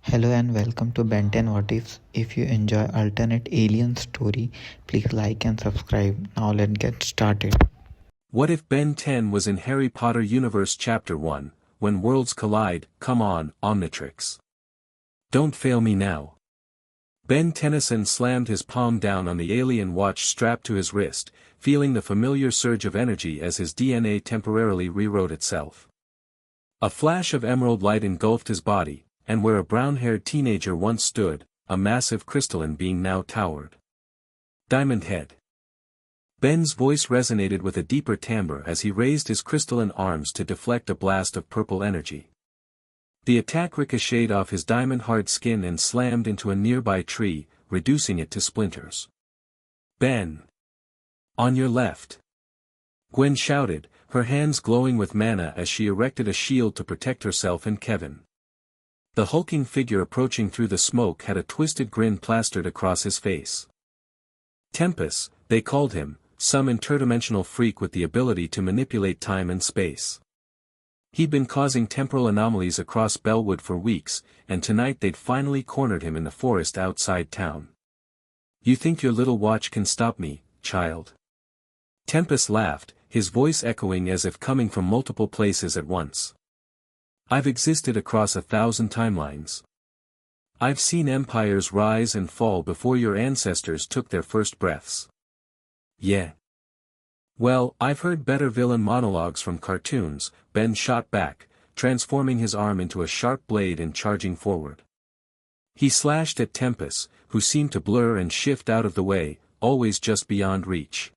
Hello and welcome to Ben 10 What Ifs. If you enjoy alternate alien story, please like and subscribe. Now let's get started. What if Ben 10 was in Harry Potter Universe Chapter 1, When Worlds Collide? Come on, Omnitrix. Don't fail me now. Ben Tennyson slammed his palm down on the alien watch strapped to his wrist, feeling the familiar surge of energy as his DNA temporarily rewrote itself. A flash of emerald light engulfed his body, and where a brown-haired teenager once stood, a massive crystalline being now towered. Diamond Head. Ben's voice resonated with a deeper timbre as he raised his crystalline arms to deflect a blast of purple energy. The attack ricocheted off his diamond-hard skin and slammed into a nearby tree, reducing it to splinters. Ben! On your left! Gwen shouted, her hands glowing with mana as she erected a shield to protect herself and Kevin. The hulking figure approaching through the smoke had a twisted grin plastered across his face. Tempest, they called him, some interdimensional freak with the ability to manipulate time and space. He'd been causing temporal anomalies across Bellwood for weeks, and tonight they'd finally cornered him in the forest outside town. You think your little watch can stop me, child? Tempest laughed, his voice echoing as if coming from multiple places at once. I've existed across 1,000 timelines. I've seen empires rise and fall before your ancestors took their first breaths. Yeah. Well, I've heard better villain monologues from cartoons, Ben shot back, transforming his arm into a sharp blade and charging forward. He slashed at Tempest, who seemed to blur and shift out of the way, always just beyond reach.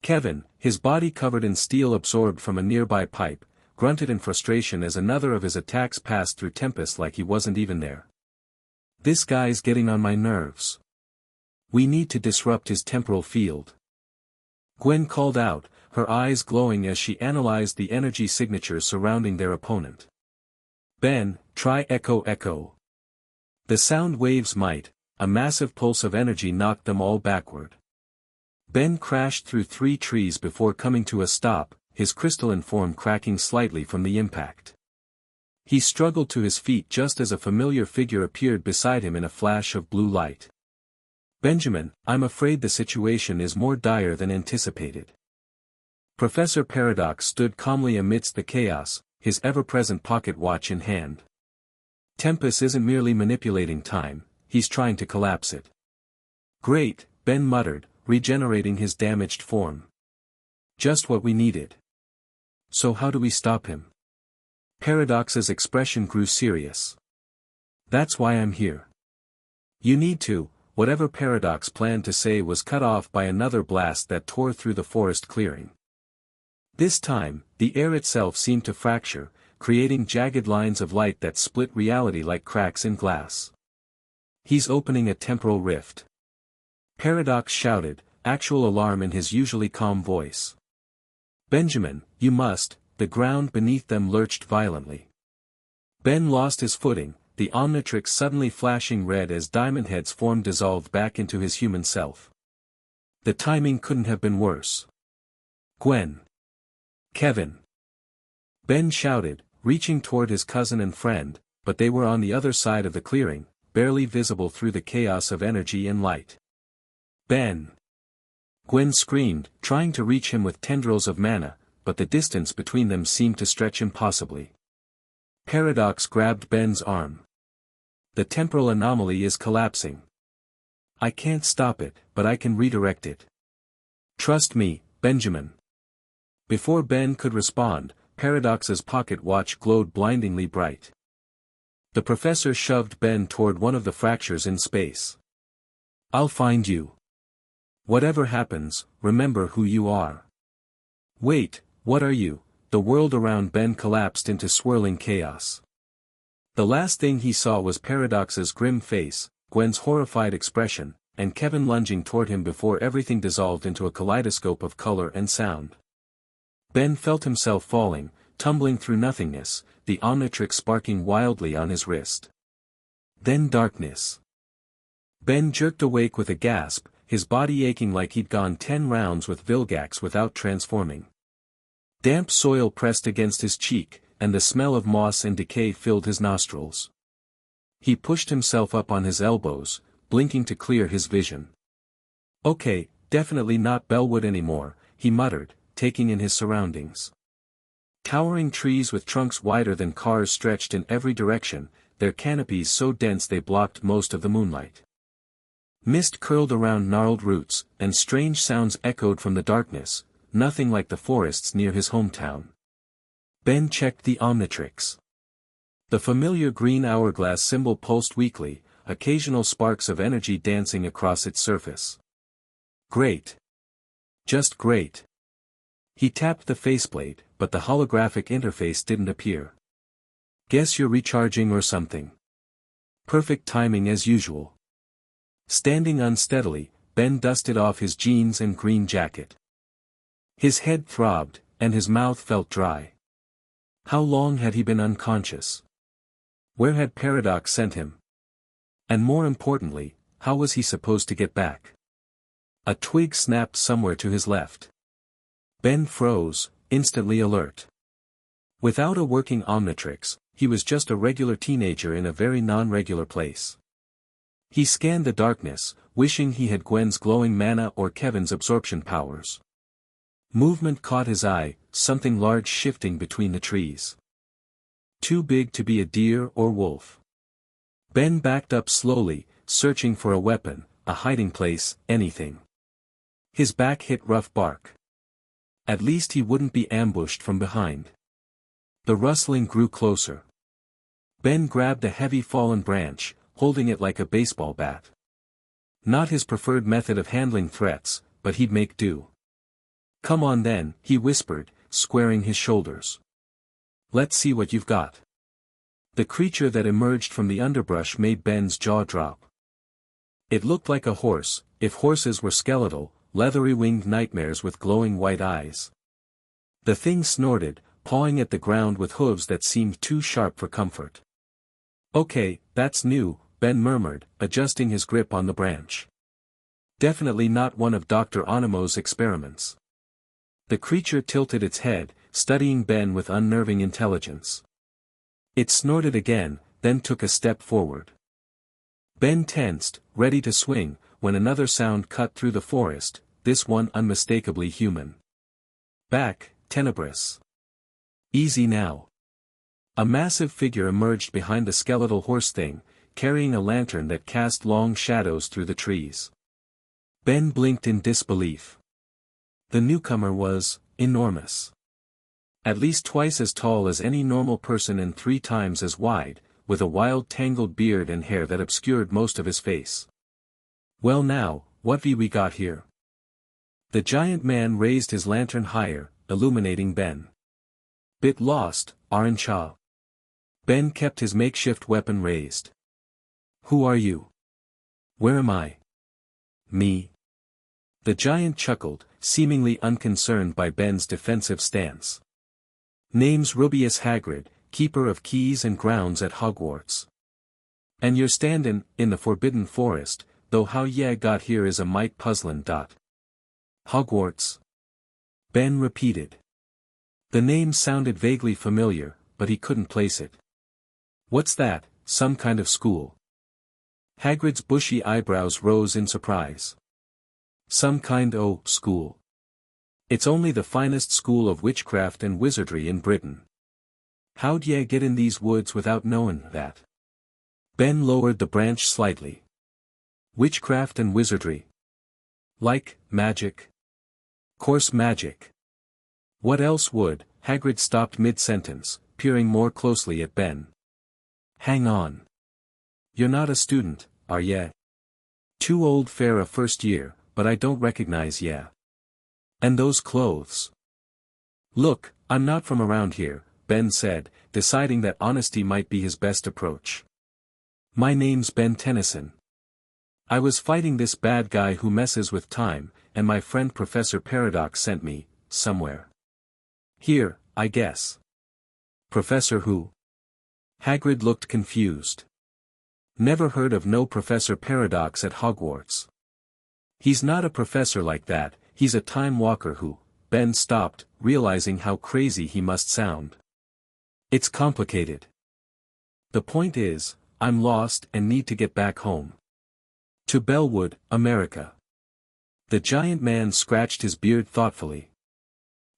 Kevin, his body covered in steel absorbed from a nearby pipe, grunted in frustration as another of his attacks passed through Tempest like he wasn't even there. This guy's getting on my nerves. We need to disrupt his temporal field. Gwen called out, her eyes glowing as she analyzed the energy signatures surrounding their opponent. Ben, try echo echo. The sound waves might, a massive pulse of energy knocked them all backward. Ben crashed through 3 trees before coming to a stop, his crystalline form cracking slightly from the impact. He struggled to his feet just as a familiar figure appeared beside him in a flash of blue light. Benjamin, I'm afraid the situation is more dire than anticipated. Professor Paradox stood calmly amidst the chaos, his ever-present pocket watch in hand. Tempest isn't merely manipulating time, he's trying to collapse it. Great, Ben muttered, regenerating his damaged form. Just what we needed. So how do we stop him? Paradox's expression grew serious. That's why I'm here. You need to. Whatever Paradox planned to say was cut off by another blast that tore through the forest clearing. This time, the air itself seemed to fracture, creating jagged lines of light that split reality like cracks in glass. He's opening a temporal rift. Paradox shouted, actual alarm in his usually calm voice. Benjamin, you must. The ground beneath them lurched violently. Ben lost his footing, the Omnitrix suddenly flashing red as Diamond Head's form dissolved back into his human self. The timing couldn't have been worse. Gwen. Kevin. Ben shouted, reaching toward his cousin and friend, but they were on the other side of the clearing, barely visible through the chaos of energy and light. Ben. Gwen screamed, trying to reach him with tendrils of mana, but the distance between them seemed to stretch impossibly. Paradox grabbed Ben's arm. The temporal anomaly is collapsing. I can't stop it, but I can redirect it. Trust me, Benjamin. Before Ben could respond, Paradox's pocket watch glowed blindingly bright. The professor shoved Ben toward one of the fractures in space. I'll find you. Whatever happens, remember who you are. Wait, what are you? The world around Ben collapsed into swirling chaos. The last thing he saw was Paradox's grim face, Gwen's horrified expression, and Kevin lunging toward him before everything dissolved into a kaleidoscope of color and sound. Ben felt himself falling, tumbling through nothingness, the Omnitrix sparking wildly on his wrist. Then darkness. Ben jerked awake with a gasp, his body aching like he'd gone 10 rounds with Vilgax without transforming. Damp soil pressed against his cheek, and the smell of moss and decay filled his nostrils. He pushed himself up on his elbows, blinking to clear his vision. Okay, definitely not Bellwood anymore, he muttered, taking in his surroundings. Towering trees with trunks wider than cars stretched in every direction, their canopies so dense they blocked most of the moonlight. Mist curled around gnarled roots, and strange sounds echoed from the darkness, nothing like the forests near his hometown. Ben checked the Omnitrix. The familiar green hourglass symbol pulsed weakly, occasional sparks of energy dancing across its surface. Great. Just great. He tapped the faceplate, but the holographic interface didn't appear. Guess you're recharging or something. Perfect timing as usual. Standing unsteadily, Ben dusted off his jeans and green jacket. His head throbbed, and his mouth felt dry. How long had he been unconscious? Where had Paradox sent him? And more importantly, how was he supposed to get back? A twig snapped somewhere to his left. Ben froze, instantly alert. Without a working Omnitrix, he was just a regular teenager in a very non-regular place. He scanned the darkness, wishing he had Gwen's glowing mana or Kevin's absorption powers. Movement caught his eye, something large shifting between the trees. Too big to be a deer or wolf. Ben backed up slowly, searching for a weapon, a hiding place, anything. His back hit rough bark. At least he wouldn't be ambushed from behind. The rustling grew closer. Ben grabbed a heavy fallen branch, holding it like a baseball bat. Not his preferred method of handling threats, but he'd make do. Come on then, he whispered, squaring his shoulders. Let's see what you've got. The creature that emerged from the underbrush made Ben's jaw drop. It looked like a horse, if horses were skeletal, leathery-winged nightmares with glowing white eyes. The thing snorted, pawing at the ground with hooves that seemed too sharp for comfort. Okay, that's new, Ben murmured, adjusting his grip on the branch. Definitely not one of Dr. Onimo's experiments. The creature tilted its head, studying Ben with unnerving intelligence. It snorted again, then took a step forward. Ben tensed, ready to swing, when another sound cut through the forest, this one unmistakably human. Back, Tenebris. Easy now. A massive figure emerged behind the skeletal horse thing, carrying a lantern that cast long shadows through the trees. Ben blinked in disbelief. The newcomer was enormous. At least twice as tall as any normal person and 3 times as wide, with a wild tangled beard and hair that obscured most of his face. Well now, what we got here? The giant man raised his lantern higher, illuminating Ben. Bit lost, aren't ya? Ben kept his makeshift weapon raised. Who are you? Where am I? Me. The giant chuckled, seemingly unconcerned by Ben's defensive stance. Name's Rubius Hagrid, keeper of keys and grounds at Hogwarts. And you're standin' in the Forbidden Forest, though how ya got here is a mite puzzlin'. Hogwarts? Ben repeated. The name sounded vaguely familiar, but he couldn't place it. What's that, some kind of school? Hagrid's bushy eyebrows rose in surprise. Some kind o' school. It's only the finest school of witchcraft and wizardry in Britain. How'd ye get in these woods without knowin' that? Ben lowered the branch slightly. Witchcraft and wizardry. Like, magic. Course magic. What else would? Hagrid stopped mid-sentence, peering more closely at Ben. Hang on. You're not a student, are ye? Too old for a first year, but I don't recognize ye. And those clothes. Look, I'm not from around here, Ben said, deciding that honesty might be his best approach. My name's Ben Tennyson. I was fighting this bad guy who messes with time, and my friend Professor Paradox sent me, somewhere. Here, I guess. Professor who? Hagrid looked confused. Never heard of no Professor Paradox at Hogwarts. He's not a professor like that, he's a time walker who. Ben stopped, realizing how crazy he must sound. It's complicated. The point is, I'm lost and need to get back home. To Bellwood, America. The giant man scratched his beard thoughtfully.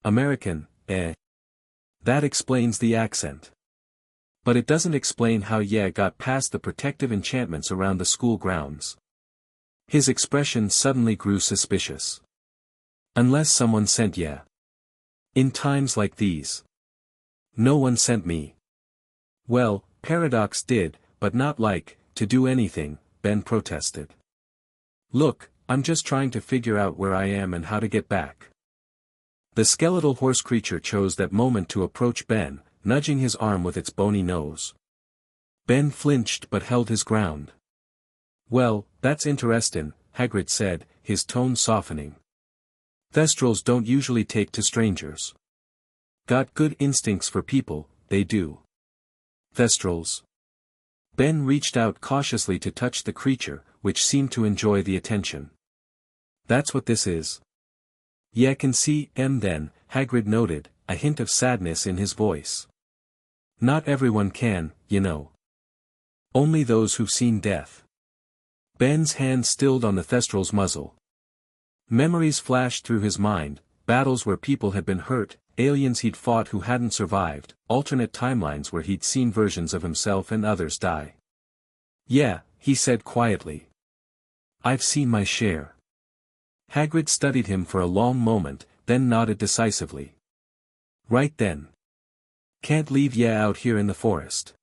American, eh? That explains the accent. But it doesn't explain how Ye got past the protective enchantments around the school grounds. His expression suddenly grew suspicious. Unless someone sent Ye. In times like these. No one sent me. Well, Paradox did, but not like, to do anything, Ben protested. Look, I'm just trying to figure out where I am and how to get back. The skeletal horse creature chose that moment to approach Ben, nudging his arm with its bony nose. Ben flinched but held his ground. Well, that's interestin', Hagrid said, his tone softening. Thestrals don't usually take to strangers. Got good instincts for people, they do. Thestrals. Ben reached out cautiously to touch the creature, which seemed to enjoy the attention. That's what this is. Yeah, can see, then, Hagrid noted, a hint of sadness in his voice. Not everyone can, you know. Only those who've seen death. Ben's hand stilled on the Thestral's muzzle. Memories flashed through his mind, battles where people had been hurt, aliens he'd fought who hadn't survived, alternate timelines where he'd seen versions of himself and others die. Yeah, he said quietly. I've seen my share. Hagrid studied him for a long moment, then nodded decisively. Right then. Can't leave Ye out here in the forest.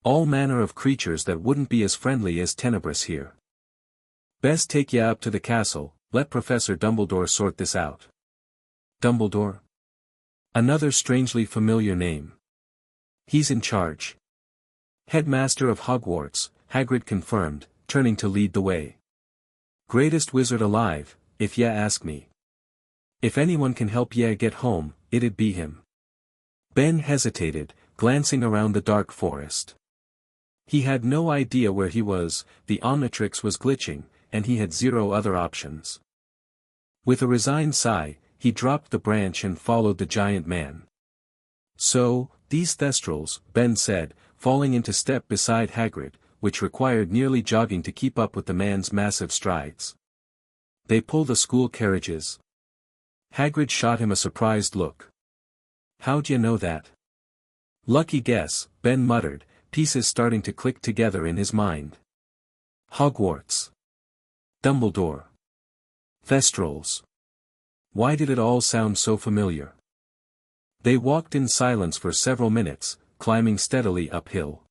All manner of creatures that wouldn't be as friendly as Tenebris here. Best take Ye up to the castle, let Professor Dumbledore sort this out. Dumbledore? Another strangely familiar name. He's in charge. Headmaster of Hogwarts, Hagrid confirmed, turning to lead the way. Greatest wizard alive, if Ye ask me. If anyone can help Ye get home, it'd be him. Ben hesitated, glancing around the dark forest. He had no idea where he was, the Omnitrix was glitching, and he had zero other options. With a resigned sigh, he dropped the branch and followed the giant man. So, these Thestrals, Ben said, falling into step beside Hagrid, which required nearly jogging to keep up with the man's massive strides. They pull the school carriages. Hagrid shot him a surprised look. How'd you know that? Lucky guess, Ben muttered, pieces starting to click together in his mind. Hogwarts. Dumbledore. Thestrals. Why did it all sound so familiar? They walked in silence for several minutes, climbing steadily uphill.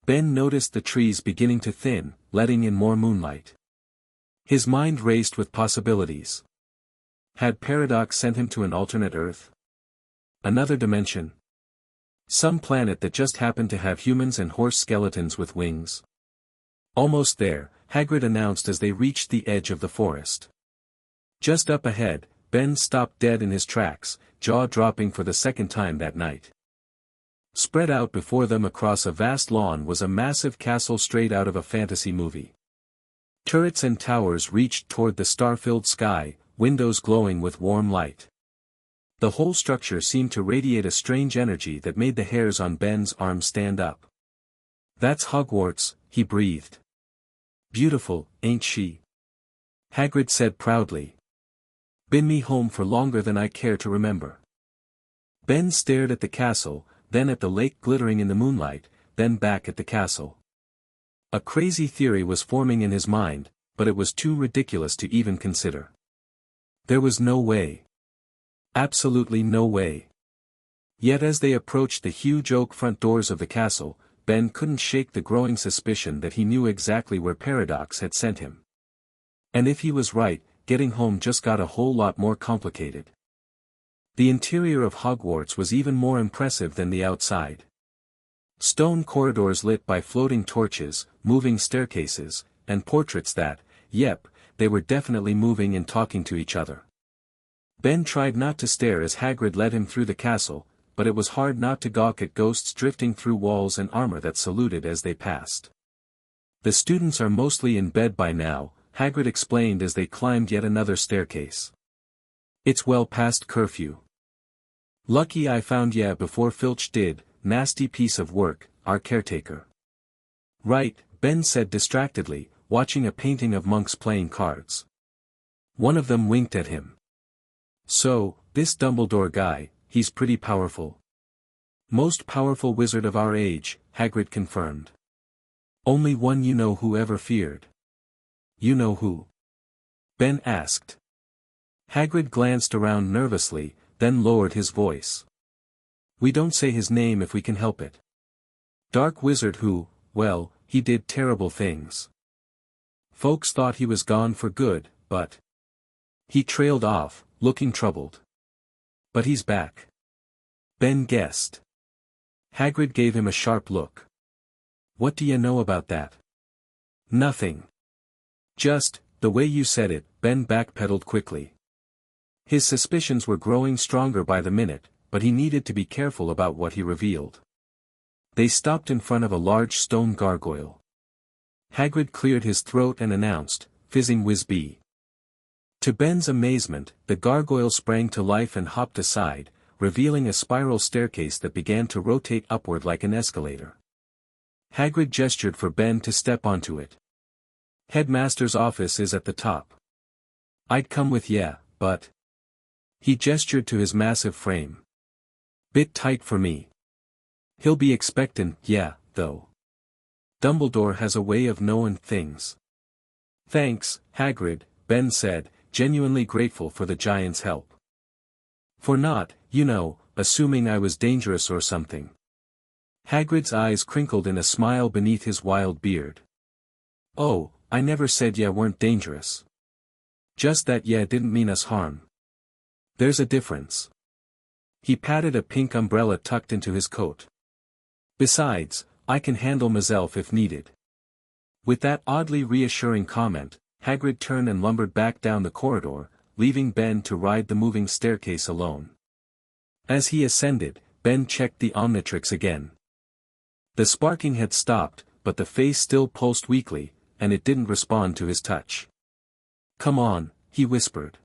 Ben noticed the trees beginning to thin, letting in more moonlight. His mind raced with possibilities. Had Paradox sent him to an alternate Earth? Another dimension? Some planet that just happened to have humans and horse skeletons with wings? Almost there, Hagrid announced as they reached the edge of the forest. Just up ahead, Ben stopped dead in his tracks, jaw dropping for the second time that night. Spread out before them across a vast lawn was a massive castle straight out of a fantasy movie. Turrets and towers reached toward the star-filled sky, windows glowing with warm light. The whole structure seemed to radiate a strange energy that made the hairs on Ben's arm stand up. That's Hogwarts, he breathed. Beautiful, ain't she? Hagrid said proudly. Been me home for longer than I care to remember. Ben stared at the castle, then at the lake glittering in the moonlight, then back at the castle. A crazy theory was forming in his mind, but it was too ridiculous to even consider. There was no way. Absolutely no way. Yet as they approached the huge oak front doors of the castle, Ben couldn't shake the growing suspicion that he knew exactly where Paradox had sent him. And if he was right, getting home just got a whole lot more complicated. The interior of Hogwarts was even more impressive than the outside. Stone corridors lit by floating torches, moving staircases, and portraits that, yep, they were definitely moving and talking to each other. Ben tried not to stare as Hagrid led him through the castle, but it was hard not to gawk at ghosts drifting through walls and armor that saluted as they passed. The students are mostly in bed by now, Hagrid explained as they climbed yet another staircase. It's well past curfew. Lucky I found Ye before Filch did, nasty piece of work, our caretaker. Right, Ben said distractedly, watching a painting of monks playing cards. One of them winked at him. So, this Dumbledore guy, he's pretty powerful. Most powerful wizard of our age, Hagrid confirmed. Only one you know who ever feared. You know who? Ben asked. Hagrid glanced around nervously, then lowered his voice. We don't say his name if we can help it. Dark wizard who, well, he did terrible things. Folks thought he was gone for good, but... He trailed off, looking troubled. But he's back. Ben guessed. Hagrid gave him a sharp look. What do you know about that? Nothing. Just, the way you said it, Ben backpedaled quickly. His suspicions were growing stronger by the minute, but he needed to be careful about what he revealed. They stopped in front of a large stone gargoyle. Hagrid cleared his throat and announced, "Fizzing Whiz-Bee." To Ben's amazement, the gargoyle sprang to life and hopped aside, revealing a spiral staircase that began to rotate upward like an escalator. Hagrid gestured for Ben to step onto it. Headmaster's office is at the top. I'd come with ya, but... He gestured to his massive frame. Bit tight for me. He'll be expectin', yeah, though. Dumbledore has a way of knowin' things. Thanks, Hagrid, Ben said, genuinely grateful for the giant's help. For not, you know, assuming I was dangerous or something. Hagrid's eyes crinkled in a smile beneath his wild beard. Oh, I never said ya weren't dangerous. Just that ya didn't mean us harm. There's a difference. He patted a pink umbrella tucked into his coat. Besides, I can handle myself if needed. With that oddly reassuring comment, Hagrid turned and lumbered back down the corridor, leaving Ben to ride the moving staircase alone. As he ascended, Ben checked the Omnitrix again. The sparking had stopped, but the face still pulsed weakly, and it didn't respond to his touch. Come on, he whispered.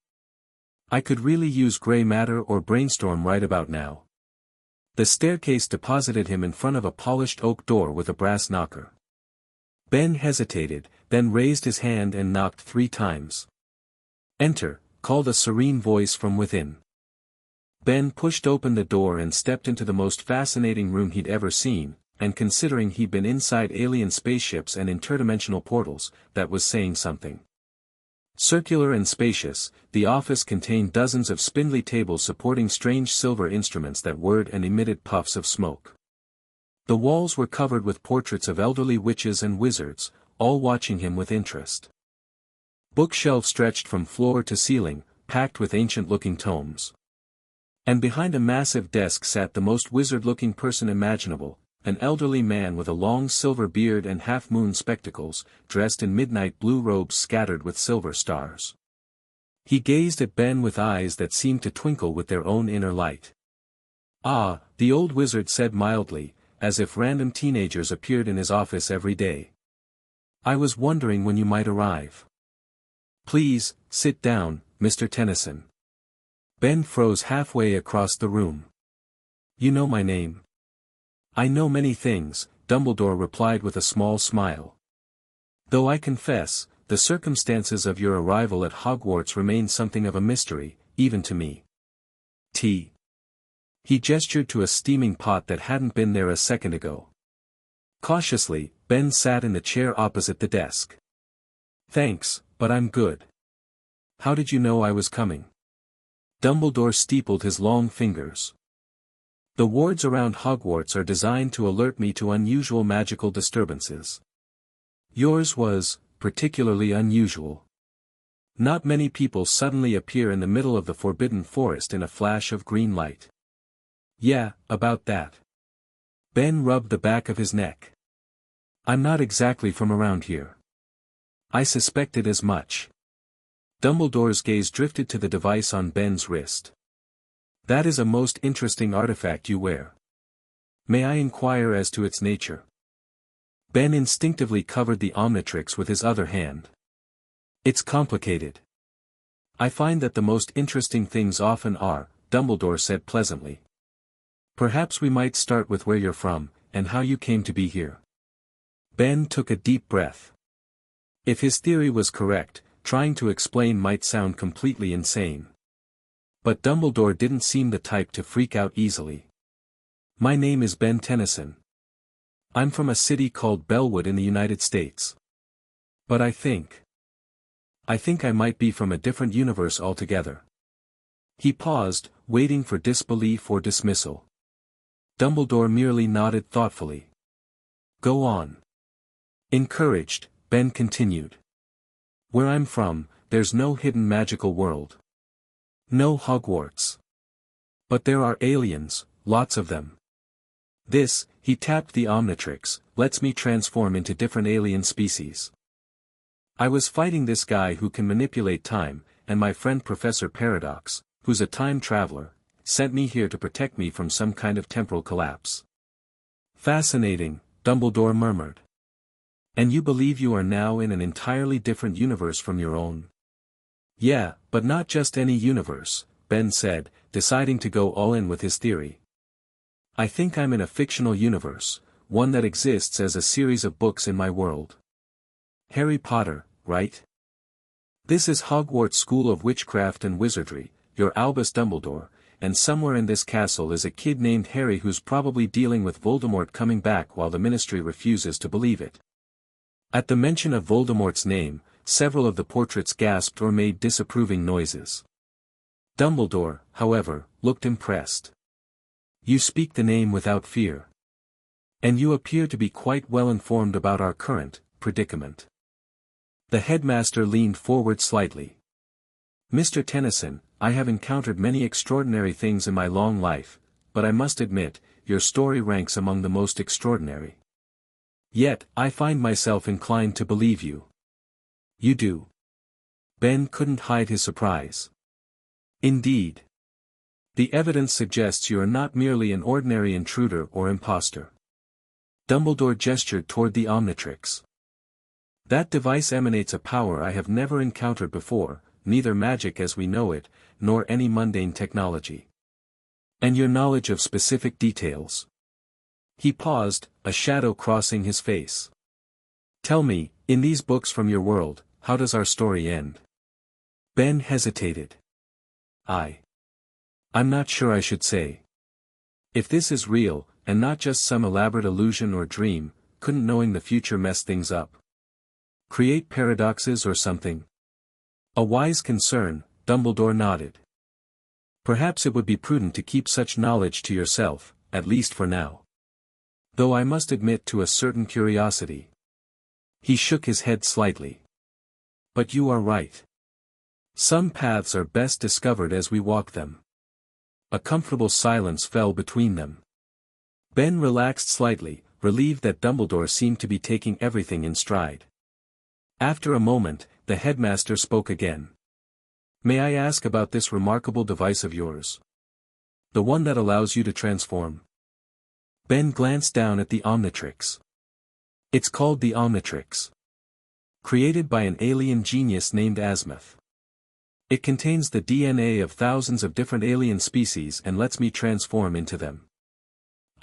I could really use grey matter or brainstorm right about now. The staircase deposited him in front of a polished oak door with a brass knocker. Ben hesitated, then raised his hand and knocked 3 times. Enter, called a serene voice from within. Ben pushed open the door and stepped into the most fascinating room he'd ever seen, and considering he'd been inside alien spaceships and interdimensional portals, that was saying something. Circular and spacious, the office contained dozens of spindly tables supporting strange silver instruments that whirred and emitted puffs of smoke. The walls were covered with portraits of elderly witches and wizards, all watching him with interest. Bookshelves stretched from floor to ceiling, packed with ancient-looking tomes. And behind a massive desk sat the most wizard-looking person imaginable, an elderly man with a long silver beard and half-moon spectacles, dressed in midnight blue robes scattered with silver stars. He gazed at Ben with eyes that seemed to twinkle with their own inner light. Ah, the old wizard said mildly, as if random teenagers appeared in his office every day. I was wondering when you might arrive. Please, sit down, Mr. Tennyson. Ben froze halfway across the room. You know my name. I know many things, Dumbledore replied with a small smile. Though I confess, the circumstances of your arrival at Hogwarts remain something of a mystery, even to me. Tea. He gestured to a steaming pot that hadn't been there a second ago. Cautiously, Ben sat in the chair opposite the desk. Thanks, but I'm good. How did you know I was coming? Dumbledore steepled his long fingers. The wards around Hogwarts are designed to alert me to unusual magical disturbances. Yours was, particularly unusual. Not many people suddenly appear in the middle of the Forbidden Forest in a flash of green light. Yeah, about that. Ben rubbed the back of his neck. I'm not exactly from around here. I suspected as much. Dumbledore's gaze drifted to the device on Ben's wrist. That is a most interesting artifact you wear. May I inquire as to its nature? Ben instinctively covered the Omnitrix with his other hand. It's complicated. I find that the most interesting things often are, Dumbledore said pleasantly. Perhaps we might start with where you're from, and how you came to be here. Ben took a deep breath. If his theory was correct, trying to explain might sound completely insane. But Dumbledore didn't seem the type to freak out easily. My name is Ben Tennyson. I'm from a city called Bellwood in the United States. But I think I might be from a different universe altogether. He paused, waiting for disbelief or dismissal. Dumbledore merely nodded thoughtfully. Go on. Encouraged, Ben continued. Where I'm from, there's no hidden magical world. No Hogwarts. But there are aliens, lots of them. This, he tapped the Omnitrix, lets me transform into different alien species. I was fighting this guy who can manipulate time, and my friend Professor Paradox, who's a time traveler, sent me here to protect me from some kind of temporal collapse. Fascinating, Dumbledore murmured. And you believe you are now in an entirely different universe from your own? Yeah, but not just any universe, Ben said, deciding to go all in with his theory. I think I'm in a fictional universe, one that exists as a series of books in my world. Harry Potter, right? This is Hogwarts School of Witchcraft and Wizardry, your Albus Dumbledore, and somewhere in this castle is a kid named Harry who's probably dealing with Voldemort coming back while the Ministry refuses to believe it. At the mention of Voldemort's name, several of the portraits gasped or made disapproving noises. Dumbledore, however, looked impressed. You speak the name without fear. And you appear to be quite well informed about our current predicament. The headmaster leaned forward slightly. Mr. Tennyson, I have encountered many extraordinary things in my long life, but I must admit, your story ranks among the most extraordinary. Yet, I find myself inclined to believe you. You do. Ben couldn't hide his surprise. Indeed. The evidence suggests you are not merely an ordinary intruder or imposter. Dumbledore gestured toward the Omnitrix. That device emanates a power I have never encountered before, neither magic as we know it, nor any mundane technology. And your knowledge of specific details. He paused, a shadow crossing his face. Tell me, in these books from your world, how does our story end? Ben hesitated. I'm not sure I should say. If this is real, and not just some elaborate illusion or dream, couldn't knowing the future mess things up? Create paradoxes or something? A wise concern, Dumbledore nodded. Perhaps it would be prudent to keep such knowledge to yourself, at least for now. Though I must admit to a certain curiosity. He shook his head slightly. But you are right. Some paths are best discovered as we walk them. A comfortable silence fell between them. Ben relaxed slightly, relieved that Dumbledore seemed to be taking everything in stride. After a moment, the headmaster spoke again. May I ask about this remarkable device of yours? The one that allows you to transform? Ben glanced down at the Omnitrix. It's called the Omnitrix. Created by an alien genius named Asmuth. It contains the DNA of thousands of different alien species and lets me transform into them.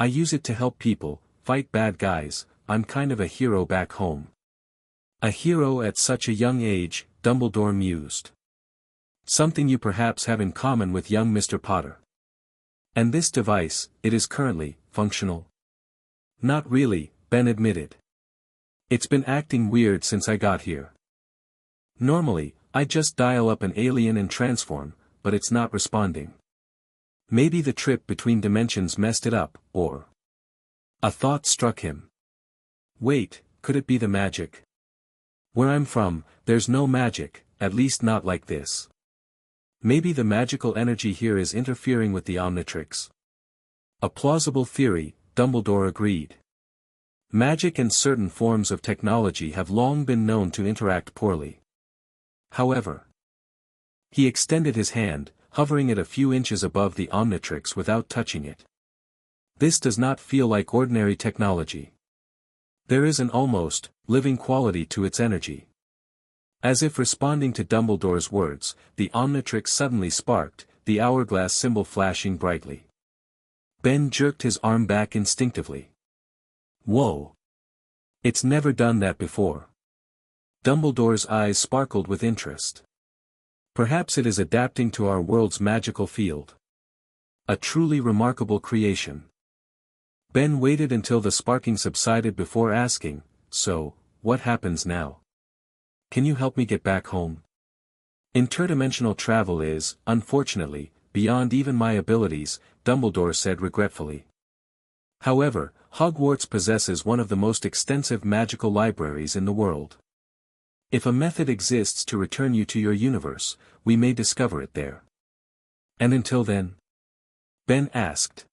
I use it to help people, fight bad guys. I'm kind of a hero back home. A hero at such a young age, Dumbledore mused. Something you perhaps have in common with young Mr. Potter. And this device, it is currently functional? Not really, Ben admitted. It's been acting weird since I got here. Normally, I just dial up an alien and transform, but it's not responding. Maybe the trip between dimensions messed it up, or... A thought struck him. Wait, could it be the magic? Where I'm from, there's no magic, at least not like this. Maybe the magical energy here is interfering with the Omnitrix. A plausible theory, Dumbledore agreed. Magic and certain forms of technology have long been known to interact poorly. However, he extended his hand, hovering it a few inches above the Omnitrix without touching it. This does not feel like ordinary technology. There is an almost, living quality to its energy. As if responding to Dumbledore's words, the Omnitrix suddenly sparked, the hourglass symbol flashing brightly. Ben jerked his arm back instinctively. Whoa! It's never done that before. Dumbledore's eyes sparkled with interest. Perhaps it is adapting to our world's magical field. A truly remarkable creation. Ben waited until the sparking subsided before asking, "So, what happens now? Can you help me get back home?" "Interdimensional travel is, unfortunately, beyond even my abilities," Dumbledore said regretfully. "However, Hogwarts possesses one of the most extensive magical libraries in the world. If a method exists to return you to your universe, we may discover it there." "And until then?" Ben asked.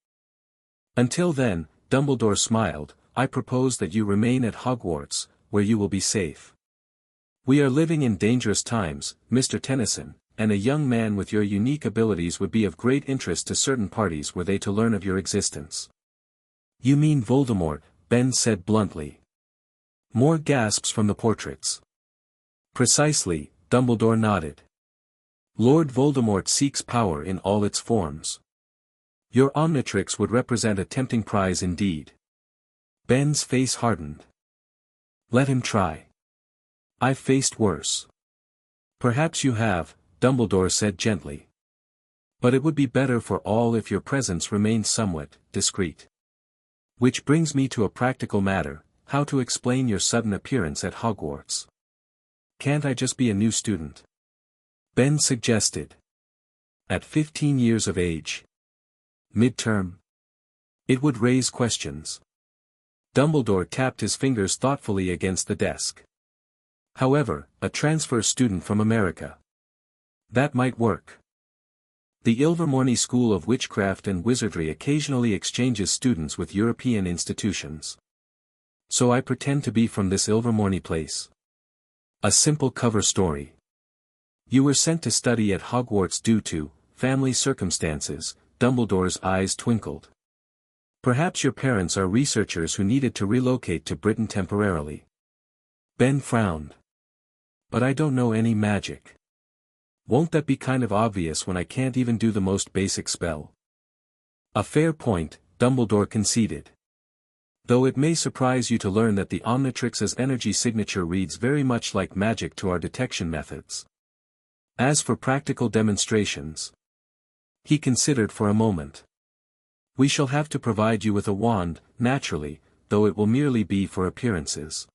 "Until then," Dumbledore smiled, "I propose that you remain at Hogwarts, where you will be safe. We are living in dangerous times, Mr. Tennyson, and a young man with your unique abilities would be of great interest to certain parties were they to learn of your existence." "You mean Voldemort," Ben said bluntly. More gasps from the portraits. "Precisely," Dumbledore nodded. "Lord Voldemort seeks power in all its forms. Your Omnitrix would represent a tempting prize indeed." Ben's face hardened. "Let him try. I've faced worse." "Perhaps you have," Dumbledore said gently. "But it would be better for all if your presence remained somewhat discreet. Which brings me to a practical matter, how to explain your sudden appearance at Hogwarts. Can't I just be a new student?" Ben suggested. "At 15 years of age. Midterm? It would raise questions." Dumbledore tapped his fingers thoughtfully against the desk. "However, a transfer student from America. That might work. The Ilvermorny School of Witchcraft and Wizardry occasionally exchanges students with European institutions. So I pretend to be from this Ilvermorny place. A simple cover story. You were sent to study at Hogwarts due to family circumstances." Dumbledore's eyes twinkled. "Perhaps your parents are researchers who needed to relocate to Britain temporarily." Ben frowned. "But I don't know any magic. Won't that be kind of obvious when I can't even do the most basic spell?" "A fair point," Dumbledore conceded. "Though it may surprise you to learn that the Omnitrix's energy signature reads very much like magic to our detection methods. As for practical demonstrations..." He considered for a moment. "We shall have to provide you with a wand, naturally, though it will merely be for appearances.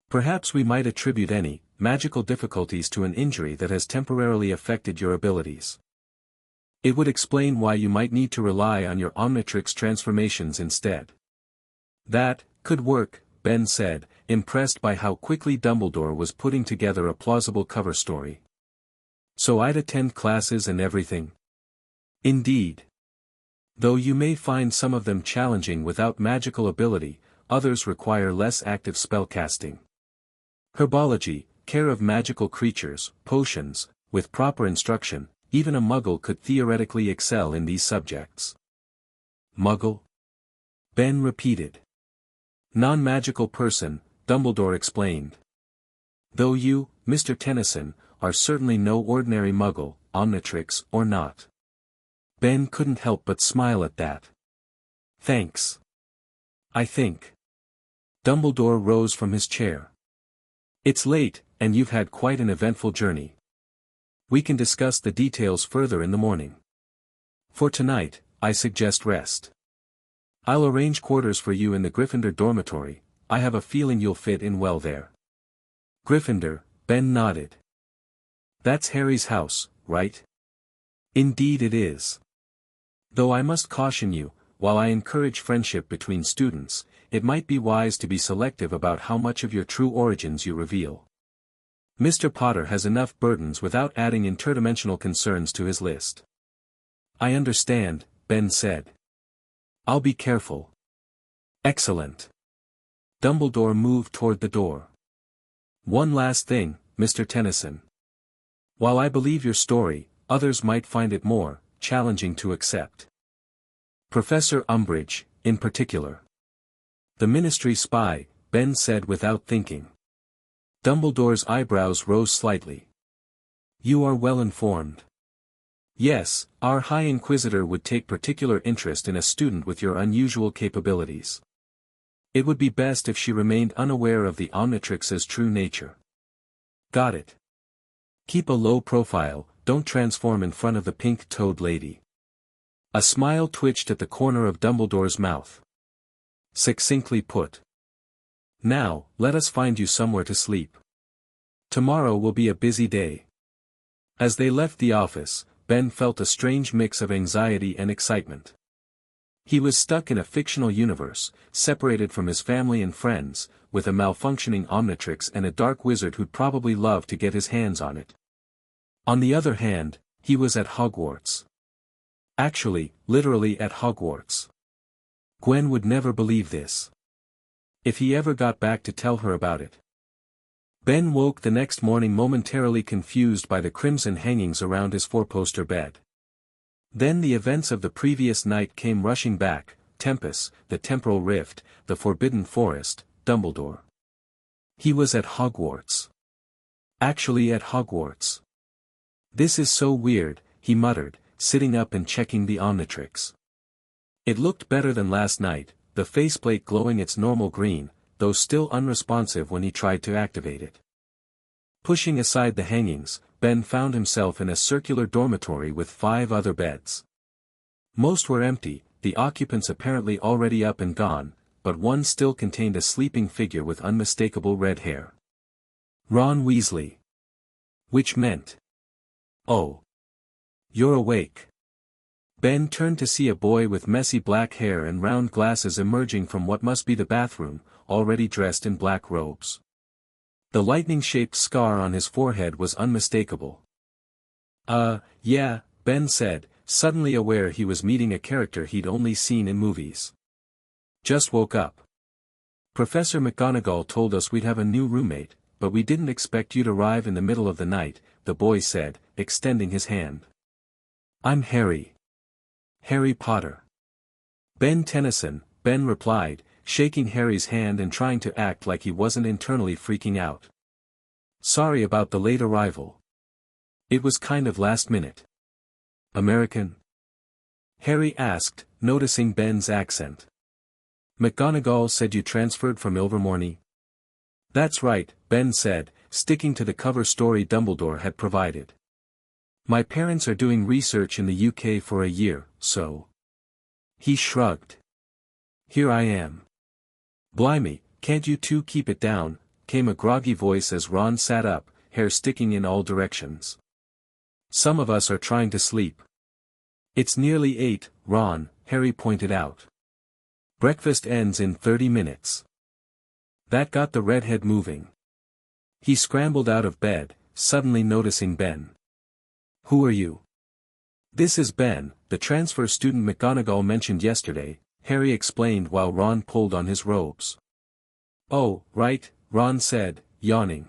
Perhaps we might attribute any magical difficulties to an injury that has temporarily affected your abilities. It would explain why you might need to rely on your Omnitrix transformations instead." "That could work," Ben said, impressed by how quickly Dumbledore was putting together a plausible cover story. "So I'd attend classes and everything?" "Indeed. Though you may find some of them challenging without magical ability, others require less active spellcasting. Herbology, care of magical creatures, potions, with proper instruction, even a Muggle could theoretically excel in these subjects." "Muggle?" Ben repeated. "Non-magical person," Dumbledore explained. "Though you, Mr. Tennyson, are certainly no ordinary Muggle, Omnitrix or not." Ben couldn't help but smile at that. "Thanks. I think." Dumbledore rose from his chair. "It's late, and you've had quite an eventful journey. We can discuss the details further in the morning. For tonight, I suggest rest. I'll arrange quarters for you in the Gryffindor dormitory. I have a feeling you'll fit in well there." "Gryffindor," Ben nodded. "That's Harry's house, right?" "Indeed it is. Though I must caution you, while I encourage friendship between students, it might be wise to be selective about how much of your true origins you reveal. Mr. Potter has enough burdens without adding interdimensional concerns to his list." "I understand," Ben said. "I'll be careful." "Excellent." Dumbledore moved toward the door. "One last thing, Mr. Tennyson. While I believe your story, others might find it more challenging to accept. Professor Umbridge, in particular. The Ministry spy," Ben said without thinking. Dumbledore's eyebrows rose slightly. "You are well informed." "Yes, our High Inquisitor would take particular interest in a student with your unusual capabilities." It would be best if she remained unaware of the Omnitrix's true nature. Got it. Keep a low profile, don't transform in front of the pink-toed lady. A smile twitched at the corner of Dumbledore's mouth. Succinctly put. Now, let us find you somewhere to sleep. Tomorrow will be a busy day. As they left the office, Ben felt a strange mix of anxiety and excitement. He was stuck in a fictional universe, separated from his family and friends, with a malfunctioning Omnitrix and a dark wizard who'd probably love to get his hands on it. On the other hand, he was at Hogwarts. Actually, literally at Hogwarts. Gwen would never believe this. If he ever got back to tell her about it. Ben woke the next morning momentarily confused by the crimson hangings around his four-poster bed. Then the events of the previous night came rushing back: Tempus, the temporal rift, the forbidden forest, Dumbledore. He was at Hogwarts. Actually at Hogwarts. This is so weird, he muttered, sitting up and checking the Omnitrix. It looked better than last night, the faceplate glowing its normal green, though still unresponsive when he tried to activate it. Pushing aside the hangings, Ben found himself in a circular dormitory with 5 other beds. Most were empty, the occupants apparently already up and gone, but one still contained a sleeping figure with unmistakable red hair. Ron Weasley. Which meant, "Oh. You're awake." Ben turned to see a boy with messy black hair and round glasses emerging from what must be the bathroom, already dressed in black robes. The lightning-shaped scar on his forehead was unmistakable. Yeah, Ben said, suddenly aware he was meeting a character he'd only seen in movies. Just woke up. Professor McGonagall told us we'd have a new roommate, but we didn't expect you to arrive in the middle of the night, the boy said, extending his hand. I'm Harry. Harry Potter. Ben Tennyson, Ben replied, shaking Harry's hand and trying to act like he wasn't internally freaking out. Sorry about the late arrival. It was kind of last minute. American? Harry asked, noticing Ben's accent. McGonagall said you transferred from Ilvermorny? That's right, Ben said, sticking to the cover story Dumbledore had provided. My parents are doing research in the UK for a year, so. He shrugged. Here I am. Blimey, can't you two keep it down, came a groggy voice as Ron sat up, hair sticking in all directions. Some of us are trying to sleep. It's nearly 8, Ron, Harry pointed out. Breakfast ends in 30 minutes. That got the redhead moving. He scrambled out of bed, suddenly noticing Ben. Who are you? This is Ben, the transfer student McGonagall mentioned yesterday, Harry explained while Ron pulled on his robes. Oh, right, Ron said, yawning.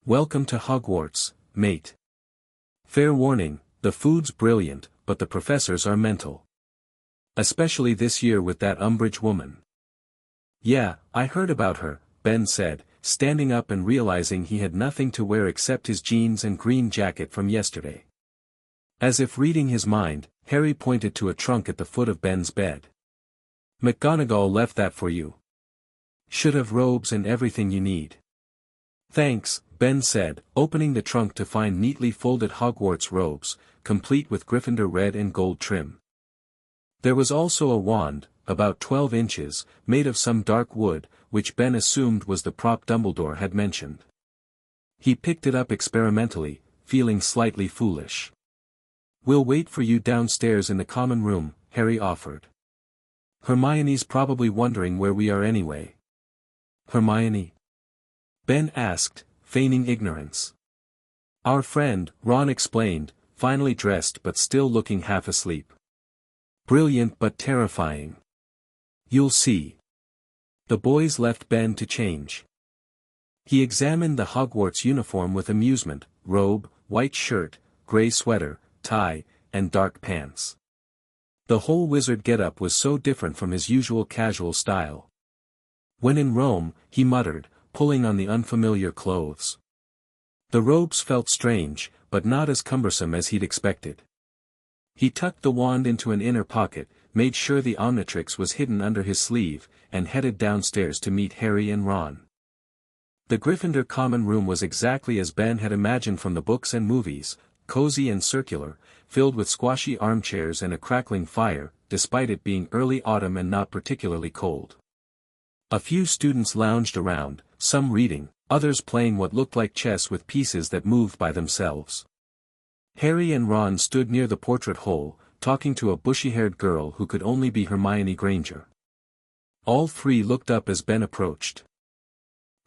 Welcome to Hogwarts, mate. Fair warning, the food's brilliant, but the professors are mental. Especially this year with that Umbridge woman. Yeah, I heard about her, Ben said, standing up and realizing he had nothing to wear except his jeans and green jacket from yesterday. As if reading his mind, Harry pointed to a trunk at the foot of Ben's bed. McGonagall left that for you. Should have robes and everything you need. Thanks, Ben said, opening the trunk to find neatly folded Hogwarts robes, complete with Gryffindor red and gold trim. There was also a wand, about 12 inches, made of some dark wood, which Ben assumed was the prop Dumbledore had mentioned. He picked it up experimentally, feeling slightly foolish. We'll wait for you downstairs in the common room, Harry offered. Hermione's probably wondering where we are anyway. Hermione? Ben asked, feigning ignorance. Our friend, Ron explained, finely dressed but still looking half asleep. Brilliant but terrifying. You'll see. The boys left Ben to change. He examined the Hogwarts uniform with amusement: robe, white shirt, gray sweater, tie, and dark pants. The whole wizard getup was so different from his usual casual style. When in Rome, he muttered, pulling on the unfamiliar clothes. The robes felt strange, but not as cumbersome as he'd expected. He tucked the wand into an inner pocket, made sure the Omnitrix was hidden under his sleeve, and headed downstairs to meet Harry and Ron. The Gryffindor common room was exactly as Ben had imagined from the books and movies, cozy and circular, filled with squashy armchairs and a crackling fire, despite it being early autumn and not particularly cold. A few students lounged around, some reading, others playing what looked like chess with pieces that moved by themselves. Harry and Ron stood near the portrait hole, talking to a bushy-haired girl who could only be Hermione Granger. All three looked up as Ben approached.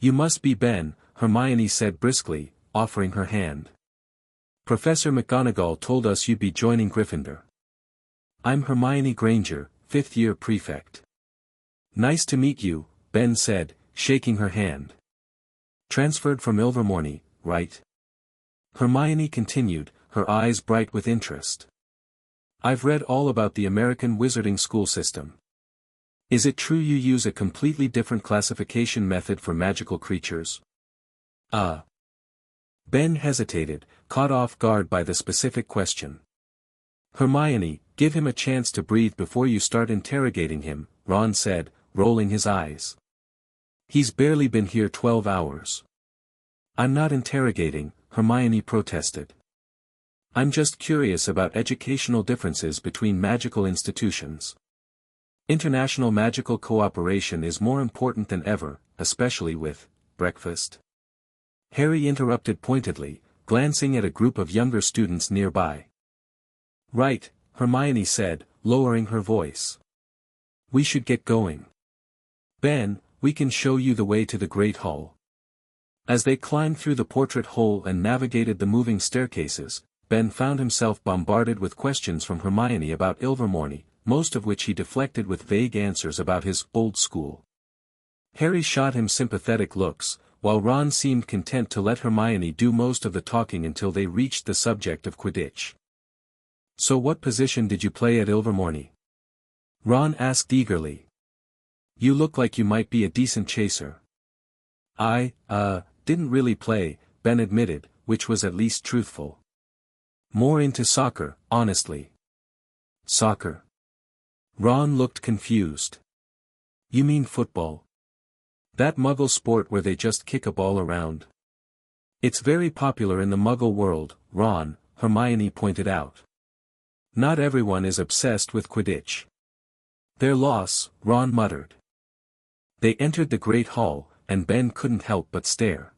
"You must be Ben," Hermione said briskly, offering her hand. "Professor McGonagall told us you'd be joining Gryffindor." "I'm Hermione Granger, fifth-year prefect." "Nice to meet you," Ben said, shaking her hand. "Transferred from Ilvermorny, right?" Hermione continued, her eyes bright with interest. "I've read all about the American wizarding school system. Is it true you use a completely different classification method for magical creatures?" Ben hesitated, caught off guard by the specific question. "Hermione, give him a chance to breathe before you start interrogating him," Ron said, rolling his eyes. "He's barely been here 12 hours. "I'm not interrogating," Hermione protested. "I'm just curious about educational differences between magical institutions. International magical cooperation is more important than ever, especially with breakfast." Harry interrupted pointedly, glancing at a group of younger students nearby. "Right," Hermione said, lowering her voice. "We should get going. Ben, we can show you the way to the Great Hall." As they climbed through the portrait hole and navigated the moving staircases, Ben found himself bombarded with questions from Hermione about Ilvermorny, most of which he deflected with vague answers about his old school. Harry shot him sympathetic looks, while Ron seemed content to let Hermione do most of the talking until they reached the subject of Quidditch. "So what position did you play at Ilvermorny?" Ron asked eagerly. "You look like you might be a decent chaser." "I didn't really play," Ben admitted, which was at least truthful. "More into soccer, honestly." "Soccer?" Ron looked confused. "You mean football? That Muggle sport where they just kick a ball around?" "It's very popular in the Muggle world, Ron," Hermione pointed out. "Not everyone is obsessed with Quidditch." "Their loss," Ron muttered. They entered the Great Hall, and Ben couldn't help but stare.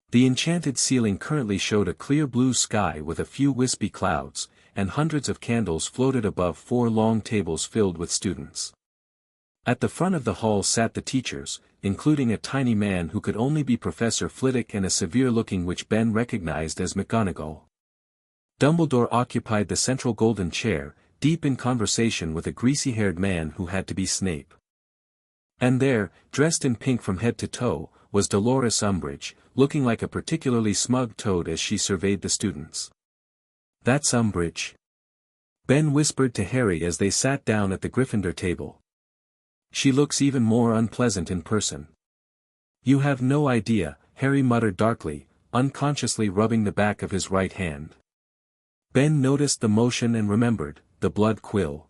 The enchanted ceiling currently showed a clear blue sky with a few wispy clouds, and hundreds of candles floated above 4 long tables filled with students. At the front of the hall sat the teachers, including a tiny man who could only be Professor Flitwick and a severe-looking which Ben recognized as McGonagall. Dumbledore occupied the central golden chair, deep in conversation with a greasy-haired man who had to be Snape. And there, dressed in pink from head to toe, was Dolores Umbridge, looking like a particularly smug toad as she surveyed the students. "That's Umbridge," Ben whispered to Harry as they sat down at the Gryffindor table. "She looks even more unpleasant in person." "You have no idea," Harry muttered darkly, unconsciously rubbing the back of his right hand. Ben noticed the motion and remembered, the blood quill.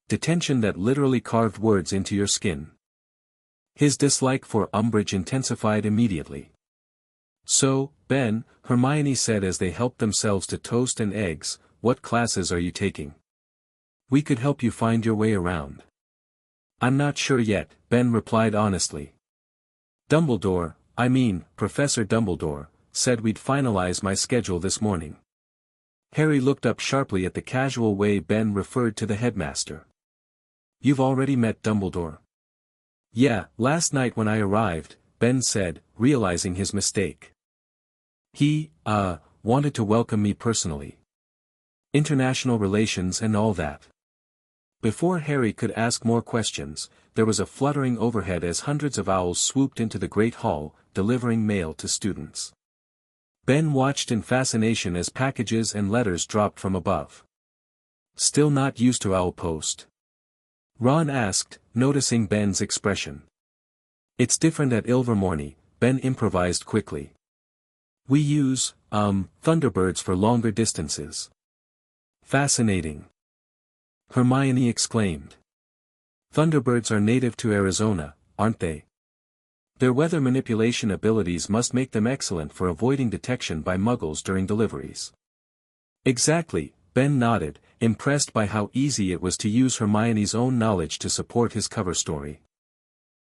Detention that literally carved words into your skin. His dislike for Umbridge intensified immediately. "So, Ben," Hermione said as they helped themselves to toast and eggs, "what classes are you taking? We could help you find your way around." "I'm not sure yet," Ben replied honestly. Professor Dumbledore, said we'd finalize my schedule this morning." Harry looked up sharply at the casual way Ben referred to the headmaster. "You've already met Dumbledore?" "Yeah, last night when I arrived," Ben said, realizing his mistake. "He, wanted to welcome me personally. International relations and all that." Before Harry could ask more questions, there was a fluttering overhead as hundreds of owls swooped into the Great Hall, delivering mail to students. Ben watched in fascination as packages and letters dropped from above. "Still not used to Owl Post?" Ron asked, noticing Ben's expression. "It's different at Ilvermorny," Ben improvised quickly. "We use, Thunderbirds for longer distances." "Fascinating." Hermione exclaimed. Thunderbirds are native to Arizona, aren't they? Their weather manipulation abilities must make them excellent for avoiding detection by muggles during deliveries. Exactly, Ben nodded, impressed by how easy it was to use Hermione's own knowledge to support his cover story.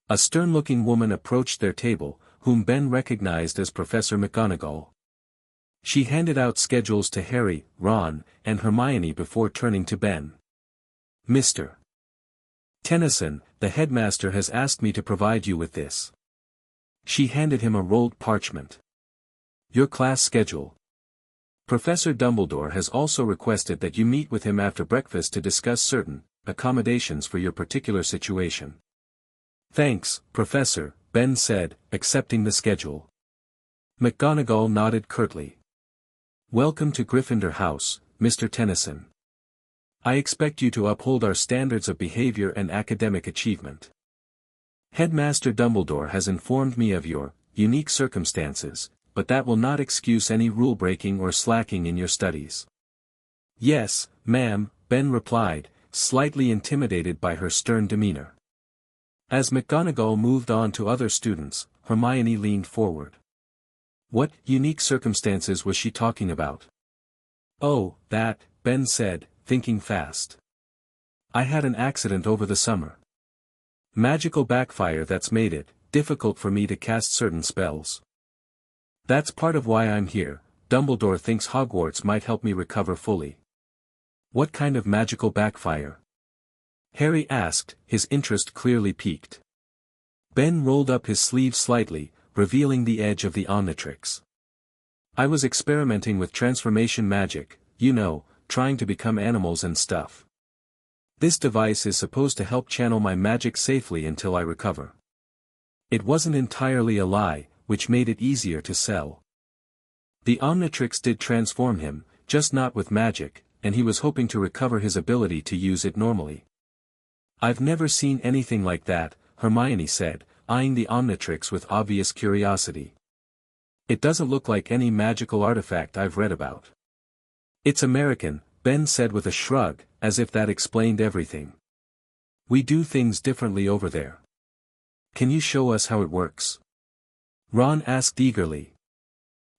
A stern-looking woman approached their table, whom Ben recognized as Professor McGonagall. She handed out schedules to Harry, Ron, and Hermione before turning to Ben. Mr. Tennyson, the headmaster has asked me to provide you with this. She handed him a rolled parchment. Your class schedule. Professor Dumbledore has also requested that you meet with him after breakfast to discuss certain accommodations for your particular situation. Thanks, Professor, Ben said, accepting the schedule. McGonagall nodded curtly. Welcome to Gryffindor House, Mr. Tennyson. I expect you to uphold our standards of behavior and academic achievement. Headmaster Dumbledore has informed me of your unique circumstances, but that will not excuse any rule-breaking or slacking in your studies. Yes, ma'am, Ben replied, slightly intimidated by her stern demeanor. As McGonagall moved on to other students, Hermione leaned forward. What unique circumstances was she talking about? Oh, that, Ben said, thinking fast. I had an accident over the summer. Magical backfire that's made it difficult for me to cast certain spells. That's part of why I'm here. Dumbledore thinks Hogwarts might help me recover fully. What kind of magical backfire? Harry asked, his interest clearly piqued. Ben rolled up his sleeve slightly, revealing the edge of the Omnitrix. I was experimenting with transformation magic, you know, trying to become animals and stuff. This device is supposed to help channel my magic safely until I recover. It wasn't entirely a lie, which made it easier to sell. The Omnitrix did transform him, just not with magic, and he was hoping to recover his ability to use it normally. I've never seen anything like that, Hermione said, eyeing the Omnitrix with obvious curiosity. It doesn't look like any magical artifact I've read about. It's American, Ben said with a shrug, as if that explained everything. We do things differently over there. Can you show us how it works? Ron asked eagerly.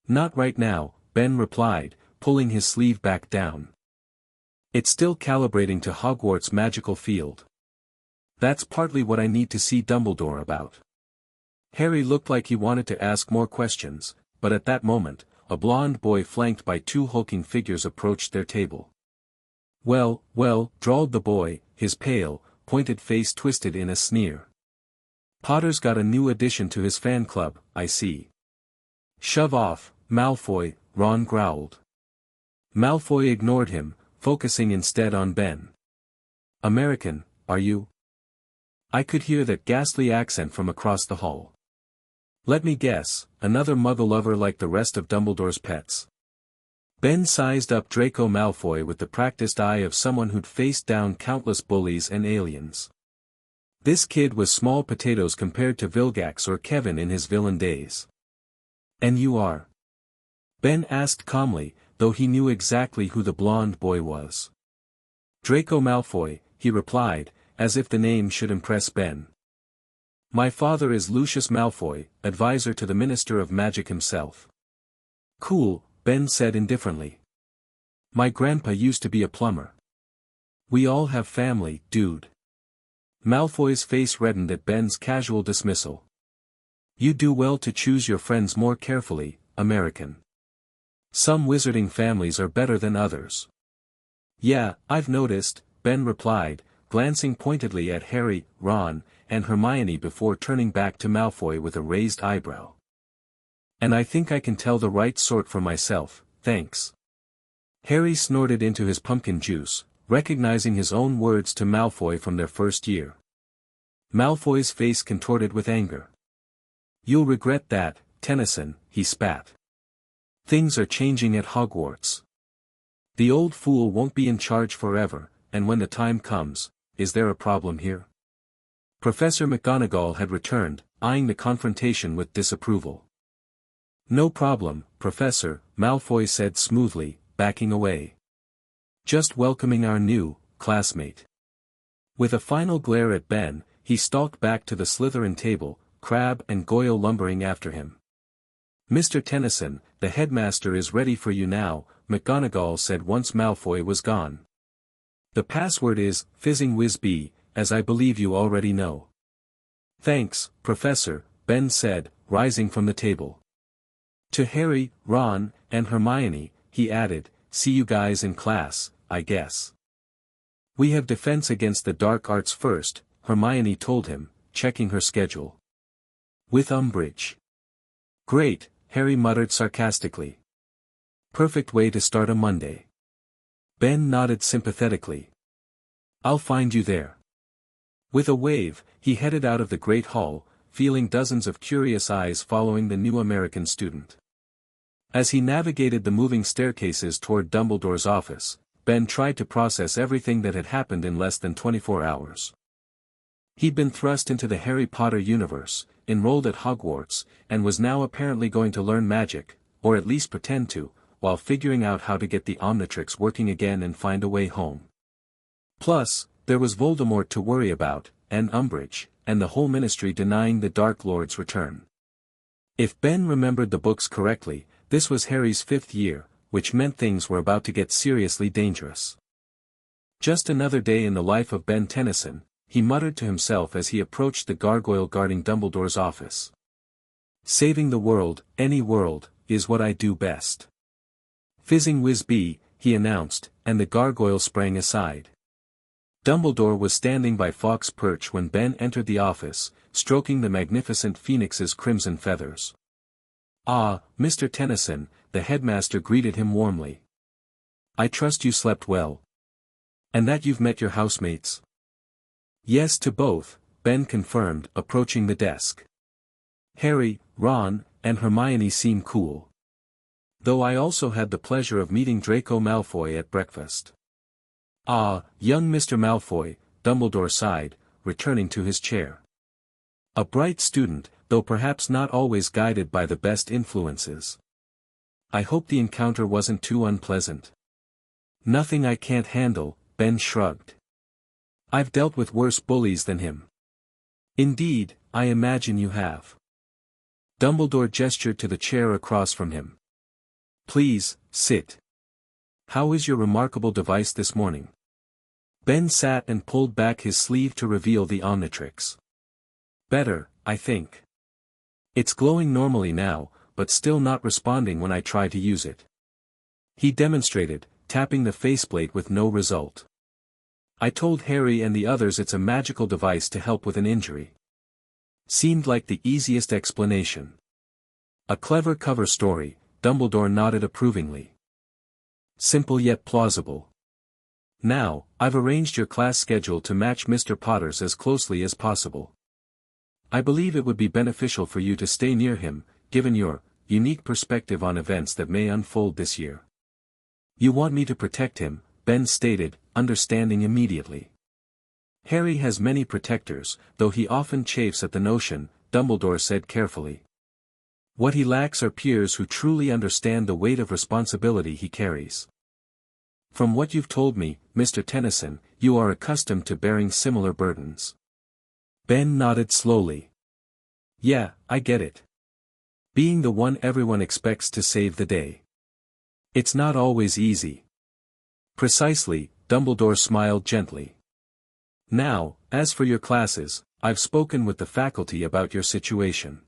Not right now, Ben replied, pulling his sleeve back down. It's still calibrating to Hogwarts' magical field. That's partly what I need to see Dumbledore about. Harry looked like he wanted to ask more questions, but at that moment, a blond boy flanked by two hulking figures approached their table. Well, drawled the boy, his pale, pointed face twisted in a sneer. Potter's got a new addition to his fan club, I see. Shove off, Malfoy, Ron growled. Malfoy ignored him, focusing instead on Ben. American, are you? I could hear that ghastly accent from across the hall. Let me guess, another muggle lover like the rest of Dumbledore's pets. Ben sized up Draco Malfoy with the practiced eye of someone who'd faced down countless bullies and aliens. This kid was small potatoes compared to Vilgax or Kevin in his villain days. And you are? Ben asked calmly, though he knew exactly who the blonde boy was. Draco Malfoy, he replied, as if the name should impress Ben. My father is Lucius Malfoy, advisor to the Minister of Magic himself. Cool, Ben said indifferently. My grandpa used to be a plumber. We all have family, dude. Malfoy's face reddened at Ben's casual dismissal. You do well to choose your friends more carefully, American. Some wizarding families are better than others. Yeah, I've noticed, Ben replied, glancing pointedly at Harry, Ron, and Hermione before turning back to Malfoy with a raised eyebrow. And I think I can tell the right sort for myself, thanks. Harry snorted into his pumpkin juice, recognizing his own words to Malfoy from their first year. Malfoy's face contorted with anger. You'll regret that, Tennyson, he spat. Things are changing at Hogwarts. The old fool won't be in charge forever, and when the time comes, is there a problem here? Professor McGonagall had returned, eyeing the confrontation with disapproval. No problem, Professor, Malfoy said smoothly, backing away. Just welcoming our new classmate. With a final glare at Ben, he stalked back to the Slytherin table, Crabbe and Goyle lumbering after him. "Mr. Tennyson, the headmaster is ready for you now," McGonagall said once Malfoy was gone. "The password is, Fizzing Whiz Bee, as I believe you already know." "Thanks, Professor," Ben said, rising from the table. To Harry, Ron, and Hermione, he added, "See you guys in class, I guess." "We have defense against the dark arts first," Hermione told him, checking her schedule. "With Umbridge." "Great," Harry muttered sarcastically. "Perfect way to start a Monday." Ben nodded sympathetically. "I'll find you there." With a wave, he headed out of the Great Hall, feeling dozens of curious eyes following the new American student. As he navigated the moving staircases toward Dumbledore's office, Ben tried to process everything that had happened in less than 24 hours. He'd been thrust into the Harry Potter universe, enrolled at Hogwarts, and was now apparently going to learn magic, or at least pretend to, while figuring out how to get the Omnitrix working again and find a way home. Plus, there was Voldemort to worry about, and Umbridge, and the whole ministry denying the Dark Lord's return. If Ben remembered the books correctly, this was Harry's 5th year, which meant things were about to get seriously dangerous. "Just another day in the life of Ben Tennyson," he muttered to himself as he approached the gargoyle guarding Dumbledore's office. "Saving the world, any world, is what I do best." "Fizzing Whiz Bee," he announced, and the gargoyle sprang aside. Dumbledore was standing by Fawkes Perch when Ben entered the office, stroking the magnificent phoenix's crimson feathers. "Ah, Mr. Tennyson," the headmaster greeted him warmly. "I trust you slept well. And that you've met your housemates?" "Yes to both," Ben confirmed, approaching the desk. "Harry, Ron, and Hermione seem cool. Though I also had the pleasure of meeting Draco Malfoy at breakfast." "Ah, young Mr. Malfoy," Dumbledore sighed, returning to his chair. "A bright student, though perhaps not always guided by the best influences. I hope the encounter wasn't too unpleasant." "Nothing I can't handle," Ben shrugged. "I've dealt with worse bullies than him." "Indeed, I imagine you have." Dumbledore gestured to the chair across from him. "Please, sit. How is your remarkable device this morning?" Ben sat and pulled back his sleeve to reveal the Omnitrix. "Better, I think. It's glowing normally now, but still not responding when I try to use it." He demonstrated, tapping the faceplate with no result. "I told Harry and the others it's a magical device to help with an injury." Seemed like the easiest explanation. "A clever cover story," Dumbledore nodded approvingly. "Simple yet plausible. Now, I've arranged your class schedule to match Mr. Potter's as closely as possible. I believe it would be beneficial for you to stay near him, given your unique perspective on events that may unfold this year." "You want me to protect him," Ben stated, understanding immediately. "Harry has many protectors, though he often chafes at the notion," Dumbledore said carefully. "What he lacks are peers who truly understand the weight of responsibility he carries. From what you've told me, Mr. Tennyson, you are accustomed to bearing similar burdens." Ben nodded slowly. "Yeah, I get it. Being the one everyone expects to save the day. It's not always easy." "Precisely," Dumbledore smiled gently. "Now, as for your classes, I've spoken with the faculty about your situation.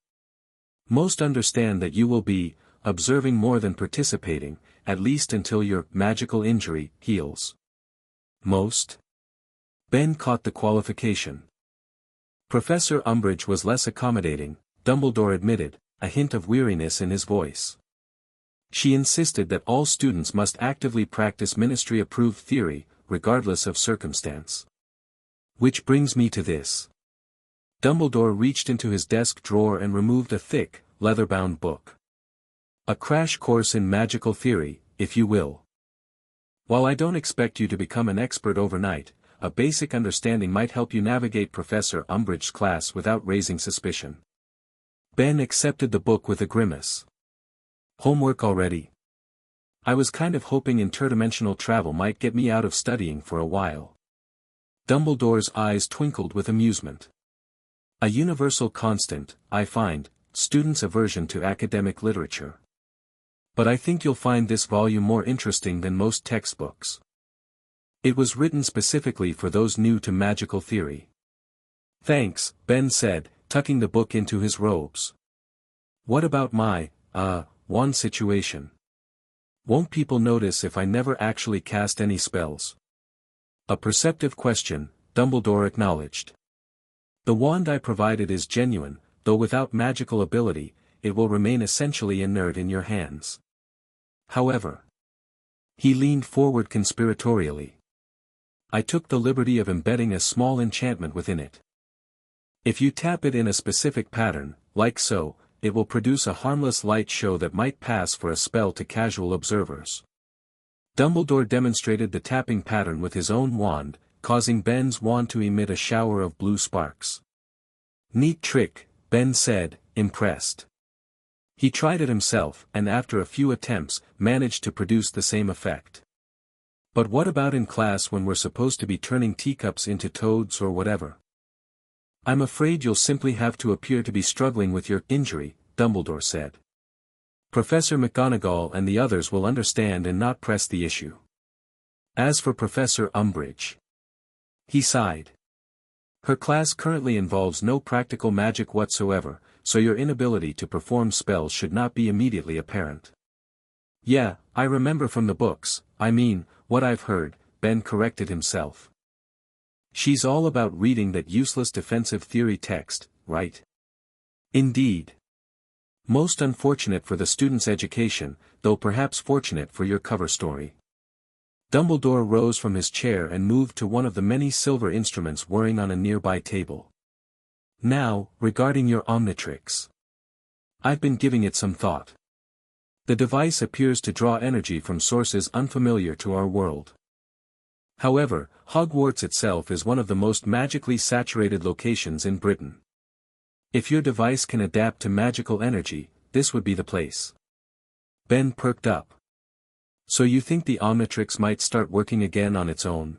Most understand that you will be observing more than participating, at least until your magical injury heals." "Most?" Ben caught the qualification. Professor Umbridge was less accommodating, Dumbledore admitted, a hint of weariness in his voice. She insisted that all students must actively practice ministry-approved theory, regardless of circumstance. "Which brings me to this." Dumbledore reached into his desk drawer and removed a thick, leather-bound book. "A crash course in magical theory, if you will. While I don't expect you to become an expert overnight, a basic understanding might help you navigate Professor Umbridge's class without raising suspicion." Ben accepted the book with a grimace. "Homework already? I was kind of hoping interdimensional travel might get me out of studying for a while." Dumbledore's eyes twinkled with amusement. A universal constant, I find, students' aversion to academic literature. But I think you'll find this volume more interesting than most textbooks. It was written specifically for those new to magical theory. Thanks, Ben said, tucking the book into his robes. What about my, wand situation? Won't people notice if I never actually cast any spells? A perceptive question, Dumbledore acknowledged. The wand I provided is genuine, though without magical ability, it will remain essentially inert in your hands. However, he leaned forward conspiratorially. I took the liberty of embedding a small enchantment within it. If you tap it in a specific pattern, like so, it will produce a harmless light show that might pass for a spell to casual observers. Dumbledore demonstrated the tapping pattern with his own wand, causing Ben's wand to emit a shower of blue sparks. Neat trick, Ben said, impressed. He tried it himself and after a few attempts, managed to produce the same effect. But what about in class when we're supposed to be turning teacups into toads or whatever? I'm afraid you'll simply have to appear to be struggling with your injury, Dumbledore said. Professor McGonagall and the others will understand and not press the issue. As for Professor Umbridge, he sighed. Her class currently involves no practical magic whatsoever, so your inability to perform spells should not be immediately apparent. Yeah, I remember from the books, I mean, what I've heard, Ben corrected himself. She's all about reading that useless defensive theory text, right? Indeed. Most unfortunate for the student's education, though perhaps fortunate for your cover story. Dumbledore rose from his chair and moved to one of the many silver instruments whirring on a nearby table. Now, regarding your Omnitrix. I've been giving it some thought. The device appears to draw energy from sources unfamiliar to our world. However, Hogwarts itself is one of the most magically saturated locations in Britain. If your device can adapt to magical energy, this would be the place. Ben perked up. So you think the Omnitrix might start working again on its own?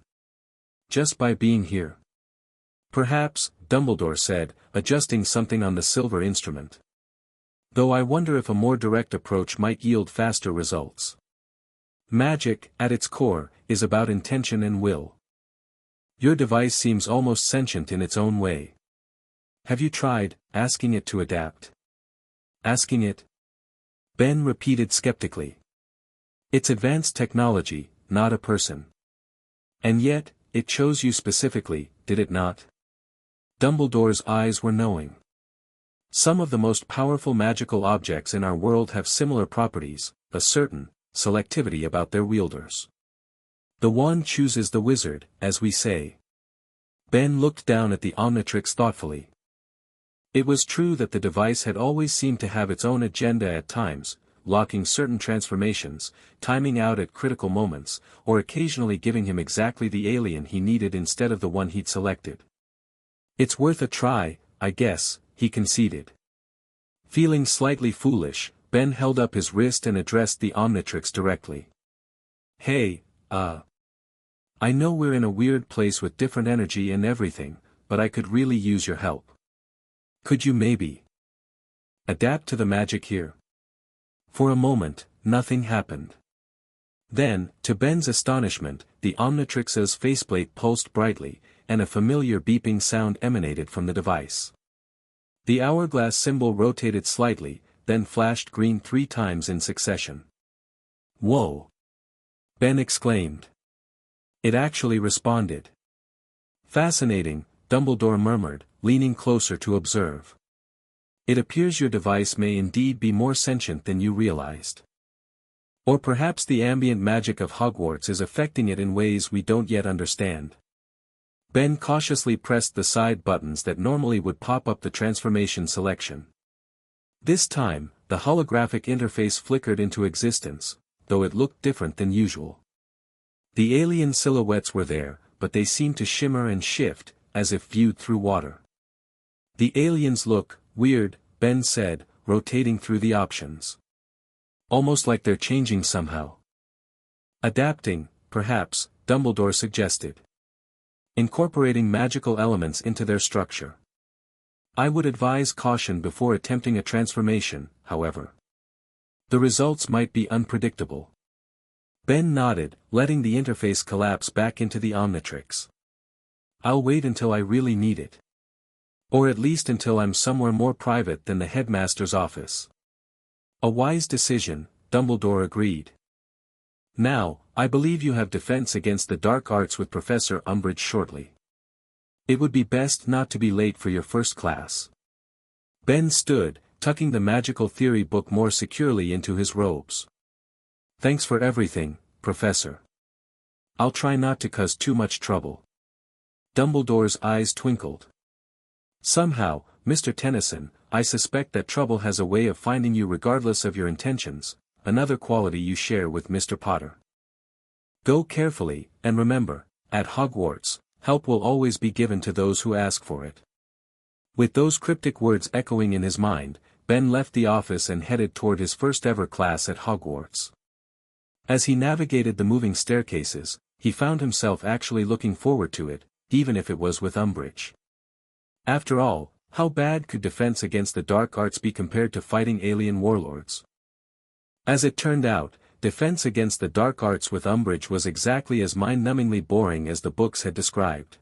Just by being here? Perhaps, Dumbledore said, adjusting something on the silver instrument. Though I wonder if a more direct approach might yield faster results. Magic, at its core, is about intention and will. Your device seems almost sentient in its own way. Have you tried, asking it to adapt? Asking it? Ben repeated skeptically. It's advanced technology, not a person. And yet, it chose you specifically, did it not? Dumbledore's eyes were knowing. Some of the most powerful magical objects in our world have similar properties, a certain selectivity about their wielders. The wand chooses the wizard, as we say. Ben looked down at the Omnitrix thoughtfully. It was true that the device had always seemed to have its own agenda at times, blocking certain transformations, timing out at critical moments, or occasionally giving him exactly the alien he needed instead of the one he'd selected. It's worth a try, I guess, he conceded. Feeling slightly foolish, Ben held up his wrist and addressed the Omnitrix directly. Hey, I know we're in a weird place with different energy and everything, but I could really use your help. Could you maybe adapt to the magic here? For a moment, nothing happened. Then, to Ben's astonishment, the Omnitrix's faceplate pulsed brightly, and a familiar beeping sound emanated from the device. The hourglass symbol rotated slightly, then flashed green 3 times in succession. Whoa! Ben exclaimed. It actually responded. Fascinating, Dumbledore murmured, leaning closer to observe. It appears your device may indeed be more sentient than you realized. Or perhaps the ambient magic of Hogwarts is affecting it in ways we don't yet understand. Ben cautiously pressed the side buttons that normally would pop up the transformation selection. This time, the holographic interface flickered into existence, though it looked different than usual. The alien silhouettes were there, but they seemed to shimmer and shift, as if viewed through water. The aliens look weird, Ben said, rotating through the options. Almost like they're changing somehow. Adapting, perhaps, Dumbledore suggested. incorporating magical elements into their structure. I would advise caution before attempting a transformation, however. The results might be unpredictable. Ben nodded, letting the interface collapse back into the Omnitrix. I'll wait until I really need it. Or at least until I'm somewhere more private than the headmaster's office. A wise decision, Dumbledore agreed. Now, I believe you have defense against the dark arts with Professor Umbridge shortly. It would be best not to be late for your first class. Ben stood, tucking the magical theory book more securely into his robes. Thanks for everything, Professor. I'll try not to cause too much trouble. Dumbledore's eyes twinkled. Somehow, Mr. Tennyson, I suspect that trouble has a way of finding you regardless of your intentions, another quality you share with Mr. Potter. Go carefully, and remember, at Hogwarts, help will always be given to those who ask for it. With those cryptic words echoing in his mind, Ben left the office and headed toward his first ever class at Hogwarts. As he navigated the moving staircases, he found himself actually looking forward to it, even if it was with Umbridge. After all, how bad could defense against the dark arts be compared to fighting alien warlords? As it turned out, defense against the dark arts with Umbridge was exactly as mind-numbingly boring as the books had described.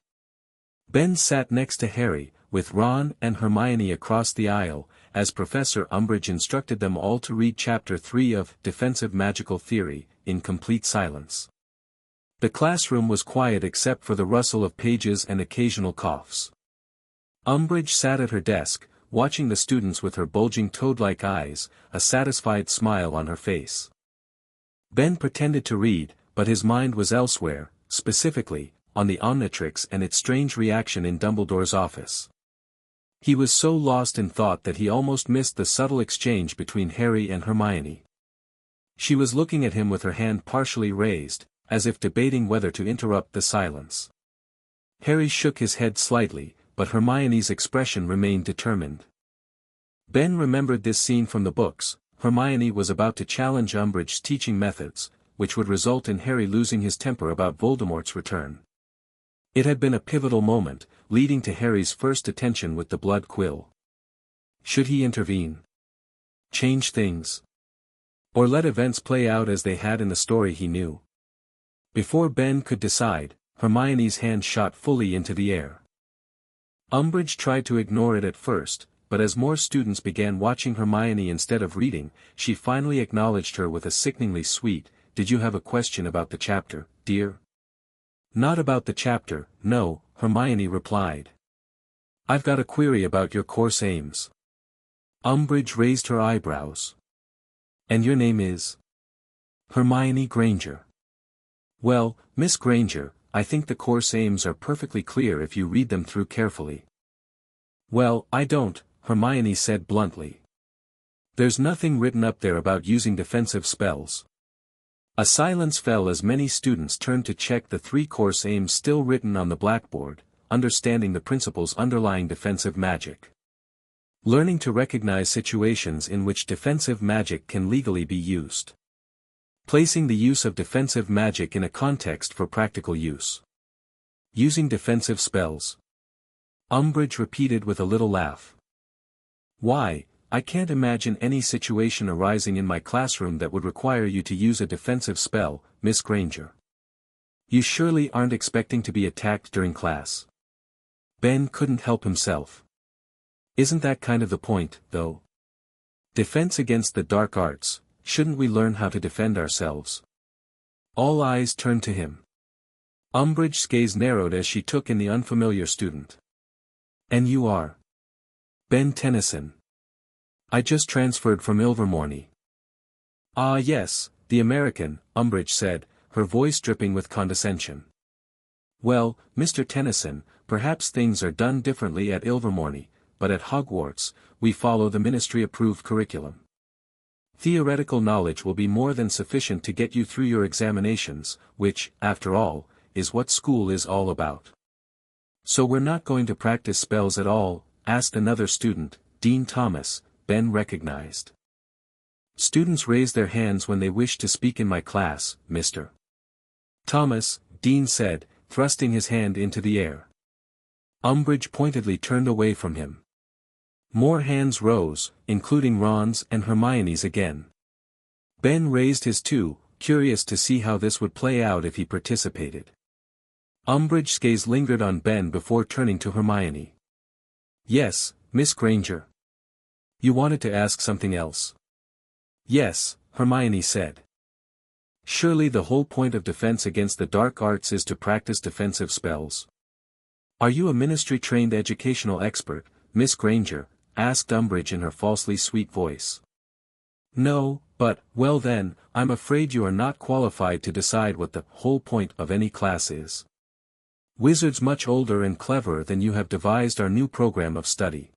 Ben sat next to Harry, with Ron and Hermione across the aisle, as Professor Umbridge instructed them all to read Chapter 3 of Defensive Magical Theory, in complete silence. The classroom was quiet except for the rustle of pages and occasional coughs. Umbridge sat at her desk, watching the students with her bulging toad-like eyes, a satisfied smile on her face. Ben pretended to read, but his mind was elsewhere, specifically, on the Omnitrix and its strange reaction in Dumbledore's office. He was so lost in thought that he almost missed the subtle exchange between Harry and Hermione. She was looking at him with her hand partially raised, as if debating whether to interrupt the silence. Harry shook his head slightly, but Hermione's expression remained determined. Ben remembered this scene from the books. Hermione was about to challenge Umbridge's teaching methods, which would result in Harry losing his temper about Voldemort's return. It had been a pivotal moment, leading to Harry's first attention with the blood quill. Should he intervene? Change things? Or let events play out as they had in the story he knew? Before Ben could decide, Hermione's hand shot fully into the air. Umbridge tried to ignore it at first, but as more students began watching Hermione instead of reading, she finally acknowledged her with a sickeningly sweet, "Did you have a question about the chapter, dear?" "Not about the chapter, no," Hermione replied. "I've got a query about your course aims." Umbridge raised her eyebrows. "And your name is?" "Hermione Granger." "Well, Miss Granger, I think the course aims are perfectly clear if you read them through carefully." "Well, I don't," Hermione said bluntly. "There's nothing written up there about using defensive spells." A silence fell as many students turned to check the 3 course aims still written on the blackboard, understanding the principles underlying defensive magic. Learning to recognize situations in which defensive magic can legally be used. Placing the use of defensive magic in a context for practical use. Using defensive spells. Umbridge repeated with a little laugh. "Why, I can't imagine any situation arising in my classroom that would require you to use a defensive spell, Miss Granger. You surely aren't expecting to be attacked during class." Ben couldn't help himself. "Isn't that kind of the point, though? Defense against the dark arts, shouldn't we learn how to defend ourselves?" All eyes turned to him. Umbridge's gaze narrowed as she took in the unfamiliar student. "And you are?" "Ben Tennyson. I just transferred from Ilvermorny." "Ah yes, the American," Umbridge said, her voice dripping with condescension. "Well, Mr. Tennyson, perhaps things are done differently at Ilvermorny, but at Hogwarts, we follow the ministry-approved curriculum. Theoretical knowledge will be more than sufficient to get you through your examinations, which, after all, is what school is all about." "So we're not going to practice spells at all?" asked another student, Dean Thomas, Ben recognized. "Students raise their hands when they wish to speak in my class, Mr. Thomas," Dean said, thrusting his hand into the air. Umbridge pointedly turned away from him. More hands rose, including Ron's and Hermione's again. Ben raised his too, curious to see how this would play out if he participated. Umbridge's gaze lingered on Ben before turning to Hermione. "Yes, Miss Granger. You wanted to ask something else?" "Yes," Hermione said. "Surely the whole point of defense against the dark arts is to practice defensive spells." "Are you a ministry-trained educational expert, Miss Granger?" asked Umbridge in her falsely sweet voice. "No, but, well then, I'm afraid you are not qualified to decide what the whole point of any class is. Wizards much older and cleverer than you have devised our new program of study.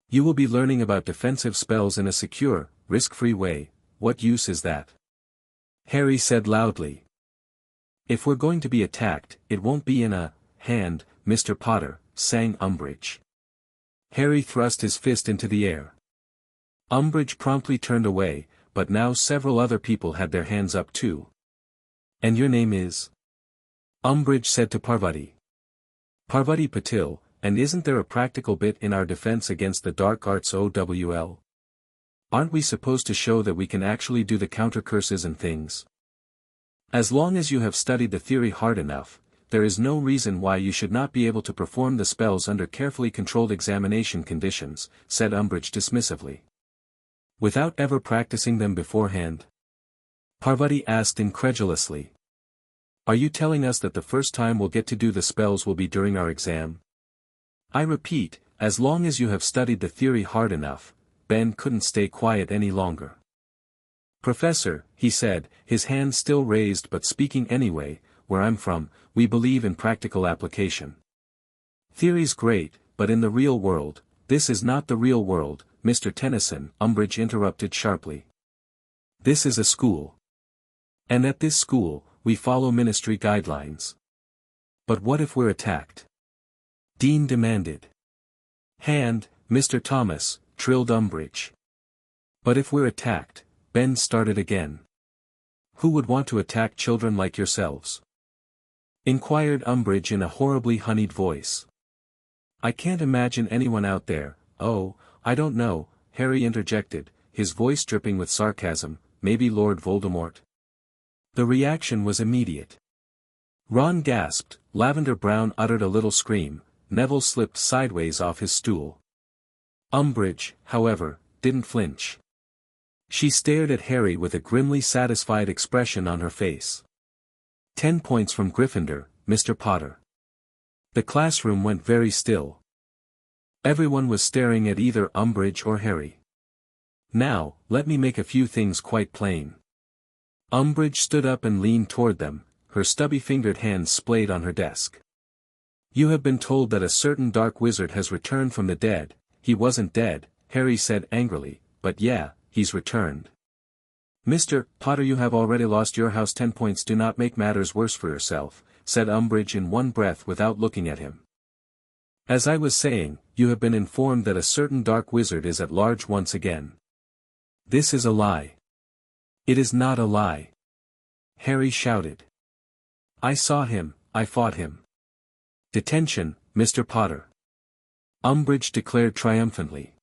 You will be learning about defensive spells in a secure, risk-free way. What use is that?" Harry said loudly. "If we're going to be attacked, it won't be in a hand, Mr. Potter," sang Umbridge. Harry thrust his fist into the air. Umbridge promptly turned away, but now several other people had their hands up too. "And your name is?" Umbridge said to Parvati. "Parvati Patil, and isn't there a practical bit in our defense against the dark arts OWL? Aren't we supposed to show that we can actually do the counter curses and things? As long as you have studied the theory hard enough, there is no reason why you should not be able to perform the spells under carefully controlled examination conditions," said Umbridge dismissively. "Without ever practicing them beforehand?" Parvati asked incredulously. "Are you telling us that the first time we'll get to do the spells will be during our exam?" "I repeat, as long as you have studied the theory hard enough." Ben couldn't stay quiet any longer. "Professor," he said, his hand still raised but speaking anyway, "where I'm from, we believe in practical application. Theory's great, but in the real world, this is not the real world, Mr. Tennyson," Umbridge interrupted sharply. "This is a school. And at this school, we follow ministry guidelines." "But what if we're attacked?" Dean demanded. "Hand, Mr. Thomas," trilled Umbridge. "But if we're attacked," Ben started again. "Who would want to attack children like yourselves?" inquired Umbridge in a horribly honeyed voice. "I can't imagine anyone out there." "Oh, I don't know," Harry interjected, his voice dripping with sarcasm, "maybe Lord Voldemort?" The reaction was immediate. Ron gasped, Lavender Brown uttered a little scream, Neville slipped sideways off his stool. Umbridge, however, didn't flinch. She stared at Harry with a grimly satisfied expression on her face. 10 points from Gryffindor, Mr. Potter. The classroom went very still. Everyone was staring at either Umbridge or Harry. "Now, let me make a few things quite plain." Umbridge stood up and leaned toward them, her stubby-fingered hands splayed on her desk. "You have been told that a certain dark wizard has returned from the dead." "He wasn't dead," Harry said angrily, "but yeah, he's returned." "Mr. Potter, you have already lost your house. 10 points do not make matters worse for yourself," said Umbridge in one breath without looking at him. "As I was saying, you have been informed that a certain dark wizard is at large once again." "This is a lie." "It is not a lie," Harry shouted. "I saw him, I fought him." "Detention, Mr. Potter," Umbridge declared triumphantly.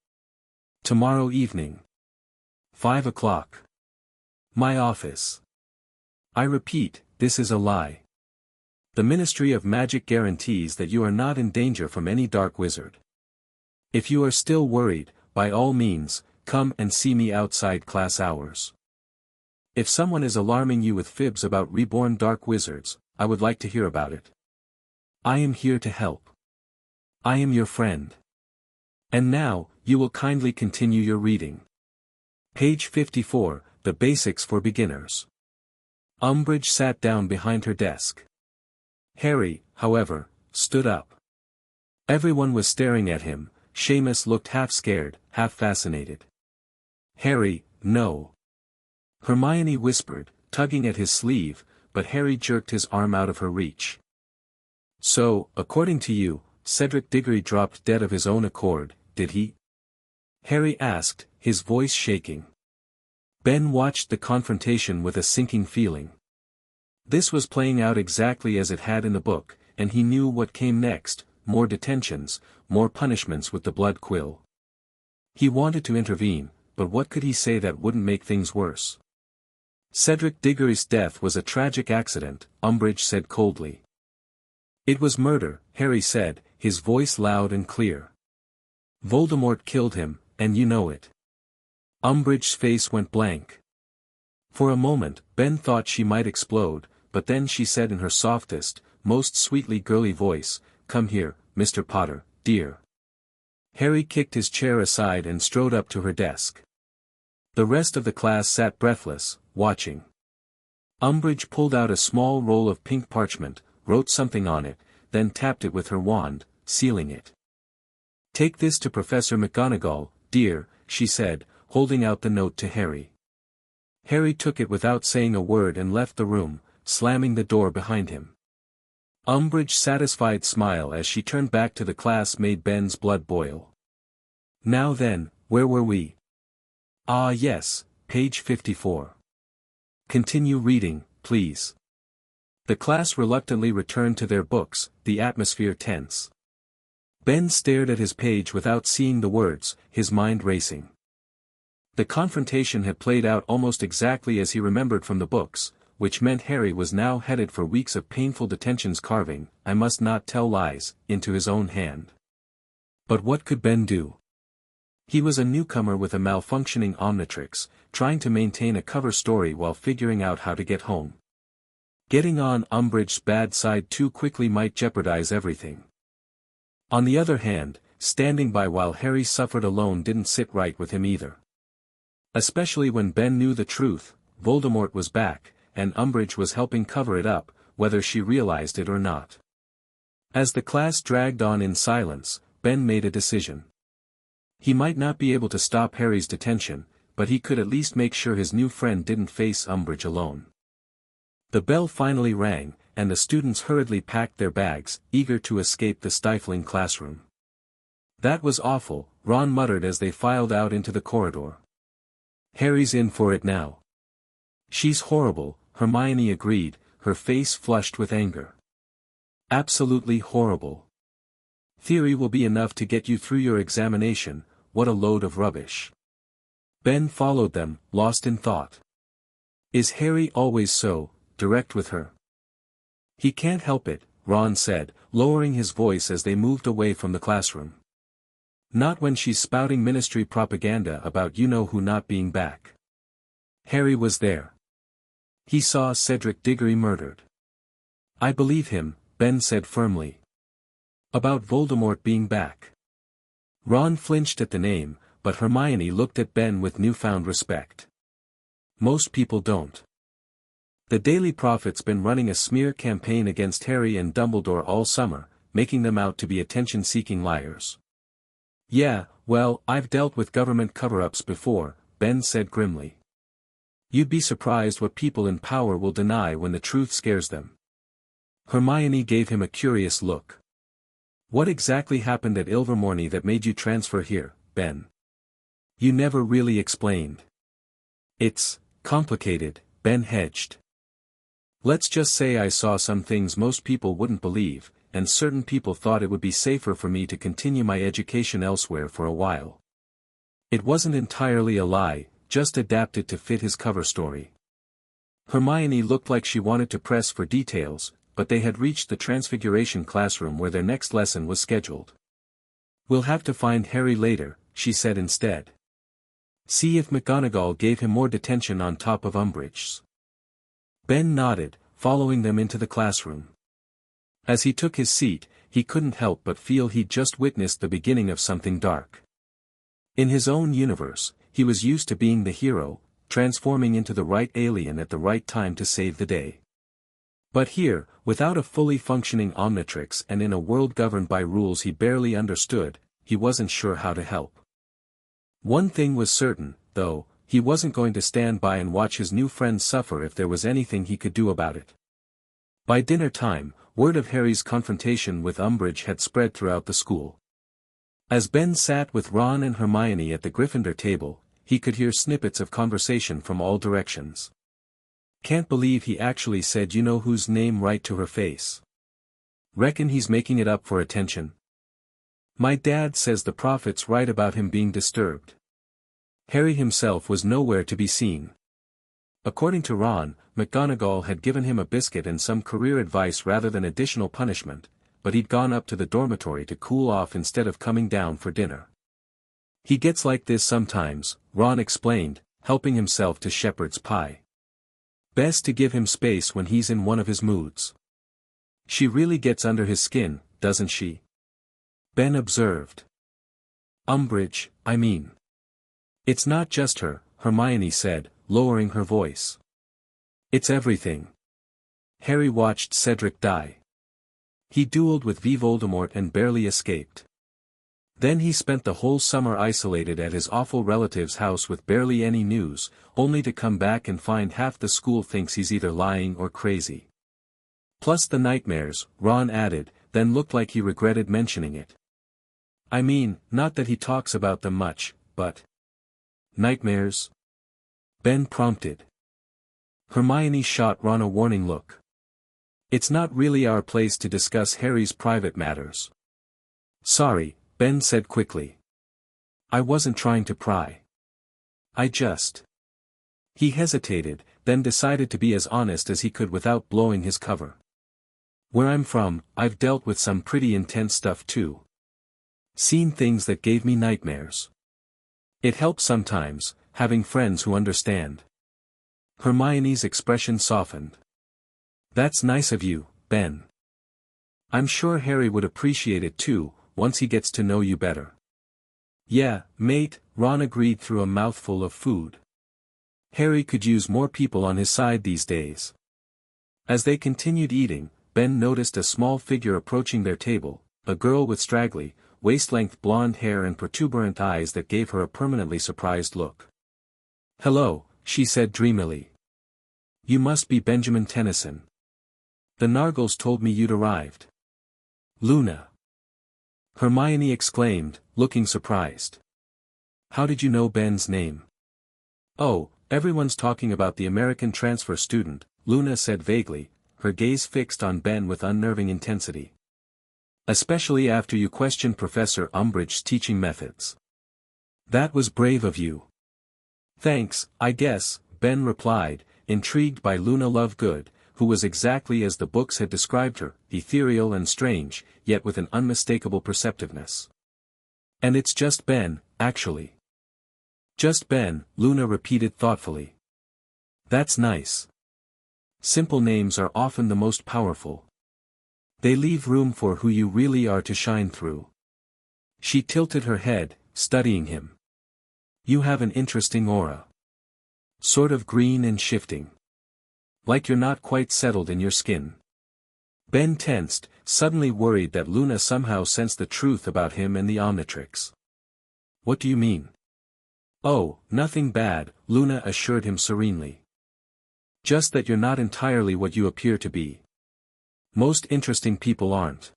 "Tomorrow evening. 5 o'clock. My office." "I repeat, this is a lie. The Ministry of Magic guarantees that you are not in danger from any dark wizard. If you are still worried, by all means, come and see me outside class hours. If someone is alarming you with fibs about reborn dark wizards, I would like to hear about it. I am here to help. I am your friend. And now, you will kindly continue your reading. Page 54, The Basics for Beginners. Umbridge sat down behind her desk. Harry, however, stood up. Everyone was staring at him. Seamus looked half scared, half fascinated. "Harry, no." Hermione whispered, tugging at his sleeve, but Harry jerked his arm out of her reach. "So, according to you, Cedric Diggory dropped dead of his own accord, did he?" Harry asked, his voice shaking. Ben watched the confrontation with a sinking feeling. This was playing out exactly as it had in the book, and he knew what came next: more detentions, more punishments with the blood quill. He wanted to intervene, but what could he say that wouldn't make things worse? Cedric Diggory's death was a tragic accident, Umbridge said coldly. It was murder, Harry said, his voice loud and clear. Voldemort killed him, and you know it. Umbridge's face went blank. For a moment, Ben thought she might explode, but then she said in her softest, most sweetly girly voice, "Come here, Mr. Potter, dear." Harry kicked his chair aside and strode up to her desk. The rest of the class sat breathless, watching. Umbridge pulled out a small roll of pink parchment, wrote something on it, then tapped it with her wand, sealing it. "Take this to Professor McGonagall, dear," she said, holding out the note to Harry. Harry took it without saying a word and left the room, slamming the door behind him. Umbridge's satisfied smile as she turned back to the class made Ben's blood boil. Now then, where were we? Ah yes, page 54. Continue reading, please. The class reluctantly returned to their books, the atmosphere tense. Ben stared at his page without seeing the words, his mind racing. The confrontation had played out almost exactly as he remembered from the books, which meant Harry was now headed for weeks of painful detentions carving, "I must not tell lies," into his own hand. But what could Ben do? He was a newcomer with a malfunctioning Omnitrix, trying to maintain a cover story while figuring out how to get home. Getting on Umbridge's bad side too quickly might jeopardize everything. On the other hand, standing by while Harry suffered alone didn't sit right with him either. Especially when Ben knew the truth: Voldemort was back, and Umbridge was helping cover it up, whether she realized it or not. As the class dragged on in silence, Ben made a decision. He might not be able to stop Harry's detention, but he could at least make sure his new friend didn't face Umbridge alone. The bell finally rang, and the students hurriedly packed their bags, eager to escape the stifling classroom. "That was awful," Ron muttered as they filed out into the corridor. "Harry's in for it now." "She's horrible," Hermione agreed, her face flushed with anger. "Absolutely horrible. Theory will be enough to get you through your examination, what a load of rubbish." Ben followed them, lost in thought. Is Harry always so direct with her? "He can't help it," Ron said, lowering his voice as they moved away from the classroom. "Not when she's spouting ministry propaganda about you-know-who not being back." Harry was there. He saw Cedric Diggory murdered. "I believe him," Ben said firmly. "About Voldemort being back." Ron flinched at the name, but Hermione looked at Ben with newfound respect. "Most people don't. The Daily Prophet's been running a smear campaign against Harry and Dumbledore all summer, making them out to be attention-seeking liars." "Yeah, well, I've dealt with government cover-ups before," Ben said grimly. "You'd be surprised what people in power will deny when the truth scares them." Hermione gave him a curious look. "What exactly happened at Ilvermorny that made you transfer here, Ben? You never really explained." "It's complicated," Ben hedged. "Let's just say I saw some things most people wouldn't believe, and certain people thought it would be safer for me to continue my education elsewhere for a while. It wasn't entirely a lie, just adapted to fit his cover story." Hermione looked like she wanted to press for details, but they had reached the Transfiguration classroom where their next lesson was scheduled. "We'll have to find Harry later," she said instead. "See if McGonagall gave him more detention on top of Umbridge's." Ben nodded, following them into the classroom. As he took his seat, he couldn't help but feel he'd just witnessed the beginning of something dark. In his own universe, he was used to being the hero, transforming into the right alien at the right time to save the day. But here, without a fully functioning Omnitrix and in a world governed by rules he barely understood, he wasn't sure how to help. One thing was certain, though: he wasn't going to stand by and watch his new friend suffer if there was anything he could do about it. By dinner time, word of Harry's confrontation with Umbridge had spread throughout the school. As Ben sat with Ron and Hermione at the Gryffindor table, he could hear snippets of conversation from all directions. Can't believe he actually said you know whose name right to her face. Reckon he's making it up for attention? My dad says the prophet's right about him being disturbed. Harry himself was nowhere to be seen. According to Ron, McGonagall had given him a biscuit and some career advice rather than additional punishment, but he'd gone up to the dormitory to cool off instead of coming down for dinner. He gets like this sometimes, Ron explained, helping himself to shepherd's pie. Best to give him space when he's in one of his moods. She really gets under his skin, doesn't she? Ben observed. Umbridge, I mean. It's not just her, Hermione said, lowering her voice. It's everything. Harry watched Cedric die. He dueled with Voldemort and barely escaped. Then he spent the whole summer isolated at his awful relative's house with barely any news, only to come back and find half the school thinks he's either lying or crazy. Plus the nightmares, Ron added, then looked like he regretted mentioning it. I mean, not that he talks about them much, but... Nightmares? Ben prompted. Hermione shot Ron a warning look. It's not really our place to discuss Harry's private matters. Sorry, Ben said quickly. I wasn't trying to pry. I just... He hesitated, then decided to be as honest as he could without blowing his cover. Where I'm from, I've dealt with some pretty intense stuff too. Seen things that gave me nightmares. It helps sometimes, having friends who understand. Hermione's expression softened. That's nice of you, Ben. I'm sure Harry would appreciate it too, once he gets to know you better. Yeah, mate, Ron agreed through a mouthful of food. Harry could use more people on his side these days. As they continued eating, Ben noticed a small figure approaching their table, a girl with straggly, waist-length blonde hair and protuberant eyes that gave her a permanently surprised look. Hello, she said dreamily. You must be Benjamin Tennyson. The Nargles told me you'd arrived. Luna. Hermione exclaimed, looking surprised. How did you know Ben's name? Oh, everyone's talking about the American transfer student, Luna said vaguely, her gaze fixed on Ben with unnerving intensity. Especially after you questioned Professor Umbridge's teaching methods. That was brave of you. Thanks, I guess, Ben replied, intrigued by Luna Lovegood, who was exactly as the books had described her, ethereal and strange, yet with an unmistakable perceptiveness. And it's just Ben, actually. Just Ben, Luna repeated thoughtfully. That's nice. Simple names are often the most powerful. They leave room for who you really are to shine through. She tilted her head, studying him. You have an interesting aura. Sort of green and shifting. Like you're not quite settled in your skin. Ben tensed, suddenly worried that Luna somehow sensed the truth about him and the Omnitrix. What do you mean? Oh, nothing bad, Luna assured him serenely. Just that you're not entirely what you appear to be. Most interesting people aren't.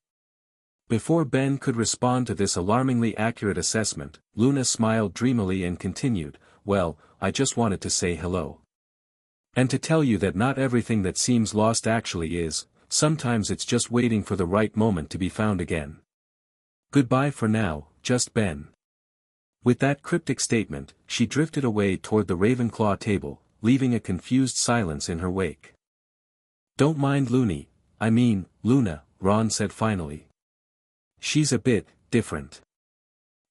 Before Ben could respond to this alarmingly accurate assessment, Luna smiled dreamily and continued, well, I just wanted to say hello. And to tell you that not everything that seems lost actually is, sometimes it's just waiting for the right moment to be found again. Goodbye for now, just Ben. With that cryptic statement, she drifted away toward the Ravenclaw table, leaving a confused silence in her wake. Don't mind Luna, Ron said finally. She's a bit different.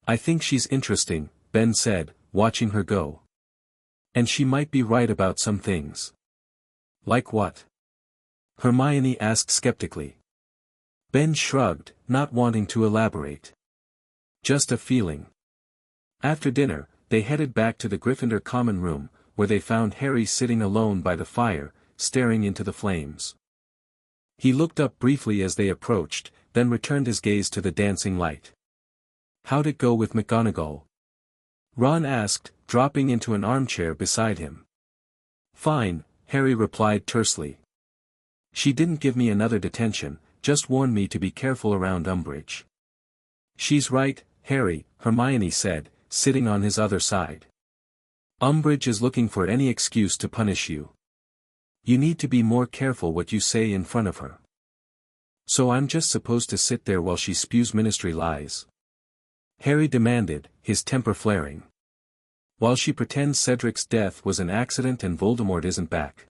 I think she's interesting, Ben said, watching her go. And she might be right about some things. Like what? Hermione asked skeptically. Ben shrugged, not wanting to elaborate. Just a feeling. After dinner, they headed back to the Gryffindor common room, where they found Harry sitting alone by the fire, staring into the flames. He looked up briefly as they approached, then returned his gaze to the dancing light. How'd it go with McGonagall? Ron asked, dropping into an armchair beside him. Fine, Harry replied tersely. She didn't give me another detention, just warned me to be careful around Umbridge. She's right, Harry, Hermione said, sitting on his other side. Umbridge is looking for any excuse to punish you. You need to be more careful what you say in front of her. So I'm just supposed to sit there while she spews ministry lies? Harry demanded, his temper flaring. While she pretends Cedric's death was an accident and Voldemort isn't back.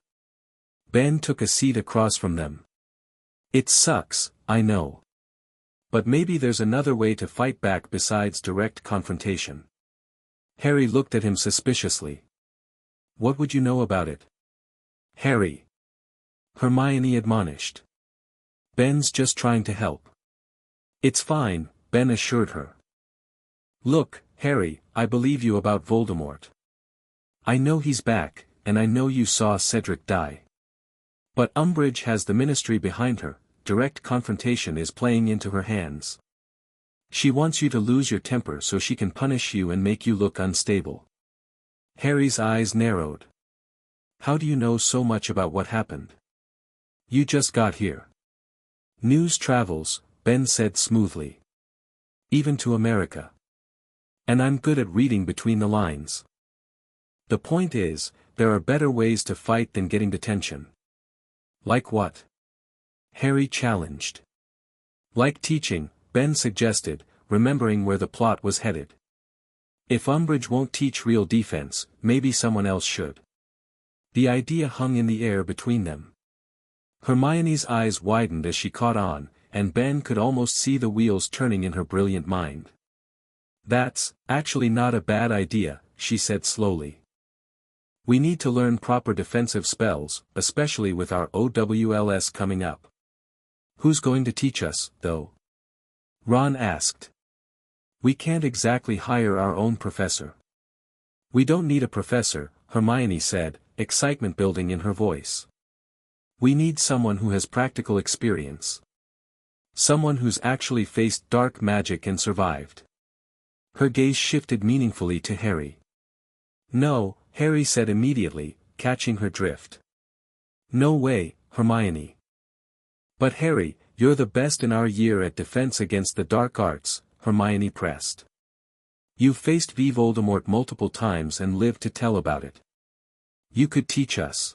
Ben took a seat across from them. It sucks, I know. But maybe there's another way to fight back besides direct confrontation. Harry looked at him suspiciously. What would you know about it? Harry. Hermione admonished. Ben's just trying to help. It's fine, Ben assured her. Look, Harry, I believe you about Voldemort. I know he's back, and I know you saw Cedric die. But Umbridge has the ministry behind her, direct confrontation is playing into her hands. She wants you to lose your temper so she can punish you and make you look unstable. Harry's eyes narrowed. How do you know so much about what happened? You just got here. News travels, Ben said smoothly. Even to America. And I'm good at reading between the lines. The point is, there are better ways to fight than getting detention. Like what? Harry challenged. Like teaching, Ben suggested, remembering where the plot was headed. If Umbridge won't teach real defense, maybe someone else should. The idea hung in the air between them. Hermione's eyes widened as she caught on, and Ben could almost see the wheels turning in her brilliant mind. That's, actually not a bad idea, she said slowly. We need to learn proper defensive spells, especially with our OWLS coming up. Who's going to teach us, though? Ron asked. We can't exactly hire our own professor. We don't need a professor, Hermione said, excitement building in her voice. We need someone who has practical experience. Someone who's actually faced dark magic and survived. Her gaze shifted meaningfully to Harry. No, Harry said immediately, catching her drift. No way, Hermione. But Harry, you're the best in our year at defense against the dark arts, Hermione pressed. You've faced Voldemort multiple times and lived to tell about it. You could teach us.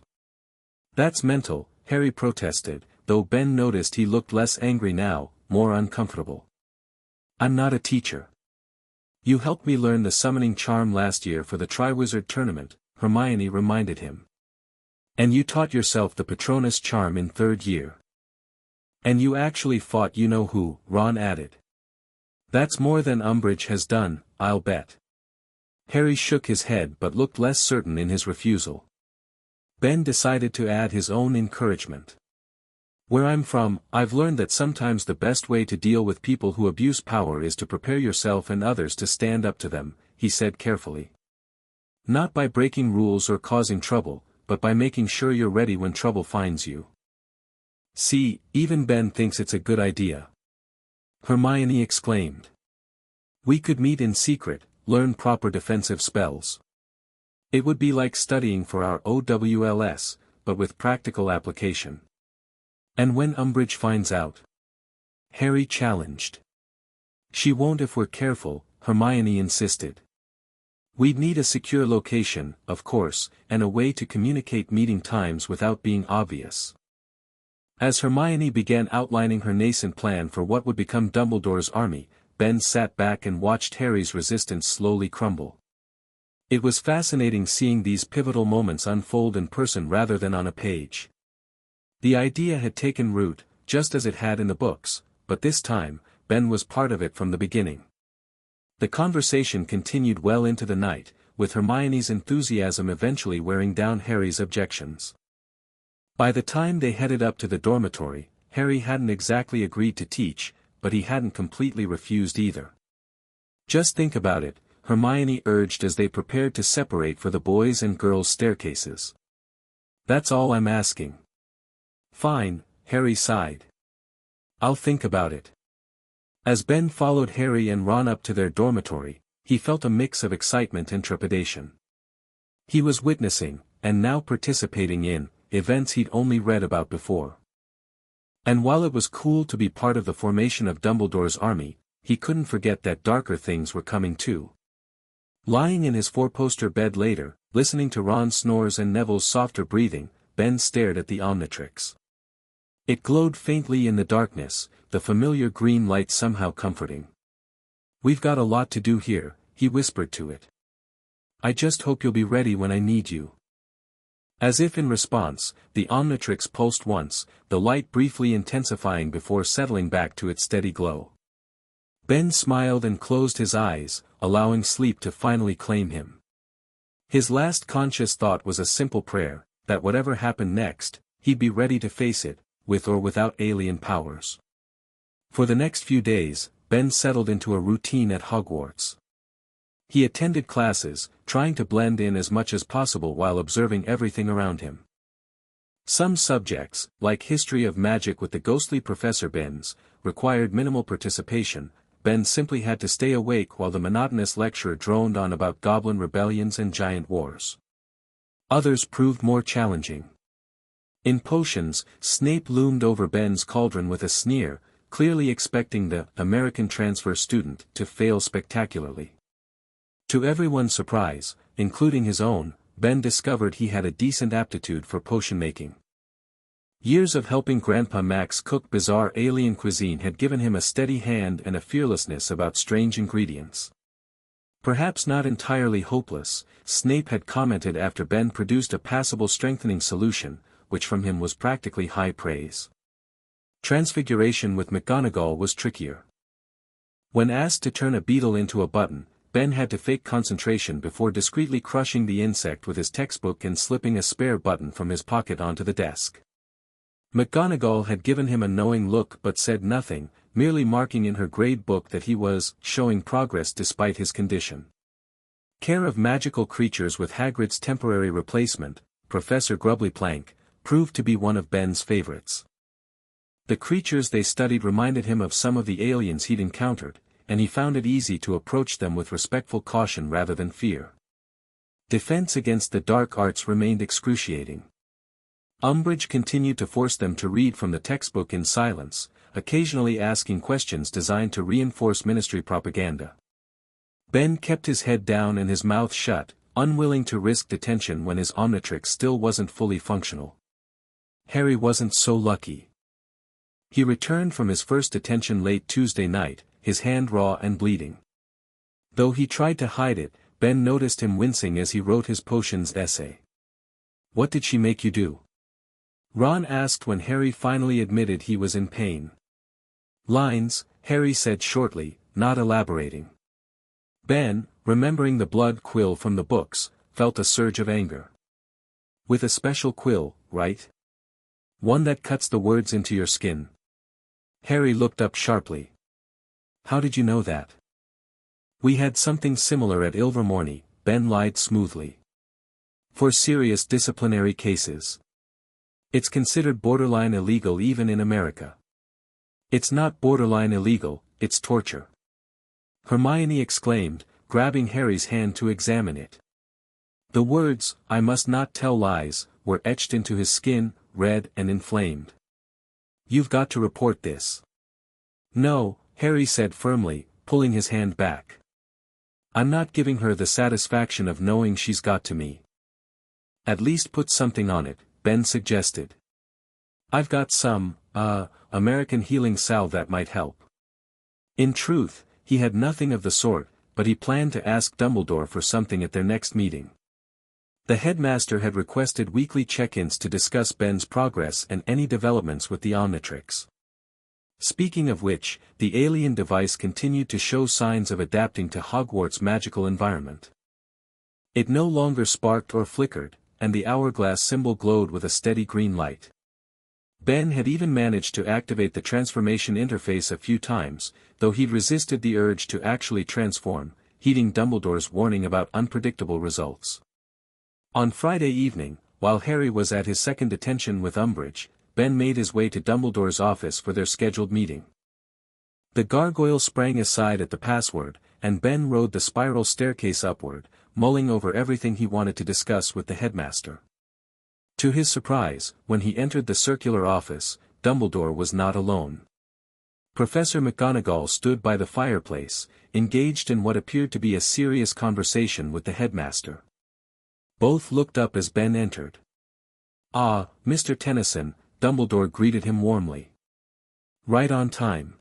That's mental, Harry protested, though Ben noticed he looked less angry now, more uncomfortable. I'm not a teacher. You helped me learn the summoning charm last year for the Triwizard Tournament, Hermione reminded him. And you taught yourself the Patronus charm in third year. And you actually fought you-know-who, Ron added. That's more than Umbridge has done, I'll bet. Harry shook his head but looked less certain in his refusal. Ben decided to add his own encouragement. Where I'm from, I've learned that sometimes the best way to deal with people who abuse power is to prepare yourself and others to stand up to them, he said carefully. Not by breaking rules or causing trouble, but by making sure you're ready when trouble finds you. See, even Ben thinks it's a good idea. Hermione exclaimed. We could meet in secret, learn proper defensive spells. It would be like studying for our OWLS, but with practical application. And when Umbridge finds out? Harry challenged. She won't if we're careful, Hermione insisted. We'd need a secure location, of course, and a way to communicate meeting times without being obvious. As Hermione began outlining her nascent plan for what would become Dumbledore's army, Ben sat back and watched Harry's resistance slowly crumble. It was fascinating seeing these pivotal moments unfold in person rather than on a page. The idea had taken root, just as it had in the books, but this time, Ben was part of it from the beginning. The conversation continued well into the night, with Hermione's enthusiasm eventually wearing down Harry's objections. By the time they headed up to the dormitory, Harry hadn't exactly agreed to teach, but he hadn't completely refused either. Just think about it, Hermione urged as they prepared to separate for the boys' and girls' staircases. That's all I'm asking. Fine, Harry sighed. I'll think about it. As Ben followed Harry and Ron up to their dormitory, he felt a mix of excitement and trepidation. He was witnessing, and now participating in, events he'd only read about before. And while it was cool to be part of the formation of Dumbledore's army, he couldn't forget that darker things were coming too. Lying in his four-poster bed later, listening to Ron's snores and Neville's softer breathing, Ben stared at the Omnitrix. It glowed faintly in the darkness, the familiar green light somehow comforting. "We've got a lot to do here," he whispered to it. "I just hope you'll be ready when I need you." As if in response, the Omnitrix pulsed once, the light briefly intensifying before settling back to its steady glow. Ben smiled and closed his eyes, allowing sleep to finally claim him. His last conscious thought was a simple prayer, that whatever happened next, he'd be ready to face it, with or without alien powers. For the next few days, Ben settled into a routine at Hogwarts. He attended classes, trying to blend in as much as possible while observing everything around him. Some subjects, like history of magic with the ghostly Professor Binns, required minimal participation. Ben simply had to stay awake while the monotonous lecturer droned on about goblin rebellions and giant wars. Others proved more challenging. In potions, Snape loomed over Ben's cauldron with a sneer, clearly expecting the American transfer student to fail spectacularly. To everyone's surprise, including his own, Ben discovered he had a decent aptitude for potion making. Years of helping Grandpa Max cook bizarre alien cuisine had given him a steady hand and a fearlessness about strange ingredients. Perhaps not entirely hopeless, Snape had commented after Ben produced a passable strengthening solution, which from him was practically high praise. Transfiguration with McGonagall was trickier. When asked to turn a beetle into a button, Ben had to fake concentration before discreetly crushing the insect with his textbook and slipping a spare button from his pocket onto the desk. McGonagall had given him a knowing look but said nothing, merely marking in her grade book that he was showing progress despite his condition. Care of magical creatures with Hagrid's temporary replacement, Professor Grubbly-Plank, proved to be one of Ben's favorites. The creatures they studied reminded him of some of the aliens he'd encountered, and he found it easy to approach them with respectful caution rather than fear. Defense against the dark arts remained excruciating. Umbridge continued to force them to read from the textbook in silence, occasionally asking questions designed to reinforce ministry propaganda. Ben kept his head down and his mouth shut, unwilling to risk detention when his Omnitrix still wasn't fully functional. Harry wasn't so lucky. He returned from his first detention late Tuesday night, his hand raw and bleeding. Though he tried to hide it, Ben noticed him wincing as he wrote his potions essay. "What did she make you do?" Ron asked when Harry finally admitted he was in pain. "Lines," Harry said shortly, not elaborating. Ben, remembering the blood quill from the books, felt a surge of anger. "With a special quill, right? One that cuts the words into your skin." Harry looked up sharply. "How did you know that?" "We had something similar at Ilvermorny," Ben lied smoothly. "For serious disciplinary cases. It's considered borderline illegal even in America." "It's not borderline illegal, it's torture," Hermione exclaimed, grabbing Harry's hand to examine it. The words, "I must not tell lies," were etched into his skin, red and inflamed. "You've got to report this." "No," Harry said firmly, pulling his hand back. "I'm not giving her the satisfaction of knowing she's got to me." "At least put something on it," Ben suggested. "I've got some, American healing salve that might help." In truth, he had nothing of the sort, but he planned to ask Dumbledore for something at their next meeting. The headmaster had requested weekly check-ins to discuss Ben's progress and any developments with the Omnitrix. Speaking of which, the alien device continued to show signs of adapting to Hogwarts' magical environment. It no longer sparked or flickered, and the hourglass symbol glowed with a steady green light. Ben had even managed to activate the transformation interface a few times, though he'd resisted the urge to actually transform, heeding Dumbledore's warning about unpredictable results. On Friday evening, while Harry was at his second detention with Umbridge, Ben made his way to Dumbledore's office for their scheduled meeting. The gargoyle sprang aside at the password, and Ben rode the spiral staircase upward, mulling over everything he wanted to discuss with the headmaster. To his surprise, when he entered the circular office, Dumbledore was not alone. Professor McGonagall stood by the fireplace, engaged in what appeared to be a serious conversation with the headmaster. Both looked up as Ben entered. "Ah, Mr. Tennyson," Dumbledore greeted him warmly. "Right on time.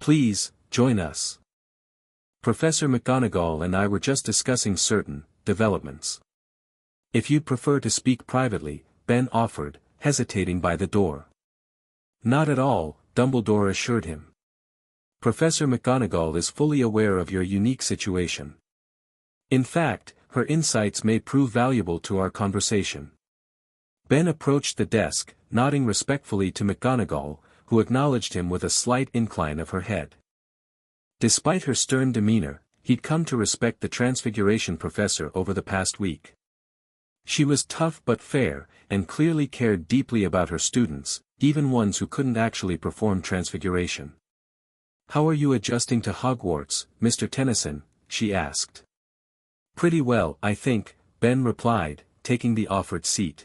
Please, join us. Professor McGonagall and I were just discussing certain developments. If you'd prefer to speak privately," Ben offered, hesitating by the door. "Not at all," Dumbledore assured him. "Professor McGonagall is fully aware of your unique situation. In fact, her insights may prove valuable to our conversation." Ben approached the desk, nodding respectfully to McGonagall, who acknowledged him with a slight incline of her head. Despite her stern demeanor, he'd come to respect the Transfiguration professor over the past week. She was tough but fair, and clearly cared deeply about her students, even ones who couldn't actually perform Transfiguration. "How are you adjusting to Hogwarts, Mr. Tennyson?" she asked. "Pretty well, I think," Ben replied, taking the offered seat.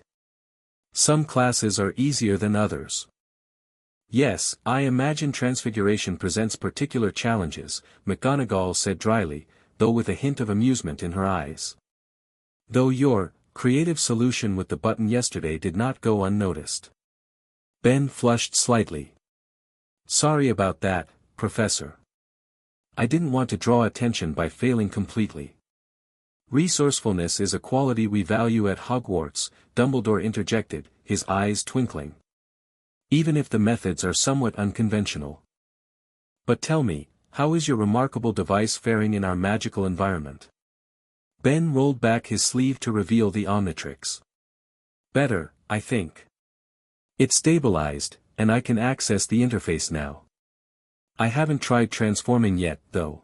"Some classes are easier than others." "Yes, I imagine Transfiguration presents particular challenges," McGonagall said dryly, though with a hint of amusement in her eyes. "Though your creative solution with the button yesterday did not go unnoticed." Ben flushed slightly. "Sorry about that, Professor. I didn't want to draw attention by failing completely." "Resourcefulness is a quality we value at Hogwarts," Dumbledore interjected, his eyes twinkling. "Even if the methods are somewhat unconventional. But tell me, how is your remarkable device faring in our magical environment?" Ben rolled back his sleeve to reveal the Omnitrix. "Better, I think. It's stabilized, and I can access the interface now. I haven't tried transforming yet, though."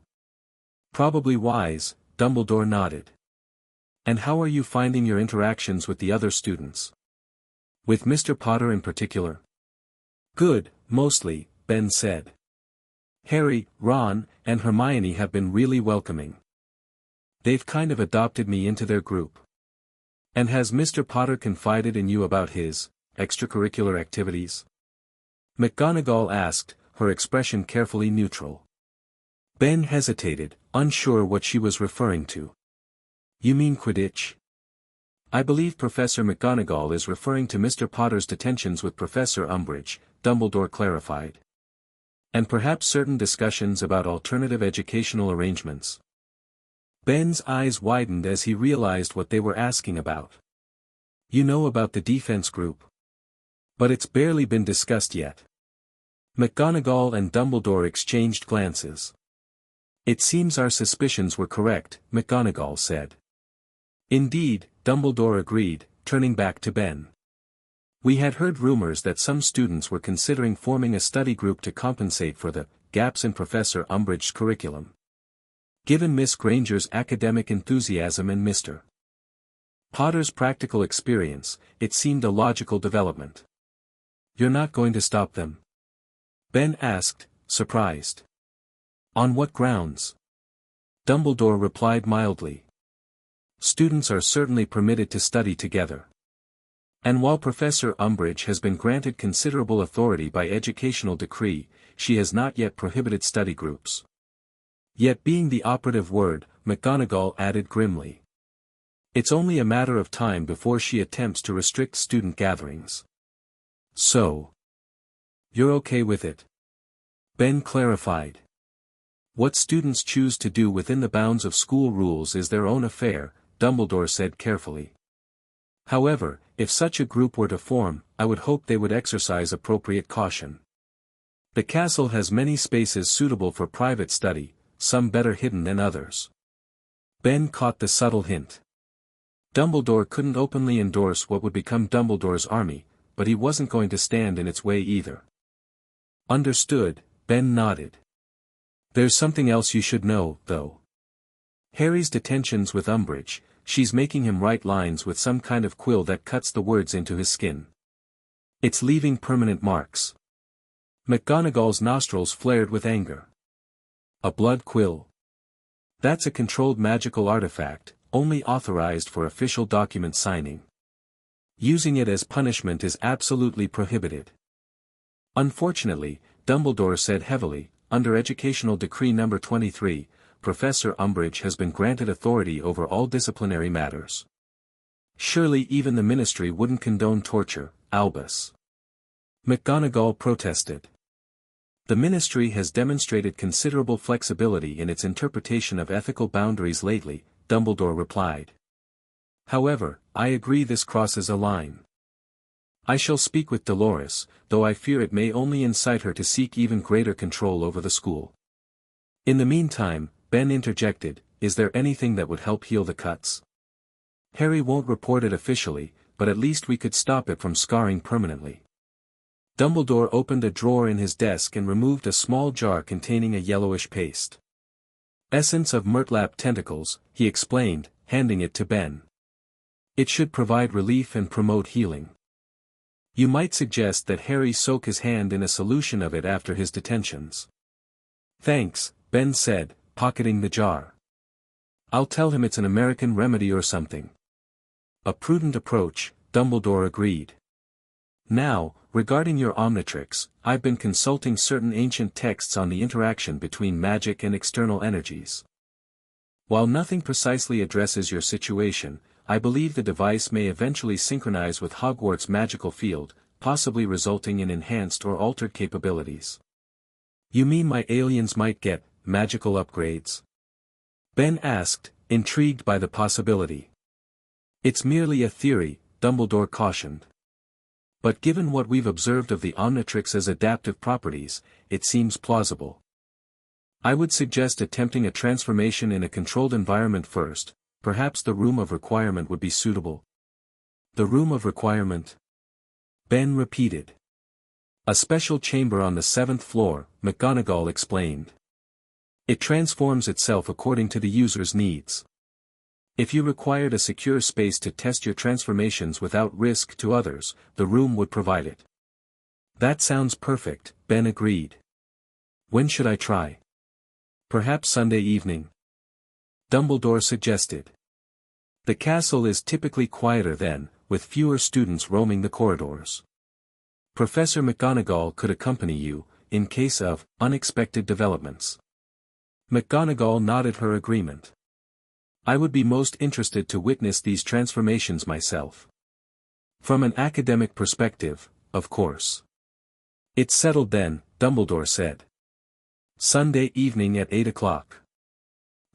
"Probably wise," Dumbledore nodded. "And how are you finding your interactions with the other students? With Mr. Potter in particular?" "Good, mostly," Ben said. "Harry, Ron, and Hermione have been really welcoming. They've kind of adopted me into their group." "And has Mr. Potter confided in you about his extracurricular activities?" McGonagall asked, her expression carefully neutral. Ben hesitated, unsure what she was referring to. "You mean Quidditch?" "I believe Professor McGonagall is referring to Mr. Potter's detentions with Professor Umbridge," Dumbledore clarified. "And perhaps certain discussions about alternative educational arrangements." Ben's eyes widened as he realized what they were asking about. "You know about the defense group? But it's barely been discussed yet." McGonagall and Dumbledore exchanged glances. "It seems our suspicions were correct," McGonagall said. "Indeed," Dumbledore agreed, turning back to Ben. "We had heard rumors that some students were considering forming a study group to compensate for the gaps in Professor Umbridge's curriculum. Given Miss Granger's academic enthusiasm and Mr. Potter's practical experience, it seemed a logical development." "You're not going to stop them?" Ben asked, surprised. "On what grounds?" Dumbledore replied mildly. "Students are certainly permitted to study together. And while Professor Umbridge has been granted considerable authority by educational decree, she has not yet prohibited study groups." "Yet being the operative word," McGonagall added grimly. "It's only a matter of time before she attempts to restrict student gatherings." "So you're okay with it?" Ben clarified. "What students choose to do within the bounds of school rules is their own affair," Dumbledore said carefully. "However, if such a group were to form, I would hope they would exercise appropriate caution. The castle has many spaces suitable for private study, some better hidden than others." Ben caught the subtle hint. Dumbledore couldn't openly endorse what would become Dumbledore's army, but he wasn't going to stand in its way either. "Understood," Ben nodded. "There's something else you should know, though. Harry's detentions with Umbridge, she's making him write lines with some kind of quill that cuts the words into his skin. It's leaving permanent marks." McGonagall's nostrils flared with anger. "A blood quill? That's a controlled magical artifact, only authorized for official document signing. Using it as punishment is absolutely prohibited." "Unfortunately," Dumbledore said heavily, "under Educational Decree No. 23, Professor Umbridge has been granted authority over all disciplinary matters. Surely even the ministry wouldn't condone torture, Albus. McGonagall protested. The ministry has demonstrated considerable flexibility in its interpretation of ethical boundaries lately, Dumbledore replied. However, I agree this crosses a line. I shall speak with Dolores, though I fear it may only incite her to seek even greater control over the school. In the meantime, Ben interjected, is there anything that would help heal the cuts? Harry won't report it officially, but at least we could stop it from scarring permanently. Dumbledore opened a drawer in his desk and removed a small jar containing a yellowish paste. Essence of Murtlap tentacles, he explained, handing it to Ben. It should provide relief and promote healing. You might suggest that Harry soak his hand in a solution of it after his detentions. Thanks, Ben said, pocketing the jar. I'll tell him it's an American remedy or something. A prudent approach, Dumbledore agreed. Now, regarding your Omnitrix, I've been consulting certain ancient texts on the interaction between magic and external energies. While nothing precisely addresses your situation, I believe the device may eventually synchronize with Hogwarts' magical field, possibly resulting in enhanced or altered capabilities. You mean my aliens might get magical upgrades? Ben asked, intrigued by the possibility. It's merely a theory, Dumbledore cautioned. But given what we've observed of the Omnitrix's adaptive properties, it seems plausible. I would suggest attempting a transformation in a controlled environment first. Perhaps the room of requirement would be suitable. The room of requirement? Ben repeated. A special chamber on the 7th floor, McGonagall explained. It transforms itself according to the user's needs. If you required a secure space to test your transformations without risk to others, the room would provide it. That sounds perfect, Ben agreed. When should I try? Perhaps Sunday evening? Dumbledore suggested. The castle is typically quieter then, with fewer students roaming the corridors. Professor McGonagall could accompany you, in case of unexpected developments. McGonagall nodded her agreement. I would be most interested to witness these transformations myself. From an academic perspective, of course. It's settled then, Dumbledore said. Sunday evening at 8 o'clock.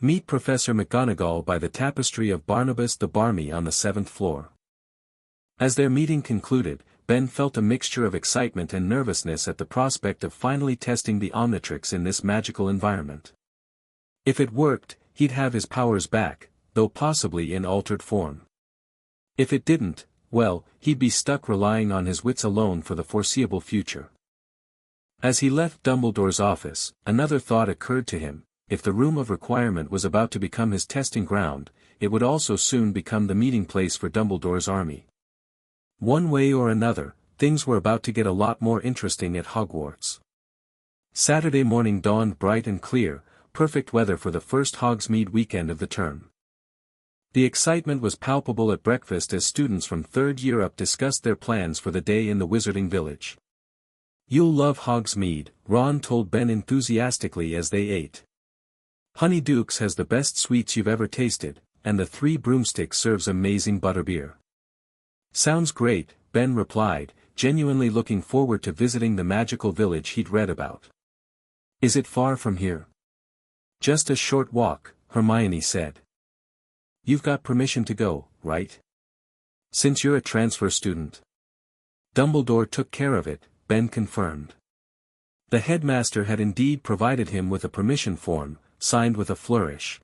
Meet Professor McGonagall by the tapestry of Barnabas the Barmy on the 7th floor. As their meeting concluded, Ben felt a mixture of excitement and nervousness at the prospect of finally testing the Omnitrix in this magical environment. If it worked, he'd have his powers back, though possibly in altered form. If it didn't, well, he'd be stuck relying on his wits alone for the foreseeable future. As he left Dumbledore's office, another thought occurred to him. If the room of requirement was about to become his testing ground, it would also soon become the meeting place for Dumbledore's army. One way or another, things were about to get a lot more interesting at Hogwarts. Saturday morning dawned bright and clear, perfect weather for the first Hogsmeade weekend of the term. The excitement was palpable at breakfast as students from 3rd year up discussed their plans for the day in the Wizarding Village. You'll love Hogsmeade, Ron told Ben enthusiastically as they ate. Honeydukes has the best sweets you've ever tasted, and the Three Broomsticks serves amazing butterbeer. Sounds great, Ben replied, genuinely looking forward to visiting the magical village he'd read about. Is it far from here? Just a short walk, Hermione said. You've got permission to go, right? Since you're a transfer student. Dumbledore took care of it, Ben confirmed. The headmaster had indeed provided him with a permission form, signed with a flourish.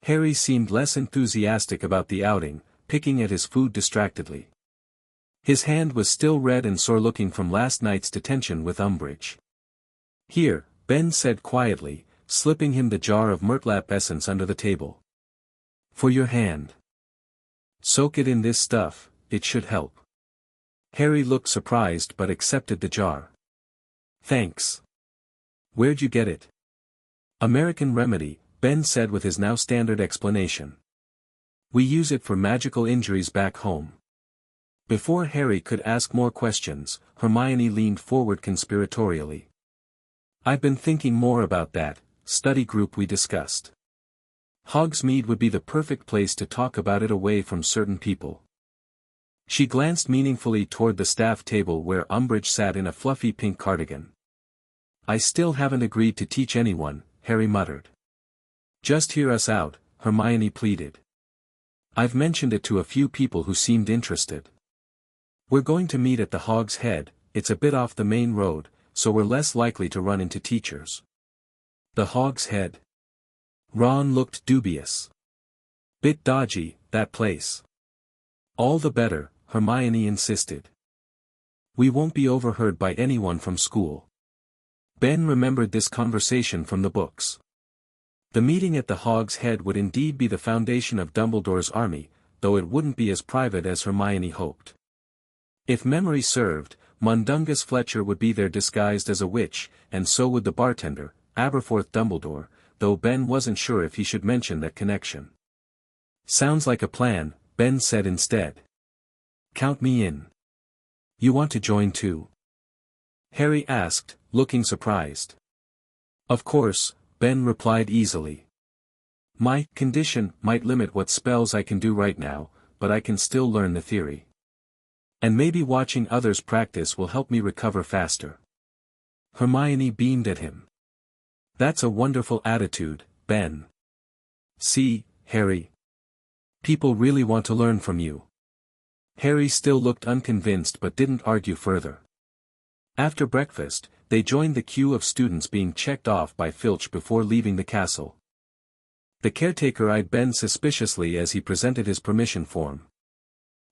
Harry seemed less enthusiastic about the outing, picking at his food distractedly. His hand was still red and sore looking from last night's detention with Umbridge. Here, Ben said quietly, slipping him the jar of Murtlap essence under the table. For your hand. Soak it in this stuff, it should help. Harry looked surprised but accepted the jar. Thanks. Where'd you get it? American remedy, Ben said with his now standard explanation. We use it for magical injuries back home. Before Harry could ask more questions, Hermione leaned forward conspiratorially. I've been thinking more about that study group we discussed. Hogsmeade would be the perfect place to talk about it away from certain people. She glanced meaningfully toward the staff table where Umbridge sat in a fluffy pink cardigan. I still haven't agreed to teach anyone, Harry muttered. Just hear us out, Hermione pleaded. I've mentioned it to a few people who seemed interested. We're going to meet at the Hog's Head, it's a bit off the main road, so we're less likely to run into teachers. The Hog's Head. Ron looked dubious. Bit dodgy, that place. All the better, Hermione insisted. We won't be overheard by anyone from school. Ben remembered this conversation from the books. The meeting at the Hog's Head would indeed be the foundation of Dumbledore's army, though it wouldn't be as private as Hermione hoped. If memory served, Mundungus Fletcher would be there disguised as a witch, and so would the bartender, Aberforth Dumbledore, though Ben wasn't sure if he should mention that connection. Sounds like a plan, Ben said instead. Count me in. You want to join too? Harry asked, looking surprised. Of course, Ben replied easily. My condition might limit what spells I can do right now, but I can still learn the theory. And maybe watching others practice will help me recover faster. Hermione beamed at him. That's a wonderful attitude, Ben. See, Harry. People really want to learn from you. Harry still looked unconvinced but didn't argue further. After breakfast, they joined the queue of students being checked off by Filch before leaving the castle. The caretaker eyed Ben suspiciously as he presented his permission form.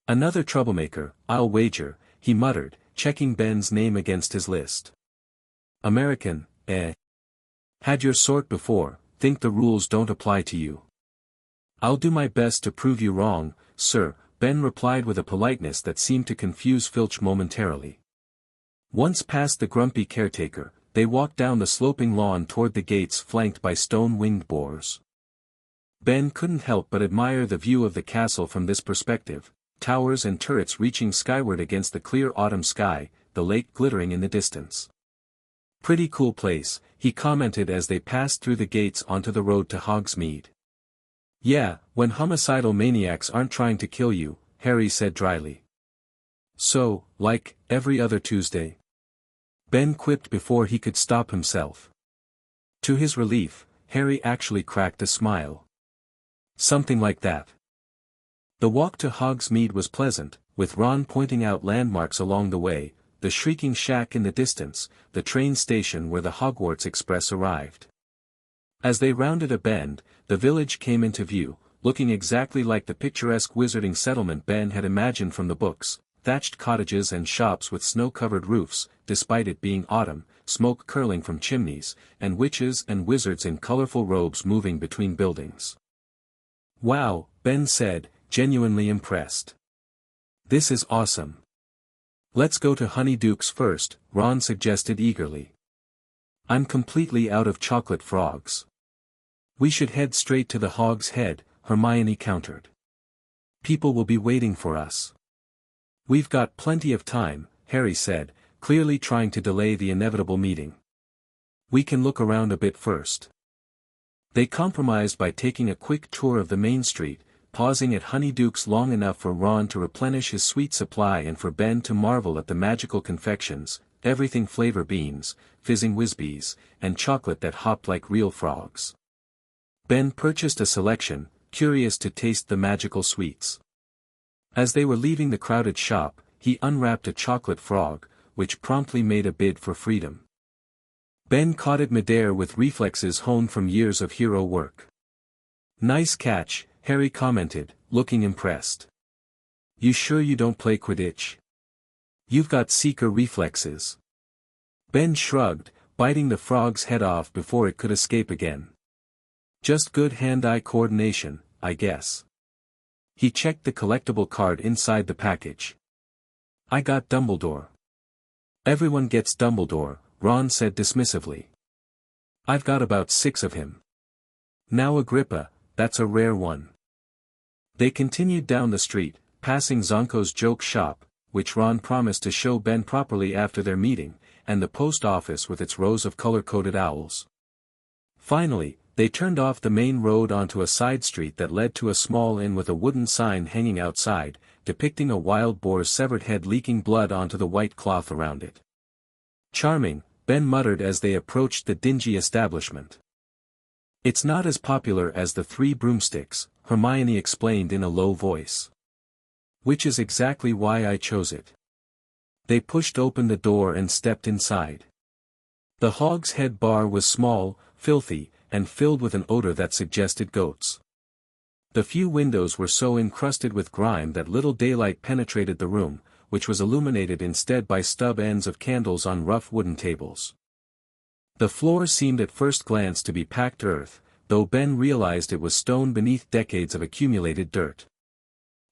Another troublemaker, I'll wager, he muttered, checking Ben's name against his list. American, eh? Had your sort before, think the rules don't apply to you. I'll do my best to prove you wrong, sir, Ben replied with a politeness that seemed to confuse Filch momentarily. Once past the grumpy caretaker, they walked down the sloping lawn toward the gates flanked by stone-winged boars. Ben couldn't help but admire the view of the castle from this perspective, towers and turrets reaching skyward against the clear autumn sky, the lake glittering in the distance. Pretty cool place, he commented as they passed through the gates onto the road to Hogsmeade. Yeah, when homicidal maniacs aren't trying to kill you, Harry said dryly. So, like, every other Tuesday? Ben quipped before he could stop himself. To his relief, Harry actually cracked a smile. Something like that. The walk to Hogsmeade was pleasant, with Ron pointing out landmarks along the way, the shrieking shack in the distance, the train station where the Hogwarts Express arrived. As they rounded a bend, the village came into view, looking exactly like the picturesque wizarding settlement Ben had imagined from the books, thatched cottages and shops with snow-covered roofs, despite it being autumn, smoke curling from chimneys, and witches and wizards in colorful robes moving between buildings. Wow, Ben said, genuinely impressed. This is awesome. Let's go to Honeyduke's first, Ron suggested eagerly. I'm completely out of chocolate frogs. We should head straight to the Hog's Head, Hermione countered. People will be waiting for us. We've got plenty of time, Harry said, clearly trying to delay the inevitable meeting. We can look around a bit first. They compromised by taking a quick tour of the main street, pausing at Honeyduke's long enough for Ron to replenish his sweet supply and for Ben to marvel at the magical confections, everything flavor beans, fizzing whizbees, and chocolate that hopped like real frogs. Ben purchased a selection, curious to taste the magical sweets. As they were leaving the crowded shop, he unwrapped a chocolate frog, which promptly made a bid for freedom. Ben caught it midair with reflexes honed from years of hero work. Nice catch, Harry commented, looking impressed. You sure you don't play Quidditch? You've got seeker reflexes. Ben shrugged, biting the frog's head off before it could escape again. Just good hand-eye coordination, I guess. He checked the collectible card inside the package. I got Dumbledore. Everyone gets Dumbledore, Ron said dismissively. I've got about 6 of him. Now Agrippa, that's a rare one. They continued down the street, passing Zonko's joke shop, which Ron promised to show Ben properly after their meeting, and the post office with its rows of color-coded owls. Finally, they turned off the main road onto a side street that led to a small inn with a wooden sign hanging outside, depicting a wild boar's severed head leaking blood onto the white cloth around it. "Charming," Ben muttered as they approached the dingy establishment. "It's not as popular as the Three Broomsticks," Hermione explained in a low voice. "Which is exactly why I chose it." They pushed open the door and stepped inside. The Hog's Head bar was small, filthy, and filled with an odor that suggested goats. The few windows were so encrusted with grime that little daylight penetrated the room, which was illuminated instead by stub ends of candles on rough wooden tables. The floor seemed at first glance to be packed earth, though Ben realized it was stone beneath decades of accumulated dirt.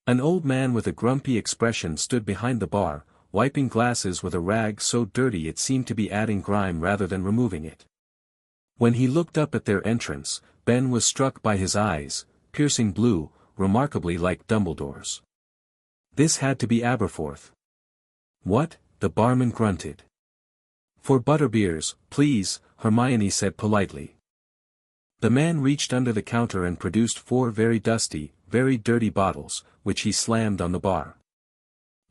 An old man with a grumpy expression stood behind the bar, wiping glasses with a rag so dirty it seemed to be adding grime rather than removing it. When he looked up at their entrance, Ben was struck by his eyes, piercing blue, remarkably like Dumbledore's. This had to be Aberforth. "What?" the barman grunted. "For butterbeers, please," Hermione said politely. The man reached under the counter and produced 4 very dusty, very dirty bottles, which he slammed on the bar.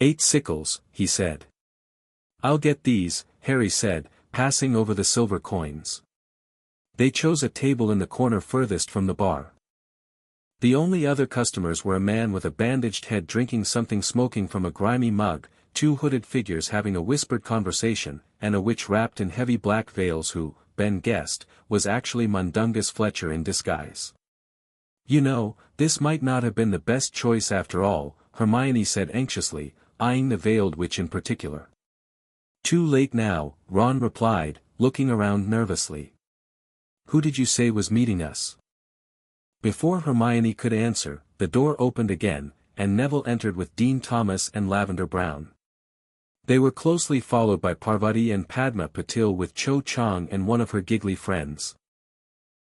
"8 sickles," he said. "I'll get these," Harry said, passing over the silver coins. They chose a table in the corner furthest from the bar. The only other customers were a man with a bandaged head drinking something smoking from a grimy mug, 2 hooded figures having a whispered conversation, and a witch wrapped in heavy black veils who, Ben guessed, was actually Mundungus Fletcher in disguise. "You know, this might not have been the best choice after all," Hermione said anxiously, eyeing the veiled witch in particular. "Too late now," Ron replied, looking around nervously. "Who did you say was meeting us?" Before Hermione could answer, the door opened again, and Neville entered with Dean Thomas and Lavender Brown. They were closely followed by Parvati and Padma Patil with Cho Chang and one of her giggly friends.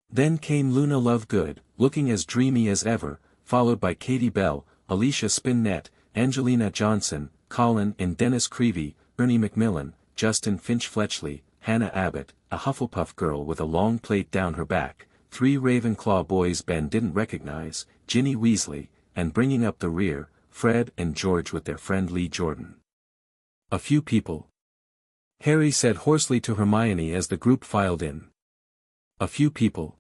Then came Luna Lovegood, looking as dreamy as ever, followed by Katie Bell, Alicia Spinnet, Angelina Johnson, Colin and Dennis Creevy, Ernie Macmillan, Justin Finch Fletchley, Hannah Abbott, a Hufflepuff girl with a long plait down her back, 3 Ravenclaw boys Ben didn't recognize, Ginny Weasley, and bringing up the rear, Fred and George with their friend Lee Jordan. "A few people," Harry said hoarsely to Hermione as the group filed in. "A few people."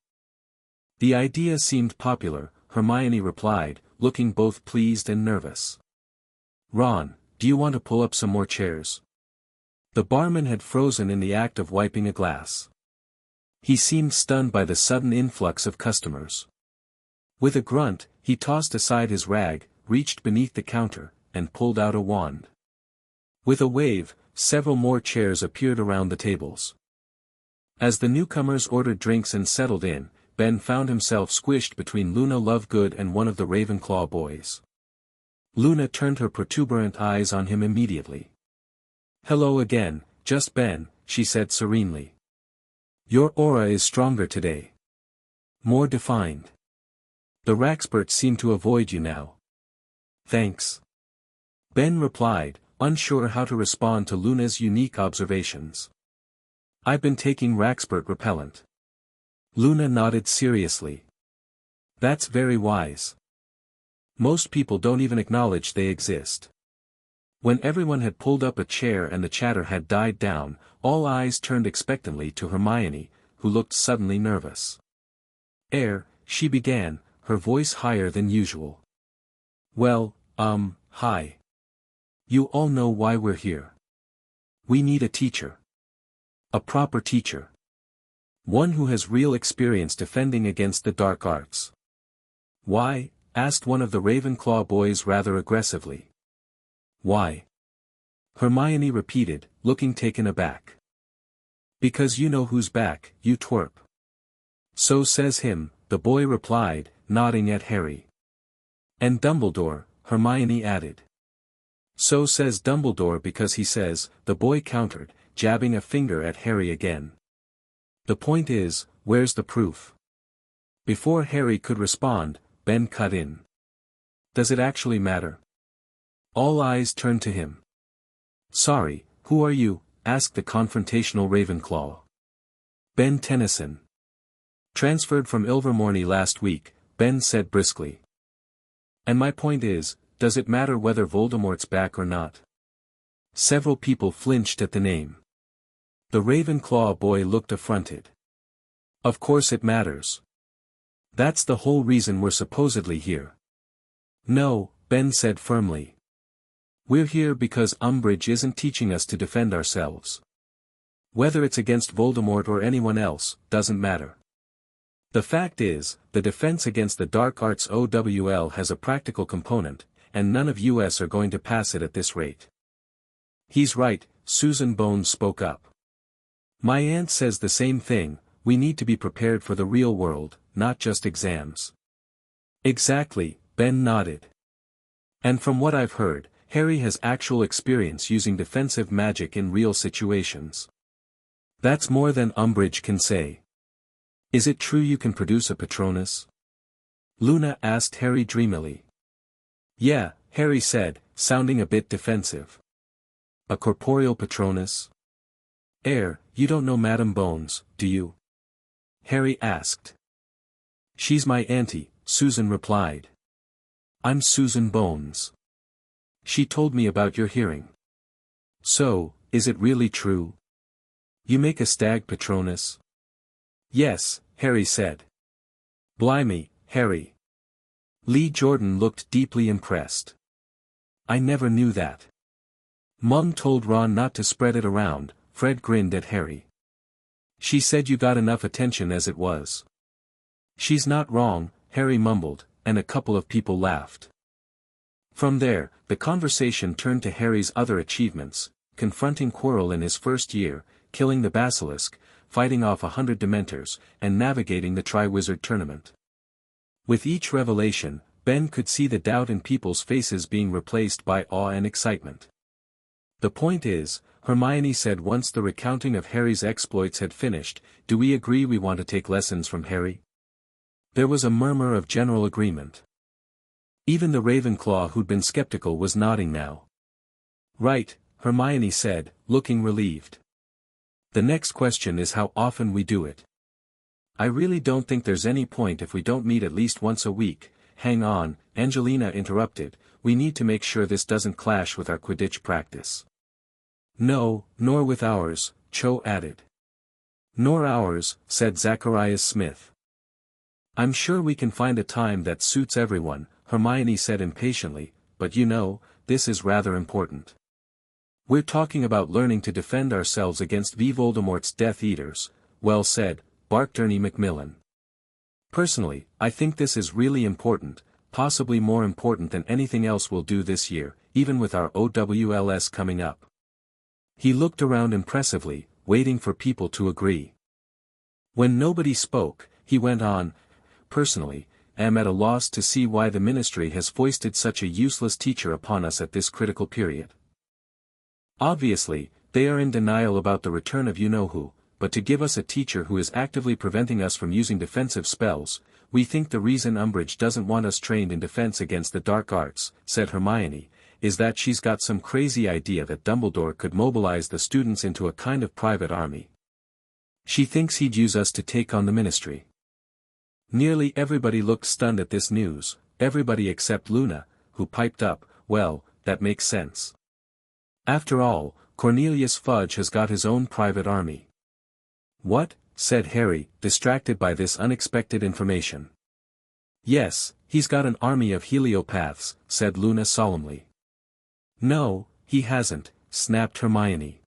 "The idea seemed popular," Hermione replied, looking both pleased and nervous. "Ron, do you want to pull up some more chairs?" The barman had frozen in the act of wiping a glass. He seemed stunned by the sudden influx of customers. With a grunt, he tossed aside his rag, reached beneath the counter, and pulled out a wand. With a wave, several more chairs appeared around the tables. As the newcomers ordered drinks and settled in, Ben found himself squished between Luna Lovegood and one of the Ravenclaw boys. Luna turned her protuberant eyes on him immediately. "Hello again, just Ben," she said serenely. "Your aura is stronger today. More defined. The Raxperts seem to avoid you now." "Thanks." Ben replied, unsure how to respond to Luna's unique observations. "I've been taking Raxpert repellent." Luna nodded seriously. "That's very wise. Most people don't even acknowledge they exist." When everyone had pulled up a chair and the chatter had died down, all eyes turned expectantly to Hermione, who looked suddenly nervous. She began, her voice higher than usual. "Well, hi. You all know why we're here. We need a teacher. A proper teacher. One who has real experience defending against the dark arts." "Why?" asked one of the Ravenclaw boys rather aggressively. "Why?" Hermione repeated, looking taken aback. "Because you know who's back, you twerp." "So says him," the boy replied, nodding at Harry. "And Dumbledore," Hermione added. "So says Dumbledore because he says," the boy countered, jabbing a finger at Harry again. "The point is, where's the proof?" Before Harry could respond, Ben cut in. "Does it actually matter?" All eyes turned to him. "Sorry, who are you?" asked the confrontational Ravenclaw. "Ben Tennyson. Transferred from Ilvermorny last week," Ben said briskly. "And my point is, does it matter whether Voldemort's back or not? Several people flinched at the name. The Ravenclaw boy looked affronted. Of course it matters. That's the whole reason we're supposedly here. No, Ben said firmly. We're here because Umbridge isn't teaching us to defend ourselves. Whether it's against Voldemort or anyone else, doesn't matter. The fact is, the defense against the dark arts OWL has a practical component, and none of us are going to pass it at this rate. He's right, Susan Bones spoke up. My aunt says the same thing, we need to be prepared for the real world, not just exams. Exactly, Ben nodded. And from what I've heard, Harry has actual experience using defensive magic in real situations. That's more than Umbridge can say. Is it true you can produce a Patronus? Luna asked Harry dreamily. Yeah, Harry said, sounding a bit defensive. A corporeal Patronus? You don't know Madame Bones, do you? Harry asked. She's my auntie, Susan replied. I'm Susan Bones. She told me about your hearing. So, is it really true? You make a stag Patronus? Yes, Harry said. Blimey, Harry. Lee Jordan looked deeply impressed. I never knew that. Mum told Ron not to spread it around, Fred grinned at Harry. She said you got enough attention as it was. She's not wrong, Harry mumbled, and a couple of people laughed. From there, the conversation turned to Harry's other achievements, confronting Quirrell in his first year, killing the basilisk, fighting off 100 Dementors, and navigating the Triwizard Tournament. With each revelation, Ben could see the doubt in people's faces being replaced by awe and excitement. The point is, Hermione said once the recounting of Harry's exploits had finished, do we agree we want to take lessons from Harry? There was a murmur of general agreement. Even the Ravenclaw who'd been skeptical was nodding now. Right, Hermione said, looking relieved. The next question is how often we do it. I really don't think there's any point if we don't meet at least once a week. Hang on, Angelina interrupted, we need to make sure this doesn't clash with our Quidditch practice. No, nor with ours, Cho added. Nor ours, said Zacharias Smith. I'm sure we can find a time that suits everyone, Hermione said impatiently, but you know, this is rather important. We're talking about learning to defend ourselves against Voldemort's Death Eaters, well said, barked Ernie Macmillan. Personally, I think this is really important, possibly more important than anything else we'll do this year, even with our OWLS coming up. He looked around impressively, waiting for people to agree. When nobody spoke, he went on, personally, am at a loss to see why the ministry has foisted such a useless teacher upon us at this critical period. Obviously, they are in denial about the return of you-know-who, but to give us a teacher who is actively preventing us from using defensive spells, we think the reason Umbridge doesn't want us trained in defense against the dark arts, said Hermione, is that she's got some crazy idea that Dumbledore could mobilize the students into a kind of private army. She thinks he'd use us to take on the ministry. Nearly everybody looked stunned at this news, everybody except Luna, who piped up, well, that makes sense. After all, Cornelius Fudge has got his own private army. What? Said Harry, distracted by this unexpected information. Yes, he's got an army of heliopaths, said Luna solemnly. No, he hasn't, snapped Hermione.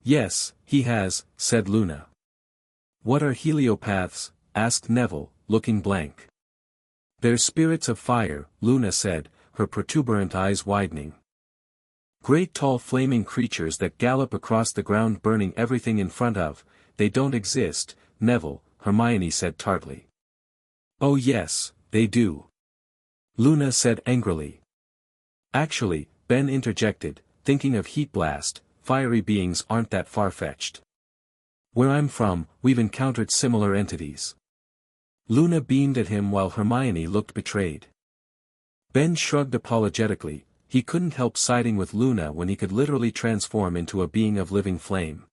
Yes, he has, said Luna. What are heliopaths? Asked Neville, looking blank. They're spirits of fire, Luna said, her protuberant eyes widening. Great tall flaming creatures that gallop across the ground burning everything in front of. They don't exist, Neville, Hermione said tartly. Oh yes, they do. Luna said angrily. Actually, Ben interjected, thinking of Heat Blast, fiery beings aren't that far-fetched. Where I'm from, we've encountered similar entities. Luna beamed at him while Hermione looked betrayed. Ben shrugged apologetically, he couldn't help siding with Luna when he could literally transform into a being of living flame.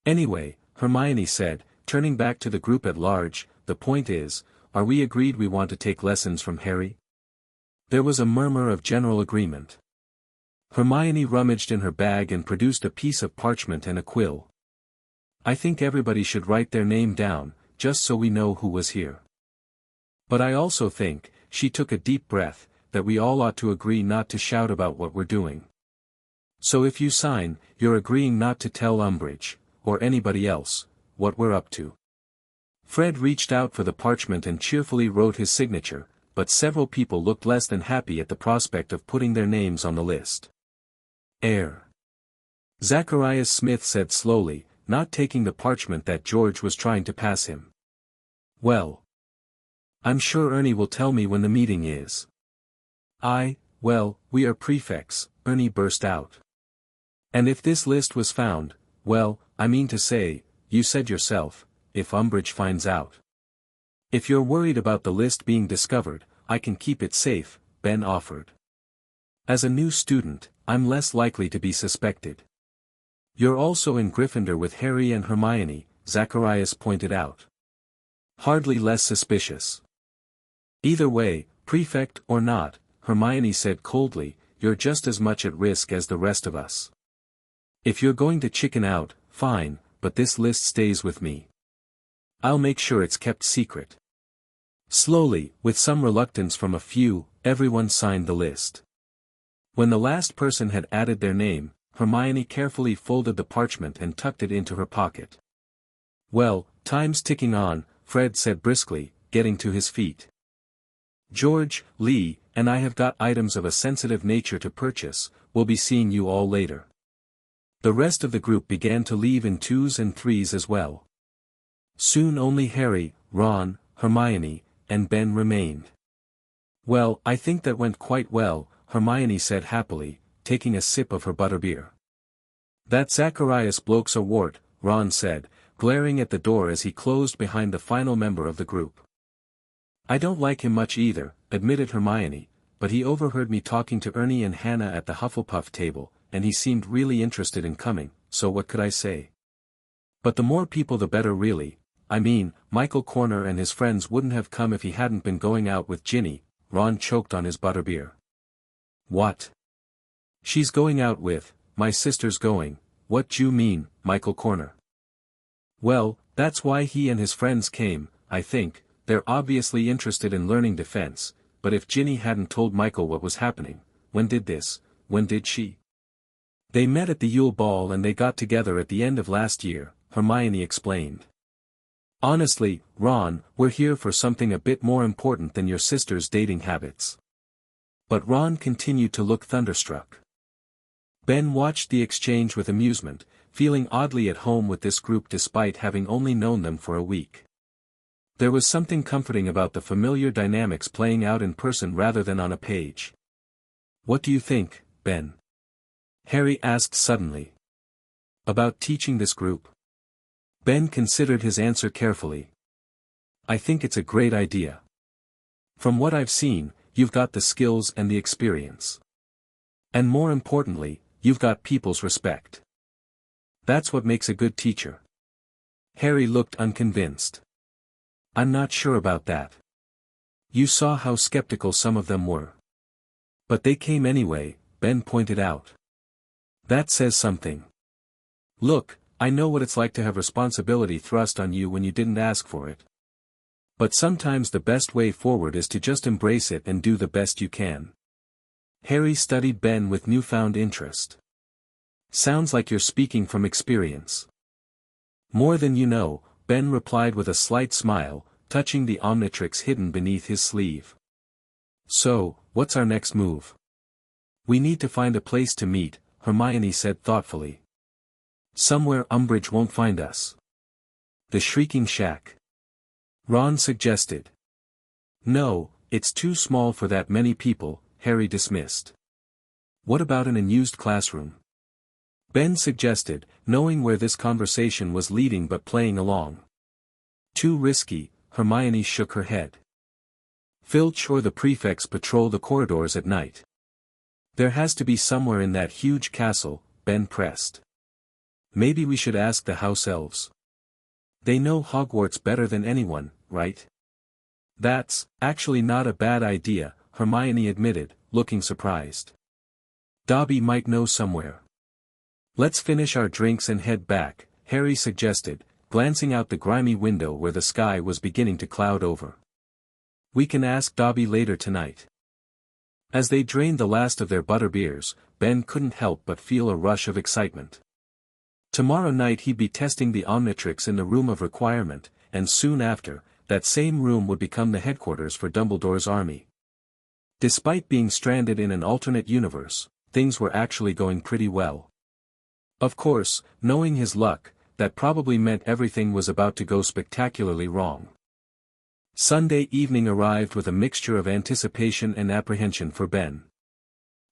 Anyway, Hermione said, turning back to the group at large, the point is, are we agreed we want to take lessons from Harry? There was a murmur of general agreement. Hermione rummaged in her bag and produced a piece of parchment and a quill. I think everybody should write their name down, just so we know who was here. But I also think, she took a deep breath, that we all ought to agree not to shout about what we're doing. So if you sign, you're agreeing not to tell Umbridge, or anybody else, what we're up to. Fred reached out for the parchment and cheerfully wrote his signature, but several people looked less than happy at the prospect of putting their names on the list. Zacharias Smith said slowly, not taking the parchment that George was trying to pass him. Well. I'm sure Ernie will tell me when the meeting is. Well, we are prefects, Ernie burst out. And if this list was found, well, I mean to say, you said yourself, if Umbridge finds out. If you're worried about the list being discovered, I can keep it safe, Ben offered. As a new student, I'm less likely to be suspected. You're also in Gryffindor with Harry and Hermione, Zacharias pointed out. Hardly less suspicious. Either way, prefect or not, Hermione said coldly, you're just as much at risk as the rest of us. If you're going to chicken out, fine, but this list stays with me. I'll make sure it's kept secret. Slowly, with some reluctance from a few, everyone signed the list. When the last person had added their name, Hermione carefully folded the parchment and tucked it into her pocket. Well, time's ticking on, Fred said briskly, getting to his feet. George, Lee, and I have got items of a sensitive nature to purchase, we'll be seeing you all later. The rest of the group began to leave in 2s and 3s as well. Soon only Harry, Ron, Hermione, and Ben remained. Well, I think that went quite well, Hermione said happily, taking a sip of her butterbeer. That Zacharias bloke's a wart, Ron said, glaring at the door as he closed behind the final member of the group. I don't like him much either, admitted Hermione, but he overheard me talking to Ernie and Hannah at the Hufflepuff table, and he seemed really interested in coming, so what could I say? But the more people the better really. I mean, Michael Corner and his friends wouldn't have come if he hadn't been going out with Ginny. Ron choked on his butterbeer. What? She's going out with, my sister's going, what d'you mean, Michael Corner? Well, that's why he and his friends came, I think, they're obviously interested in learning defense, but if Ginny hadn't told Michael what was happening, when did she? They met at the Yule Ball and they got together at the end of last year, Hermione explained. Honestly, Ron, we're here for something a bit more important than your sister's dating habits. But Ron continued to look thunderstruck. Ben watched the exchange with amusement, feeling oddly at home with this group despite having only known them for a week. There was something comforting about the familiar dynamics playing out in person rather than on a page. What do you think, Ben? Harry asked suddenly. About teaching this group? Ben considered his answer carefully. I think it's a great idea. From what I've seen, you've got the skills and the experience. And more importantly, you've got people's respect. That's what makes a good teacher. Harry looked unconvinced. I'm not sure about that. You saw how skeptical some of them were. But they came anyway, Ben pointed out. That says something. Look, I know what it's like to have responsibility thrust on you when you didn't ask for it. But sometimes the best way forward is to just embrace it and do the best you can. Harry studied Ben with newfound interest. Sounds like you're speaking from experience. More than you know, Ben replied with a slight smile, touching the Omnitrix hidden beneath his sleeve. So, what's our next move? We need to find a place to meet, Hermione said thoughtfully. Somewhere Umbridge won't find us. The Shrieking Shack. Ron suggested. No, it's too small for that many people, Harry dismissed. What about an unused classroom? Ben suggested, knowing where this conversation was leading but playing along. Too risky, Hermione shook her head. Filch or the prefects patrol the corridors at night. There has to be somewhere in that huge castle, Ben pressed. Maybe we should ask the house elves. They know Hogwarts better than anyone, right? That's, actually not a bad idea, Hermione admitted, looking surprised. Dobby might know somewhere. Let's finish our drinks and head back, Harry suggested, glancing out the grimy window where the sky was beginning to cloud over. We can ask Dobby later tonight. As they drained the last of their butterbeers, Ben couldn't help but feel a rush of excitement. Tomorrow night he'd be testing the Omnitrix in the Room of Requirement, and soon after, that same room would become the headquarters for Dumbledore's army. Despite being stranded in an alternate universe, things were actually going pretty well. Of course, knowing his luck, that probably meant everything was about to go spectacularly wrong. Sunday evening arrived with a mixture of anticipation and apprehension for Ben.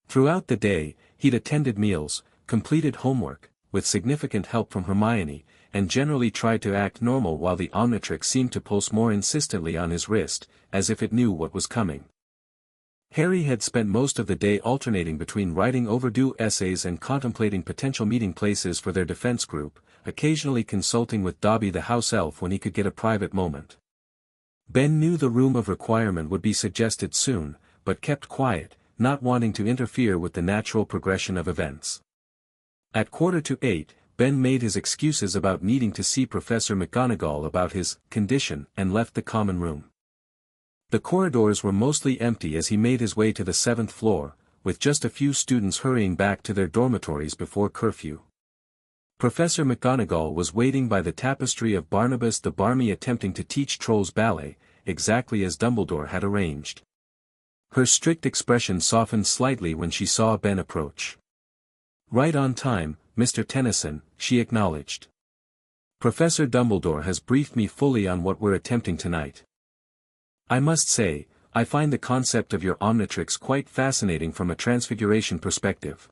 Throughout the day, he'd attended meals, completed homework, with significant help from Hermione, and generally tried to act normal while the Omnitrix seemed to pulse more insistently on his wrist, as if it knew what was coming. Harry had spent most of the day alternating between writing overdue essays and contemplating potential meeting places for their defense group, occasionally consulting with Dobby the house elf when he could get a private moment. Ben knew the Room of Requirement would be suggested soon, but kept quiet, not wanting to interfere with the natural progression of events. At 7:45, Ben made his excuses about needing to see Professor McGonagall about his condition and left the common room. The corridors were mostly empty as he made his way to the 7th floor, with just a few students hurrying back to their dormitories before curfew. Professor McGonagall was waiting by the tapestry of Barnabas the Barmy attempting to teach Trolls ballet, exactly as Dumbledore had arranged. Her strict expression softened slightly when she saw Ben approach. "Right on time, Mr. Tennyson," she acknowledged. "Professor Dumbledore has briefed me fully on what we're attempting tonight. I must say, I find the concept of your Omnitrix quite fascinating from a transfiguration perspective."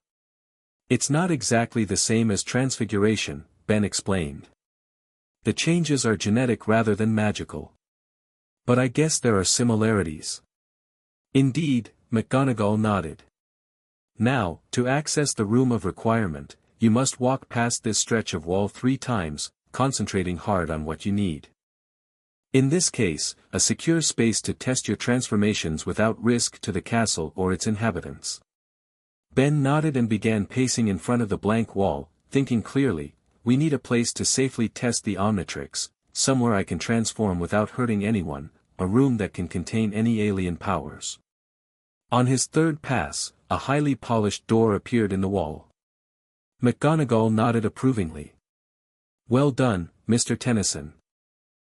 "It's not exactly the same as transfiguration," Ben explained. "The changes are genetic rather than magical. But I guess there are similarities." "Indeed," McGonagall nodded. "Now, to access the Room of Requirement, you must walk past this stretch of wall 3 times, concentrating hard on what you need. In this case, a secure space to test your transformations without risk to the castle or its inhabitants." Ben nodded and began pacing in front of the blank wall, thinking clearly, "We need a place to safely test the Omnitrix, somewhere I can transform without hurting anyone, a room that can contain any alien powers." On his 3rd pass, a highly polished door appeared in the wall. McGonagall nodded approvingly. "Well done, Mr. Tennyson.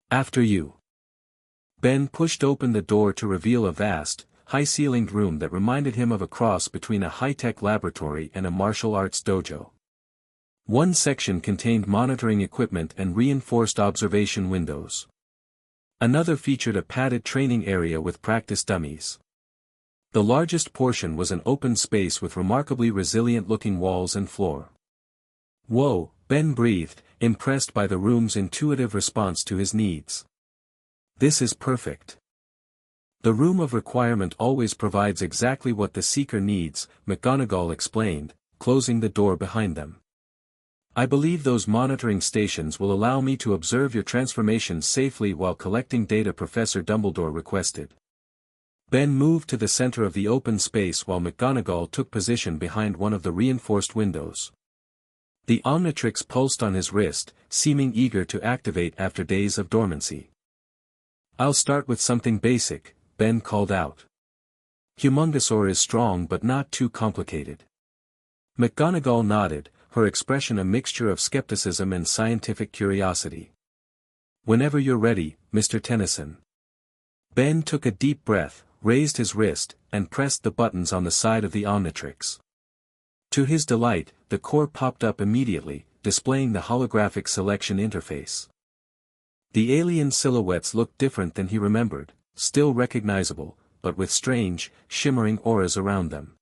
After you." Ben pushed open the door to reveal a vast, high-ceilinged room that reminded him of a cross between a high-tech laboratory and a martial arts dojo. One section contained monitoring equipment and reinforced observation windows. Another featured a padded training area with practice dummies. The largest portion was an open space with remarkably resilient-looking walls and floor. "Whoa," Ben breathed, impressed by the room's intuitive response to his needs. "This is perfect. The Room of Requirement always provides exactly what the Seeker needs," McGonagall explained, closing the door behind them. "I believe those monitoring stations will allow me to observe your transformations safely while collecting data Professor Dumbledore requested." Ben moved to the center of the open space while McGonagall took position behind one of the reinforced windows. The Omnitrix pulsed on his wrist, seeming eager to activate after days of dormancy. "I'll start with something basic," Ben called out. "Humungosaur is strong but not too complicated." McGonagall nodded, her expression a mixture of skepticism and scientific curiosity. "Whenever you're ready, Mr. Tennyson." Ben took a deep breath, raised his wrist, and pressed the buttons on the side of the Omnitrix. To his delight, the core popped up immediately, displaying the holographic selection interface. The alien silhouettes looked different than he remembered, still recognizable, but with strange, shimmering auras around them.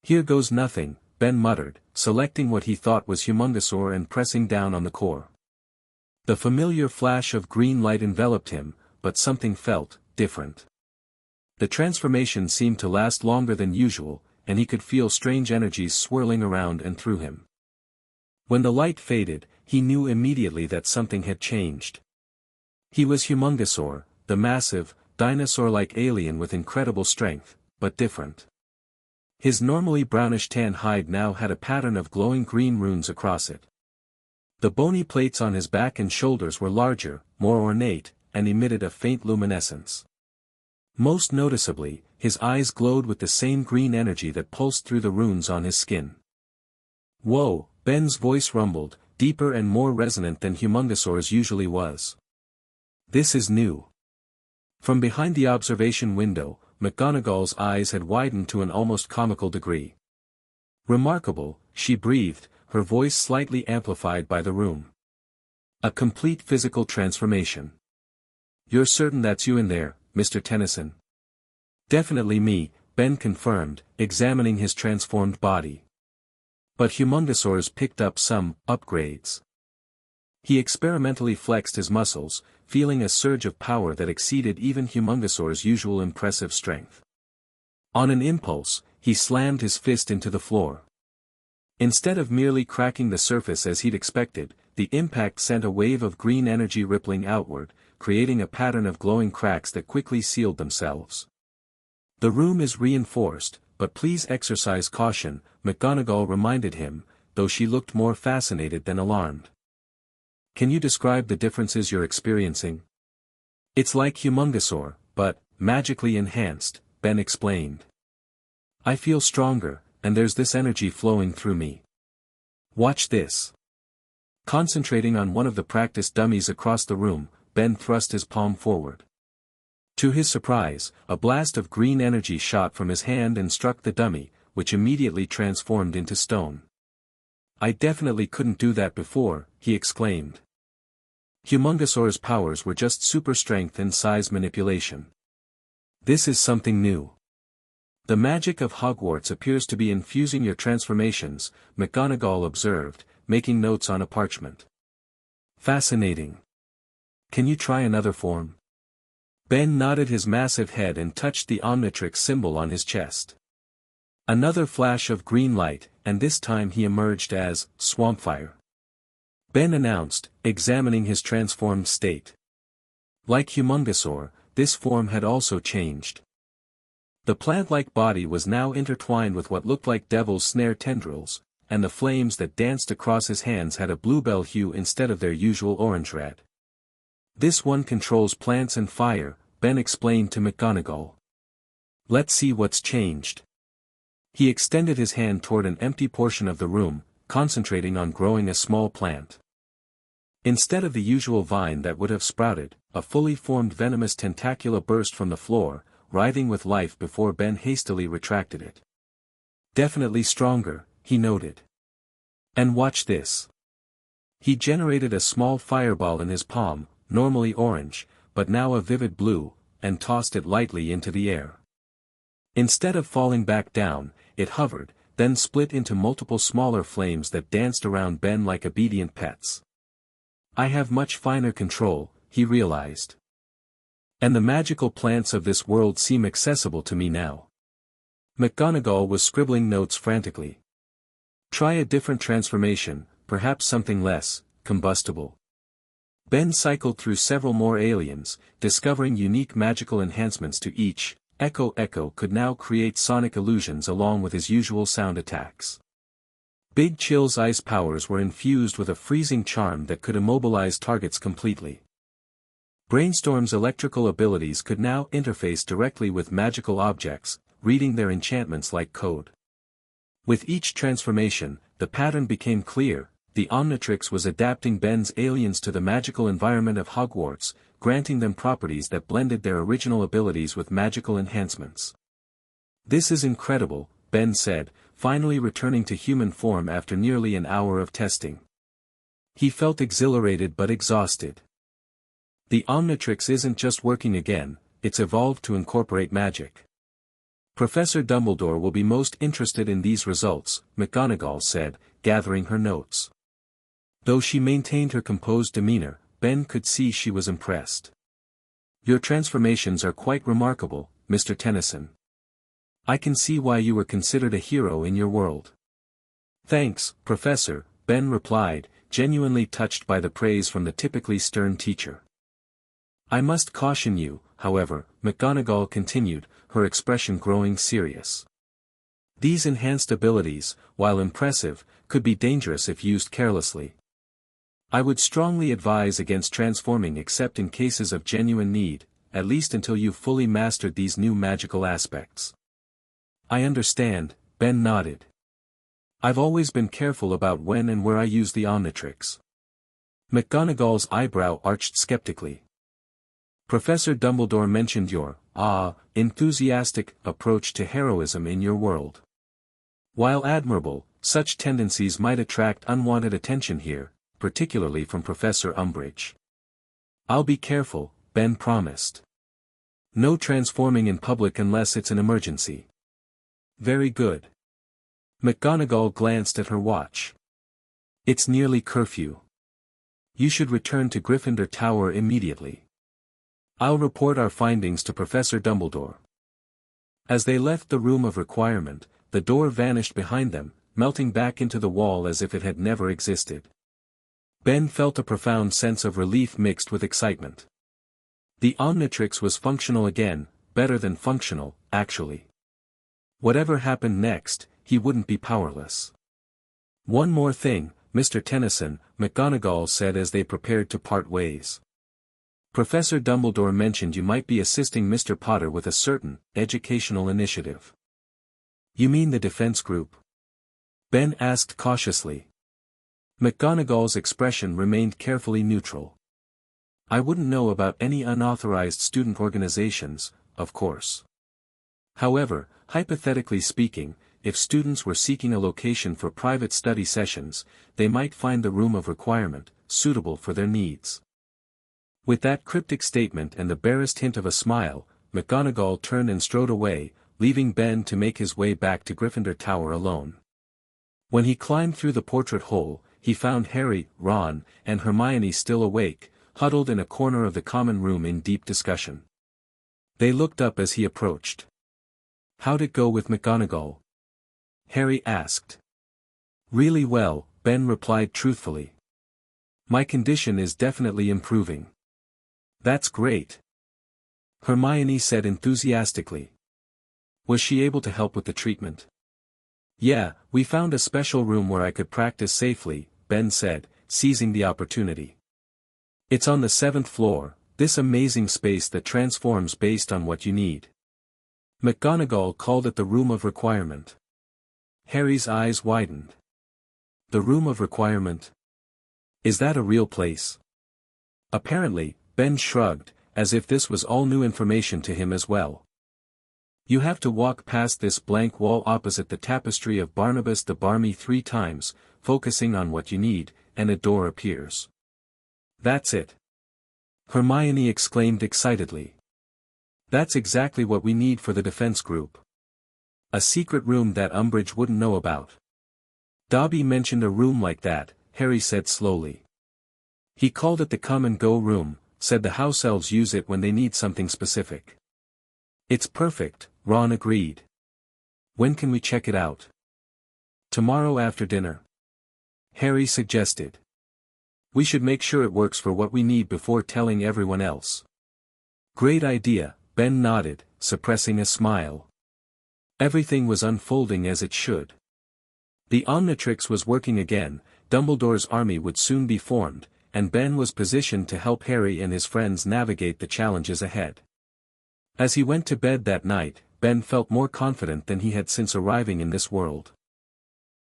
"Here goes nothing," Ben muttered, selecting what he thought was Humungosaur and pressing down on the core. The familiar flash of green light enveloped him, but something felt different. The transformation seemed to last longer than usual, and he could feel strange energies swirling around and through him. When the light faded, he knew immediately that something had changed. He was Humungosaur, the massive, dinosaur-like alien with incredible strength, but different. His normally brownish-tan hide now had a pattern of glowing green runes across it. The bony plates on his back and shoulders were larger, more ornate, and emitted a faint luminescence. Most noticeably, his eyes glowed with the same green energy that pulsed through the runes on his skin. "Whoa," Ben's voice rumbled, deeper and more resonant than Humungosaur's usually was. "This is new." From behind the observation window, McGonagall's eyes had widened to an almost comical degree. "Remarkable," she breathed, her voice slightly amplified by the room. "A complete physical transformation. You're certain that's you in there, Mr. Tennyson?" "Definitely me," Ben confirmed, examining his transformed body. But Humungosaur's picked up some upgrades. He experimentally flexed his muscles, feeling a surge of power that exceeded even Humungosaur's usual impressive strength. On an impulse, he slammed his fist into the floor. Instead of merely cracking the surface as he'd expected, the impact sent a wave of green energy rippling outward, creating a pattern of glowing cracks that quickly sealed themselves. "The room is reinforced, but please exercise caution," McGonagall reminded him, though she looked more fascinated than alarmed. "Can you describe the differences you're experiencing?" "It's like Humungosaur, but magically enhanced," Ben explained. "I feel stronger, and there's this energy flowing through me. Watch this." Concentrating on one of the practice dummies across the room, Ben thrust his palm forward. To his surprise, a blast of green energy shot from his hand and struck the dummy, which immediately transformed into stone. "I definitely couldn't do that before," he exclaimed. Humungosaur's powers were just super strength and size manipulation. "This is something new. The magic of Hogwarts appears to be infusing your transformations," McGonagall observed, making notes on a parchment. "Fascinating. Can you try another form?" Ben nodded his massive head and touched the Omnitrix symbol on his chest. Another flash of green light, and this time he emerged as Swampfire. Ben announced, examining his transformed state. Like Humungosaur, this form had also changed. The plant-like body was now intertwined with what looked like devil's snare tendrils, and the flames that danced across his hands had a bluebell hue instead of their usual orange-red. "This one controls plants and fire," Ben explained to McGonagall. "Let's see what's changed." He extended his hand toward an empty portion of the room, concentrating on growing a small plant. Instead of the usual vine that would have sprouted, a fully formed venomous tentacula burst from the floor, writhing with life before Ben hastily retracted it. "Definitely stronger," he noted. "And watch this." He generated a small fireball in his palm, normally orange, but now a vivid blue, and tossed it lightly into the air. Instead of falling back down, it hovered, then split into multiple smaller flames that danced around Ben like obedient pets. "I have much finer control," he realized. "And the magical plants of this world seem accessible to me now." McGonagall was scribbling notes frantically. "Try a different transformation, perhaps something less combustible." Ben cycled through several more aliens, discovering unique magical enhancements to each. Echo could now create sonic illusions along with his usual sound attacks. Big Chill's ice powers were infused with a freezing charm that could immobilize targets completely. Brainstorm's electrical abilities could now interface directly with magical objects, reading their enchantments like code. With each transformation, the pattern became clear: the Omnitrix was adapting Ben's aliens to the magical environment of Hogwarts, granting them properties that blended their original abilities with magical enhancements. "This is incredible," Ben said, finally returning to human form after nearly an hour of testing. He felt exhilarated but exhausted. The Omnitrix isn't just working again, it's evolved to incorporate magic. "Professor Dumbledore will be most interested in these results," McGonagall said, gathering her notes. Though she maintained her composed demeanor, Ben could see she was impressed. "Your transformations are quite remarkable, Mr. Tennyson. I can see why you were considered a hero in your world." "Thanks, Professor," Ben replied, genuinely touched by the praise from the typically stern teacher. "I must caution you, however, McGonagall continued, her expression growing serious. These enhanced abilities, while impressive, could be dangerous if used carelessly. I would strongly advise against transforming except in cases of genuine need, at least until you've fully mastered these new magical aspects. I understand, Ben nodded. I've always been careful about when and where I use the Omnitrix. McGonagall's eyebrow arched skeptically. Professor Dumbledore mentioned your, enthusiastic approach to heroism in your world. While admirable, such tendencies might attract unwanted attention here, particularly from Professor Umbridge. I'll be careful, Ben promised. No transforming in public unless it's an emergency. Very good. McGonagall glanced at her watch. It's nearly curfew. You should return to Gryffindor Tower immediately. I'll report our findings to Professor Dumbledore. As they left the room of requirement, the door vanished behind them, melting back into the wall as if it had never existed. Ben felt a profound sense of relief mixed with excitement. The Omnitrix was functional again, better than functional, actually. Whatever happened next, he wouldn't be powerless. One more thing, Mr. Tennyson, McGonagall said as they prepared to part ways. Professor Dumbledore mentioned you might be assisting Mr. Potter with a certain, educational initiative. You mean the defense group? Ben asked cautiously. McGonagall's expression remained carefully neutral. I wouldn't know about any unauthorized student organizations, of course. However, hypothetically speaking, if students were seeking a location for private study sessions, they might find the room of requirement suitable for their needs. With that cryptic statement and the barest hint of a smile, McGonagall turned and strode away, leaving Ben to make his way back to Gryffindor Tower alone. When he climbed through the portrait hole, he found Harry, Ron, and Hermione still awake, huddled in a corner of the common room in deep discussion. They looked up as he approached. How'd it go with McGonagall? Harry asked. Really well, Ben replied truthfully. My condition is definitely improving. That's great. Hermione said enthusiastically. Was she able to help with the treatment? Yeah, we found a special room where I could practice safely, Ben said, seizing the opportunity. It's on the 7th floor, this amazing space that transforms based on what you need. McGonagall called it the room of requirement. Harry's eyes widened. The room of requirement? Is that a real place? Apparently, Ben shrugged, as if this was all new information to him as well. You have to walk past this blank wall opposite the tapestry of Barnabas the Barmy 3 times, focusing on what you need, and a door appears. That's it. Hermione exclaimed excitedly. That's exactly what we need for the defense group. A secret room that Umbridge wouldn't know about. Dobby mentioned a room like that, Harry said slowly. He called it the come and go room, said the house elves use it when they need something specific. It's perfect, Ron agreed. When can we check it out? Tomorrow after dinner. Harry suggested. We should make sure it works for what we need before telling everyone else. Great idea, Ben nodded, suppressing a smile. Everything was unfolding as it should. The Omnitrix was working again, Dumbledore's army would soon be formed, and Ben was positioned to help Harry and his friends navigate the challenges ahead. As he went to bed that night, Ben felt more confident than he had since arriving in this world.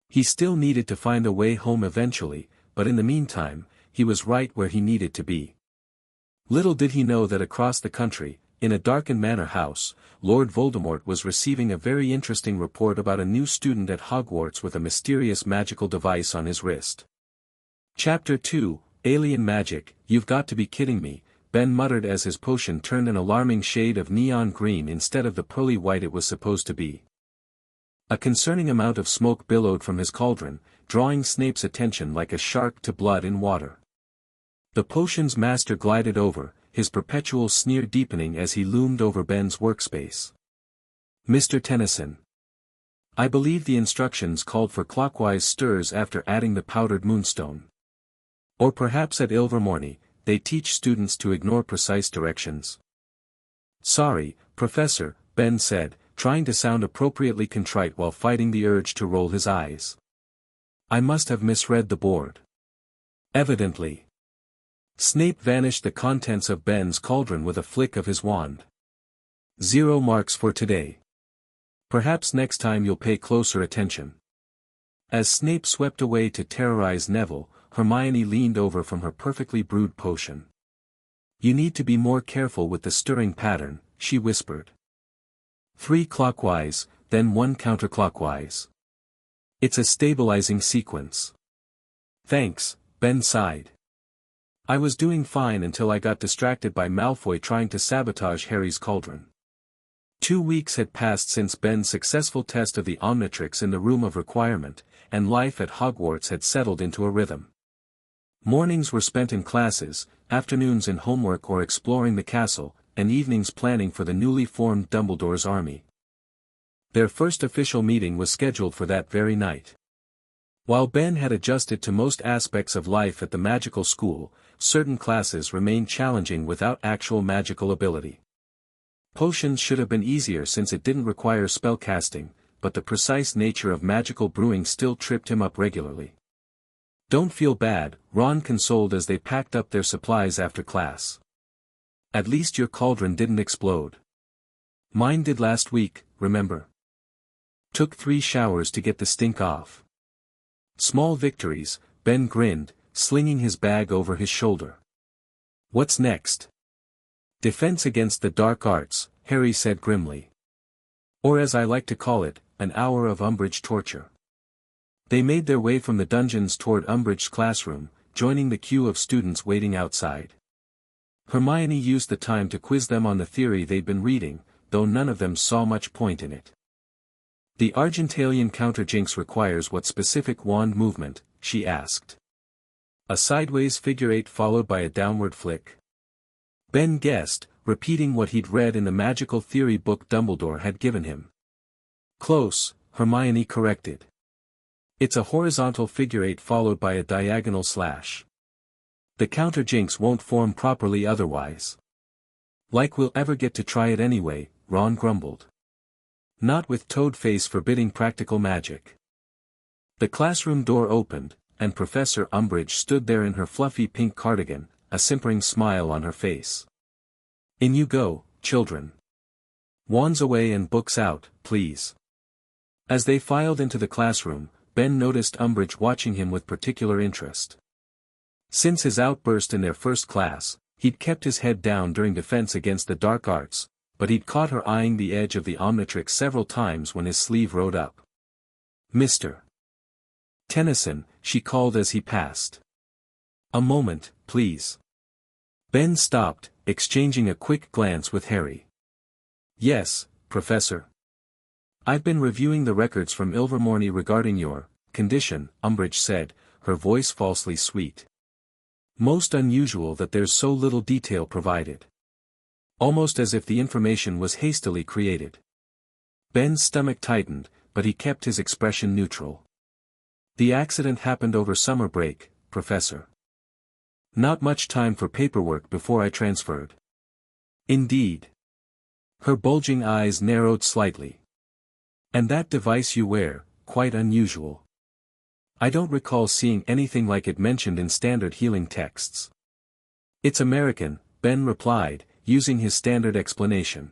He still needed to find a way home eventually, but in the meantime, he was right where he needed to be. Little did he know that across the country, in a darkened manor house, Lord Voldemort was receiving a very interesting report about a new student at Hogwarts with a mysterious magical device on his wrist. Chapter 2, Alien Magic, You've got to be kidding me, Ben muttered as his potion turned an alarming shade of neon green instead of the pearly white it was supposed to be. A concerning amount of smoke billowed from his cauldron, drawing Snape's attention like a shark to blood in water. The potion's master glided over, his perpetual sneer deepening as he loomed over Ben's workspace. Mr. Tennyson. I believe the instructions called for clockwise stirs after adding the powdered moonstone. Or perhaps at Ilvermorny, they teach students to ignore precise directions. Sorry, Professor, Ben said, trying to sound appropriately contrite while fighting the urge to roll his eyes. I must have misread the board. Evidently. Snape vanished the contents of Ben's cauldron with a flick of his wand. 0 marks for today. Perhaps next time you'll pay closer attention. As Snape swept away to terrorize Neville, Hermione leaned over from her perfectly brewed potion. You need to be more careful with the stirring pattern, she whispered. 3 clockwise, then 1 counterclockwise. It's a stabilizing sequence. Thanks, Ben sighed. I was doing fine until I got distracted by Malfoy trying to sabotage Harry's cauldron. 2 weeks had passed since Ben's successful test of the Omnitrix in the Room of Requirement, and life at Hogwarts had settled into a rhythm. Mornings were spent in classes, afternoons in homework or exploring the castle, and evenings planning for the newly formed Dumbledore's army. Their first official meeting was scheduled for that very night. While Ben had adjusted to most aspects of life at the magical school, certain classes remained challenging without actual magical ability. Potions should have been easier since it didn't require spellcasting, but the precise nature of magical brewing still tripped him up regularly. Don't feel bad, Ron consoled as they packed up their supplies after class. At least your cauldron didn't explode. Mine did last week, remember? Took 3 showers to get the stink off. Small victories, Ben grinned, slinging his bag over his shoulder. What's next? Defense against the dark arts, Harry said grimly. Or as I like to call it, an hour of Umbridge torture. They made their way from the dungeons toward Umbridge's classroom, joining the queue of students waiting outside. Hermione used the time to quiz them on the theory they'd been reading, though none of them saw much point in it. The Argentalian counterjinx requires what specific wand movement, she asked. A sideways figure 8 followed by a downward flick. Ben guessed, repeating what he'd read in the magical theory book Dumbledore had given him. Close, Hermione corrected. It's a horizontal figure 8 followed by a diagonal slash. The counterjinx won't form properly otherwise. Like we'll ever get to try it anyway, Ron grumbled. Not with Toadface forbidding practical magic. The classroom door opened, and Professor Umbridge stood there in her fluffy pink cardigan, a simpering smile on her face. In you go, children. Wands away and books out, please. As they filed into the classroom, Ben noticed Umbridge watching him with particular interest. Since his outburst in their first class, he'd kept his head down during defense against the dark arts, but he'd caught her eyeing the edge of the Omnitrix several times when his sleeve rode up. Mr. Tennyson, she called as he passed. A moment, please. Ben stopped, exchanging a quick glance with Harry. Yes, Professor. I've been reviewing the records from Ilvermorny regarding your condition, Umbridge said, her voice falsely sweet. Most unusual that there's so little detail provided. Almost as if the information was hastily created. Ben's stomach tightened, but he kept his expression neutral. The accident happened over summer break, Professor. Not much time for paperwork before I transferred. Indeed. Her bulging eyes narrowed slightly. And that device you wear, quite unusual. I don't recall seeing anything like it mentioned in standard healing texts. It's American, Ben replied, using his standard explanation.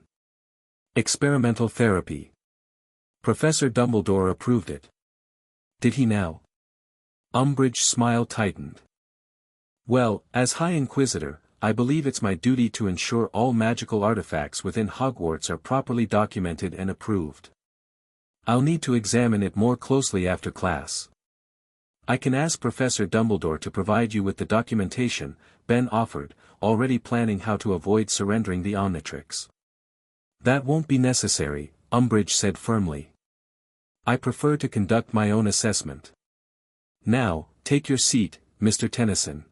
Experimental therapy. Professor Dumbledore approved it. Did he now? Umbridge's smile tightened. Well, as High Inquisitor, I believe it's my duty to ensure all magical artifacts within Hogwarts are properly documented and approved. I'll need to examine it more closely after class. I can ask Professor Dumbledore to provide you with the documentation, Ben offered, already planning how to avoid surrendering the Omnitrix. That won't be necessary, Umbridge said firmly. I prefer to conduct my own assessment. Now, take your seat, Mr. Tennyson.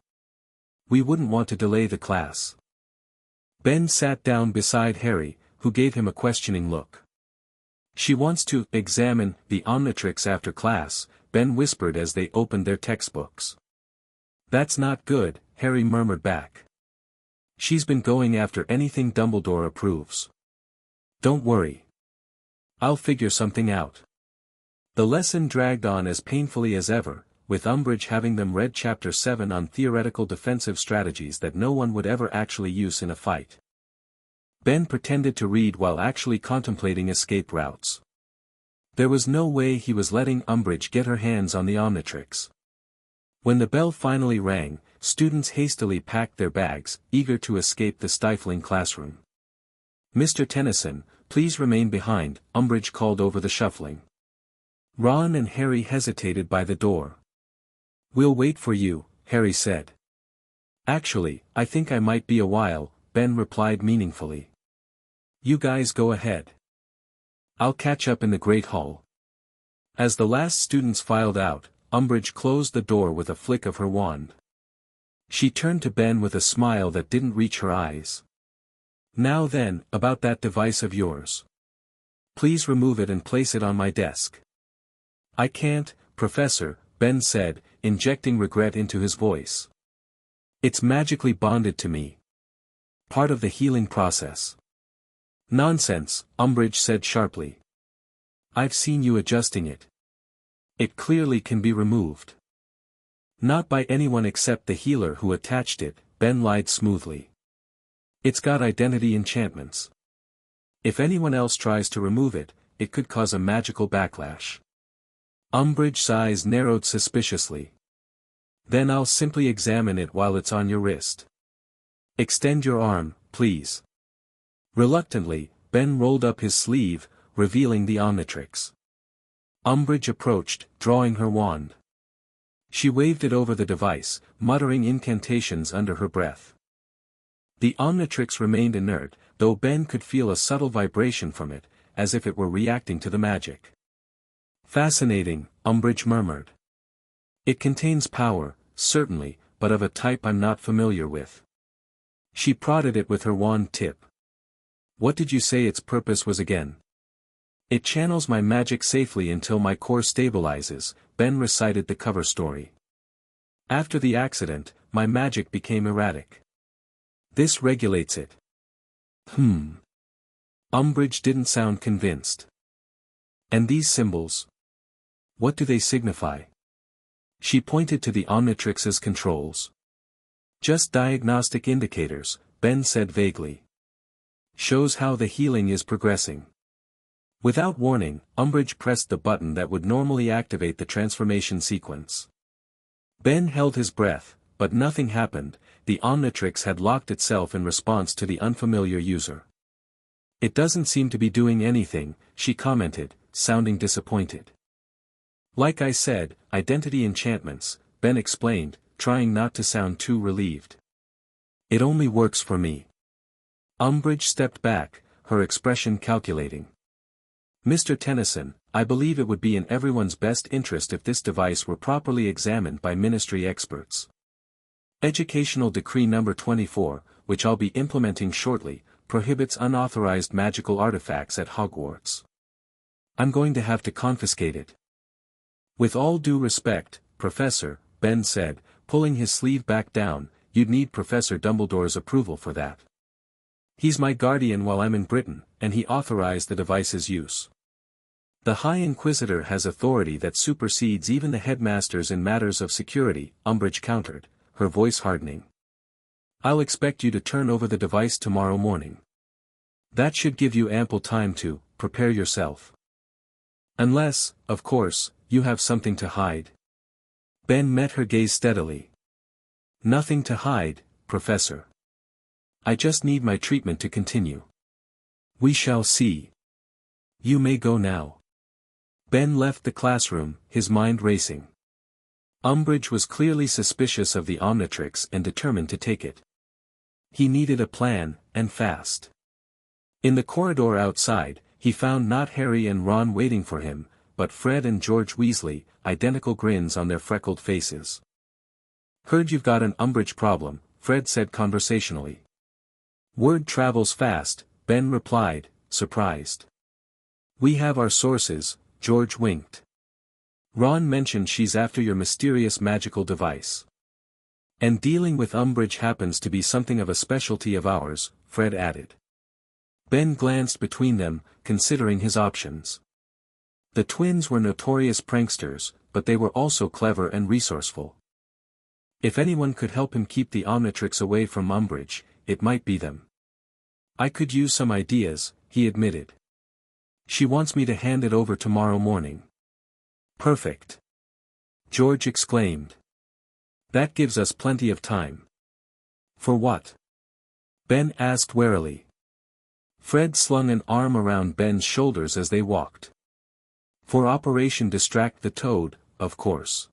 We wouldn't want to delay the class. Ben sat down beside Harry, who gave him a questioning look. She wants to examine the Omnitrix after class, Ben whispered as they opened their textbooks. That's not good, Harry murmured back. She's been going after anything Dumbledore approves. Don't worry. I'll figure something out. The lesson dragged on as painfully as ever, with Umbridge having them read Chapter 7 on theoretical defensive strategies that no one would ever actually use in a fight. Ben pretended to read while actually contemplating escape routes. There was no way he was letting Umbridge get her hands on the Omnitrix. When the bell finally rang, students hastily packed their bags, eager to escape the stifling classroom. "Mr. Tennyson, please remain behind," Umbridge called over the shuffling. Ron and Harry hesitated by the door. "We'll wait for you," Harry said. "Actually, I think I might be a while," Ben replied meaningfully. "You guys go ahead. I'll catch up in the Great Hall." As the last students filed out, Umbridge closed the door with a flick of her wand. She turned to Ben with a smile that didn't reach her eyes. "Now then, about that device of yours. Please remove it and place it on my desk." "I can't, Professor," Ben said, injecting regret into his voice. "It's magically bonded to me. Part of the healing process." "Nonsense," Umbridge said sharply. "I've seen you adjusting it. It clearly can be removed." "Not by anyone except the healer who attached it," Ben lied smoothly. "It's got identity enchantments. If anyone else tries to remove it, it could cause a magical backlash." Umbridge's eyes narrowed suspiciously. "Then I'll simply examine it while it's on your wrist. Extend your arm, please." Reluctantly, Ben rolled up his sleeve, revealing the Omnitrix. Umbridge approached, drawing her wand. She waved it over the device, muttering incantations under her breath. The Omnitrix remained inert, though Ben could feel a subtle vibration from it, as if it were reacting to the magic. "Fascinating," Umbridge murmured. "It contains power, certainly, but of a type I'm not familiar with." She prodded it with her wand tip. "What did you say its purpose was again?" "It channels my magic safely until my core stabilizes," Ben recited the cover story. "After the accident, my magic became erratic. This regulates it." Umbridge didn't sound convinced. "And these symbols? What do they signify?" She pointed to the Omnitrix's controls. "Just diagnostic indicators," Ben said vaguely. "Shows how the healing is progressing." Without warning, Umbridge pressed the button that would normally activate the transformation sequence. Ben held his breath, but nothing happened. The Omnitrix had locked itself in response to the unfamiliar user. "It doesn't seem to be doing anything," she commented, sounding disappointed. "Like I said, identity enchantments," Ben explained, trying not to sound too relieved. "It only works for me." Umbridge stepped back, her expression calculating. "Mr. Tennyson, I believe it would be in everyone's best interest if this device were properly examined by ministry experts. Educational Decree Number 24, which I'll be implementing shortly, prohibits unauthorized magical artifacts at Hogwarts. I'm going to have to confiscate it." "With all due respect, Professor," Ben said, pulling his sleeve back down, "you'd need Professor Dumbledore's approval for that. He's my guardian while I'm in Britain, and he authorized the device's use. The High Inquisitor has authority that supersedes even the headmasters in matters of security," Umbridge countered, her voice hardening. "I'll expect you to turn over the device tomorrow morning. That should give you ample time to prepare yourself. Unless, of course, you have something to hide." Ben met her gaze steadily. "Nothing to hide, Professor. I just need my treatment to continue." "We shall see. You may go now." Ben left the classroom, his mind racing. Umbridge was clearly suspicious of the Omnitrix and determined to take it. He needed a plan, and fast. In the corridor outside, he found not Harry and Ron waiting for him, but Fred and George Weasley, identical grins on their freckled faces. "Heard you've got an Umbridge problem," Fred said conversationally. "Word travels fast," Ben replied, surprised. "We have our sources," George winked. "Ron mentioned she's after your mysterious magical device." And dealing with Umbridge happens to be something of a specialty of ours, Fred added. Ben glanced between them, considering his options. The twins were notorious pranksters, but they were also clever and resourceful. If anyone could help him keep the Omnitrix away from Umbridge, it might be them. I could use some ideas, he admitted. She wants me to hand it over tomorrow morning. Perfect. George exclaimed. That gives us plenty of time. For what? Ben asked warily. Fred slung an arm around Ben's shoulders as they walked. For Operation Distract the Toad, of course.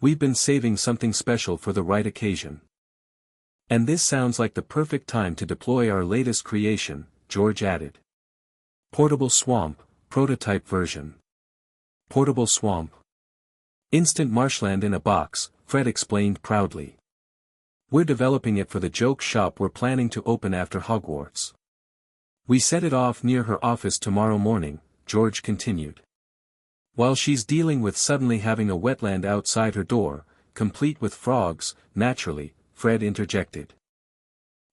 We've been saving something special for the right occasion. And this sounds like the perfect time to deploy our latest creation, George added. Portable swamp, prototype version. Portable swamp. Instant marshland in a box, Fred explained proudly. We're developing it for the joke shop we're planning to open after Hogwarts. We set it off near her office tomorrow morning, George continued. While she's dealing with suddenly having a wetland outside her door, complete with frogs, naturally, Fred interjected.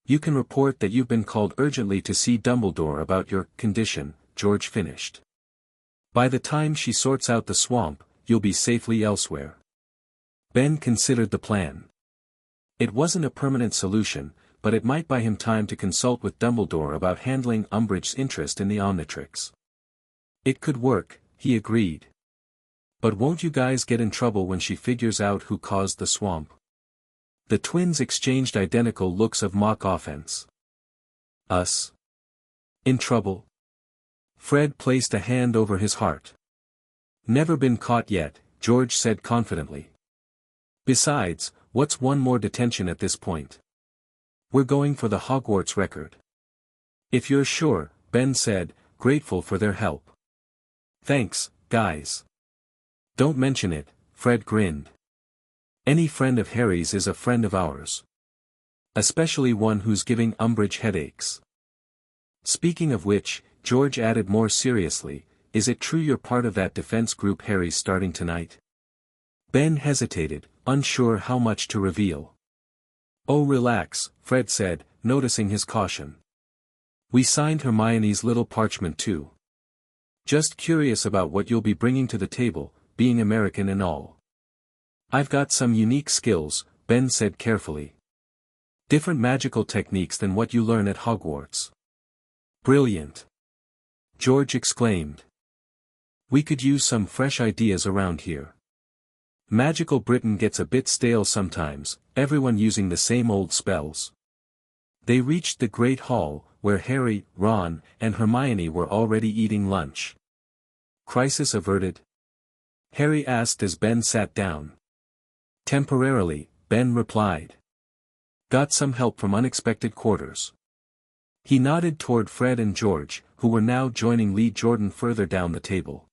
You can report that you've been called urgently to see Dumbledore about your condition, George finished. By the time she sorts out the swamp, you'll be safely elsewhere. Ben considered the plan. It wasn't a permanent solution, but it might buy him time to consult with Dumbledore about handling Umbridge's interest in the Omnitrix. It could work, he agreed. But won't you guys get in trouble when she figures out who caused the swamp? The twins exchanged identical looks of mock offense. Us? In trouble? Fred placed a hand over his heart. Never been caught yet, George said confidently. Besides, what's one more detention at this point? We're going for the Hogwarts record. If you're sure, Ben said, grateful for their help. Thanks, guys. Don't mention it, Fred grinned. Any friend of Harry's is a friend of ours. Especially one who's giving Umbridge headaches. Speaking of which, George added more seriously, is it true you're part of that defense group Harry's starting tonight? Ben hesitated, unsure how much to reveal. Oh relax, Fred said, noticing his caution. We signed Hermione's little parchment too. Just curious about what you'll be bringing to the table, being American and all. I've got some unique skills, Ben said carefully. Different magical techniques than what you learn at Hogwarts. Brilliant. George exclaimed. We could use some fresh ideas around here. Magical Britain gets a bit stale sometimes, everyone using the same old spells. They reached the Great Hall, where Harry, Ron, and Hermione were already eating lunch. Crisis averted? Harry asked as Ben sat down. Temporarily, Ben replied. Got some help from unexpected quarters. He nodded toward Fred and George, who were now joining Lee Jordan further down the table.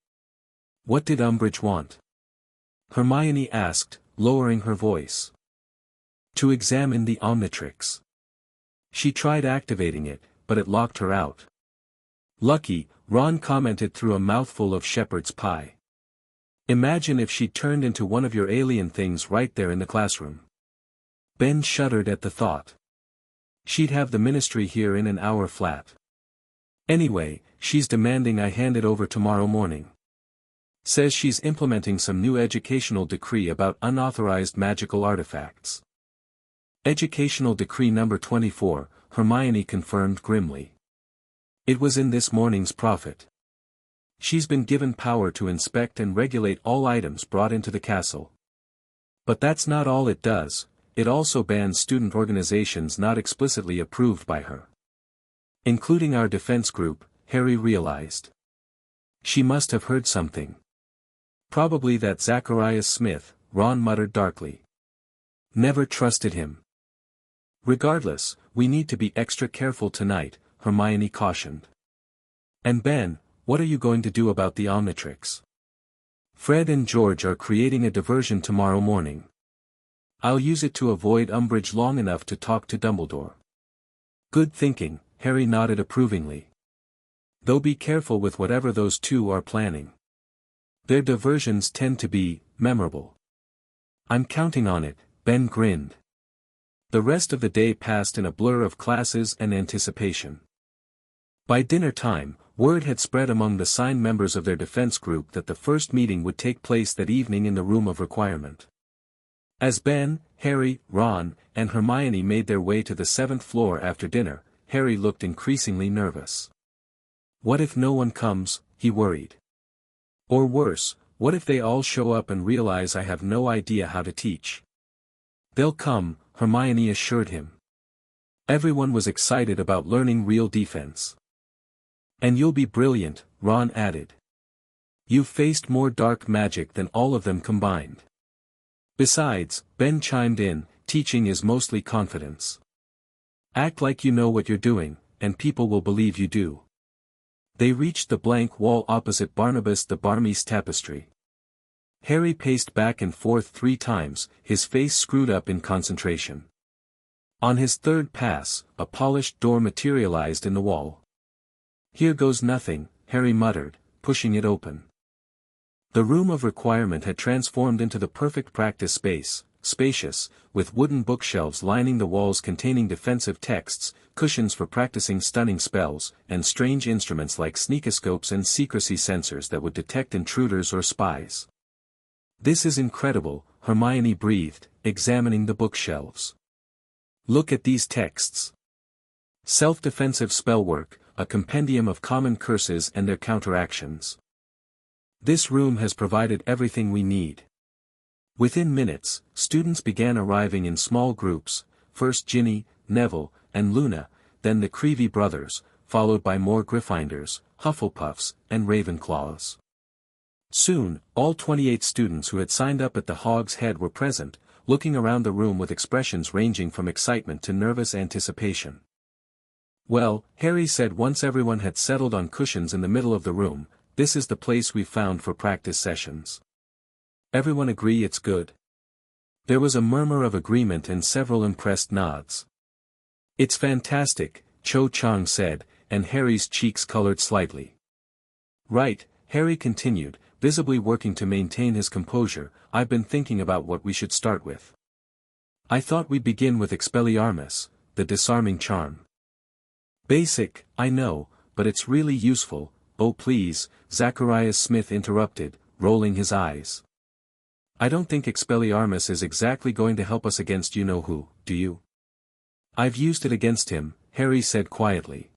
What did Umbridge want? Hermione asked, lowering her voice. To examine the Omnitrix. She tried activating it, but it locked her out. Lucky, Ron commented through a mouthful of shepherd's pie. Imagine if she turned into one of your alien things right there in the classroom. Ben shuddered at the thought. She'd have the ministry here in an hour flat. Anyway, she's demanding I hand it over tomorrow morning. Says she's implementing some new educational decree about unauthorized magical artifacts. Educational Decree number 24, Hermione confirmed grimly. It was in this morning's Prophet. She's been given power to inspect and regulate all items brought into the castle. But that's not all it does, it also bans student organizations not explicitly approved by her. Including our defense group, Harry realized. She must have heard something. Probably that Zacharias Smith, Ron muttered darkly. Never trusted him. Regardless, we need to be extra careful tonight, Hermione cautioned. And Ben, what are you going to do about the Omnitrix? Fred and George are creating a diversion tomorrow morning. I'll use it to avoid Umbridge long enough to talk to Dumbledore. Good thinking, Harry nodded approvingly. Though be careful with whatever those two are planning. Their diversions tend to be memorable. I'm counting on it, Ben grinned. The rest of the day passed in a blur of classes and anticipation. By dinner time, word had spread among the signed members of their defense group that the first meeting would take place that evening in the room of requirement. As Ben, Harry, Ron, and Hermione made their way to the 7th floor after dinner, Harry looked increasingly nervous. What if no one comes, he worried. Or worse, what if they all show up and realize I have no idea how to teach? They'll come, Hermione assured him. Everyone was excited about learning real defense. And you'll be brilliant, Ron added. You've faced more dark magic than all of them combined. Besides, Ben chimed in, teaching is mostly confidence. Act like you know what you're doing, and people will believe you do. They reached the blank wall opposite Barnabas the Barmy's tapestry. Harry paced back and forth 3 times, his face screwed up in concentration. On his 3rd pass, a polished door materialized in the wall. Here goes nothing, Harry muttered, pushing it open. The room of requirement had transformed into the perfect practice space, spacious, with wooden bookshelves lining the walls containing defensive texts, cushions for practicing stunning spells, and strange instruments like sneakoscopes and secrecy sensors that would detect intruders or spies. This is incredible, Hermione breathed, examining the bookshelves. Look at these texts. Self-defensive spellwork, a compendium of common curses and their counteractions. This room has provided everything we need. Within minutes, students began arriving in small groups, first Ginny, Neville, and Luna, then the Creevy brothers, followed by more Gryffindors, Hufflepuffs, and Ravenclaws. Soon, all 28 students who had signed up at the Hog's Head were present, looking around the room with expressions ranging from excitement to nervous anticipation. Well, Harry said once everyone had settled on cushions in the middle of the room, this is the place we've found for practice sessions. Everyone agree it's good? There was a murmur of agreement and several impressed nods. It's fantastic, Cho Chang said, and Harry's cheeks colored slightly. Right, Harry continued, visibly working to maintain his composure, I've been thinking about what we should start with. I thought we'd begin with Expelliarmus, the disarming charm. Basic, I know, but it's really useful, oh please, Zacharias Smith interrupted, rolling his eyes. I don't think Expelliarmus is exactly going to help us against you-know-who, do you? I've used it against him, Harry said quietly.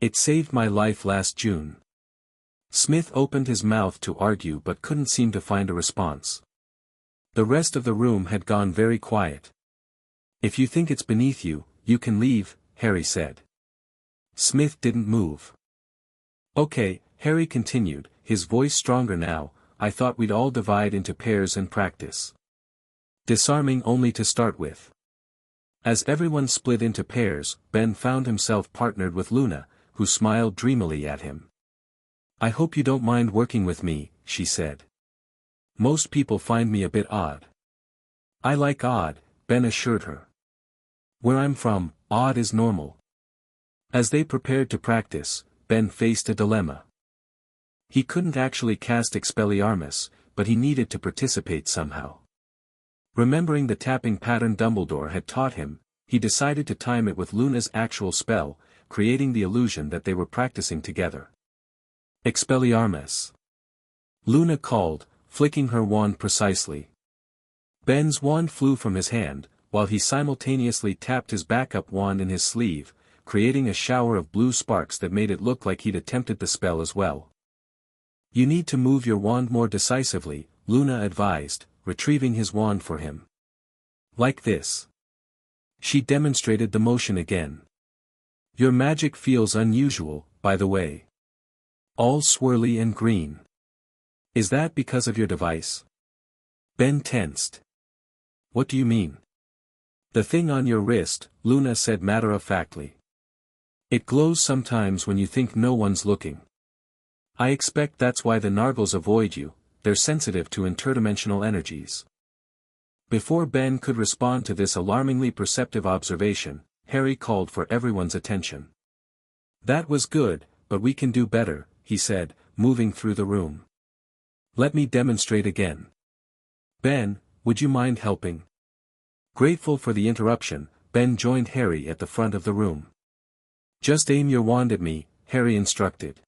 It saved my life last June. Smith opened his mouth to argue but couldn't seem to find a response. The rest of the room had gone very quiet. If you think it's beneath you, you can leave, Harry said. Smith didn't move. Okay, Harry continued, his voice stronger now, I thought we'd all divide into pairs and practice. Disarming only to start with. As everyone split into pairs, Ben found himself partnered with Luna, who smiled dreamily at him. I hope you don't mind working with me, she said. Most people find me a bit odd. I like odd, Ben assured her. Where I'm from, odd is normal. As they prepared to practice, Ben faced a dilemma. He couldn't actually cast Expelliarmus, but he needed to participate somehow. Remembering the tapping pattern Dumbledore had taught him, he decided to time it with Luna's actual spell, creating the illusion that they were practicing together. Expelliarmus. Luna called, flicking her wand precisely. Ben's wand flew from his hand, while he simultaneously tapped his backup wand in his sleeve, creating a shower of blue sparks that made it look like he'd attempted the spell as well. You need to move your wand more decisively, Luna advised, retrieving his wand for him. Like this. She demonstrated the motion again. Your magic feels unusual, by the way. All swirly and green. Is that because of your device? Ben tensed. What do you mean? The thing on your wrist, Luna said matter-of-factly. It glows sometimes when you think no one's looking. I expect that's why the Nargles avoid you, they're sensitive to interdimensional energies. Before Ben could respond to this alarmingly perceptive observation, Harry called for everyone's attention. That was good, but we can do better, he said, moving through the room. Let me demonstrate again. Ben, would you mind helping? Grateful for the interruption, Ben joined Harry at the front of the room. Just aim your wand at me, Harry instructed.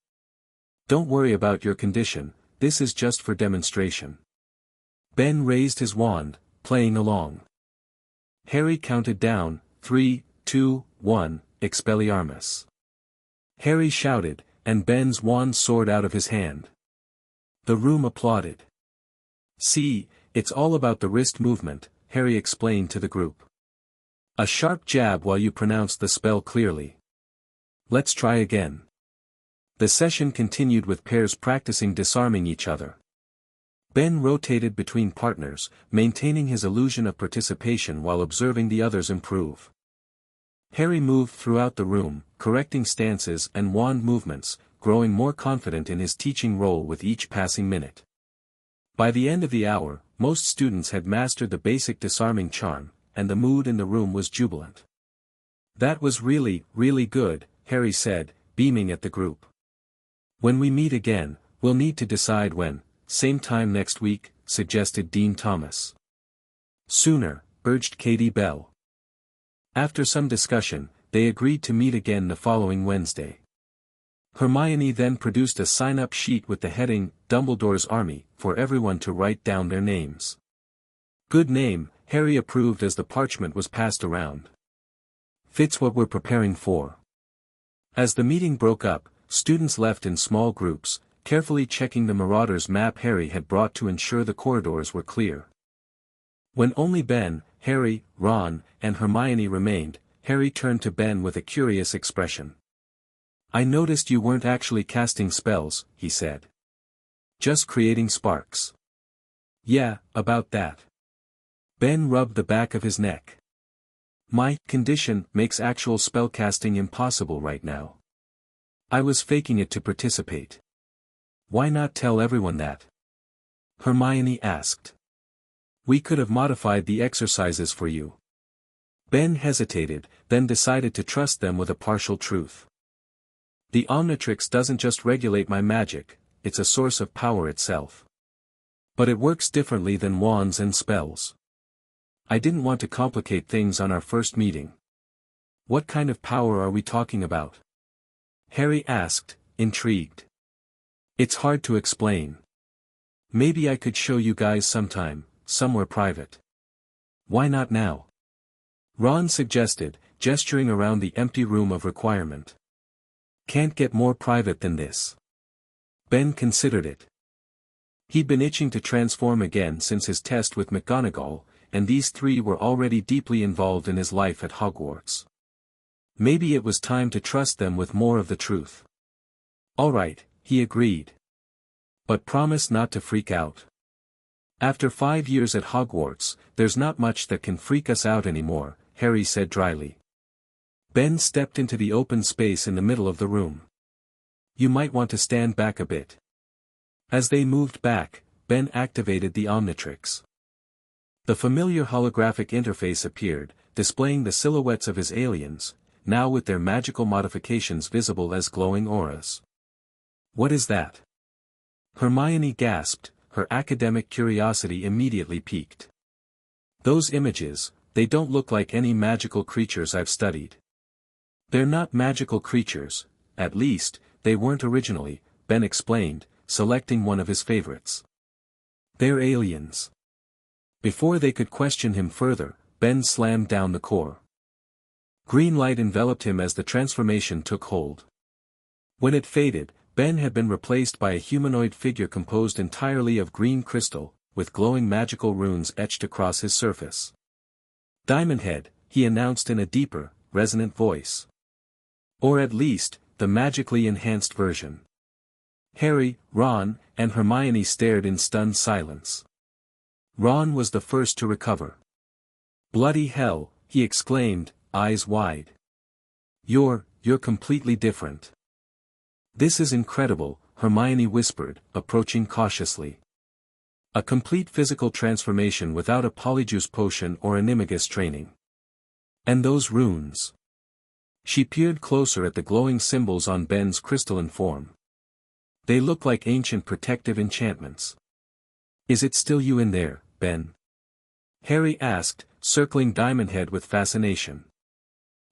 Don't worry about your condition, this is just for demonstration. Ben raised his wand, playing along. Harry counted down, 3, 2, 1, Expelliarmus. Harry shouted, and Ben's wand soared out of his hand. The room applauded. See, it's all about the wrist movement, Harry explained to the group. A sharp jab while you pronounce the spell clearly. Let's try again. The session continued with pairs practicing disarming each other. Ben rotated between partners, maintaining his illusion of participation while observing the others improve. Harry moved throughout the room, correcting stances and wand movements, growing more confident in his teaching role with each passing minute. By the end of the hour, most students had mastered the basic disarming charm, and the mood in the room was jubilant. That was really, really good, Harry said, beaming at the group. When we meet again, we'll need to decide when. Same time next week, suggested Dean Thomas. Sooner, urged Katie Bell. After some discussion, they agreed to meet again the following Wednesday. Hermione then produced a sign-up sheet with the heading, Dumbledore's Army, for everyone to write down their names. Good name, Harry approved as the parchment was passed around. Fits what we're preparing for. As the meeting broke up, students left in small groups, carefully checking the Marauder's map Harry had brought to ensure the corridors were clear. When only Ben, Harry, Ron, and Hermione remained, Harry turned to Ben with a curious expression. I noticed you weren't actually casting spells, he said. Just creating sparks. Yeah, about that. Ben rubbed the back of his neck. My condition makes actual spellcasting impossible right now. I was faking it to participate. Why not tell everyone that? Hermione asked. We could have modified the exercises for you. Ben hesitated, then decided to trust them with a partial truth. The Omnitrix doesn't just regulate my magic, it's a source of power itself. But it works differently than wands and spells. I didn't want to complicate things on our first meeting. What kind of power are we talking about? Harry asked, intrigued. It's hard to explain. Maybe I could show you guys sometime, somewhere private. Why not now? Ron suggested, gesturing around the empty room of requirement. Can't get more private than this. Ben considered it. He'd been itching to transform again since his test with McGonagall, and these three were already deeply involved in his life at Hogwarts. Maybe it was time to trust them with more of the truth. All right, he agreed. But promise not to freak out. After 5 years at Hogwarts, there's not much that can freak us out anymore, Harry said dryly. Ben stepped into the open space in the middle of the room. You might want to stand back a bit. As they moved back, Ben activated the Omnitrix. The familiar holographic interface appeared, displaying the silhouettes of his aliens, now with their magical modifications visible as glowing auras. What is that? Hermione gasped, her academic curiosity immediately piqued. Those images, they don't look like any magical creatures I've studied. They're not magical creatures, at least, they weren't originally, Ben explained, selecting one of his favorites. They're aliens. Before they could question him further, Ben slammed down the core. Green light enveloped him as the transformation took hold. When it faded, Ben had been replaced by a humanoid figure composed entirely of green crystal, with glowing magical runes etched across his surface. Diamond Head, he announced in a deeper, resonant voice. Or at least, the magically enhanced version. Harry, Ron, and Hermione stared in stunned silence. Ron was the first to recover. Bloody hell, he exclaimed, eyes wide. You're completely different. This is incredible, Hermione whispered, approaching cautiously. A complete physical transformation without a polyjuice potion or animagus training. And those runes. She peered closer at the glowing symbols on Ben's crystalline form. They look like ancient protective enchantments. Is it still you in there, Ben? Harry asked, circling Diamondhead with fascination.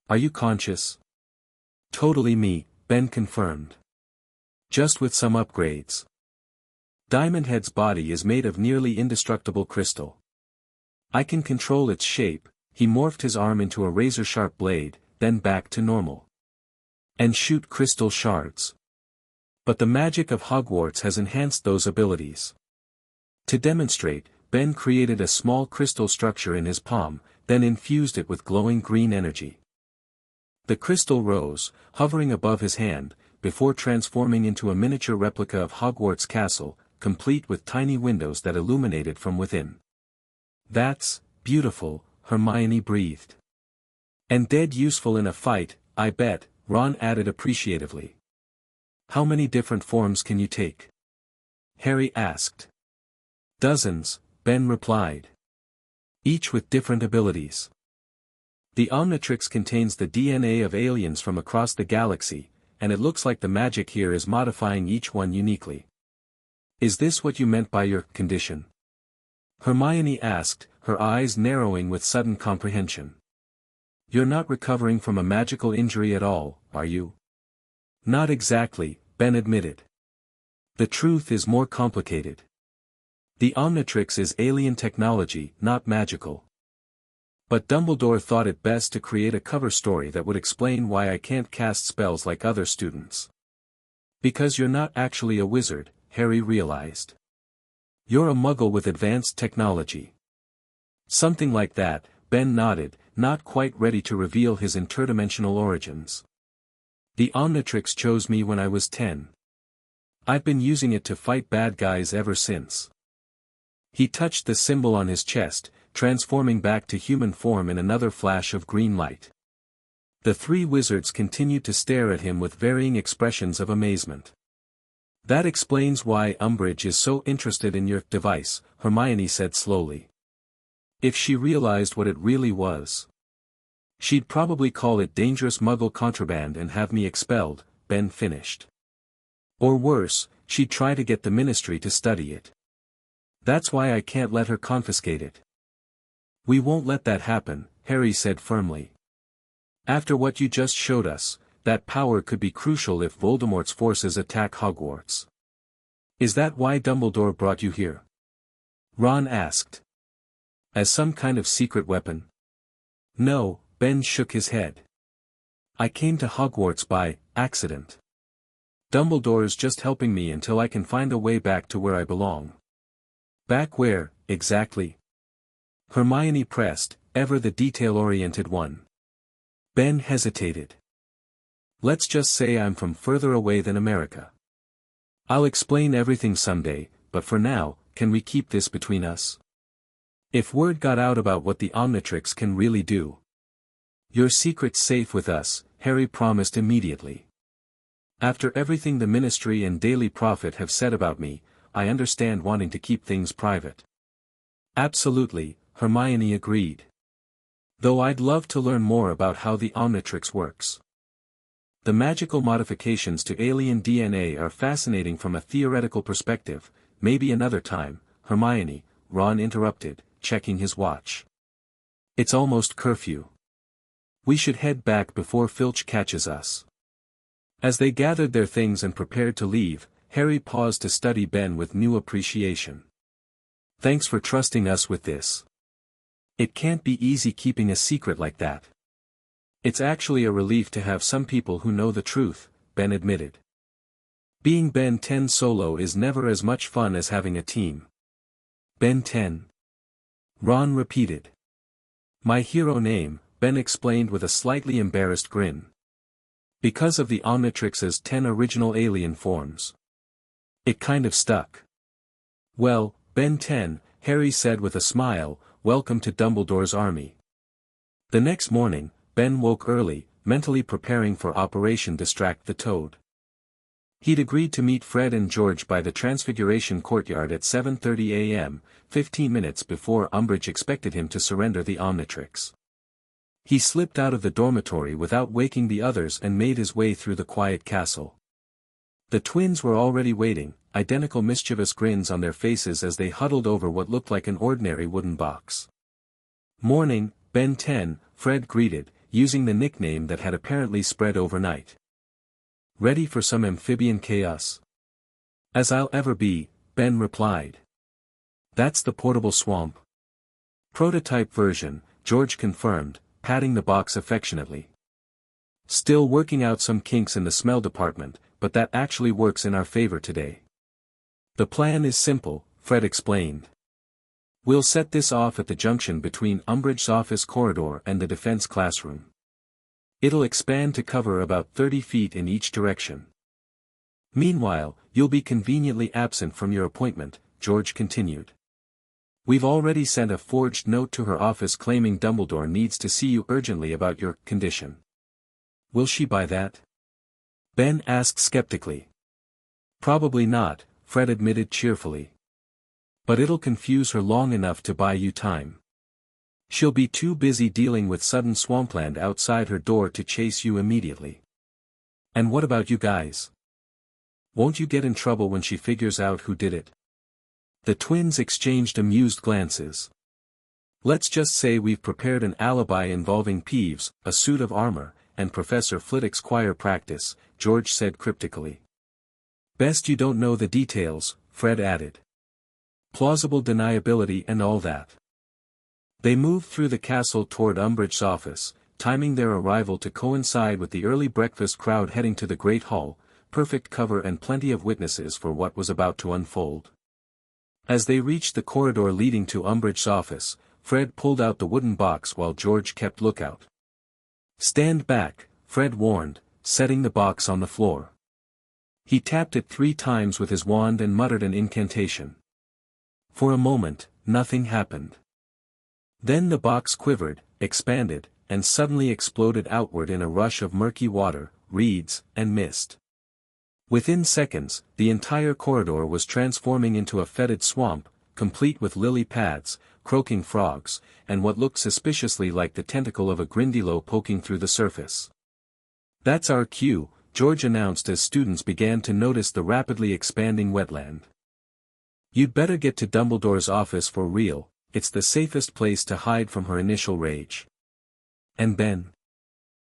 Are you conscious? Totally me, Ben confirmed. Just with some upgrades. Diamondhead's body is made of nearly indestructible crystal. I can control its shape. He morphed his arm into a razor-sharp blade, then back to normal. And shoot crystal shards. But the magic of Hogwarts has enhanced those abilities. To demonstrate, Ben created a small crystal structure in his palm, then infused it with glowing green energy. The crystal rose, hovering above his hand, before transforming into a miniature replica of Hogwarts Castle, complete with tiny windows that illuminated from within. That's beautiful, Hermione breathed. And dead useful in a fight, I bet, Ron added appreciatively. How many different forms can you take? Harry asked. Dozens, Ben replied. Each with different abilities. The Omnitrix contains the DNA of aliens from across the galaxy, and it looks like the magic here is modifying each one uniquely. Is this what you meant by your condition? Hermione asked, her eyes narrowing with sudden comprehension. You're not recovering from a magical injury at all, are you? Not exactly, Ben admitted. The truth is more complicated. The Omnitrix is alien technology, not magical. But Dumbledore thought it best to create a cover story that would explain why I can't cast spells like other students. Because you're not actually a wizard, Harry realized. You're a muggle with advanced technology. Something like that, Ben nodded, not quite ready to reveal his interdimensional origins. The Omnitrix chose me when I was 10. I've been using it to fight bad guys ever since. He touched the symbol on his chest, transforming back to human form in another flash of green light. The three wizards continued to stare at him with varying expressions of amazement. That explains why Umbridge is so interested in your device, Hermione said slowly. If she realized what it really was, she'd probably call it dangerous muggle contraband and have me expelled, Ben finished. Or worse, she'd try to get the ministry to study it. That's why I can't let her confiscate it. We won't let that happen, Harry said firmly. After what you just showed us, that power could be crucial if Voldemort's forces attack Hogwarts. Is that why Dumbledore brought you here? Ron asked. As some kind of secret weapon? No, Ben shook his head. I came to Hogwarts by accident. Dumbledore's just helping me until I can find a way back to where I belong. Back where, exactly? Hermione pressed, ever the detail-oriented one. Ben hesitated. Let's just say I'm from further away than America. I'll explain everything someday, but for now, can we keep this between us? If word got out about what the Omnitrix can really do. Your secret's safe with us, Harry promised immediately. After everything the Ministry and Daily Prophet have said about me, I understand wanting to keep things private. Absolutely, Hermione agreed. Though I'd love to learn more about how the Omnitrix works. The magical modifications to alien DNA are fascinating from a theoretical perspective, maybe another time, Hermione, Ron interrupted, checking his watch. It's almost curfew. We should head back before Filch catches us. As they gathered their things and prepared to leave, Harry paused to study Ben with new appreciation. Thanks for trusting us with this. It can't be easy keeping a secret like that. It's actually a relief to have some people who know the truth, Ben admitted. Being Ben 10 solo is never as much fun as having a team. Ben 10. Ron repeated. My hero name, Ben explained with a slightly embarrassed grin. Because of the Omnitrix's 10 original alien forms. It kind of stuck. Well, Ben 10, Harry said with a smile, welcome to Dumbledore's army. The next morning, Ben woke early, mentally preparing for Operation Distract the Toad. He'd agreed to meet Fred and George by the Transfiguration courtyard at 7:30 a.m., 15 minutes before Umbridge expected him to surrender the Omnitrix. He slipped out of the dormitory without waking the others and made his way through the quiet castle. The twins were already waiting, identical mischievous grins on their faces as they huddled over what looked like an ordinary wooden box. Morning, Ben 10, Fred greeted, using the nickname that had apparently spread overnight. Ready for some amphibian chaos? As I'll ever be, Ben replied. That's the portable swamp. Prototype version, George confirmed, patting the box affectionately. Still working out some kinks in the smell department, but that actually works in our favor today. The plan is simple, Fred explained. We'll set this off at the junction between Umbridge's office corridor and the defense classroom. It'll expand to cover about 30 feet in each direction. Meanwhile, you'll be conveniently absent from your appointment, George continued. We've already sent a forged note to her office claiming Dumbledore needs to see you urgently about your condition. Will she buy that? Ben asked skeptically. Probably not, Fred admitted cheerfully. But it'll confuse her long enough to buy you time. She'll be too busy dealing with sudden swampland outside her door to chase you immediately. And what about you guys? Won't you get in trouble when she figures out who did it? The twins exchanged amused glances. Let's just say we've prepared an alibi involving Peeves, a suit of armor, and Professor Flitwick's choir practice, George said cryptically. Best you don't know the details, Fred added. Plausible deniability and all that. They moved through the castle toward Umbridge's office, timing their arrival to coincide with the early breakfast crowd heading to the Great Hall, perfect cover and plenty of witnesses for what was about to unfold. As they reached the corridor leading to Umbridge's office, Fred pulled out the wooden box while George kept lookout. Stand back, Fred warned, setting the box on the floor. He tapped it 3 times with his wand and muttered an incantation. For a moment, nothing happened. Then the box quivered, expanded, and suddenly exploded outward in a rush of murky water, reeds, and mist. Within seconds, the entire corridor was transforming into a fetid swamp, complete with lily pads, croaking frogs, and what looked suspiciously like the tentacle of a Grindylow poking through the surface. That's our cue, George announced as students began to notice the rapidly expanding wetland. You'd better get to Dumbledore's office for real, it's the safest place to hide from her initial rage. And Ben?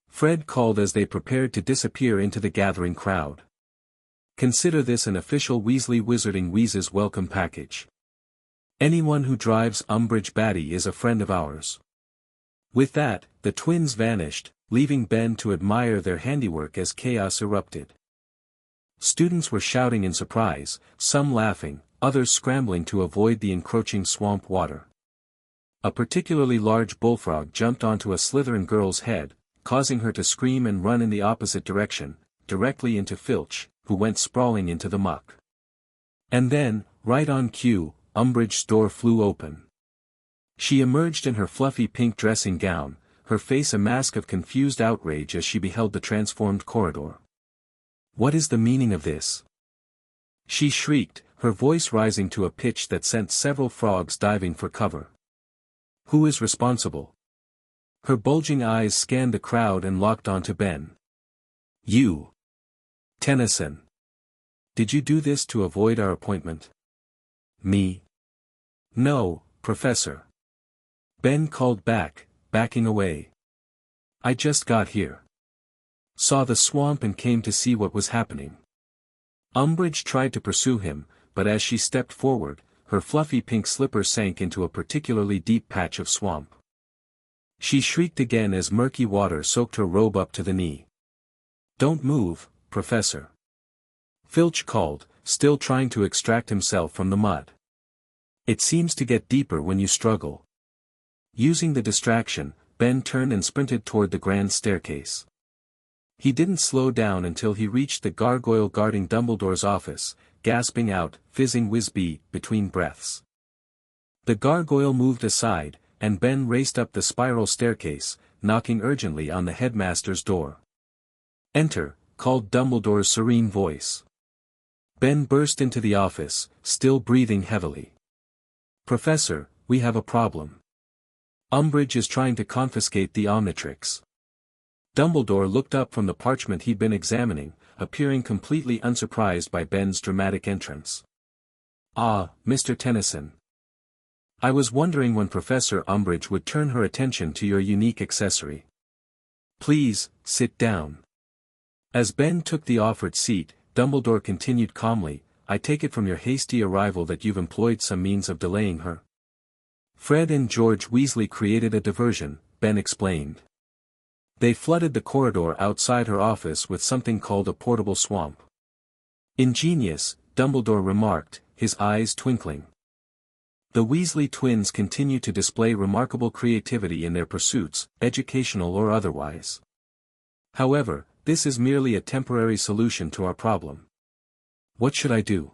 Fred called as they prepared to disappear into the gathering crowd. Consider this an official Weasley Wizarding Wheezes welcome package. Anyone who drives Umbridge batty is a friend of ours. With that, the twins vanished, leaving Ben to admire their handiwork as chaos erupted. Students were shouting in surprise, some laughing, others scrambling to avoid the encroaching swamp water. A particularly large bullfrog jumped onto a Slytherin girl's head, causing her to scream and run in the opposite direction, directly into Filch, who went sprawling into the muck. And then, right on cue, Umbridge's door flew open. She emerged in her fluffy pink dressing gown, her face a mask of confused outrage as she beheld the transformed corridor. What is the meaning of this? She shrieked, her voice rising to a pitch that sent several frogs diving for cover. Who is responsible? Her bulging eyes scanned the crowd and locked onto Ben. You. Tennyson. Did you do this to avoid our appointment? Me? No, Professor. Ben called back, backing away. I just got here. Saw the swamp and came to see what was happening. Umbridge tried to pursue him, but as she stepped forward, her fluffy pink slipper sank into a particularly deep patch of swamp. She shrieked again as murky water soaked her robe up to the knee. Don't move, Professor. Filch called, still trying to extract himself from the mud. It seems to get deeper when you struggle. Using the distraction, Ben turned and sprinted toward the grand staircase. He didn't slow down until he reached the gargoyle guarding Dumbledore's office, gasping out, fizzing whiz-bee, between breaths. The gargoyle moved aside, and Ben raced up the spiral staircase, knocking urgently on the headmaster's door. Enter, called Dumbledore's serene voice. Ben burst into the office, still breathing heavily. Professor, we have a problem. Umbridge is trying to confiscate the Omnitrix. Dumbledore looked up from the parchment he'd been examining, appearing completely unsurprised by Ben's dramatic entrance. Ah, Mr. Tennyson. I was wondering when Professor Umbridge would turn her attention to your unique accessory. Please, sit down. As Ben took the offered seat, Dumbledore continued calmly, I take it from your hasty arrival that you've employed some means of delaying her. Fred and George Weasley created a diversion, Ben explained. They flooded the corridor outside her office with something called a portable swamp. Ingenious, Dumbledore remarked, his eyes twinkling. The Weasley twins continue to display remarkable creativity in their pursuits, educational or otherwise. However, this is merely a temporary solution to our problem. What should I do?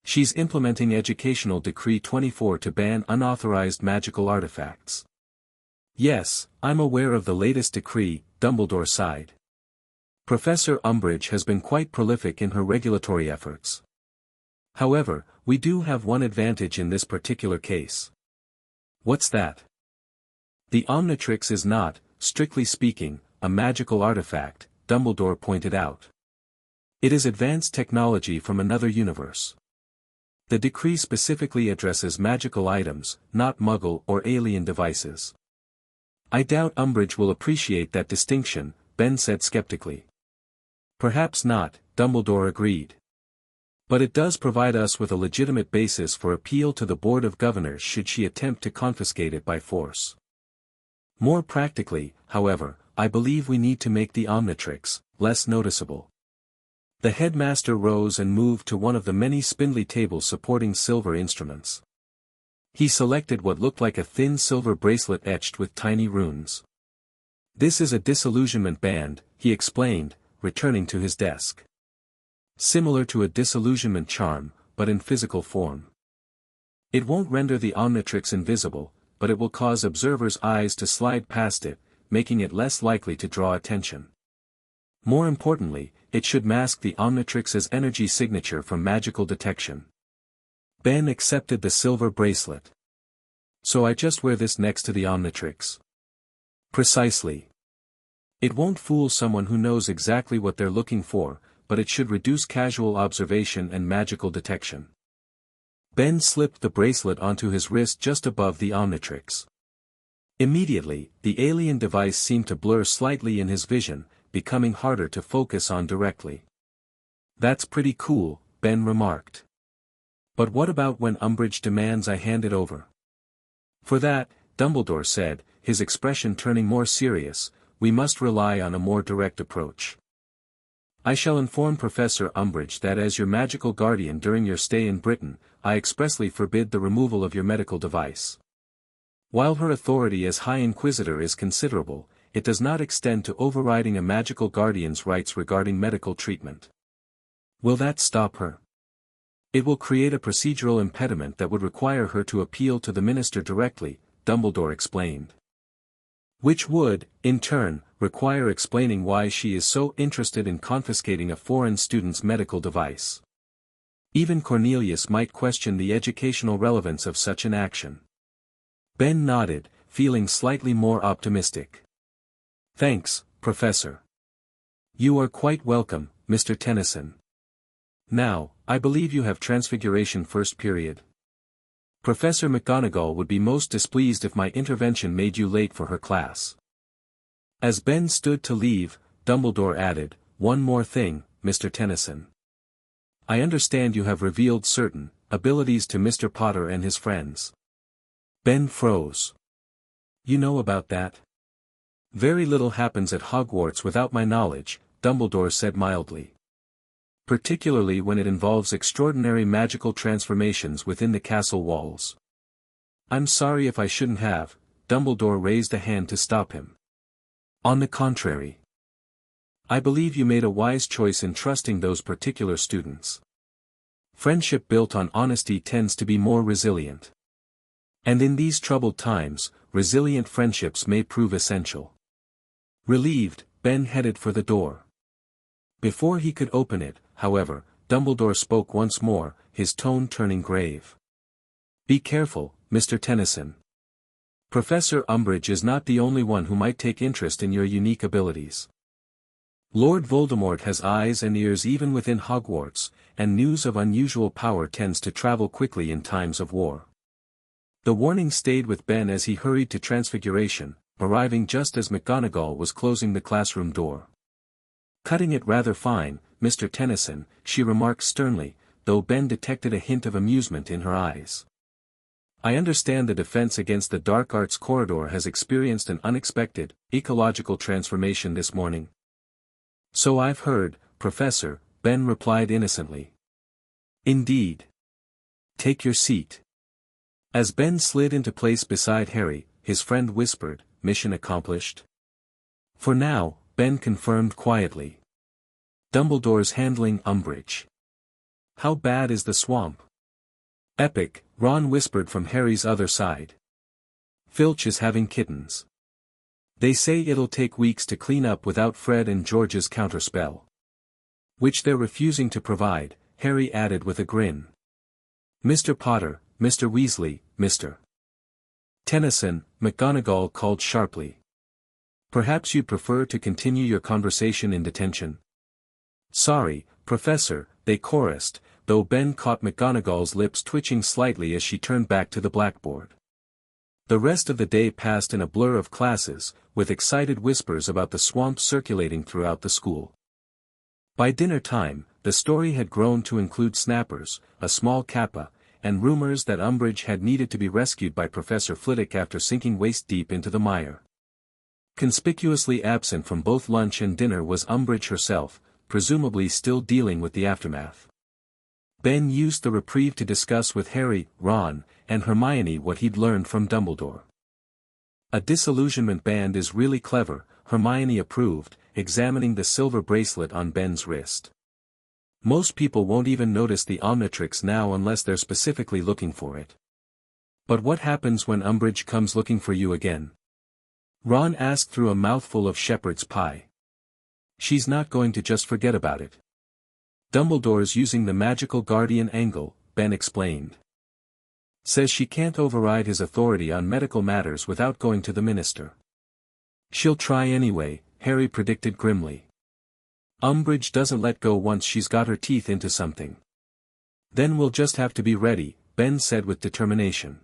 She's implementing Educational Decree 24 to ban unauthorized magical artifacts. Yes, I'm aware of the latest decree, Dumbledore sighed. Professor Umbridge has been quite prolific in her regulatory efforts. However, we do have one advantage in this particular case. What's that? The Omnitrix is not, strictly speaking, a magical artifact, Dumbledore pointed out. It is advanced technology from another universe. The decree specifically addresses magical items, not Muggle or alien devices. I doubt Umbridge will appreciate that distinction, Ben said skeptically. Perhaps not, Dumbledore agreed. But it does provide us with a legitimate basis for appeal to the Board of Governors should she attempt to confiscate it by force. More practically, however, I believe we need to make the Omnitrix less noticeable. The headmaster rose and moved to one of the many spindly tables supporting silver instruments. He selected what looked like a thin silver bracelet etched with tiny runes. This is a disillusionment band, he explained, returning to his desk. Similar to a disillusionment charm, but in physical form. It won't render the Omnitrix invisible, but it will cause observers' eyes to slide past it, making it less likely to draw attention. More importantly, it should mask the Omnitrix's energy signature from magical detection. Ben accepted the silver bracelet. So I just wear this next to the Omnitrix. Precisely. It won't fool someone who knows exactly what they're looking for, but it should reduce casual observation and magical detection. Ben slipped the bracelet onto his wrist just above the Omnitrix. Immediately, the alien device seemed to blur slightly in his vision, becoming harder to focus on directly. That's pretty cool, Ben remarked. But what about when Umbridge demands I hand it over? For that, Dumbledore said, his expression turning more serious, we must rely on a more direct approach. I shall inform Professor Umbridge that as your magical guardian during your stay in Britain, I expressly forbid the removal of your medical device. While her authority as High Inquisitor is considerable, it does not extend to overriding a magical guardian's rights regarding medical treatment. Will that stop her? It will create a procedural impediment that would require her to appeal to the minister directly, Dumbledore explained. Which would, in turn, require explaining why she is so interested in confiscating a foreign student's medical device. Even Cornelius might question the educational relevance of such an action. Ben nodded, feeling slightly more optimistic. Thanks, Professor. You are quite welcome, Mr. Tennyson. Now, I believe you have Transfiguration first period. Professor McGonagall would be most displeased if my intervention made you late for her class. As Ben stood to leave, Dumbledore added, one more thing, Mr. Tennyson. I understand you have revealed certain abilities to Mr. Potter and his friends. Ben froze. You know about that? Very little happens at Hogwarts without my knowledge, Dumbledore said mildly. Particularly when it involves extraordinary magical transformations within the castle walls. I'm sorry if I shouldn't have, Dumbledore raised a hand to stop him. On the contrary. I believe you made a wise choice in trusting those particular students. Friendship built on honesty tends to be more resilient. And in these troubled times, resilient friendships may prove essential. Relieved, Ben headed for the door. Before he could open it, however, Dumbledore spoke once more, his tone turning grave. Be careful, Mr. Tennyson. Professor Umbridge is not the only one who might take interest in your unique abilities. Lord Voldemort has eyes and ears even within Hogwarts, and news of unusual power tends to travel quickly in times of war. The warning stayed with Ben as he hurried to Transfiguration, arriving just as McGonagall was closing the classroom door. "Cutting it rather fine, Mr. Tennyson," she remarked sternly, though Ben detected a hint of amusement in her eyes. "I understand the Defense Against the Dark Arts corridor has experienced an unexpected, ecological transformation this morning." "So I've heard, Professor," Ben replied innocently. "Indeed. Take your seat." As Ben slid into place beside Harry, his friend whispered, "Mission accomplished?" "For now," Ben confirmed quietly. "Dumbledore's handling Umbridge." "How bad is the swamp?" "Epic," Ron whispered from Harry's other side. "Filch is having kittens. They say it'll take weeks to clean up without Fred and George's counterspell. Which they're refusing to provide," Harry added with a grin. "Mr. Potter, Mr. Weasley, Mr. Tennyson," McGonagall called sharply. "Perhaps you'd prefer to continue your conversation in detention?" "Sorry, Professor," they chorused, though Ben caught McGonagall's lips twitching slightly as she turned back to the blackboard. The rest of the day passed in a blur of classes, with excited whispers about the swamp circulating throughout the school. By dinner time, the story had grown to include snappers, a small kappa, and rumors that Umbridge had needed to be rescued by Professor Flitwick after sinking waist-deep into the mire. Conspicuously absent from both lunch and dinner was Umbridge herself, presumably still dealing with the aftermath. Ben used the reprieve to discuss with Harry, Ron, and Hermione what he'd learned from Dumbledore. "A disillusionment band is really clever," Hermione approved, examining the silver bracelet on Ben's wrist. "Most people won't even notice the Omnitrix now unless they're specifically looking for it." "But what happens when Umbridge comes looking for you again?" Ron asked through a mouthful of shepherd's pie. "She's not going to just forget about it. Dumbledore's using the magical guardian angle," Ben explained. "Says she can't override his authority on medical matters without going to the minister." "She'll try anyway," Harry predicted grimly. "Umbridge doesn't let go once she's got her teeth into something." "Then we'll just have to be ready," Ben said with determination.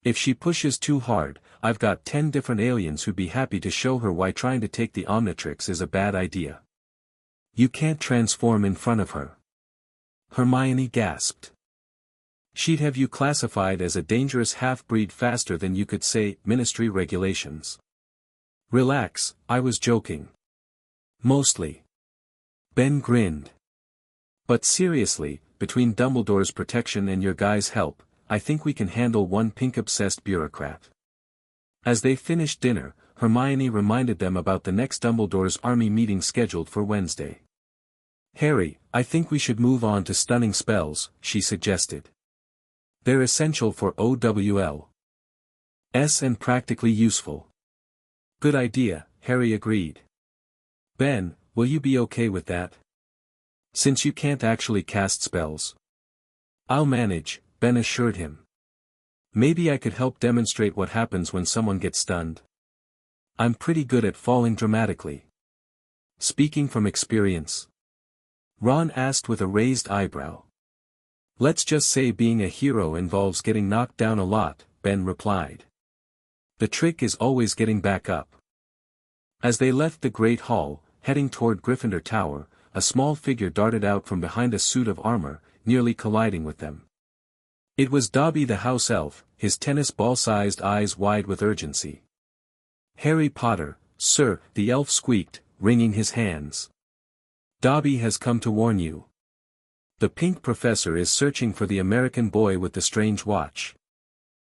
"If she pushes too hard, I've got 10 different aliens who'd be happy to show her why trying to take the Omnitrix is a bad idea." "You can't transform in front of her." Hermione gasped. "She'd have you classified as a dangerous half-breed faster than you could say, ministry regulations." "Relax, I was joking." "Mostly." Ben grinned. "But seriously, between Dumbledore's protection and your guys' help, I think we can handle one pink-obsessed bureaucrat." As they finished dinner, Hermione reminded them about the next Dumbledore's army meeting scheduled for Wednesday. "Harry, I think we should move on to stunning spells," she suggested. "They're essential for OWL's and practically useful." "Good idea," Harry agreed. "Ben, will you be okay with that? Since you can't actually cast spells." "I'll manage," Ben assured him. "Maybe I could help demonstrate what happens when someone gets stunned. I'm pretty good at falling dramatically." "Speaking from experience?" Ron asked with a raised eyebrow. "Let's just say being a hero involves getting knocked down a lot," Ben replied. "The trick is always getting back up." As they left the Great Hall, heading toward Gryffindor Tower, a small figure darted out from behind a suit of armor, nearly colliding with them. It was Dobby the house elf, his tennis ball-sized eyes wide with urgency. "Harry Potter, sir," the elf squeaked, wringing his hands. "Dobby has come to warn you. The Pink Professor is searching for the American boy with the strange watch.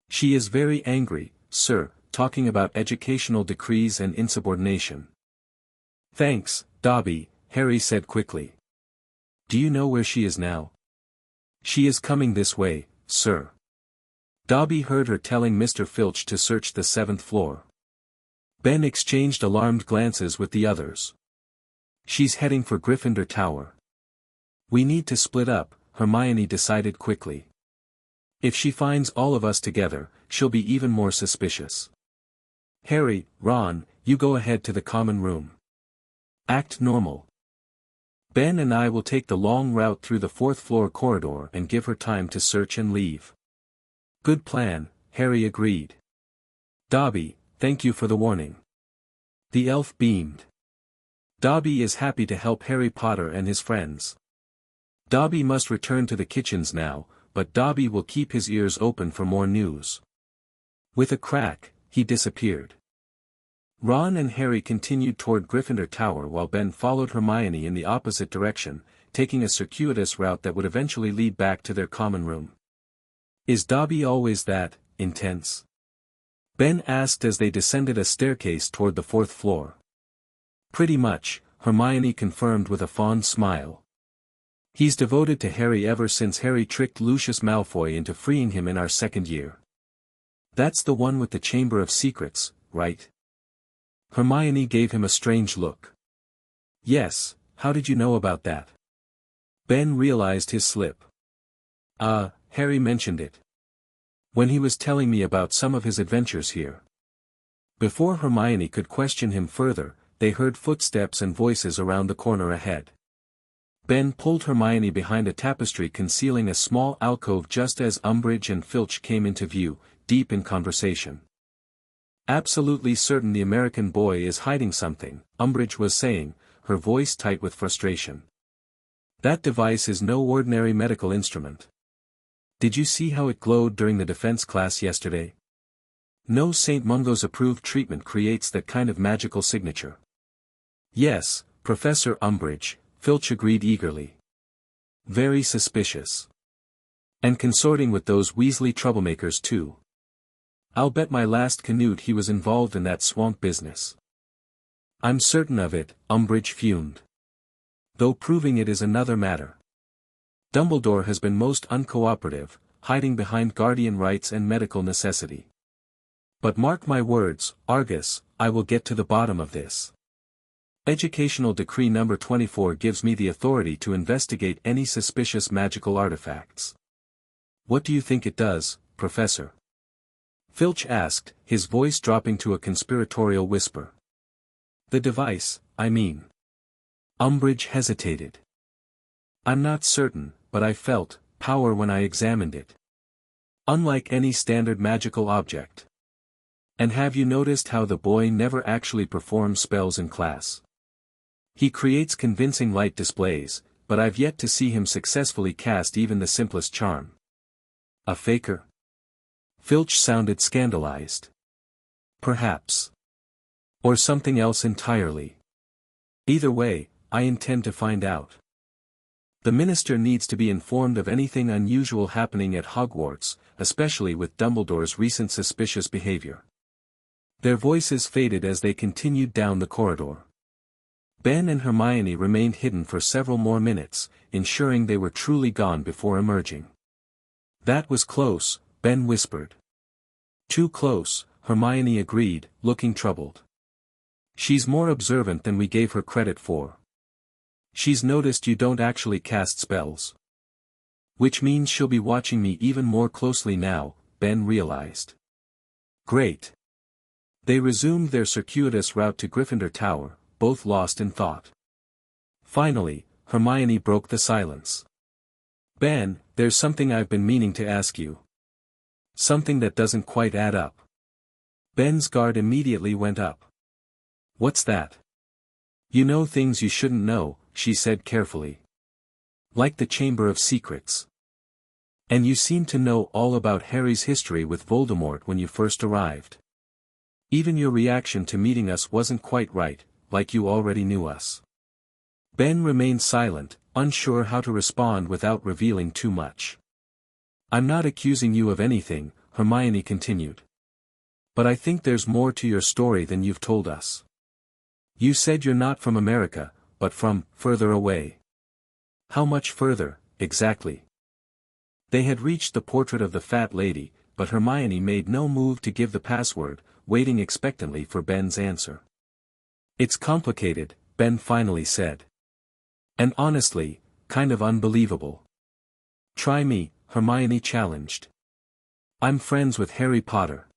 She is very angry, sir, talking about educational decrees and insubordination." "Thanks, Dobby," Harry said quickly. "Do you know where she is now?" "She is coming this way, sir." Dobby heard her telling Mr. Filch to search the 7th floor. Ben exchanged alarmed glances with the others. "She's heading for Gryffindor Tower." "We need to split up," Hermione decided quickly. "If she finds all of us together, she'll be even more suspicious. Harry, Ron, you go ahead to the common room. Act normal. Ben and I will take the long route through the 4th floor corridor and give her time to search and leave." "Good plan," Harry agreed. Dobby, thank you for the warning. The elf beamed. Dobby is happy to help Harry Potter and his friends. Dobby must return to the kitchens now, but Dobby will keep his ears open for more news. With a crack, he disappeared. Ron and Harry continued toward Gryffindor Tower while Ben followed Hermione in the opposite direction, taking a circuitous route that would eventually lead back to their common room. Is Dobby always that intense? Ben asked as they descended a staircase toward the 4th floor. Pretty much, Hermione confirmed with a fond smile. He's devoted to Harry ever since Harry tricked Lucius Malfoy into freeing him in our 2nd year. That's the one with the Chamber of Secrets, right? Hermione gave him a strange look. Yes, how did you know about that? Ben realized his slip. Harry mentioned it. When he was telling me about some of his adventures here. Before Hermione could question him further, they heard footsteps and voices around the corner ahead. Ben pulled Hermione behind a tapestry concealing a small alcove just as Umbridge and Filch came into view, deep in conversation. Absolutely certain the American boy is hiding something, Umbridge was saying, her voice tight with frustration. That device is no ordinary medical instrument. Did you see how it glowed during the defense class yesterday? No St. Mungo's approved treatment creates that kind of magical signature. Yes, Professor Umbridge, Filch agreed eagerly. Very suspicious. And consorting with those Weasley troublemakers too. I'll bet my last Canute he was involved in that swamp business. I'm certain of it, Umbridge fumed. Though proving it is another matter. Dumbledore has been most uncooperative, hiding behind guardian rights and medical necessity. But mark my words, Argus, I will get to the bottom of this. Educational Decree Number 24 gives me the authority to investigate any suspicious magical artifacts. What do you think it does, Professor? Filch asked, his voice dropping to a conspiratorial whisper. The device, I mean. Umbridge hesitated. I'm not certain, but I felt power when I examined it. Unlike any standard magical object. And have you noticed how the boy never actually performs spells in class? He creates convincing light displays, but I've yet to see him successfully cast even the simplest charm. A faker? Filch sounded scandalized. Perhaps. Or something else entirely. Either way, I intend to find out. The minister needs to be informed of anything unusual happening at Hogwarts, especially with Dumbledore's recent suspicious behavior. Their voices faded as they continued down the corridor. Ben and Hermione remained hidden for several more minutes, ensuring they were truly gone before emerging. That was close, Ben whispered. Too close, Hermione agreed, looking troubled. She's more observant than we gave her credit for. She's noticed you don't actually cast spells. Which means she'll be watching me even more closely now, Ben realized. Great. They resumed their circuitous route to Gryffindor Tower, both lost in thought. Finally, Hermione broke the silence. Ben, there's something I've been meaning to ask you. Something that doesn't quite add up. Ben's guard immediately went up. What's that? You know things you shouldn't know, she said carefully. Like the Chamber of Secrets. And you seem to know all about Harry's history with Voldemort when you first arrived. Even your reaction to meeting us wasn't quite right, like you already knew us. Ben remained silent, unsure how to respond without revealing too much. I'm not accusing you of anything, Hermione continued. But I think there's more to your story than you've told us. You said you're not from America, but from further away. How much further, exactly? They had reached the portrait of the fat lady, but Hermione made no move to give the password, waiting expectantly for Ben's answer. It's complicated, Ben finally said. And honestly, kind of unbelievable. Try me, Hermione challenged. I'm friends with Harry Potter.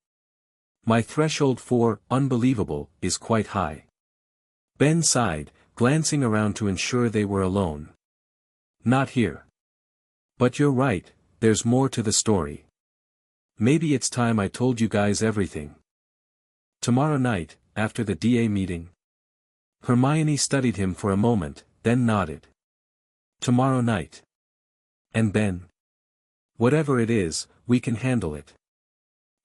My threshold for unbelievable is quite high. Ben sighed, glancing around to ensure they were alone. Not here. But you're right, there's more to the story. Maybe it's time I told you guys everything. Tomorrow night, after the DA meeting. Hermione studied him for a moment, then nodded. Tomorrow night. And Ben? Whatever it is, we can handle it.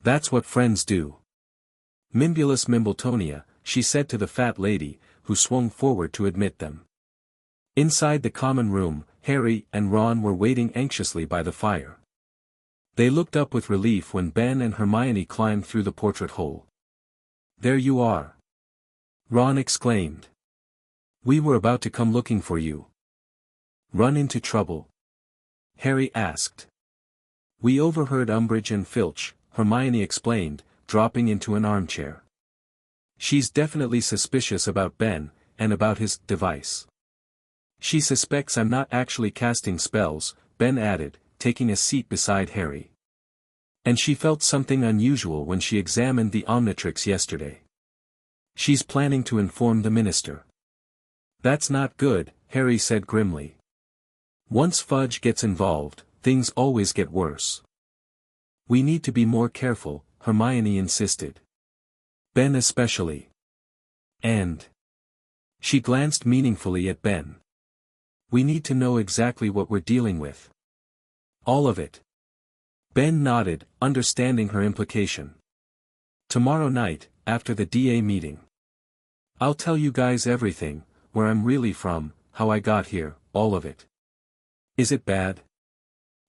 That's what friends do. Mimbulus Mimbletonia, she said to the fat lady, who swung forward to admit them. Inside the common room, Harry and Ron were waiting anxiously by the fire. They looked up with relief when Ben and Hermione climbed through the portrait hole. There you are. Ron exclaimed. We were about to come looking for you. Run into trouble? Harry asked. We overheard Umbridge and Filch, Hermione explained, dropping into an armchair. She's definitely suspicious about Ben, and about his device. She suspects I'm not actually casting spells, Ben added, taking a seat beside Harry. And she felt something unusual when she examined the Omnitrix yesterday. She's planning to inform the minister. That's not good, Harry said grimly. Once Fudge gets involved, things always get worse. We need to be more careful, Hermione insisted. Ben especially. And. She glanced meaningfully at Ben. We need to know exactly what we're dealing with. All of it. Ben nodded, understanding her implication. Tomorrow night, after the DA meeting. I'll tell you guys everything, where I'm really from, how I got here, all of it. Is it bad?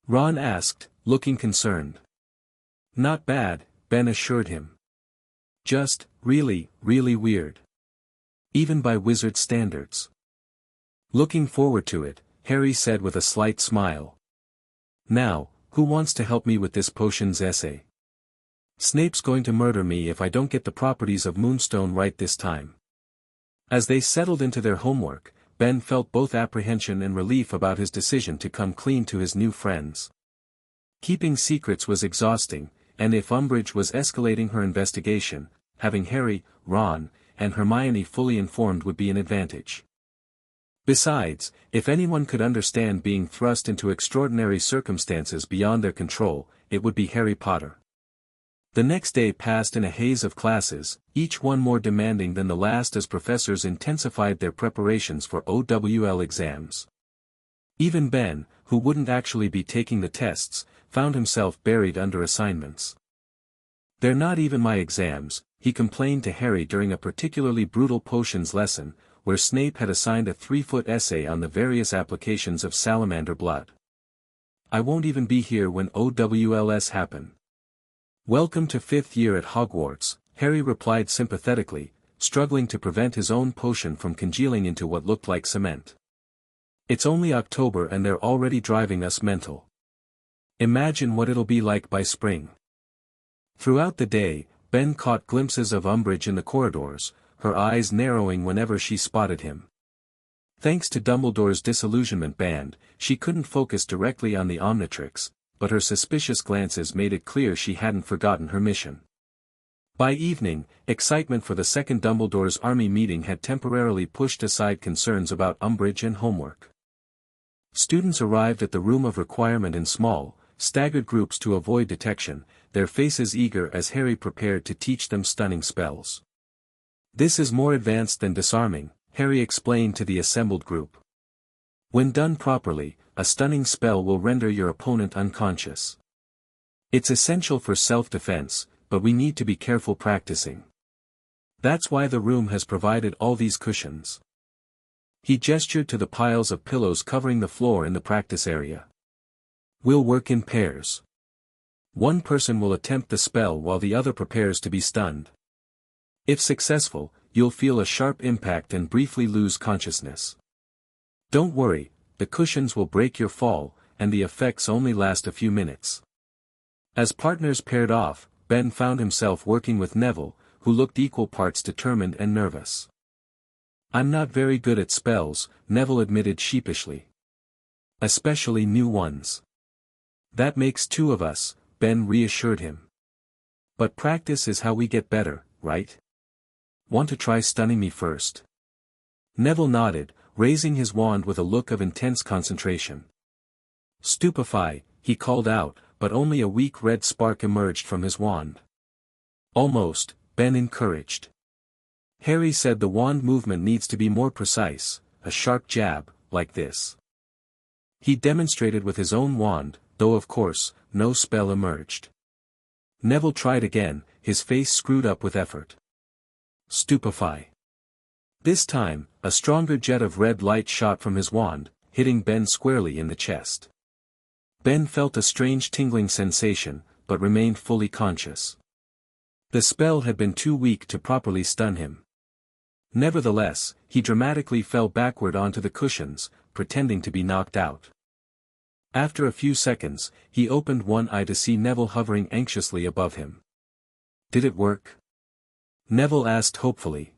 Ron asked, looking concerned. Not bad, Ben assured him. Just, really, really weird. Even by wizard standards. Looking forward to it, Harry said with a slight smile. Now, who wants to help me with this potions essay? Snape's going to murder me if I don't get the properties of Moonstone right this time. As they settled into their homework, Ben felt both apprehension and relief about his decision to come clean to his new friends. Keeping secrets was exhausting, and if Umbridge was escalating her investigation, having Harry, Ron, and Hermione fully informed would be an advantage. Besides, if anyone could understand being thrust into extraordinary circumstances beyond their control, it would be Harry Potter. The next day passed in a haze of classes, each one more demanding than the last as professors intensified their preparations for OWL exams. Even Ben, who wouldn't actually be taking the tests, found himself buried under assignments. They're not even my exams, he complained to Harry during a particularly brutal potions lesson, where Snape had assigned a 3-foot essay on the various applications of salamander blood. I won't even be here when OWLs happen. Welcome to 5th year at Hogwarts, Harry replied sympathetically, struggling to prevent his own potion from congealing into what looked like cement. It's only October and they're already driving us mental. Imagine what it'll be like by spring. Throughout the day, Ben caught glimpses of Umbridge in the corridors, her eyes narrowing whenever she spotted him. Thanks to Dumbledore's disillusionment band, she couldn't focus directly on the Omnitrix, but her suspicious glances made it clear she hadn't forgotten her mission. By evening, excitement for the second Dumbledore's army meeting had temporarily pushed aside concerns about Umbridge and homework. Students arrived at the room of requirement in small, staggered groups to avoid detection, their faces eager as Harry prepared to teach them stunning spells. This is more advanced than disarming, Harry explained to the assembled group. When done properly, a stunning spell will render your opponent unconscious. It's essential for self-defense, but we need to be careful practicing. That's why the room has provided all these cushions. He gestured to the piles of pillows covering the floor in the practice area. We'll work in pairs. One person will attempt the spell while the other prepares to be stunned. If successful, you'll feel a sharp impact and briefly lose consciousness. Don't worry, the cushions will break your fall, and the effects only last a few minutes. As partners paired off, Ben found himself working with Neville, who looked equal parts determined and nervous. I'm not very good at spells, Neville admitted sheepishly. Especially new ones. That makes two of us, Ben reassured him. But practice is how we get better, right? Want to try stunning me first? Neville nodded, raising his wand with a look of intense concentration. Stupefy, he called out, but only a weak red spark emerged from his wand. Almost, Ben encouraged. Harry said the wand movement needs to be more precise, a sharp jab, like this. He demonstrated with his own wand, though of course, no spell emerged. Neville tried again, his face screwed up with effort. Stupefy. This time, a stronger jet of red light shot from his wand, hitting Ben squarely in the chest. Ben felt a strange tingling sensation, but remained fully conscious. The spell had been too weak to properly stun him. Nevertheless, he dramatically fell backward onto the cushions, pretending to be knocked out. After a few seconds, he opened one eye to see Neville hovering anxiously above him. Did it work? Neville asked hopefully.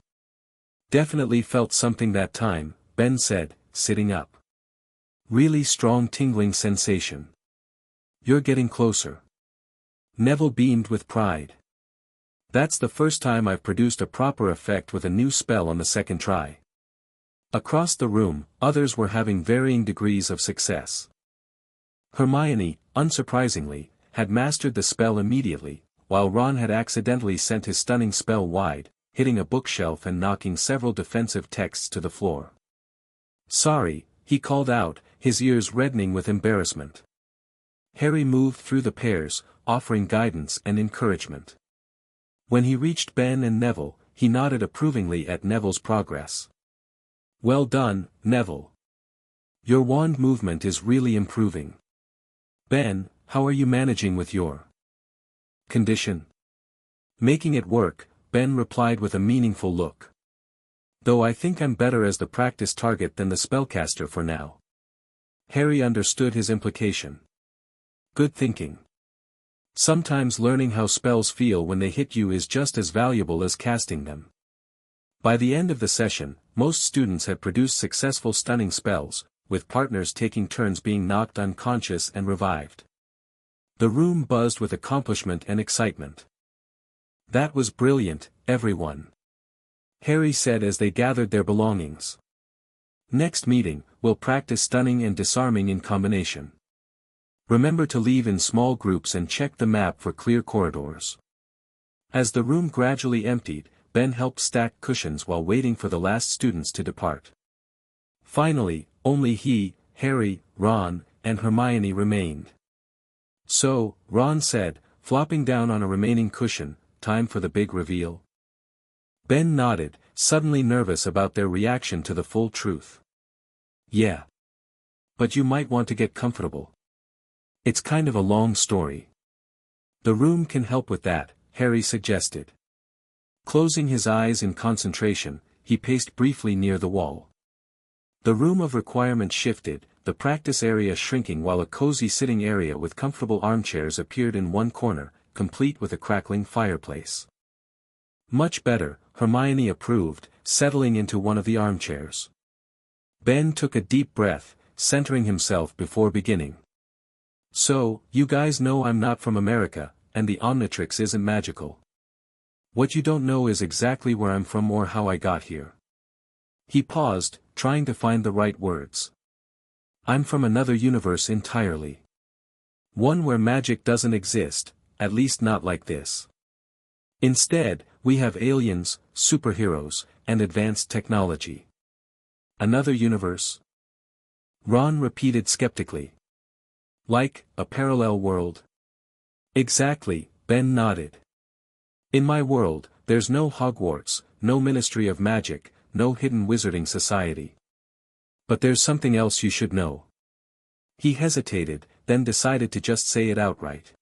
Definitely felt something that time, Ben said, sitting up. Really strong tingling sensation. You're getting closer. Neville beamed with pride. That's the first time I've produced a proper effect with a new spell on the second try. Across the room, others were having varying degrees of success. Hermione, unsurprisingly, had mastered the spell immediately, while Ron had accidentally sent his stunning spell wide, hitting a bookshelf and knocking several defensive texts to the floor. Sorry, he called out, his ears reddening with embarrassment. Harry moved through the pairs, offering guidance and encouragement. When he reached Ben and Neville, he nodded approvingly at Neville's progress. Well done, Neville. Your wand movement is really improving. Ben, how are you managing with your condition? Making it work, Ben replied with a meaningful look. Though I think I'm better as the practice target than the spellcaster for now. Harry understood his implication. Good thinking. Sometimes learning how spells feel when they hit you is just as valuable as casting them. By the end of the session, most students had produced successful stunning spells, with partners taking turns being knocked unconscious and revived. The room buzzed with accomplishment and excitement. That was brilliant, everyone. Harry said as they gathered their belongings. Next meeting, we'll practice stunning and disarming in combination. Remember to leave in small groups and check the map for clear corridors. As the room gradually emptied, Ben helped stack cushions while waiting for the last students to depart. Finally, only he, Harry, Ron, and Hermione remained. So, Ron said, flopping down on a remaining cushion, time for the big reveal. Ben nodded, suddenly nervous about their reaction to the full truth. Yeah. But you might want to get comfortable. It's kind of a long story. The room can help with that, Harry suggested. Closing his eyes in concentration, he paced briefly near the wall. The room of requirement shifted, the practice area shrinking while a cozy sitting area with comfortable armchairs appeared in one corner, complete with a crackling fireplace. Much better, Hermione approved, settling into one of the armchairs. Ben took a deep breath, centering himself before beginning. So, you guys know I'm not from America, and the Omnitrix isn't magical. What you don't know is exactly where I'm from or how I got here. He paused, trying to find the right words. I'm from another universe entirely. One where magic doesn't exist, at least not like this. Instead, we have aliens, superheroes, and advanced technology. Another universe? Ron repeated skeptically. Like, a parallel world? Exactly, Ben nodded. In my world, there's no Hogwarts, no Ministry of Magic, no hidden wizarding society. But there's something else you should know. He hesitated, then decided to just say it outright.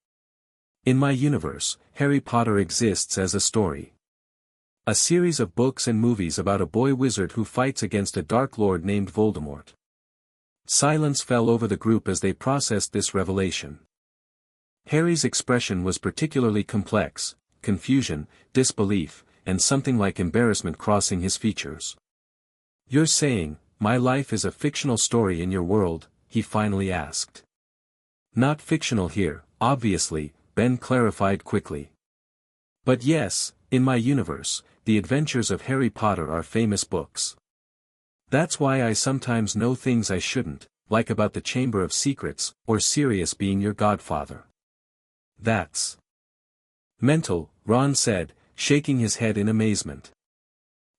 In my universe, Harry Potter exists as a story. A series of books and movies about a boy wizard who fights against a dark lord named Voldemort. Silence fell over the group as they processed this revelation. Harry's expression was particularly complex, confusion, disbelief, and something like embarrassment crossing his features. You're saying, my life is a fictional story in your world, he finally asked. Not fictional here, obviously, Ben clarified quickly. But yes, in my universe, the adventures of Harry Potter are famous books. That's why I sometimes know things I shouldn't, like about the Chamber of Secrets, or Sirius being your godfather. That's mental, Ron said, shaking his head in amazement.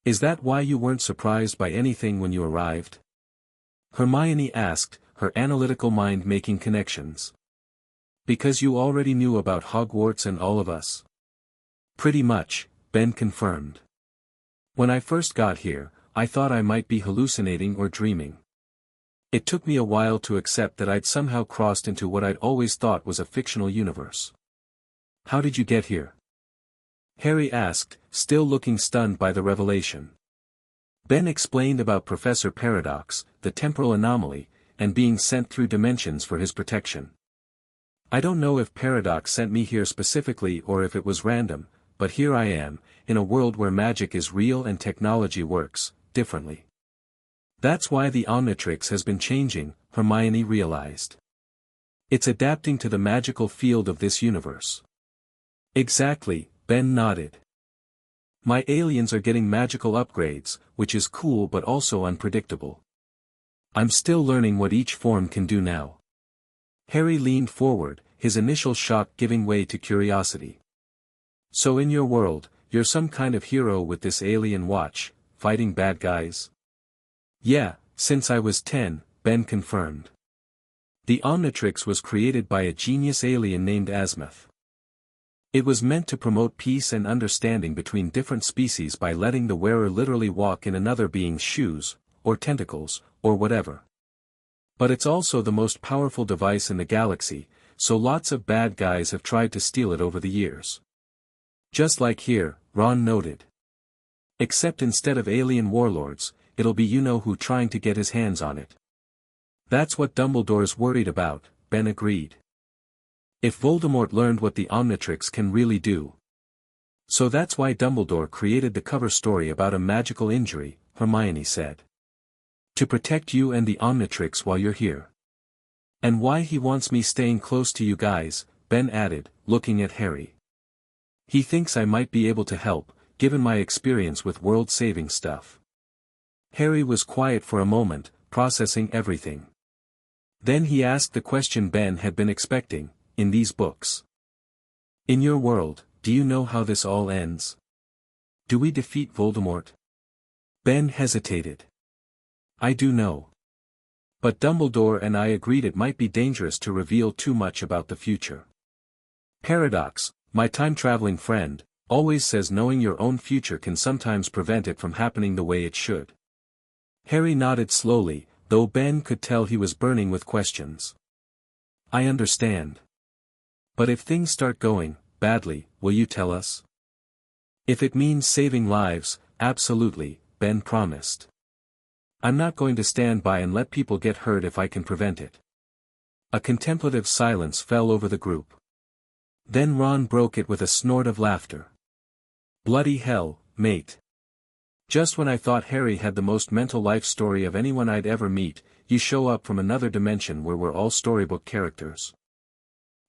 Is that why you weren't surprised by anything when you arrived? Hermione asked, her analytical mind making connections. Because you already knew about Hogwarts and all of us. Pretty much, Ben confirmed. When I first got here, I thought I might be hallucinating or dreaming. It took me a while to accept that I'd somehow crossed into what I'd always thought was a fictional universe. How did you get here? Harry asked, still looking stunned by the revelation. Ben explained about Professor Paradox, the temporal anomaly, and being sent through dimensions for his protection. I don't know if Paradox sent me here specifically or if it was random, but here I am, in a world where magic is real and technology works differently. That's why the Omnitrix has been changing, Hermione realized. It's adapting to the magical field of this universe. Exactly, Ben nodded. My aliens are getting magical upgrades, which is cool but also unpredictable. I'm still learning what each form can do now. Harry leaned forward, his initial shock giving way to curiosity. So in your world, you're some kind of hero with this alien watch, fighting bad guys? Yeah, since I was 10, Ben confirmed. The Omnitrix was created by a genius alien named Asmuth. It was meant to promote peace and understanding between different species by letting the wearer literally walk in another being's shoes, or tentacles, or whatever. But it's also the most powerful device in the galaxy, so lots of bad guys have tried to steal it over the years. Just like here, Ron noted. Except instead of alien warlords, it'll be you-know-who trying to get his hands on it. That's what Dumbledore's worried about, Ben agreed. If Voldemort learned what the Omnitrix can really do. So that's why Dumbledore created the cover story about a magical injury, Hermione said. To protect you and the Omnitrix while you're here. And why he wants me staying close to you guys, Ben added, looking at Harry. He thinks I might be able to help, given my experience with world-saving stuff. Harry was quiet for a moment, processing everything. Then he asked the question Ben had been expecting. In these books. In your world, do you know how this all ends? Do we defeat Voldemort? Ben hesitated. I do know. But Dumbledore and I agreed it might be dangerous to reveal too much about the future. Paradox, my time-traveling friend, always says knowing your own future can sometimes prevent it from happening the way it should. Harry nodded slowly, though Ben could tell he was burning with questions. I understand. But if things start going badly, will you tell us? If it means saving lives, absolutely, Ben promised. I'm not going to stand by and let people get hurt if I can prevent it. A contemplative silence fell over the group. Then Ron broke it with a snort of laughter. Bloody hell, mate. Just when I thought Harry had the most mental life story of anyone I'd ever meet, you show up from another dimension where we're all storybook characters.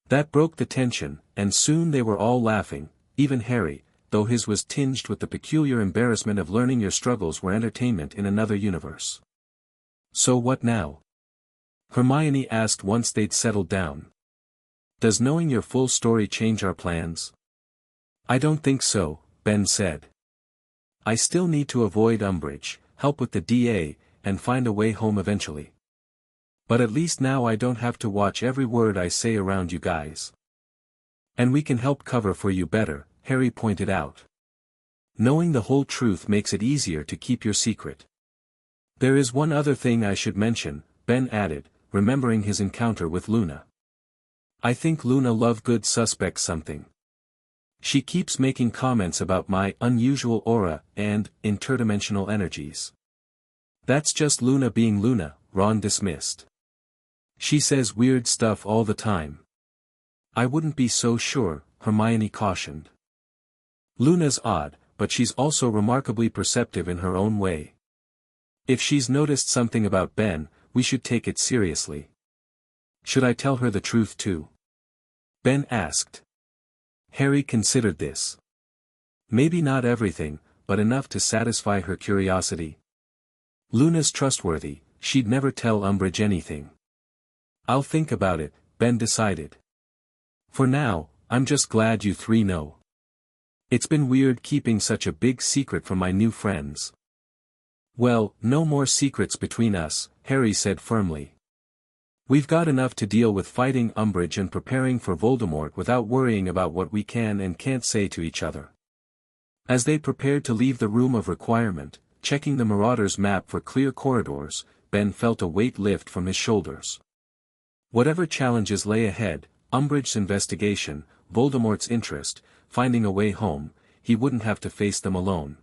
That broke the tension, and soon they were all laughing, even Harry, though his was tinged with the peculiar embarrassment of learning your struggles were entertainment in another universe. So what now? Hermione asked once they'd settled down. Does knowing your full story change our plans? I don't think so, Ben said. I still need to avoid Umbridge, help with the DA, and find a way home eventually. But at least now I don't have to watch every word I say around you guys. And we can help cover for you better, Harry pointed out. Knowing the whole truth makes it easier to keep your secret. There is one other thing I should mention, Ben added, remembering his encounter with Luna. I think Luna loved good suspects something. She keeps making comments about my unusual aura and interdimensional energies. That's just Luna being Luna, Ron dismissed. She says weird stuff all the time. I wouldn't be so sure, Hermione cautioned. Luna's odd, but she's also remarkably perceptive in her own way. If she's noticed something about Ben, we should take it seriously. Should I tell her the truth too? Ben asked. Harry considered this. Maybe not everything, but enough to satisfy her curiosity. Luna's trustworthy, she'd never tell Umbridge anything. I'll think about it, Ben decided. For now, I'm just glad you three know. It's been weird keeping such a big secret from my new friends. Well, no more secrets between us, Harry said firmly. We've got enough to deal with fighting Umbridge and preparing for Voldemort without worrying about what we can and can't say to each other. As they prepared to leave the room of requirement, checking the Marauder's map for clear corridors, Ben felt a weight lift from his shoulders. Whatever challenges lay ahead, Umbridge's investigation, Voldemort's interest, finding a way home, he wouldn't have to face them alone.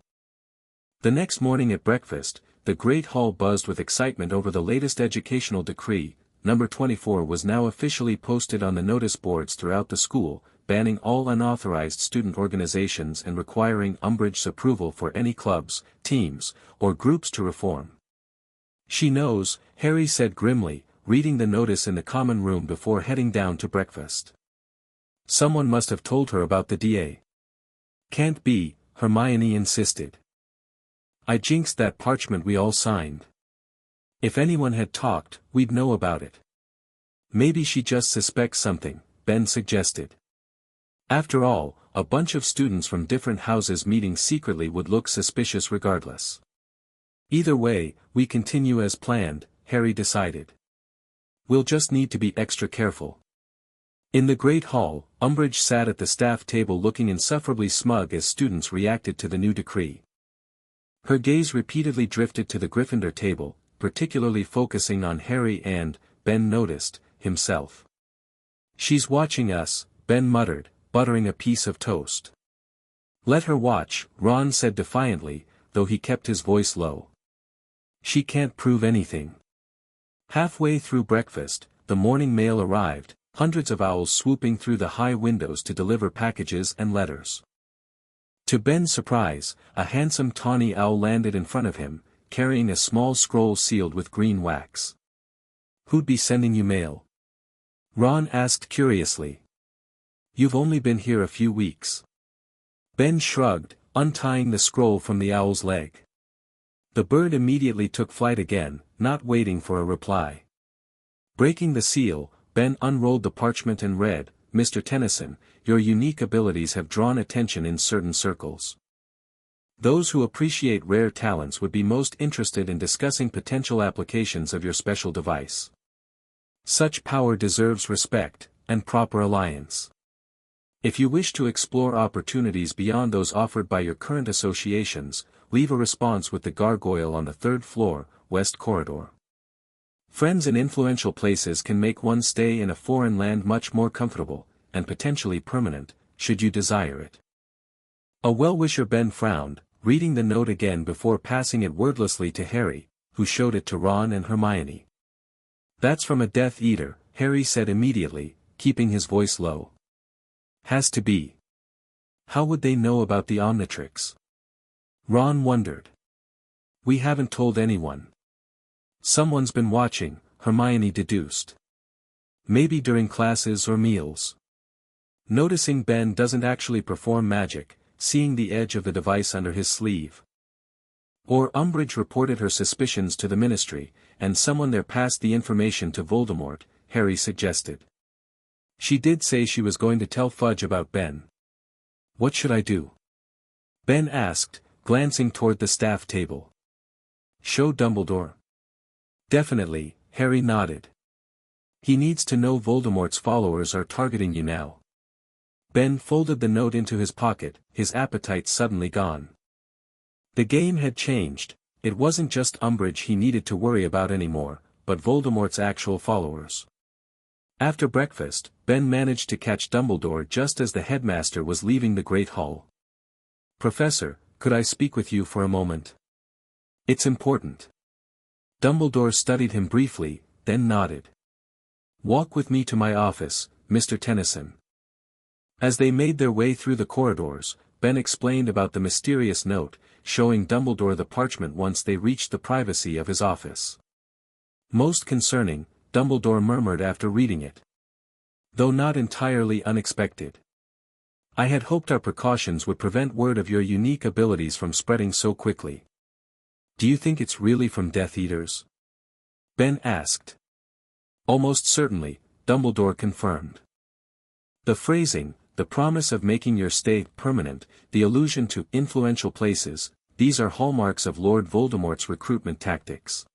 The next morning at breakfast, the Great Hall buzzed with excitement over the latest educational decree. Number 24 was now officially posted on the notice boards throughout the school, banning all unauthorized student organizations and requiring Umbridge's approval for any clubs, teams, or groups to reform. She knows, Harry said grimly, reading the notice in the common room before heading down to breakfast. Someone must have told her about the DA. Can't be, Hermione insisted. I jinxed that parchment we all signed. If anyone had talked, we'd know about it. Maybe she just suspects something, Ben suggested. After all, a bunch of students from different houses meeting secretly would look suspicious regardless. Either way, we continue as planned, Harry decided. We'll just need to be extra careful. In the Great Hall, Umbridge sat at the staff table looking insufferably smug as students reacted to the new decree. Her gaze repeatedly drifted to the Gryffindor table, particularly focusing on Harry and, Ben noticed, himself. She's watching us, Ben muttered, buttering a piece of toast. Let her watch, Ron said defiantly, though he kept his voice low. She can't prove anything. Halfway through breakfast, the morning mail arrived, hundreds of owls swooping through the high windows to deliver packages and letters. To Ben's surprise, a handsome tawny owl landed in front of him, carrying a small scroll sealed with green wax. Who'd be sending you mail? Ron asked curiously. You've only been here a few weeks. Ben shrugged, untying the scroll from the owl's leg. The bird immediately took flight again, not waiting for a reply. Breaking the seal, Ben unrolled the parchment and read, Mr. Tennyson, your unique abilities have drawn attention in certain circles. Those who appreciate rare talents would be most interested in discussing potential applications of your special device. Such power deserves respect, and proper alliance. If you wish to explore opportunities beyond those offered by your current associations, leave a response with the gargoyle on the 3rd floor, West Corridor. Friends in influential places can make one's stay in a foreign land much more comfortable, and potentially permanent, should you desire it. A well-wisher Ben frowned, reading the note again before passing it wordlessly to Harry, who showed it to Ron and Hermione. That's from a Death Eater, Harry said immediately, keeping his voice low. Has to be. How would they know about the Omnitrix? Ron wondered. We haven't told anyone. Someone's been watching, Hermione deduced. Maybe during classes or meals. Noticing Ben doesn't actually perform magic, seeing the edge of the device under his sleeve. Or Umbridge reported her suspicions to the Ministry, and someone there passed the information to Voldemort, Harry suggested. She did say she was going to tell Fudge about Ben. What should I do? Ben asked, glancing toward the staff table. Show Dumbledore. Definitely, Harry nodded. He needs to know Voldemort's followers are targeting you now. Ben folded the note into his pocket, his appetite suddenly gone. The game had changed. It wasn't just Umbridge he needed to worry about anymore, but Voldemort's actual followers. After breakfast, Ben managed to catch Dumbledore just as the headmaster was leaving the Great Hall. Professor, could I speak with you for a moment? It's important. Dumbledore studied him briefly, then nodded. Walk with me to my office, Mr. Tennyson. As they made their way through the corridors, Ben explained about the mysterious note, showing Dumbledore the parchment once they reached the privacy of his office. Most concerning, Dumbledore murmured after reading it. Though not entirely unexpected. I had hoped our precautions would prevent word of your unique abilities from spreading so quickly. Do you think it's really from Death Eaters? Ben asked. Almost certainly, Dumbledore confirmed. The phrasing, the promise of making your stay permanent, the allusion to influential places, these are hallmarks of Lord Voldemort's recruitment tactics.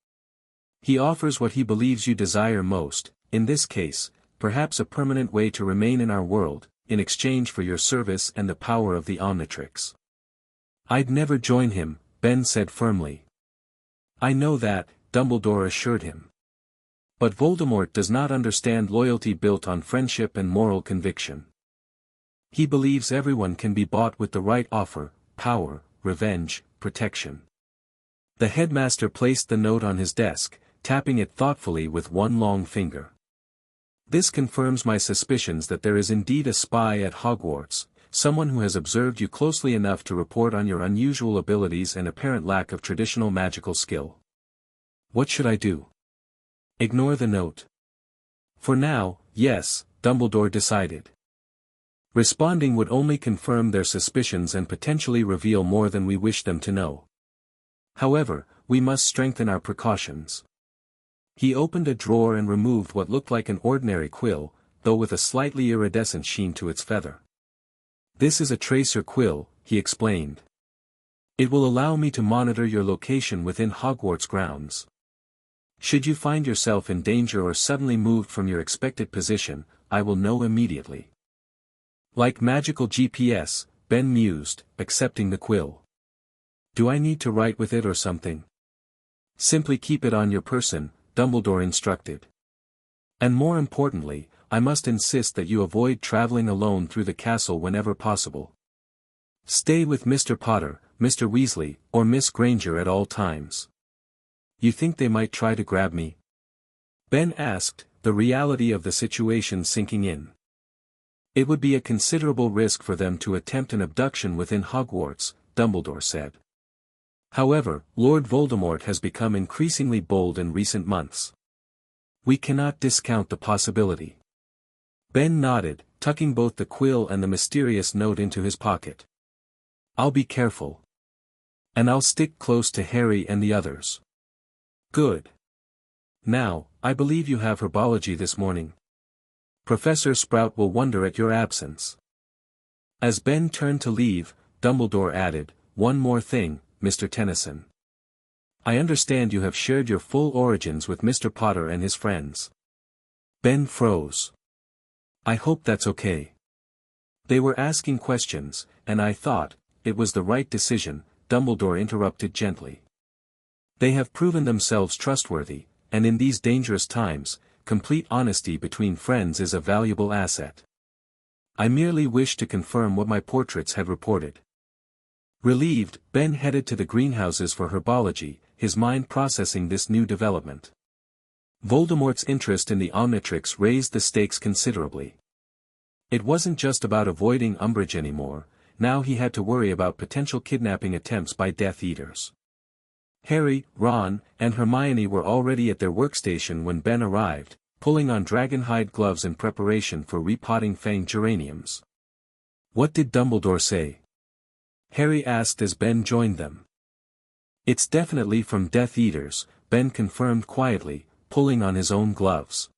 He offers what he believes you desire most, in this case, perhaps a permanent way to remain in our world, in exchange for your service and the power of the Omnitrix. I'd never join him, Ben said firmly. I know that, Dumbledore assured him. But Voldemort does not understand loyalty built on friendship and moral conviction. He believes everyone can be bought with the right offer, power, revenge, protection. The headmaster placed the note on his desk, tapping it thoughtfully with one long finger. This confirms my suspicions that there is indeed a spy at Hogwarts, someone who has observed you closely enough to report on your unusual abilities and apparent lack of traditional magical skill. What should I do? Ignore the note. For now, yes, Dumbledore decided. Responding would only confirm their suspicions and potentially reveal more than we wish them to know. However, we must strengthen our precautions. He opened a drawer and removed what looked like an ordinary quill, though with a slightly iridescent sheen to its feather. This is a tracer quill, he explained. It will allow me to monitor your location within Hogwarts grounds. Should you find yourself in danger or suddenly moved from your expected position, I will know immediately. Like magical GPS, Ben mused, accepting the quill. Do I need to write with it or something? Simply keep it on your person, Dumbledore instructed. And more importantly, I must insist that you avoid traveling alone through the castle whenever possible. Stay with Mr. Potter, Mr. Weasley, or Miss Granger at all times. You think they might try to grab me? Ben asked, the reality of the situation sinking in. It would be a considerable risk for them to attempt an abduction within Hogwarts, Dumbledore said. However, Lord Voldemort has become increasingly bold in recent months. We cannot discount the possibility. Ben nodded, tucking both the quill and the mysterious note into his pocket. I'll be careful. And I'll stick close to Harry and the others. Good. Now, I believe you have herbology this morning. Professor Sprout will wonder at your absence. As Ben turned to leave, Dumbledore added, one more thing, Mr. Tennyson. I understand you have shared your full origins with Mr. Potter and his friends. Ben froze. I hope that's okay. They were asking questions, and I thought, it was the right decision, Dumbledore interrupted gently. They have proven themselves trustworthy, and in these dangerous times, complete honesty between friends is a valuable asset. I merely wish to confirm what my portraits had reported. Relieved, Ben headed to the greenhouses for herbology, his mind processing this new development. Voldemort's interest in the Omnitrix raised the stakes considerably. It wasn't just about avoiding Umbridge anymore, now he had to worry about potential kidnapping attempts by Death Eaters. Harry, Ron, and Hermione were already at their workstation when Ben arrived, pulling on dragonhide gloves in preparation for repotting fanged geraniums. What did Dumbledore say? Harry asked as Ben joined them. It's definitely from Death Eaters, Ben confirmed quietly, pulling on his own gloves.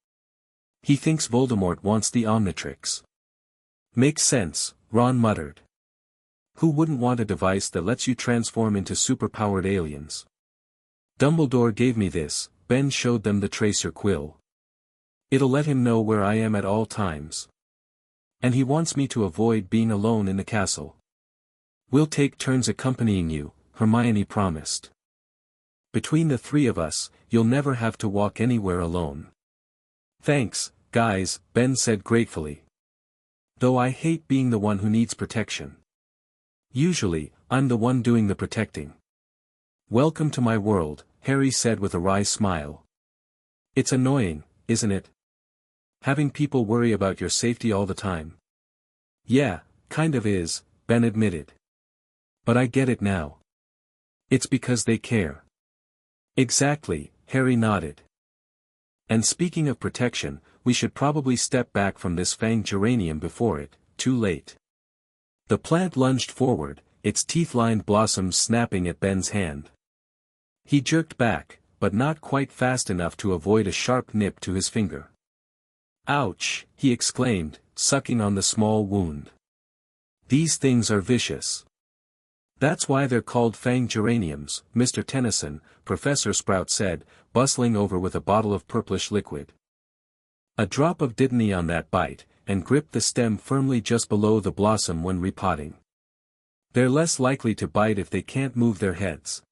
He thinks Voldemort wants the Omnitrix. Makes sense, Ron muttered. Who wouldn't want a device that lets you transform into superpowered aliens? Dumbledore gave me this, Ben showed them the tracer quill. It'll let him know where I am at all times. And he wants me to avoid being alone in the castle. We'll take turns accompanying you, Hermione promised. Between the three of us, you'll never have to walk anywhere alone. Thanks, guys, Ben said gratefully. Though I hate being the one who needs protection. Usually, I'm the one doing the protecting. Welcome to my world, Harry said with a wry smile. It's annoying, isn't it? Having people worry about your safety all the time. Yeah, kind of is, Ben admitted. But I get it now. It's because they care. Exactly, Harry nodded. And speaking of protection, we should probably step back from this fanged geranium before too late. The plant lunged forward, its teeth-lined blossoms snapping at Ben's hand. He jerked back, but not quite fast enough to avoid a sharp nip to his finger. Ouch, he exclaimed, sucking on the small wound. These things are vicious. That's why they're called fanged geraniums, Mr. Tennyson, Professor Sprout said, bustling over with a bottle of purplish liquid. A drop of dittany on that bite, and grip the stem firmly just below the blossom when repotting. They're less likely to bite if they can't move their heads.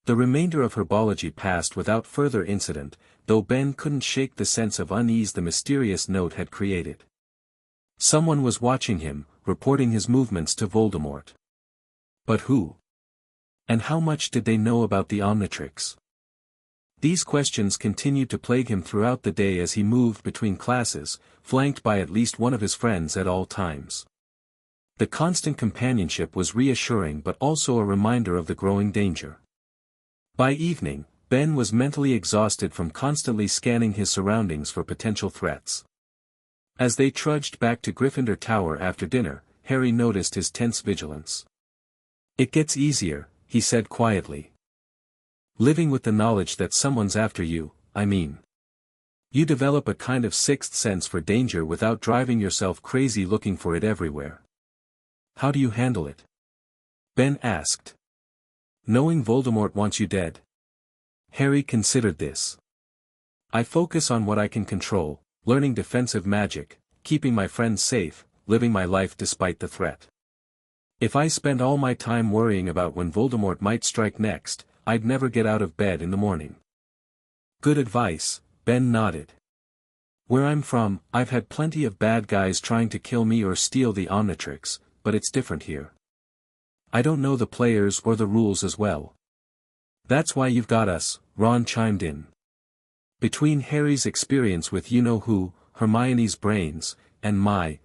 The remainder of herbology passed without further incident, though Ben couldn't shake the sense of unease the mysterious note had created. Someone was watching him, reporting his movements to Voldemort. But who? And how much did they know about the Omnitrix? These questions continued to plague him throughout the day as he moved between classes, flanked by at least one of his friends at all times. The constant companionship was reassuring but also a reminder of the growing danger. By evening, Ben was mentally exhausted from constantly scanning his surroundings for potential threats. As they trudged back to Gryffindor Tower after dinner, Harry noticed his tense vigilance. "It gets easier," he said quietly. "Living with the knowledge that someone's after you, I mean. You develop a kind of sixth sense for danger without driving yourself crazy looking for it everywhere. How do you handle it?" Ben asked. "Knowing Voldemort wants you dead?" Harry considered this. "I focus on what I can control, learning defensive magic, keeping my friends safe, living my life despite the threat. If I spent all my time worrying about when Voldemort might strike next, I'd never get out of bed in the morning." "Good advice," Ben nodded. "Where I'm from, I've had plenty of bad guys trying to kill me or steal the Omnitrix, but it's different here. I don't know the players or the rules as well." "That's why you've got us," Ron chimed in. Between Harry's experience with you-know-who, Hermione's brains, and my,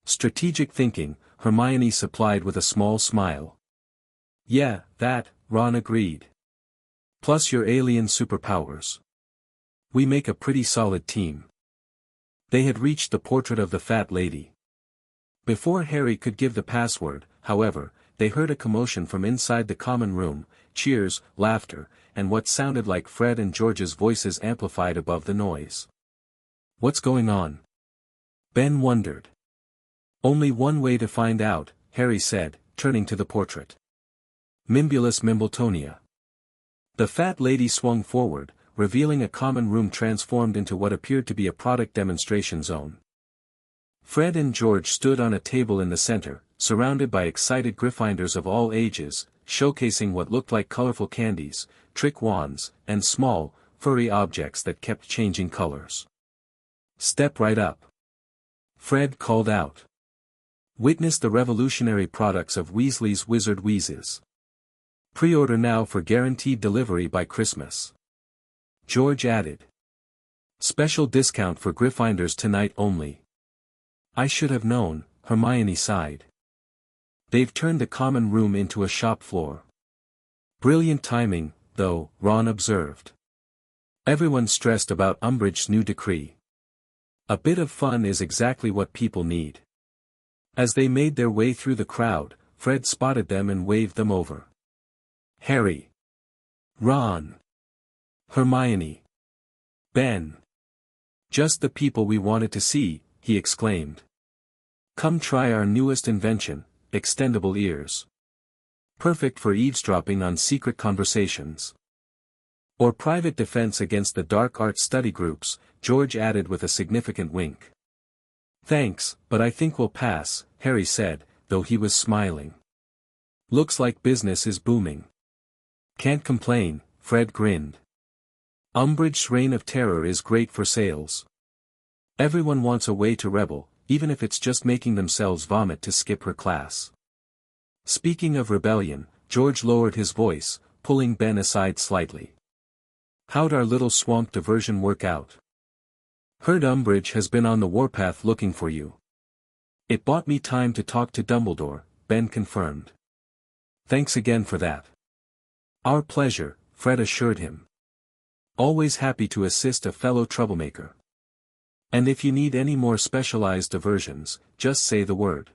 strategic thinking, Hermione supplied with a small smile. "Yeah, that," Ron agreed. "Plus your alien superpowers. We make a pretty solid team." They had reached the portrait of the fat lady. Before Harry could give the password, however, they heard a commotion from inside the common room, cheers, laughter, and what sounded like Fred and George's voices amplified above the noise. "What's going on?" Ben wondered. "Only one way to find out," Harry said, turning to the portrait. "Mimbulus Mimbletonia." The fat lady swung forward, revealing a common room transformed into what appeared to be a product demonstration zone. Fred and George stood on a table in the center, surrounded by excited Gryffindors of all ages, showcasing what looked like colorful candies, trick wands, and small, furry objects that kept changing colors. "Step right up," Fred called out. "Witness the revolutionary products of Weasley's Wizard Wheezes. Pre-order now for guaranteed delivery by Christmas." George added. "Special discount for Gryffindors tonight only." "I should have known," Hermione sighed. "They've turned the common room into a shop floor." "Brilliant timing, though," Ron observed. "Everyone's stressed about Umbridge's new decree. A bit of fun is exactly what people need." As they made their way through the crowd, Fred spotted them and waved them over. "Harry. Ron. Hermione. Ben. Just the people we wanted to see," he exclaimed. "Come try our newest invention, extendable ears. Perfect for eavesdropping on secret conversations. Or private defense against the dark arts study groups," George added with a significant wink. "Thanks, but I think we'll pass," Harry said, though he was smiling. "Looks like business is booming." "Can't complain," Fred grinned. "Umbridge's reign of terror is great for sales. Everyone wants a way to rebel, even if it's just making themselves vomit to skip her class." Speaking of rebellion, George lowered his voice, pulling Ben aside slightly. "How'd our little swamp diversion work out?" "Heard Umbridge has been on the warpath looking for you." "It bought me time to talk to Dumbledore," Ben confirmed. "Thanks again for that." "Our pleasure," Fred assured him. "Always happy to assist a fellow troublemaker. And if you need any more specialized diversions, just say the word.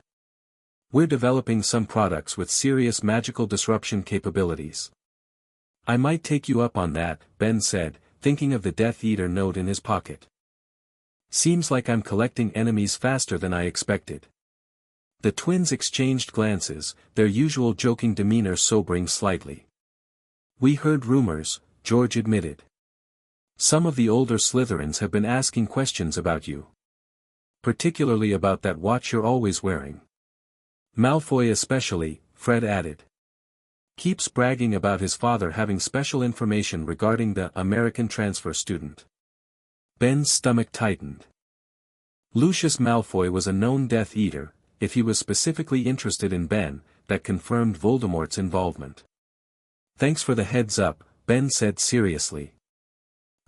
We're developing some products with serious magical disruption capabilities." "I might take you up on that," Ben said, thinking of the Death Eater note in his pocket. "Seems like I'm collecting enemies faster than I expected." The twins exchanged glances, their usual joking demeanor sobering slightly. "We heard rumors," George admitted. "Some of the older Slytherins have been asking questions about you. Particularly about that watch you're always wearing." "Malfoy especially," Fred added. "Keeps bragging about his father having special information regarding the American transfer student." Ben's stomach tightened. Lucius Malfoy was a known Death Eater. If he was specifically interested in Ben, that confirmed Voldemort's involvement. "Thanks for the heads up," Ben said seriously.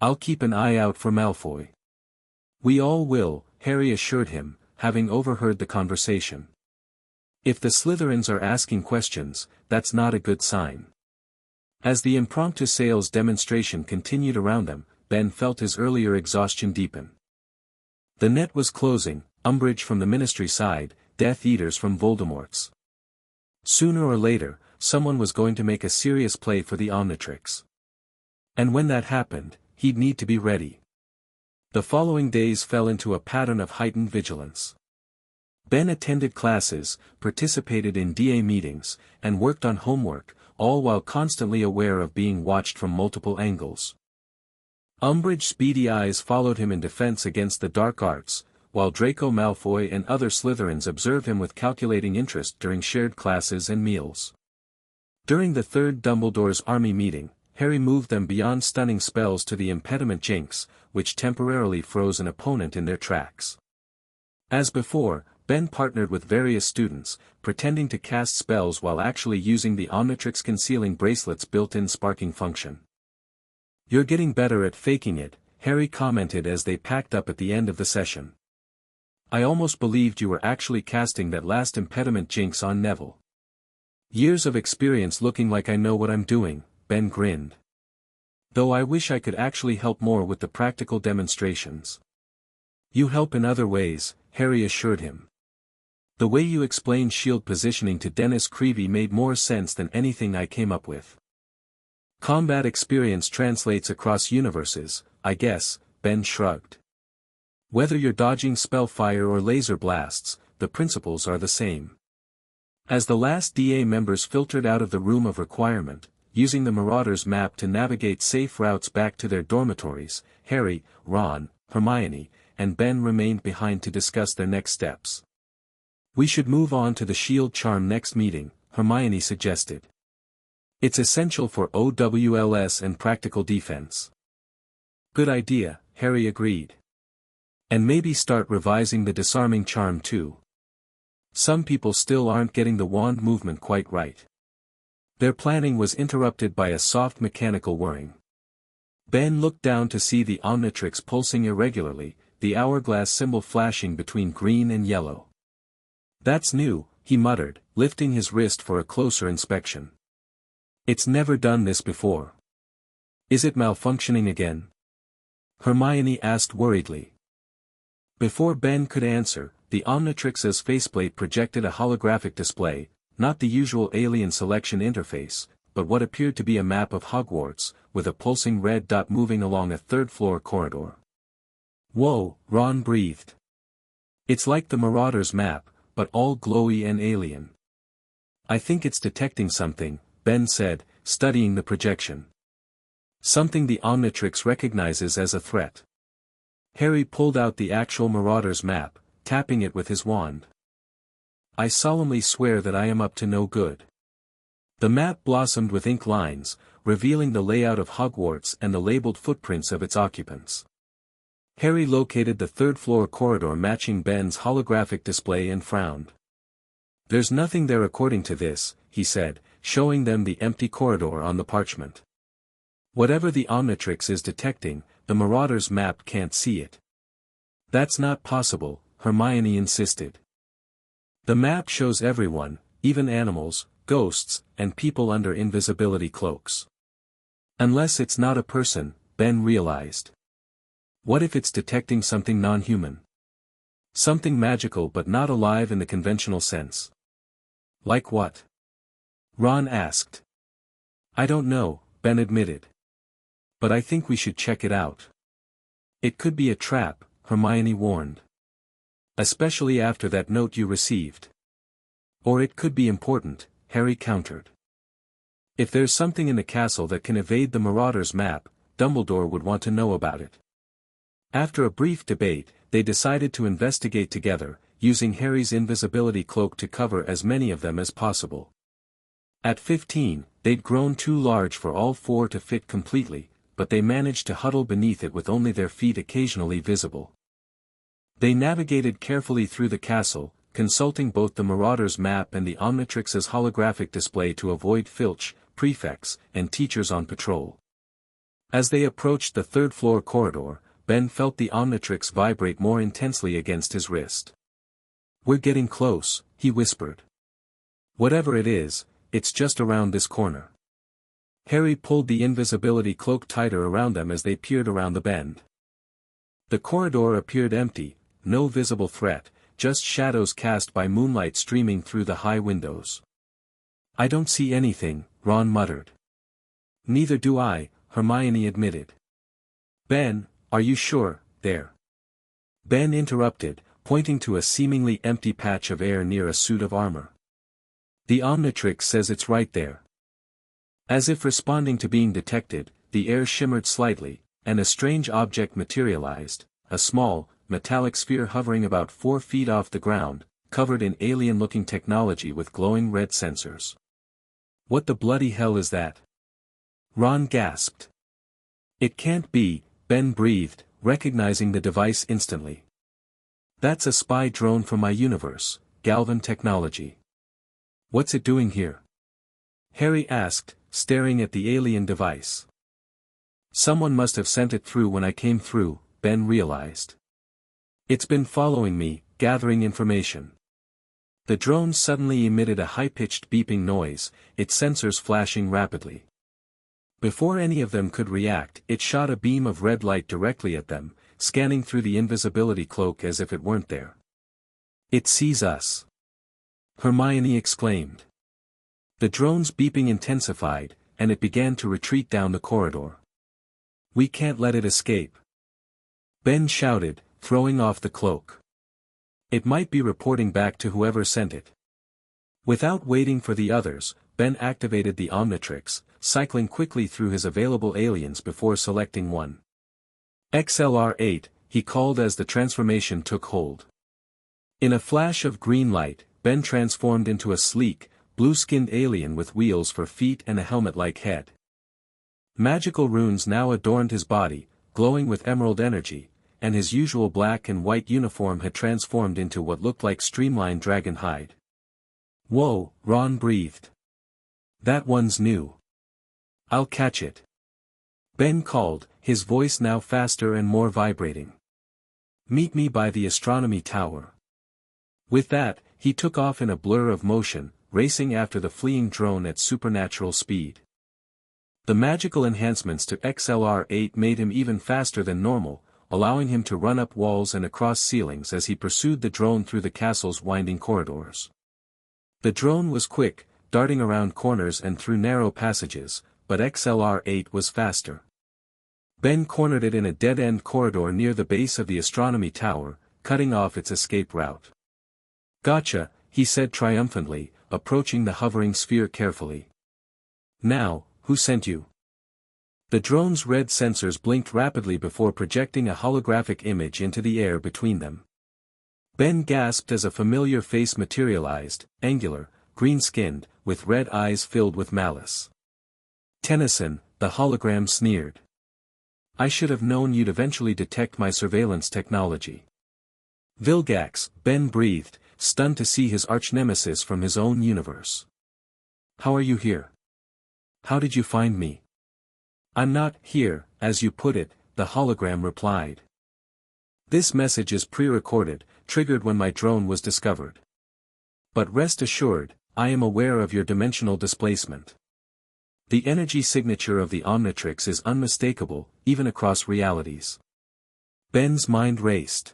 "I'll keep an eye out for Malfoy." "We all will," Harry assured him, having overheard the conversation. "If the Slytherins are asking questions, that's not a good sign." As the impromptu sales demonstration continued around them, Ben felt his earlier exhaustion deepen. The net was closing, Umbridge from the Ministry side, Death Eaters from Voldemort's. Sooner or later, someone was going to make a serious play for the Omnitrix. And when that happened, he'd need to be ready. The following days fell into a pattern of heightened vigilance. Ben attended classes, participated in DA meetings, and worked on homework, all while constantly aware of being watched from multiple angles. Umbridge's beady eyes followed him in defense against the dark arts, while Draco Malfoy and other Slytherins observed him with calculating interest during shared classes and meals. During the third Dumbledore's army meeting, Harry moved them beyond stunning spells to the impediment jinx, which temporarily froze an opponent in their tracks. As before, Ben partnered with various students, pretending to cast spells while actually using the Omnitrix concealing bracelet's built-in sparking function. "You're getting better at faking it," Harry commented as they packed up at the end of the session. "I almost believed you were actually casting that last impediment jinx on Neville." "Years of experience looking like I know what I'm doing," Ben grinned. "Though I wish I could actually help more with the practical demonstrations." "You help in other ways," Harry assured him. "The way you explained shield positioning to Dennis Creevy made more sense than anything I came up with." "Combat experience translates across universes, I guess," Ben shrugged. "Whether you're dodging spellfire or laser blasts, the principles are the same." As the last DA members filtered out of the room of requirement, using the Marauder's map to navigate safe routes back to their dormitories, Harry, Ron, Hermione, and Ben remained behind to discuss their next steps. "We should move on to the shield charm next meeting," Hermione suggested. "It's essential for OWLS and practical defense." "Good idea," Harry agreed. "And maybe start revising the disarming charm too. Some people still aren't getting the wand movement quite right." Their planning was interrupted by a soft mechanical whirring. Ben looked down to see the Omnitrix pulsing irregularly, the hourglass symbol flashing between green and yellow. "That's new," he muttered, lifting his wrist for a closer inspection. "It's never done this before." "Is it malfunctioning again?" Hermione asked worriedly. Before Ben could answer, the Omnitrix's faceplate projected a holographic display, not the usual alien selection interface, but what appeared to be a map of Hogwarts, with a pulsing red dot moving along a third-floor corridor. "Whoa," Ron breathed. "It's like the Marauder's map, but all glowy and alien." "I think it's detecting something," Ben said, studying the projection. "Something the Omnitrix recognizes as a threat." Harry pulled out the actual Marauder's map, tapping it with his wand. "I solemnly swear that I am up to no good." The map blossomed with ink lines, revealing the layout of Hogwarts and the labeled footprints of its occupants. Harry located the third-floor corridor matching Ben's holographic display and frowned. "There's nothing there according to this," he said, showing them the empty corridor on the parchment. "Whatever the Omnitrix is detecting, the Marauder's map can't see it." "That's not possible," Hermione insisted. "The map shows everyone, even animals, ghosts, and people under invisibility cloaks." "Unless it's not a person," Ben realized. "What if it's detecting something non-human? Something magical but not alive in the conventional sense?" "Like what?" Ron asked. "I don't know," Ben admitted. "But I think we should check it out." "It could be a trap," Hermione warned. "Especially after that note you received." Or it could be important, Harry countered. If there's something in the castle that can evade the Marauder's map, Dumbledore would want to know about it. After a brief debate, they decided to investigate together, using Harry's invisibility cloak to cover as many of them as possible. At 15, they'd grown too large for all four to fit completely, but they managed to huddle beneath it with only their feet occasionally visible. They navigated carefully through the castle, consulting both the Marauder's map and the Omnitrix's holographic display to avoid Filch, prefects, and teachers on patrol. As they approached the third-floor corridor, Ben felt the Omnitrix vibrate more intensely against his wrist. "We're getting close," he whispered. "Whatever it is, it's just around this corner." Harry pulled the invisibility cloak tighter around them as they peered around the bend. The corridor appeared empty, no visible threat, just shadows cast by moonlight streaming through the high windows. "I don't see anything," Ron muttered. "Neither do I," Hermione admitted. "Ben, are you sure, there?" Ben interrupted, pointing to a seemingly empty patch of air near a suit of armor. "The Omnitrix says it's right there." As if responding to being detected, the air shimmered slightly, and a strange object materialized, a small, metallic sphere hovering about 4 feet off the ground, covered in alien-looking technology with glowing red sensors. "What the bloody hell is that?" Ron gasped. "It can't be," Ben breathed, recognizing the device instantly. "That's a spy drone from my universe, Galvan technology." "What's it doing here?" Harry asked, staring at the alien device. "Someone must have sent it through when I came through," Ben realized. "It's been following me, gathering information." The drone suddenly emitted a high-pitched beeping noise, its sensors flashing rapidly. Before any of them could react, it shot a beam of red light directly at them, scanning through the invisibility cloak as if it weren't there. "It sees us!" Hermione exclaimed. The drone's beeping intensified, and it began to retreat down the corridor. "We can't let it escape!" Ben shouted, throwing off the cloak. "It might be reporting back to whoever sent it." Without waiting for the others, Ben activated the Omnitrix, cycling quickly through his available aliens before selecting one. XLR-8, he called as the transformation took hold. In a flash of green light, Ben transformed into a sleek, blue-skinned alien with wheels for feet and a helmet-like head. Magical runes now adorned his body, glowing with emerald energy, and his usual black and white uniform had transformed into what looked like streamlined dragon hide. "Whoa," Ron breathed. "That one's new. I'll catch it." Ben called, his voice now faster and more vibrating. "Meet me by the astronomy tower." With that, he took off in a blur of motion, racing after the fleeing drone at supernatural speed. The magical enhancements to XLR-8 made him even faster than normal, allowing him to run up walls and across ceilings as he pursued the drone through the castle's winding corridors. The drone was quick, darting around corners and through narrow passages, but XLR-8 was faster. Ben cornered it in a dead-end corridor near the base of the astronomy tower, cutting off its escape route. "Gotcha," he said triumphantly, approaching the hovering sphere carefully. "Now, who sent you?" The drone's red sensors blinked rapidly before projecting a holographic image into the air between them. Ben gasped as a familiar face materialized, angular, green-skinned, with red eyes filled with malice. "Tennyson," the hologram sneered. "I should have known you'd eventually detect my surveillance technology." "Vilgax," Ben breathed, stunned to see his arch-nemesis from his own universe. "How are you here? How did you find me?" "I'm not here, as you put it," the hologram replied. "This message is pre-recorded, triggered when my drone was discovered. But rest assured, I am aware of your dimensional displacement. The energy signature of the Omnitrix is unmistakable, even across realities." Ben's mind raced.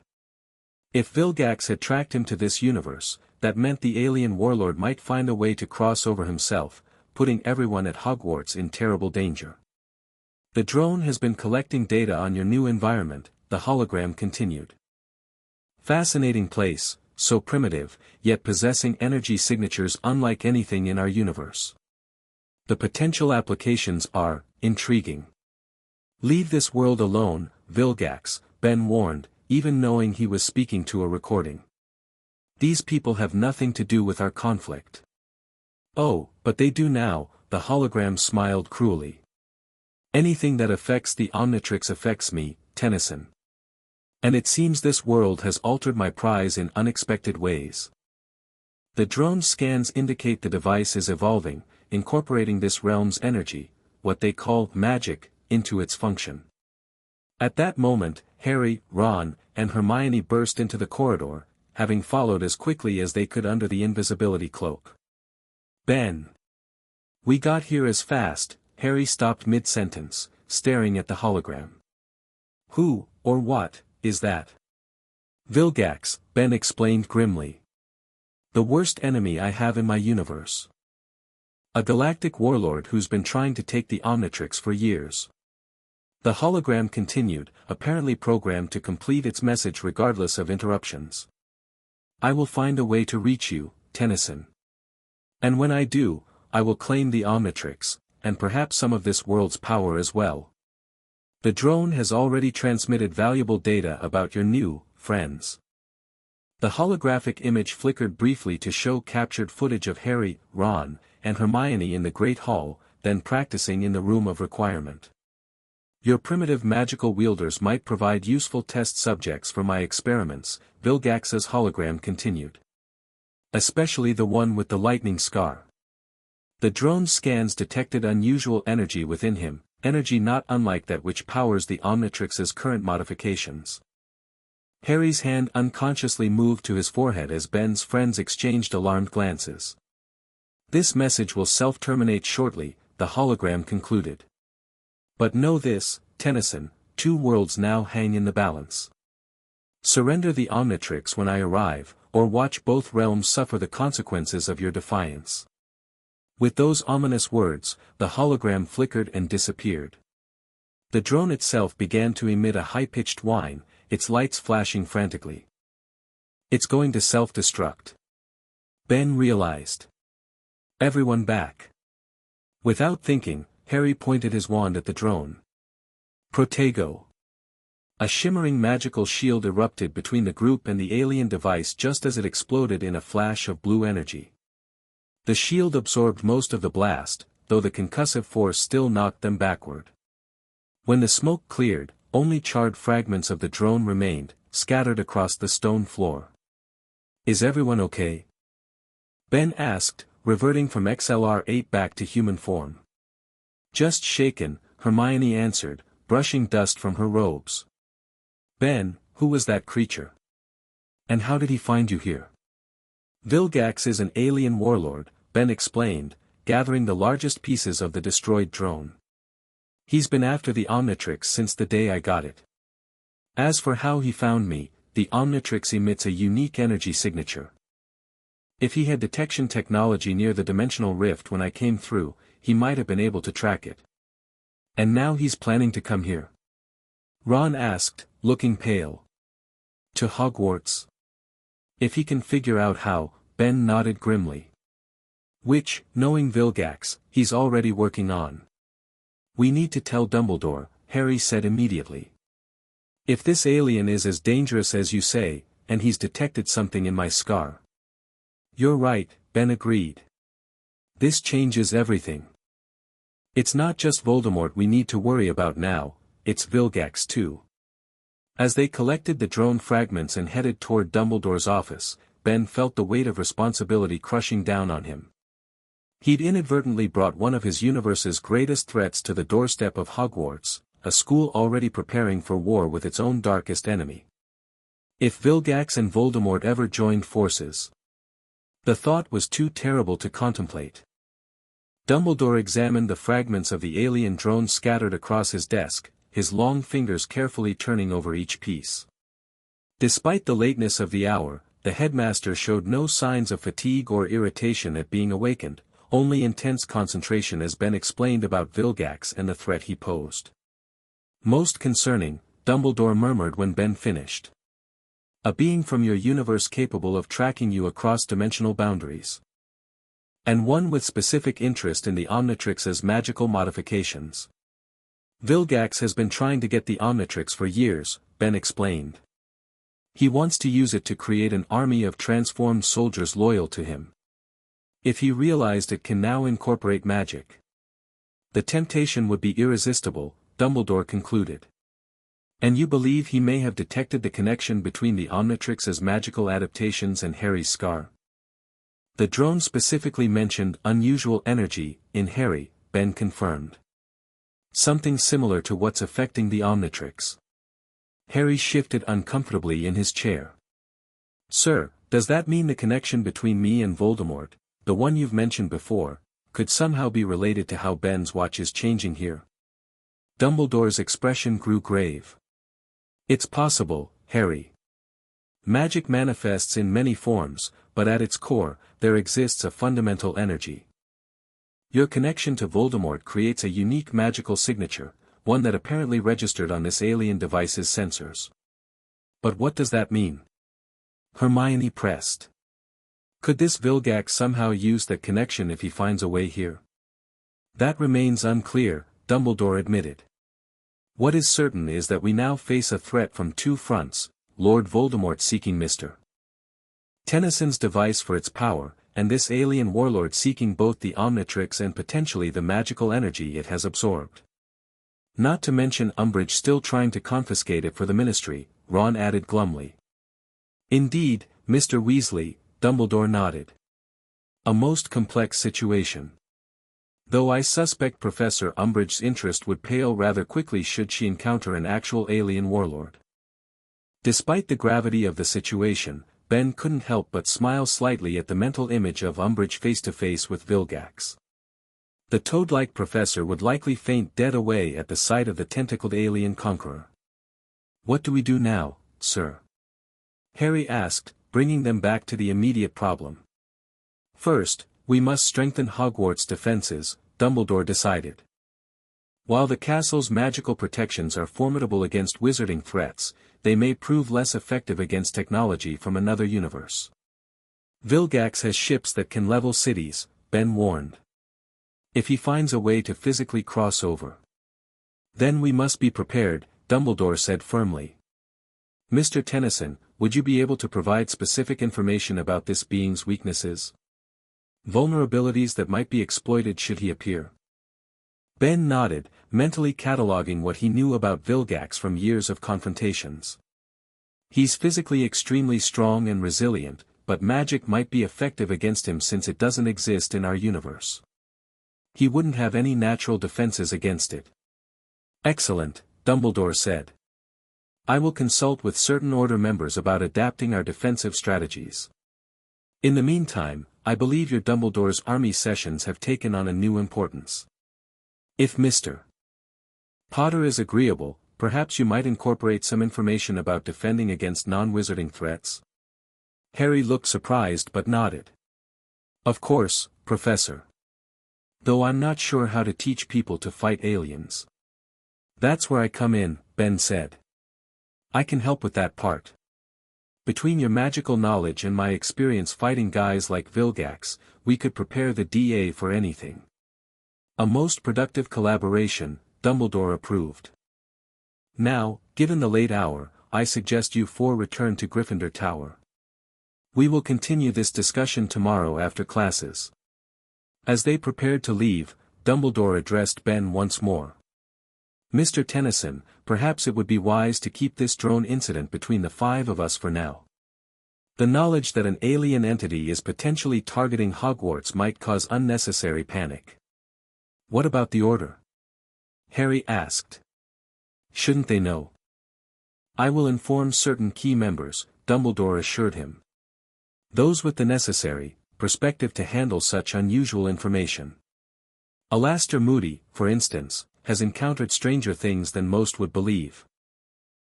If Vilgax had tracked him to this universe, that meant the alien warlord might find a way to cross over himself, putting everyone at Hogwarts in terrible danger. "The drone has been collecting data on your new environment," the hologram continued. "Fascinating place," so primitive, yet possessing energy signatures unlike anything in our universe. The potential applications are intriguing. Leave this world alone, Vilgax, Ben warned, even knowing he was speaking to a recording. These people have nothing to do with our conflict. Oh, but they do now, the hologram smiled cruelly. Anything that affects the Omnitrix affects me, Tennyson. And it seems this world has altered my prize in unexpected ways. The drone scans indicate the device is evolving, incorporating this realm's energy, what they call magic, into its function. At that moment, Harry, Ron, and Hermione burst into the corridor, having followed as quickly as they could under the invisibility cloak. Ben. We got here as fast. Harry stopped mid-sentence, staring at the hologram. Who, or what, is that? Vilgax, Ben explained grimly. The worst enemy I have in my universe. A galactic warlord who's been trying to take the Omnitrix for years. The hologram continued, apparently programmed to complete its message regardless of interruptions. I will find a way to reach you, Tennyson. And when I do, I will claim the Omnitrix, and perhaps some of this world's power as well. The drone has already transmitted valuable data about your new friends. The holographic image flickered briefly to show captured footage of Harry, Ron, and Hermione in the Great Hall, then practicing in the Room of Requirement. Your primitive magical wielders might provide useful test subjects for my experiments, Vilgax's hologram continued. Especially the one with the lightning scar. The drone's scans detected unusual energy within him, energy not unlike that which powers the Omnitrix's current modifications. Harry's hand unconsciously moved to his forehead as Ben's friends exchanged alarmed glances. This message will self-terminate shortly, the hologram concluded. But know this, Tennyson, two worlds now hang in the balance. Surrender the Omnitrix when I arrive, or watch both realms suffer the consequences of your defiance. With those ominous words, the hologram flickered and disappeared. The drone itself began to emit a high-pitched whine, its lights flashing frantically. It's going to self-destruct. Ben realized. Everyone back. Without thinking, Harry pointed his wand at the drone. Protego. A shimmering magical shield erupted between the group and the alien device just as it exploded in a flash of blue energy. The shield absorbed most of the blast, though the concussive force still knocked them backward. When the smoke cleared, only charred fragments of the drone remained, scattered across the stone floor. Is everyone okay? Ben asked, reverting from XLR-8 back to human form. Just shaken, Hermione answered, brushing dust from her robes. Ben, who was that creature? And how did he find you here? Vilgax is an alien warlord, Ben explained, gathering the largest pieces of the destroyed drone. He's been after the Omnitrix since the day I got it. As for how he found me, the Omnitrix emits a unique energy signature. If he had detection technology near the dimensional rift when I came through, he might have been able to track it. And now he's planning to come here? Ron asked, looking pale. To Hogwarts? If he can figure out how, Ben nodded grimly. Which, knowing Vilgax, he's already working on. We need to tell Dumbledore, Harry said immediately. If this alien is as dangerous as you say, and he's detected something in my scar. You're right, Ben agreed. This changes everything. It's not just Voldemort we need to worry about now, it's Vilgax too. As they collected the drone fragments and headed toward Dumbledore's office, Ben felt the weight of responsibility crushing down on him. He'd inadvertently brought one of his universe's greatest threats to the doorstep of Hogwarts, a school already preparing for war with its own darkest enemy. If Vilgax and Voldemort ever joined forces. The thought was too terrible to contemplate. Dumbledore examined the fragments of the alien drone scattered across his desk, his long fingers carefully turning over each piece. Despite the lateness of the hour, the headmaster showed no signs of fatigue or irritation at being awakened, only intense concentration as Ben explained about Vilgax and the threat he posed. Most concerning, Dumbledore murmured when Ben finished. A being from your universe capable of tracking you across dimensional boundaries. And one with specific interest in the Omnitrix's magical modifications. Vilgax has been trying to get the Omnitrix for years, Ben explained. He wants to use it to create an army of transformed soldiers loyal to him. If he realized it can now incorporate magic, the temptation would be irresistible, Dumbledore concluded. And you believe he may have detected the connection between the Omnitrix's magical adaptations and Harry's scar? The drone specifically mentioned unusual energy in Harry, Ben confirmed. Something similar to what's affecting the Omnitrix. Harry shifted uncomfortably in his chair. Sir, does that mean the connection between me and Voldemort, the one you've mentioned before, could somehow be related to how Ben's watch is changing here? Dumbledore's expression grew grave. It's possible, Harry. Magic manifests in many forms, but at its core, there exists a fundamental energy. Your connection to Voldemort creates a unique magical signature, one that apparently registered on this alien device's sensors. But what does that mean? Hermione pressed. Could this Vilgax somehow use that connection if he finds a way here? That remains unclear, Dumbledore admitted. What is certain is that we now face a threat from two fronts, Lord Voldemort seeking Mr. Tennyson's device for its power, and this alien warlord seeking both the Omnitrix and potentially the magical energy it has absorbed. Not to mention Umbridge still trying to confiscate it for the Ministry, Ron added glumly. Indeed, Mr. Weasley, Dumbledore nodded. A most complex situation. Though I suspect Professor Umbridge's interest would pale rather quickly should she encounter an actual alien warlord. Despite the gravity of the situation, Ben couldn't help but smile slightly at the mental image of Umbridge face-to-face with Vilgax. The toad-like professor would likely faint dead away at the sight of the tentacled alien conqueror. What do we do now, sir? Harry asked, bringing them back to the immediate problem. First, we must strengthen Hogwarts' defenses, Dumbledore decided. While the castle's magical protections are formidable against wizarding threats, they may prove less effective against technology from another universe. Vilgax has ships that can level cities, Ben warned. If he finds a way to physically cross over, then we must be prepared, Dumbledore said firmly. Mr. Tennyson, would you be able to provide specific information about this being's weaknesses? Vulnerabilities that might be exploited should he appear? Ben nodded, mentally cataloging what he knew about Vilgax from years of confrontations. He's physically extremely strong and resilient, but magic might be effective against him since it doesn't exist in our universe. He wouldn't have any natural defenses against it. Excellent, Dumbledore said. I will consult with certain Order members about adapting our defensive strategies. In the meantime, I believe your Dumbledore's army sessions have taken on a new importance. If Mr. Potter is agreeable, perhaps you might incorporate some information about defending against non-wizarding threats? Harry looked surprised but nodded. Of course, Professor. Though I'm not sure how to teach people to fight aliens. That's where I come in, Ben said. I can help with that part. Between your magical knowledge and my experience fighting guys like Vilgax, we could prepare the DA for anything. A most productive collaboration, Dumbledore approved. Now, given the late hour, I suggest you four return to Gryffindor Tower. We will continue this discussion tomorrow after classes. As they prepared to leave, Dumbledore addressed Ben once more. Mr. Tennyson, perhaps it would be wise to keep this drone incident between the five of us for now. The knowledge that an alien entity is potentially targeting Hogwarts might cause unnecessary panic. What about the Order? Harry asked. Shouldn't they know? I will inform certain key members, Dumbledore assured him. Those with the necessary perspective to handle such unusual information. Alastair Moody, for instance, has encountered stranger things than most would believe.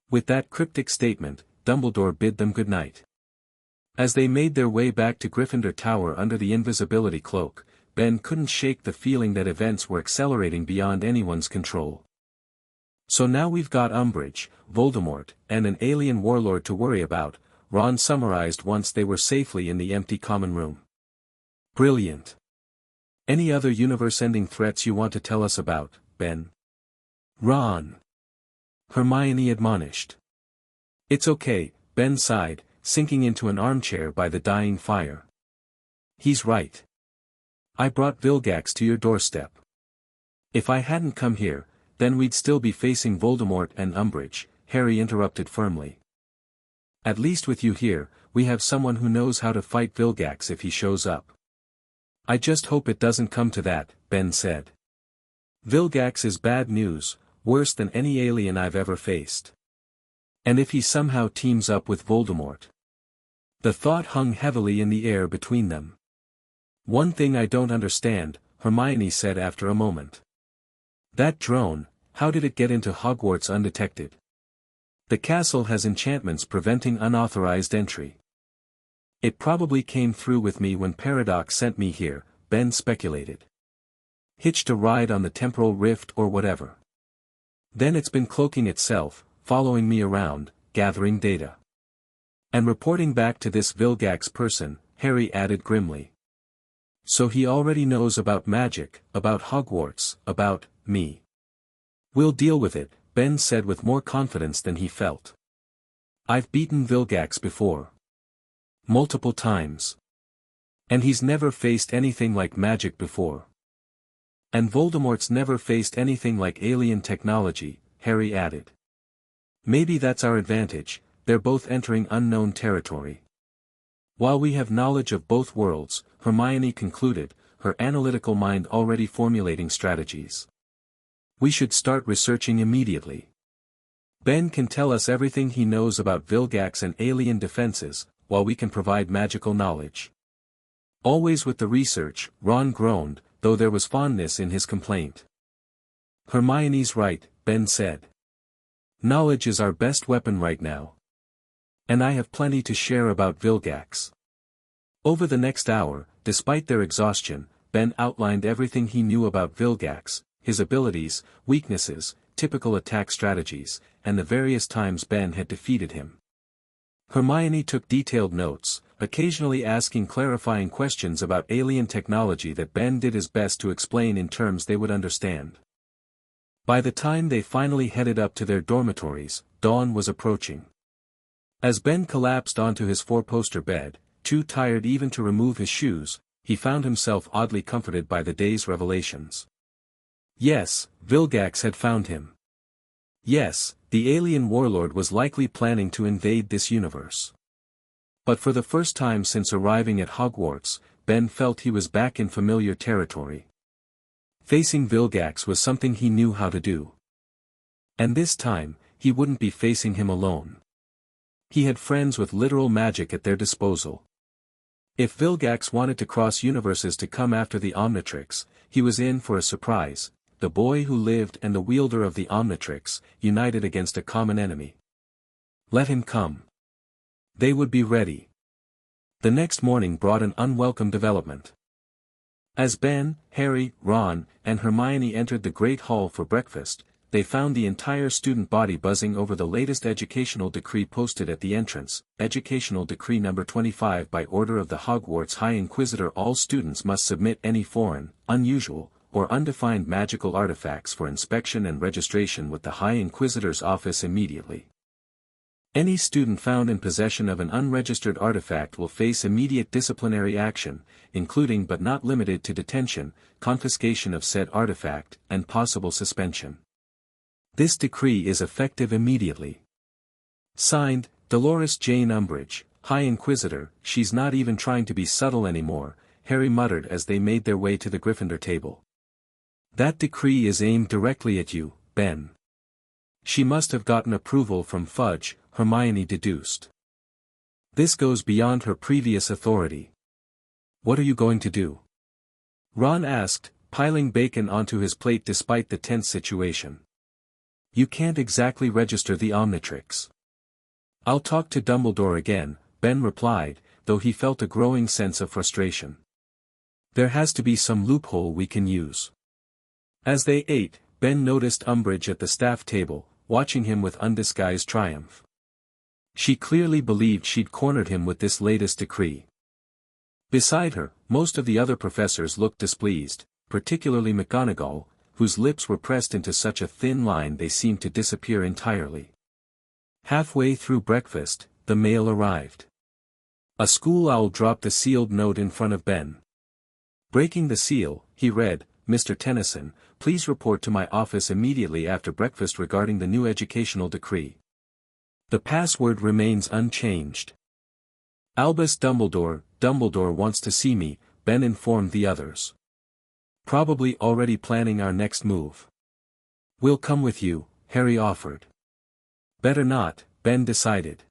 With that cryptic statement, Dumbledore bid them good night. As they made their way back to Gryffindor Tower under the invisibility cloak, Ben couldn't shake the feeling that events were accelerating beyond anyone's control. So now we've got Umbridge, Voldemort, and an alien warlord to worry about, Ron summarized once they were safely in the empty common room. Brilliant. Any other universe-ending threats you want to tell us about, Ben? Ron. Hermione admonished. It's okay, Ben sighed, sinking into an armchair by the dying fire. He's right. I brought Vilgax to your doorstep. If I hadn't come here, then we'd still be facing Voldemort and Umbridge, Harry interrupted firmly. At least with you here, we have someone who knows how to fight Vilgax if he shows up. I just hope it doesn't come to that, Ben said. Vilgax is bad news, worse than any alien I've ever faced. And if he somehow teams up with Voldemort? The thought hung heavily in the air between them. One thing I don't understand, Hermione said after a moment. That drone, how did it get into Hogwarts undetected? The castle has enchantments preventing unauthorized entry. It probably came through with me when Paradox sent me here, Ben speculated. Hitched a ride on the temporal rift or whatever. Then it's been cloaking itself, following me around, gathering data. And reporting back to this Vilgax person, Harry added grimly. So he already knows about magic, about Hogwarts, about me. We'll deal with it, Ben said with more confidence than he felt. I've beaten Vilgax before. Multiple times. And he's never faced anything like magic before. And Voldemort's never faced anything like alien technology, Harry added. Maybe that's our advantage, they're both entering unknown territory. While we have knowledge of both worlds, Hermione concluded, her analytical mind already formulating strategies. We should start researching immediately. Ben can tell us everything he knows about Vilgax and alien defenses, while we can provide magical knowledge. Always with the research, Ron groaned, though there was fondness in his complaint. Hermione's right, Ben said. Knowledge is our best weapon right now. And I have plenty to share about Vilgax. Over the next hour, despite their exhaustion, Ben outlined everything he knew about Vilgax, his abilities, weaknesses, typical attack strategies, and the various times Ben had defeated him. Hermione took detailed notes, occasionally asking clarifying questions about alien technology that Ben did his best to explain in terms they would understand. By the time they finally headed up to their dormitories, dawn was approaching. As Ben collapsed onto his four-poster bed, too tired even to remove his shoes, he found himself oddly comforted by the day's revelations. Yes, Vilgax had found him. Yes, the alien warlord was likely planning to invade this universe. But for the first time since arriving at Hogwarts, Ben felt he was back in familiar territory. Facing Vilgax was something he knew how to do. And this time, he wouldn't be facing him alone. He had friends with literal magic at their disposal. If Vilgax wanted to cross universes to come after the Omnitrix, he was in for a surprise, the boy who lived and the wielder of the Omnitrix, united against a common enemy. Let him come. They would be ready. The next morning brought an unwelcome development. As Ben, Harry, Ron, and Hermione entered the Great Hall for breakfast, they found the entire student body buzzing over the latest educational decree posted at the entrance, Educational Decree Number 25 by order of the Hogwarts High Inquisitor. All students must submit any foreign, unusual, or undefined magical artifacts for inspection and registration with the High Inquisitor's office immediately. Any student found in possession of an unregistered artifact will face immediate disciplinary action, including but not limited to detention, confiscation of said artifact, and possible suspension. This decree is effective immediately. Signed, Dolores Jane Umbridge, High Inquisitor. She's not even trying to be subtle anymore, Harry muttered as they made their way to the Gryffindor table. That decree is aimed directly at you, Ben. She must have gotten approval from Fudge, Hermione deduced. This goes beyond her previous authority. What are you going to do? Ron asked, piling bacon onto his plate despite the tense situation. You can't exactly register the Omnitrix. I'll talk to Dumbledore again, Ben replied, though he felt a growing sense of frustration. There has to be some loophole we can use. As they ate, Ben noticed Umbridge at the staff table, watching him with undisguised triumph. She clearly believed she'd cornered him with this latest decree. Beside her, most of the other professors looked displeased, particularly McGonagall, whose lips were pressed into such a thin line they seemed to disappear entirely. Halfway through breakfast, the mail arrived. A school owl dropped a sealed note in front of Ben. Breaking the seal, he read, "Mr. Tennyson, please report to my office immediately after breakfast regarding the new educational decree. The password remains unchanged. Albus Dumbledore, Dumbledore wants to see me," Ben informed the others. "Probably already planning our next move." "We'll come with you," Harry offered. "Better not," Ben decided.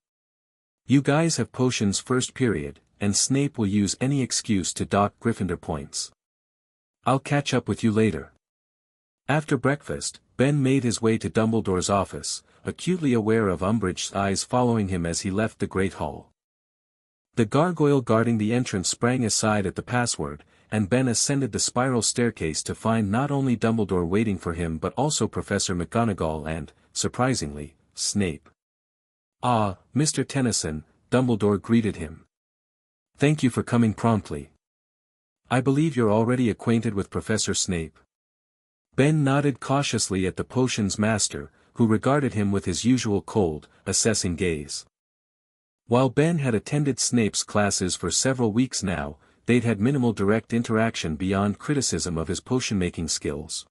"You guys have potions first period, and Snape will use any excuse to dock Gryffindor points. I'll catch up with you later." After breakfast, Ben made his way to Dumbledore's office, acutely aware of Umbridge's eyes following him as he left the Great Hall. The gargoyle guarding the entrance sprang aside at the password, and Ben ascended the spiral staircase to find not only Dumbledore waiting for him but also Professor McGonagall and, surprisingly, Snape. "Ah, Mr. Tennyson," Dumbledore greeted him. "Thank you for coming promptly. I believe you're already acquainted with Professor Snape." Ben nodded cautiously at the potions master, who regarded him with his usual cold, assessing gaze. While Ben had attended Snape's classes for several weeks now, they'd had minimal direct interaction beyond criticism of his potion-making skills.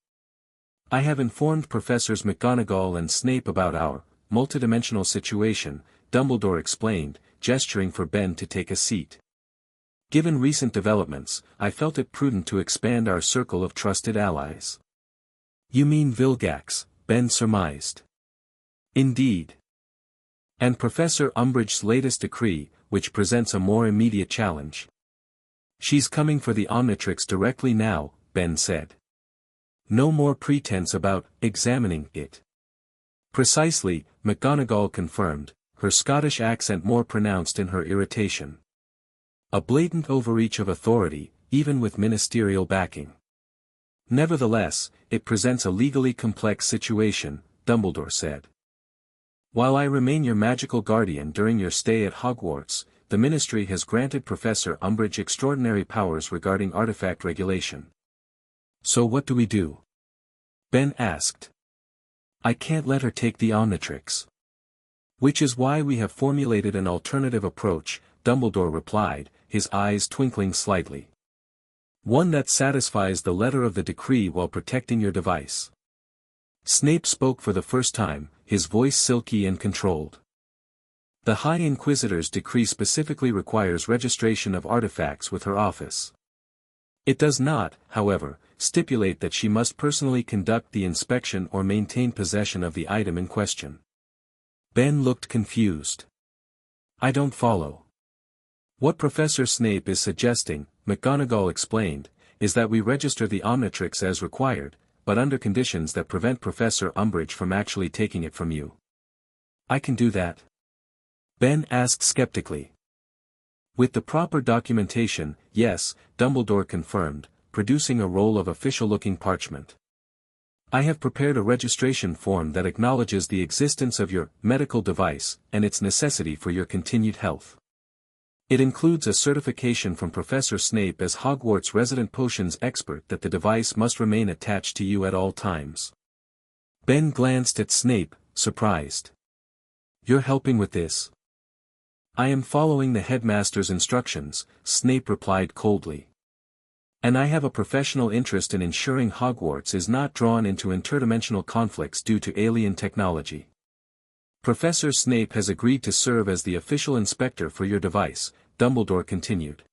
"I have informed Professors McGonagall and Snape about our multidimensional situation," Dumbledore explained, gesturing for Ben to take a seat. "Given recent developments, I felt it prudent to expand our circle of trusted allies." "You mean Vilgax," Ben surmised. "Indeed. And Professor Umbridge's latest decree, which presents a more immediate challenge." "She's coming for the Omnitrix directly now," Ben said. "No more pretense about examining it." "Precisely," McGonagall confirmed, her Scottish accent more pronounced in her irritation. "A blatant overreach of authority, even with ministerial backing." "Nevertheless, it presents a legally complex situation," Dumbledore said. "While I remain your magical guardian during your stay at Hogwarts, the Ministry has granted Professor Umbridge extraordinary powers regarding artifact regulation." "So what do we do?" Ben asked. "I can't let her take the Omnitrix. Which is why we have formulated an alternative approach," Dumbledore replied, his eyes twinkling slightly. "One that satisfies the letter of the decree while protecting your device." Snape spoke for the first time, his voice silky and controlled. "The High Inquisitor's decree specifically requires registration of artifacts with her office. It does not, however, stipulate that she must personally conduct the inspection or maintain possession of the item in question." Ben looked confused. "I don't follow." "What Professor Snape is suggesting," McGonagall explained, "is that we register the Omnitrix as required, but under conditions that prevent Professor Umbridge from actually taking it from you." "I can do that?" Ben asked skeptically. "With the proper documentation, yes," Dumbledore confirmed, producing a roll of official-looking parchment. "I have prepared a registration form that acknowledges the existence of your medical device and its necessity for your continued health. It includes a certification from Professor Snape as Hogwarts resident potions expert that the device must remain attached to you at all times." Ben glanced at Snape, surprised. "You're helping with this?" "I am following the headmaster's instructions," Snape replied coldly. "And I have a professional interest in ensuring Hogwarts is not drawn into interdimensional conflicts due to alien technology. Professor Snape has agreed to serve as the official inspector for your device," Dumbledore continued.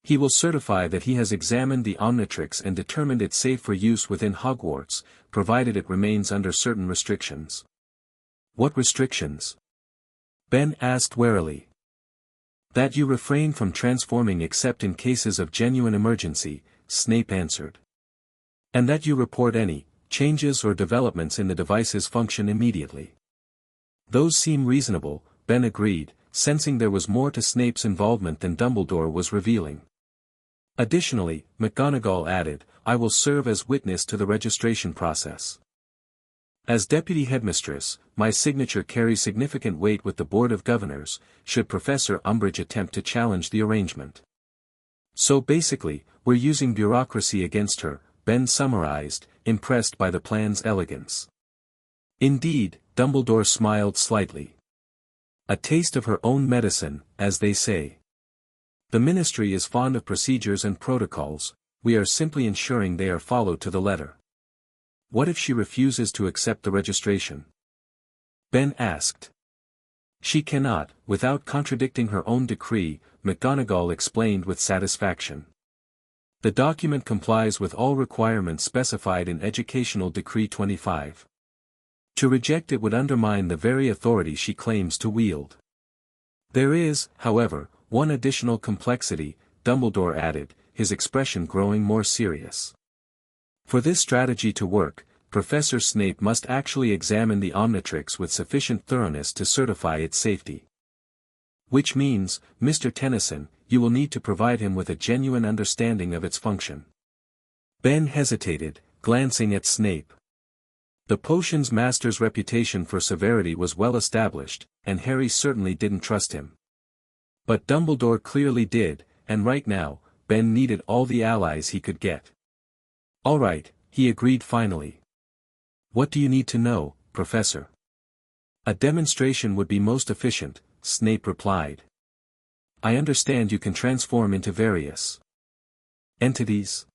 "He will certify that he has examined the Omnitrix and determined it safe for use within Hogwarts, provided it remains under certain restrictions." "What restrictions?" Ben asked warily. "That you refrain from transforming except in cases of genuine emergency," Snape answered. "And that you report any changes or developments in the device's function immediately." "Those seem reasonable," Ben agreed, sensing there was more to Snape's involvement than Dumbledore was revealing. "Additionally," McGonagall added, "I will serve as witness to the registration process." As deputy headmistress, my signature carries significant weight with the Board of Governors, should Professor Umbridge attempt to challenge the arrangement. So basically, we're using bureaucracy against her, Ben summarized, impressed by the plan's elegance. Indeed, Dumbledore smiled slightly. A taste of her own medicine, as they say. The Ministry is fond of procedures and protocols, we are simply ensuring they are followed to the letter. What if she refuses to accept the registration? Ben asked. She cannot, without contradicting her own decree, McGonagall explained with satisfaction. The document complies with all requirements specified in Educational Decree 25. To reject it would undermine the very authority she claims to wield. There is, however, one additional complexity, Dumbledore added, his expression growing more serious. For this strategy to work, Professor Snape must actually examine the Omnitrix with sufficient thoroughness to certify its safety. Which means, Mr. Tennyson, you will need to provide him with a genuine understanding of its function. Ben hesitated, glancing at Snape. The potions master's reputation for severity was well established, and Harry certainly didn't trust him. But Dumbledore clearly did, and right now, Ben needed all the allies he could get. All right, he agreed finally. What do you need to know, Professor? A demonstration would be most efficient, Snape replied. I understand you can transform into various entities.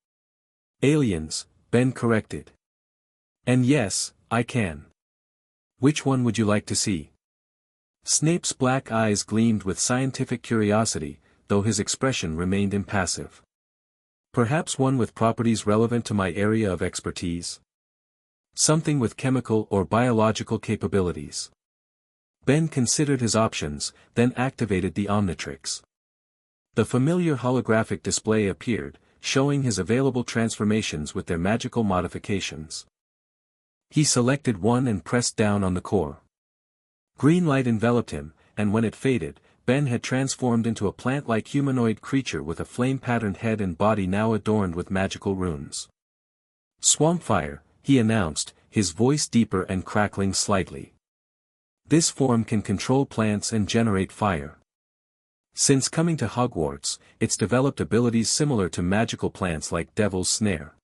Aliens, Ben corrected. And yes, I can. Which one would you like to see? Snape's black eyes gleamed with scientific curiosity, though his expression remained impassive. Perhaps one with properties relevant to my area of expertise? Something with chemical or biological capabilities. Ben considered his options, then activated the Omnitrix. The familiar holographic display appeared, showing his available transformations with their magical modifications. He selected one and pressed down on the core. Green light enveloped him, and when it faded, Ben had transformed into a plant-like humanoid creature with a flame-patterned head and body now adorned with magical runes. Swampfire, he announced, his voice deeper and crackling slightly. This form can control plants and generate fire. Since coming to Hogwarts, it's developed abilities similar to magical plants like Devil's Snare.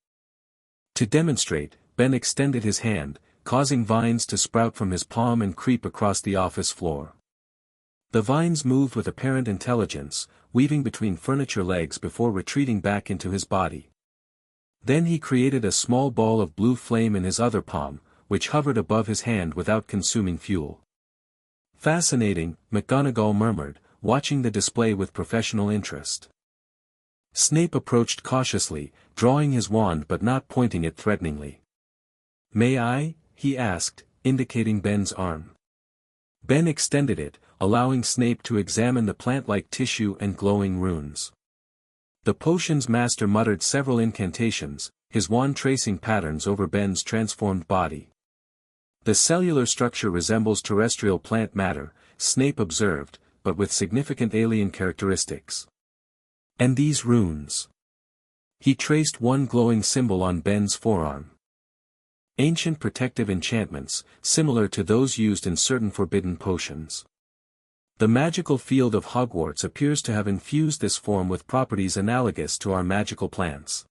To demonstrate, Ben extended his hand, causing vines to sprout from his palm and creep across the office floor. The vines moved with apparent intelligence, weaving between furniture legs before retreating back into his body. Then he created a small ball of blue flame in his other palm, which hovered above his hand without consuming fuel. Fascinating, McGonagall murmured, watching the display with professional interest. Snape approached cautiously, drawing his wand but not pointing it threateningly. May I? He asked, indicating Ben's arm. Ben extended it, allowing Snape to examine the plant-like tissue and glowing runes. The potions master muttered several incantations, his wand tracing patterns over Ben's transformed body. The cellular structure resembles terrestrial plant matter, Snape observed, but with significant alien characteristics. And these runes? He traced one glowing symbol on Ben's forearm. Ancient protective enchantments, similar to those used in certain forbidden potions. The magical field of Hogwarts appears to have infused this form with properties analogous to our magical plants.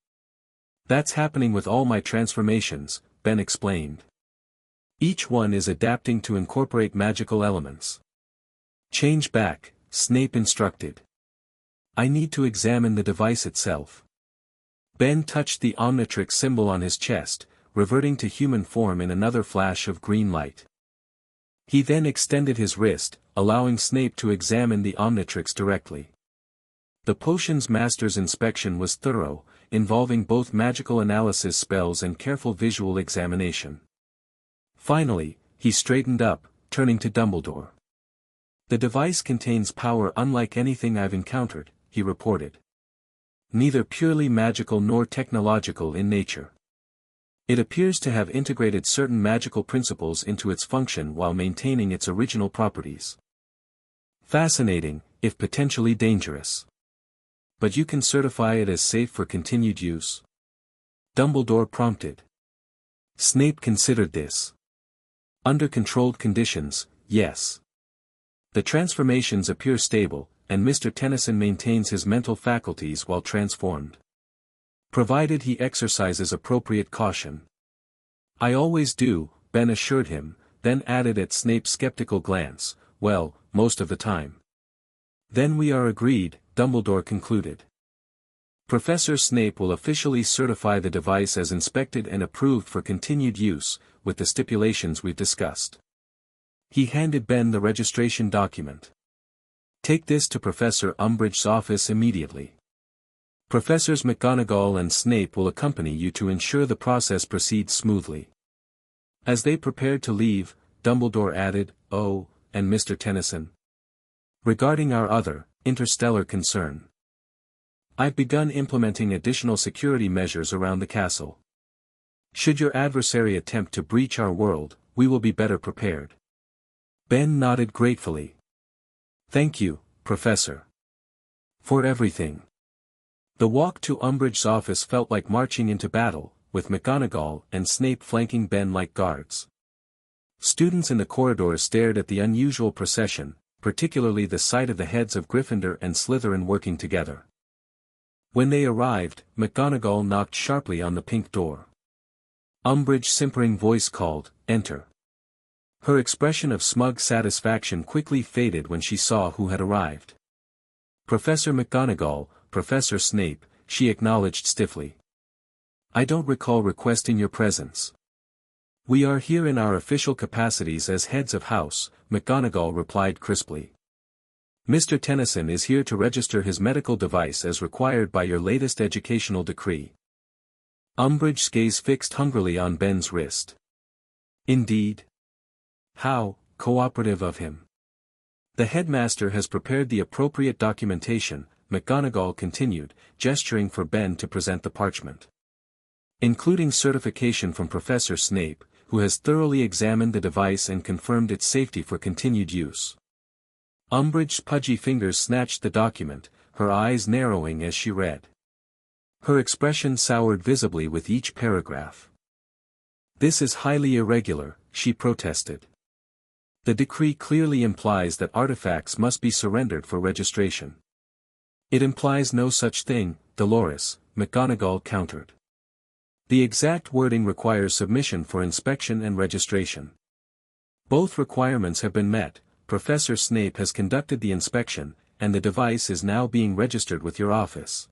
That's happening with all my transformations, Ben explained. Each one is adapting to incorporate magical elements. Change back, Snape instructed. I need to examine the device itself. Ben touched the Omnitrix symbol on his chest, reverting to human form in another flash of green light. He then extended his wrist, allowing Snape to examine the Omnitrix directly. The potions master's inspection was thorough, involving both magical analysis spells and careful visual examination. Finally, he straightened up, turning to Dumbledore. The device contains power unlike anything I've encountered, he reported. Neither purely magical nor technological in nature. It appears to have integrated certain magical principles into its function while maintaining its original properties. Fascinating, if potentially dangerous. But you can certify it as safe for continued use? Dumbledore prompted. Snape considered this. Under controlled conditions, yes. The transformations appear stable, and Mr. Tennyson maintains his mental faculties while transformed. Provided he exercises appropriate caution. I always do, Ben assured him, then added at Snape's skeptical glance, well, most of the time. Then we are agreed, Dumbledore concluded. Professor Snape will officially certify the device as inspected and approved for continued use, with the stipulations we've discussed. He handed Ben the registration document. Take this to Professor Umbridge's office immediately. Professors McGonagall and Snape will accompany you to ensure the process proceeds smoothly. As they prepared to leave, Dumbledore added, "Oh, and Mr. Tennyson. Regarding our other, interstellar concern. I've begun implementing additional security measures around the castle. Should your adversary attempt to breach our world, we will be better prepared." Ben nodded gratefully. "Thank you, Professor. For everything." The walk to Umbridge's office felt like marching into battle, with McGonagall and Snape flanking Ben like guards. Students in the corridors stared at the unusual procession, particularly the sight of the heads of Gryffindor and Slytherin working together. When they arrived, McGonagall knocked sharply on the pink door. Umbridge's simpering voice called, "Enter." Her expression of smug satisfaction quickly faded when she saw who had arrived. "Professor McGonagall, Professor Snape," she acknowledged stiffly. "I don't recall requesting your presence." "We are here in our official capacities as heads of house," McGonagall replied crisply. "Mr. Tennyson is here to register his medical device as required by your latest educational decree." Umbridge's gaze fixed hungrily on Ben's wrist. "Indeed? How cooperative of him." "The headmaster has prepared the appropriate documentation," McGonagall continued, gesturing for Ben to present the parchment. "Including certification from Professor Snape, who has thoroughly examined the device and confirmed its safety for continued use." Umbridge's pudgy fingers snatched the document, her eyes narrowing as she read. Her expression soured visibly with each paragraph. "This is highly irregular," she protested. "The decree clearly implies that artifacts must be surrendered for registration." "It implies no such thing, Dolores," McGonagall countered. "The exact wording requires submission for inspection and registration. Both requirements have been met, Professor Snape has conducted the inspection, and the device is now being registered with your office."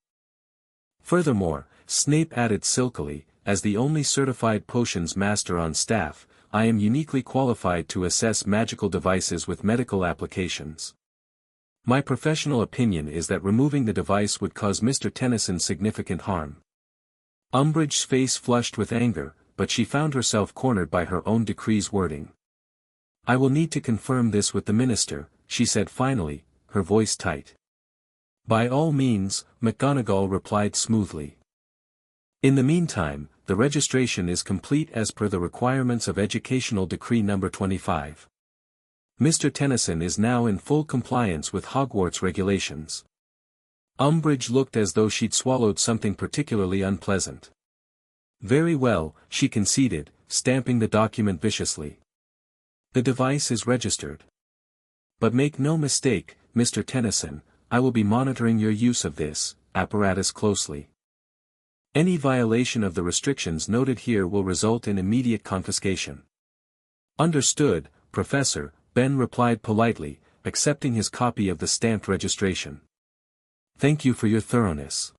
Furthermore, Snape added silkily, "as the only certified potions master on staff, I am uniquely qualified to assess magical devices with medical applications. My professional opinion is that removing the device would cause Mr. Tennyson significant harm." Umbridge's face flushed with anger, but she found herself cornered by her own decree's wording. "I will need to confirm this with the minister," she said finally, her voice tight. "By all means," McGonagall replied smoothly. "In the meantime, the registration is complete as per the requirements of Educational Decree No. 25. Mr. Tennyson is now in full compliance with Hogwarts regulations." Umbridge looked as though she'd swallowed something particularly unpleasant. "Very well," she conceded, stamping the document viciously. "The device is registered. But make no mistake, Mr. Tennyson, I will be monitoring your use of this apparatus closely. Any violation of the restrictions noted here will result in immediate confiscation." "Understood, Professor," Ben replied politely, accepting his copy of the stamped registration. "Thank you for your thoroughness."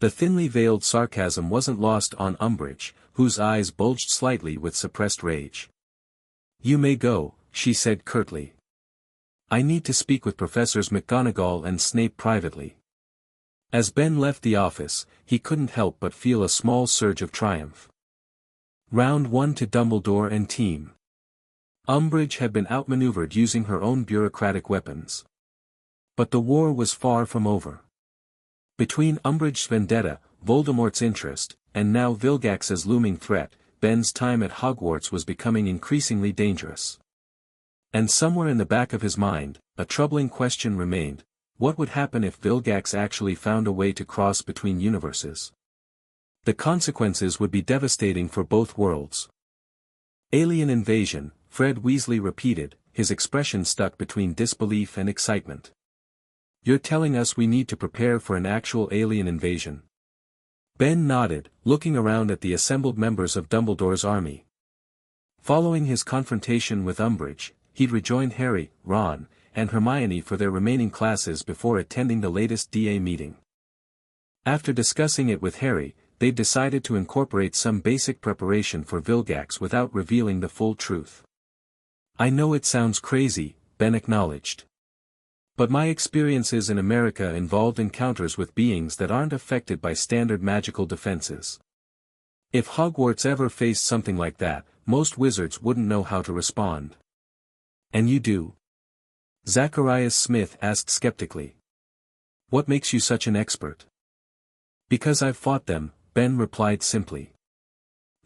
The thinly veiled sarcasm wasn't lost on Umbridge, whose eyes bulged slightly with suppressed rage. "You may go," she said curtly. "I need to speak with Professors McGonagall and Snape privately." As Ben left the office, he couldn't help but feel a small surge of triumph. Round 1 to Dumbledore and team. Umbridge had been outmaneuvered using her own bureaucratic weapons. But the war was far from over. Between Umbridge's vendetta, Voldemort's interest, and now Vilgax's looming threat, Ben's time at Hogwarts was becoming increasingly dangerous. And somewhere in the back of his mind, a troubling question remained: what would happen if Vilgax actually found a way to cross between universes? The consequences would be devastating for both worlds. Alien invasion, Fred Weasley repeated, his expression stuck between disbelief and excitement. You're telling us we need to prepare for an actual alien invasion? Ben nodded, looking around at the assembled members of Dumbledore's army. Following his confrontation with Umbridge, he'd rejoined Harry, Ron, and Hermione for their remaining classes before attending the latest DA meeting. After discussing it with Harry, they'd decided to incorporate some basic preparation for Vilgax without revealing the full truth. I know it sounds crazy, Ben acknowledged. But my experiences in America involved encounters with beings that aren't affected by standard magical defenses. If Hogwarts ever faced something like that, most wizards wouldn't know how to respond. And you do? Zacharias Smith asked skeptically. What makes you such an expert? Because I've fought them, Ben replied simply.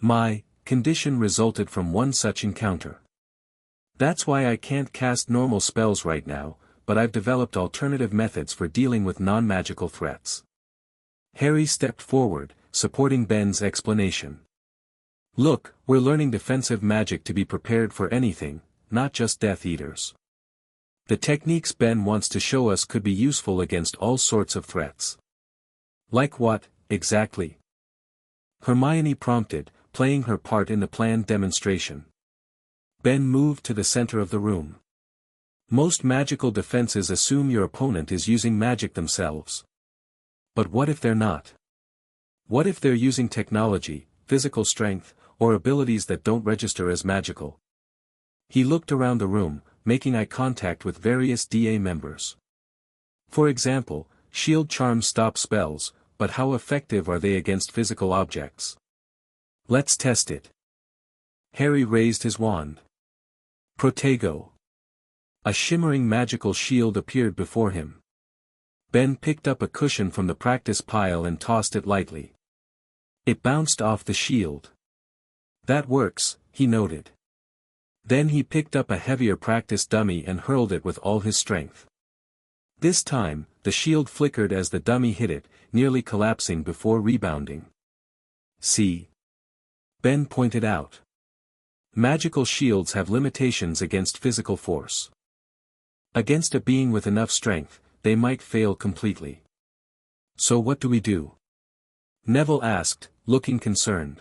My condition resulted from one such encounter. That's why I can't cast normal spells right now, but I've developed alternative methods for dealing with non-magical threats. Harry stepped forward, supporting Ben's explanation. Look, we're learning defensive magic to be prepared for anything, not just Death Eaters. The techniques Ben wants to show us could be useful against all sorts of threats. Like what, exactly? Hermione prompted, playing her part in the planned demonstration. Ben moved to the center of the room. Most magical defenses assume your opponent is using magic themselves. But what if they're not? What if they're using technology, physical strength, or abilities that don't register as magical? He looked around the room, making eye contact with various DA members. For example, shield charms stop spells, but how effective are they against physical objects? Let's test it. Harry raised his wand. Protego. A shimmering magical shield appeared before him. Ben picked up a cushion from the practice pile and tossed it lightly. It bounced off the shield. That works, he noted. Then he picked up a heavier practice dummy and hurled it with all his strength. This time, the shield flickered as the dummy hit it, nearly collapsing before rebounding. See? Ben pointed out. Magical shields have limitations against physical force. Against a being with enough strength, they might fail completely. So what do we do? Neville asked, looking concerned.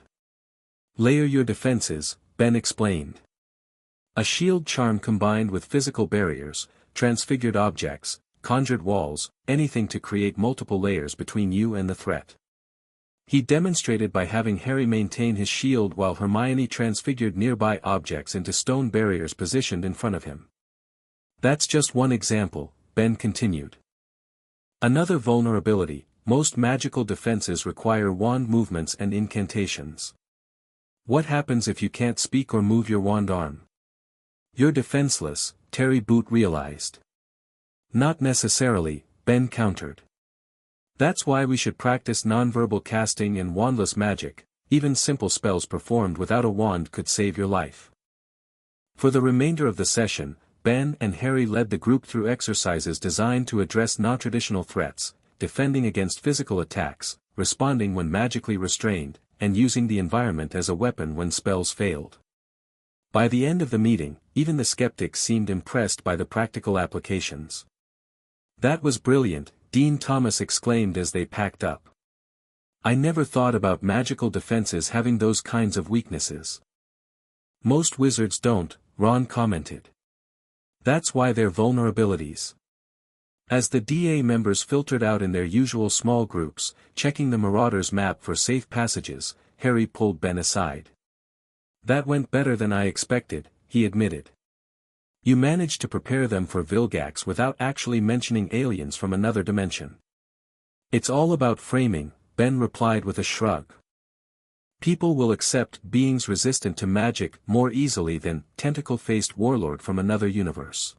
Layer your defenses, Ben explained. A shield charm combined with physical barriers, transfigured objects, conjured walls, anything to create multiple layers between you and the threat. He demonstrated by having Harry maintain his shield while Hermione transfigured nearby objects into stone barriers positioned in front of him. That's just one example, Ben continued. Another vulnerability, most magical defenses require wand movements and incantations. What happens if you can't speak or move your wand arm? You're defenseless, Terry Boot realized. Not necessarily, Ben countered. That's why we should practice nonverbal casting and wandless magic. Even simple spells performed without a wand could save your life. For the remainder of the session, Ben and Harry led the group through exercises designed to address non-traditional threats, defending against physical attacks, responding when magically restrained, and using the environment as a weapon when spells failed. By the end of the meeting, even the skeptics seemed impressed by the practical applications. That was brilliant, Dean Thomas exclaimed as they packed up. I never thought about magical defenses having those kinds of weaknesses. Most wizards don't, Ron commented. That's why they're vulnerabilities. As the DA members filtered out in their usual small groups, checking the Marauders' map for safe passages, Harry pulled Ben aside. That went better than I expected, he admitted. You managed to prepare them for Vilgax without actually mentioning aliens from another dimension. It's all about framing, Ben replied with a shrug. People will accept beings resistant to magic more easily than tentacle-faced warlord from another universe.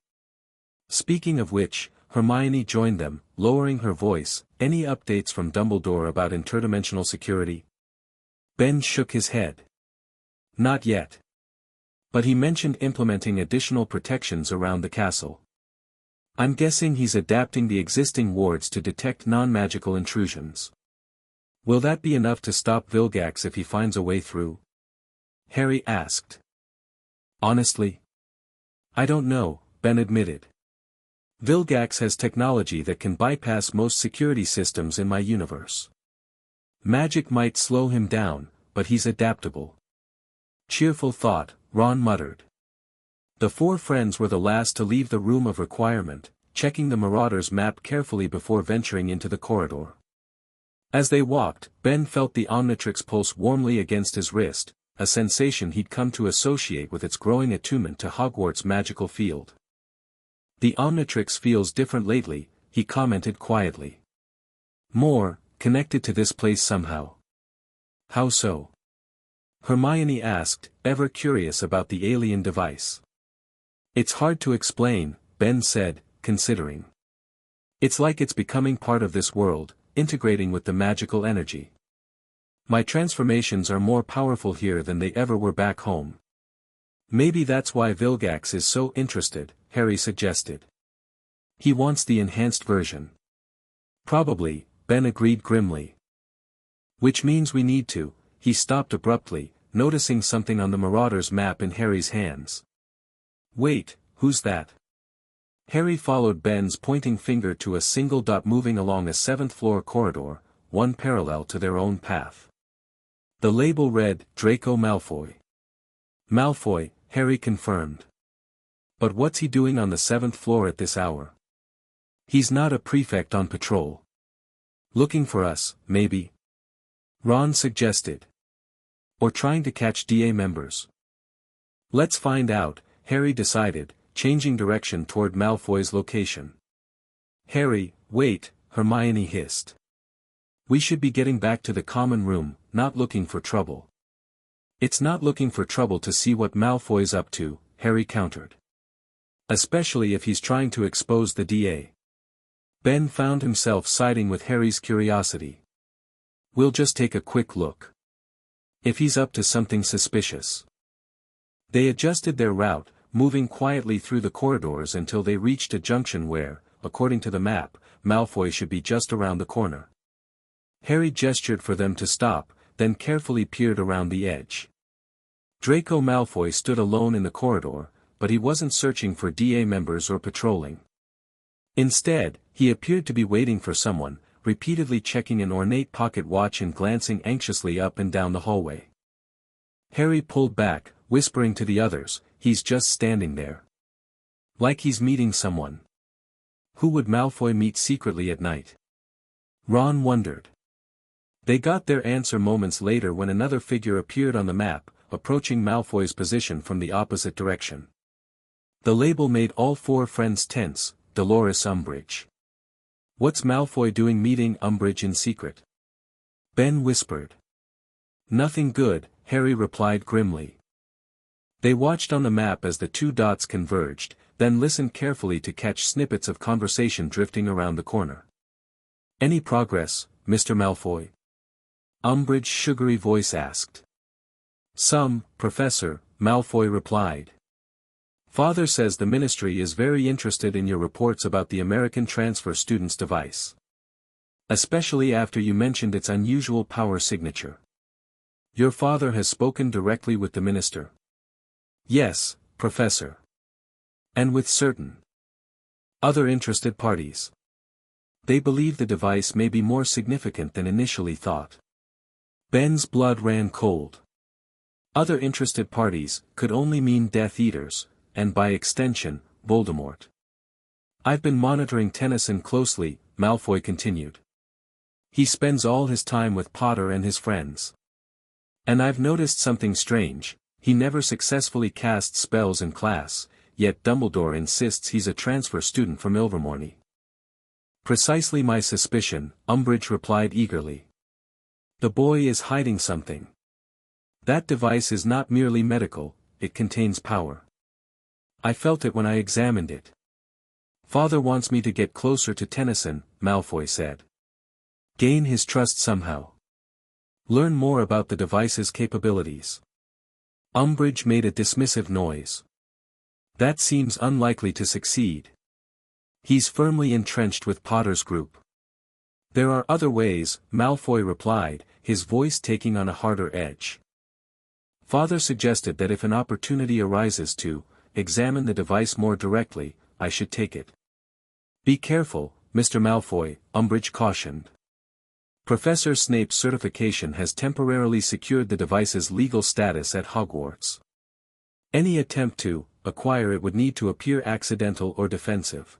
Speaking of which, Hermione joined them, lowering her voice. Any updates from Dumbledore about interdimensional security? Ben shook his head. Not yet. But he mentioned implementing additional protections around the castle. I'm guessing he's adapting the existing wards to detect non-magical intrusions. Will that be enough to stop Vilgax if he finds a way through? Harry asked. Honestly? I don't know, Ben admitted. Vilgax has technology that can bypass most security systems in my universe. Magic might slow him down, but he's adaptable. Cheerful thought, Ron muttered. The four friends were the last to leave the room of requirement, checking the Marauder's map carefully before venturing into the corridor. As they walked, Ben felt the Omnitrix pulse warmly against his wrist, a sensation he'd come to associate with its growing attunement to Hogwarts' magical field. The Omnitrix feels different lately, he commented quietly. More, connected to this place somehow. How so? Hermione asked, ever curious about the alien device. It's hard to explain, Ben said, considering. It's like it's becoming part of this world, integrating with the magical energy. My transformations are more powerful here than they ever were back home. Maybe that's why Vilgax is so interested, Harry suggested. He wants the enhanced version. Probably, Ben agreed grimly. Which means we need to, he stopped abruptly, noticing something on the Marauder's map in Harry's hands. Wait, who's that? Harry followed Ben's pointing finger to a single dot moving along a 7th-floor corridor, one parallel to their own path. The label read, Draco Malfoy. Malfoy, Harry confirmed. But what's he doing on the 7th floor at this hour? He's not a prefect on patrol. Looking for us, maybe? Ron suggested. Or trying to catch DA members. Let's find out, Harry decided, changing direction toward Malfoy's location. Harry, wait, Hermione hissed. We should be getting back to the common room, not looking for trouble. It's not looking for trouble to see what Malfoy's up to, Harry countered. Especially if he's trying to expose the DA. Ben found himself siding with Harry's curiosity. We'll just take a quick look. If he's up to something suspicious. They adjusted their route, moving quietly through the corridors until they reached a junction where, according to the map, Malfoy should be just around the corner. Harry gestured for them to stop, then carefully peered around the edge. Draco Malfoy stood alone in the corridor, but he wasn't searching for DA members or patrolling. Instead, he appeared to be waiting for someone, repeatedly checking an ornate pocket watch and glancing anxiously up and down the hallway. Harry pulled back, whispering to the others, he's just standing there. Like he's meeting someone. Who would Malfoy meet secretly at night? Ron wondered. They got their answer moments later when another figure appeared on the map, approaching Malfoy's position from the opposite direction. The label made all four friends tense, Dolores Umbridge. What's Malfoy doing meeting Umbridge in secret? Ben whispered. Nothing good, Harry replied grimly. They watched on the map as the two dots converged, then listened carefully to catch snippets of conversation drifting around the corner. Any progress, Mr. Malfoy? Umbridge's sugary voice asked. Some, Professor, Malfoy replied. Father says the Ministry is very interested in your reports about the American Transfer Students device. Especially after you mentioned its unusual power signature. Your father has spoken directly with the Minister. Yes, Professor. And with certain other interested parties. They believe the device may be more significant than initially thought. Ben's blood ran cold. Other interested parties could only mean Death Eaters, and by extension, Voldemort. I've been monitoring Tennyson closely, Malfoy continued. He spends all his time with Potter and his friends. And I've noticed something strange, he never successfully casts spells in class, yet Dumbledore insists he's a transfer student from Ilvermorny. Precisely my suspicion, Umbridge replied eagerly. The boy is hiding something. That device is not merely medical, it contains power. I felt it when I examined it. Father wants me to get closer to Tennyson, Malfoy said. Gain his trust somehow. Learn more about the device's capabilities. Umbridge made a dismissive noise. That seems unlikely to succeed. He's firmly entrenched with Potter's group. There are other ways, Malfoy replied, his voice taking on a harder edge. Father suggested that if an opportunity arises to examine the device more directly, I should take it. Be careful, Mr. Malfoy, Umbridge cautioned. Professor Snape's certification has temporarily secured the device's legal status at Hogwarts. Any attempt to acquire it would need to appear accidental or defensive.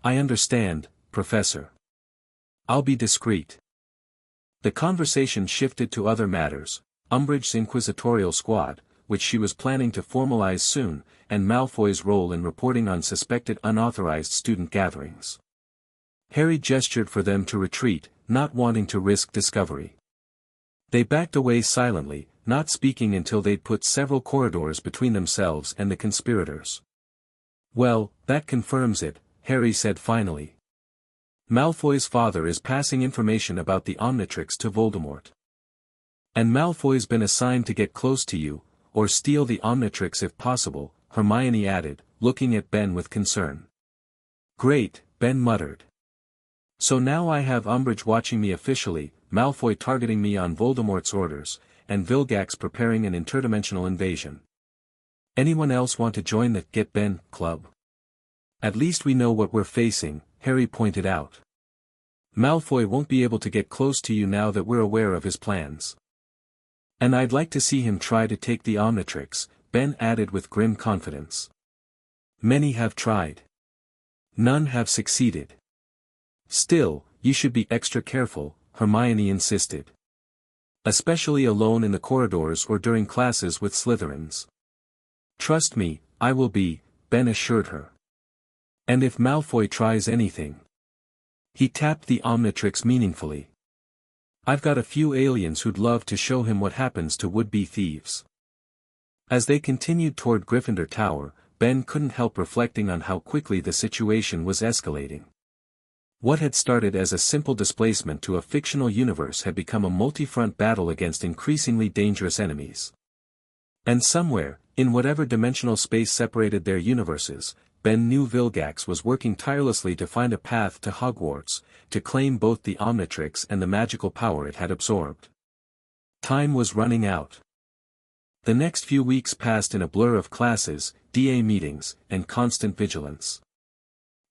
I understand, Professor. I'll be discreet. The conversation shifted to other matters, Umbridge's inquisitorial squad, which she was planning to formalize soon, and Malfoy's role in reporting on suspected unauthorized student gatherings. Harry gestured for them to retreat, not wanting to risk discovery. They backed away silently, not speaking until they'd put several corridors between themselves and the conspirators. Well, that confirms it, Harry said finally. Malfoy's father is passing information about the Omnitrix to Voldemort. And Malfoy's been assigned to get close to you, or steal the Omnitrix if possible, Hermione added, looking at Ben with concern. Great, Ben muttered. So now I have Umbridge watching me officially, Malfoy targeting me on Voldemort's orders, and Vilgax preparing an interdimensional invasion. Anyone else want to join the Get Ben club? At least we know what we're facing, Harry pointed out. Malfoy won't be able to get close to you now that we're aware of his plans. And I'd like to see him try to take the Omnitrix, Ben added with grim confidence. Many have tried. None have succeeded. Still, you should be extra careful, Hermione insisted. Especially alone in the corridors or during classes with Slytherins. Trust me, I will be, Ben assured her. And if Malfoy tries anything. He tapped the Omnitrix meaningfully. I've got a few aliens who'd love to show him what happens to would-be thieves. As they continued toward Gryffindor Tower, Ben couldn't help reflecting on how quickly the situation was escalating. What had started as a simple displacement to a fictional universe had become a multi-front battle against increasingly dangerous enemies. And somewhere, in whatever dimensional space separated their universes, Ben knew Vilgax was working tirelessly to find a path to Hogwarts, to claim both the Omnitrix and the magical power it had absorbed. Time was running out. The next few weeks passed in a blur of classes, DA meetings, and constant vigilance.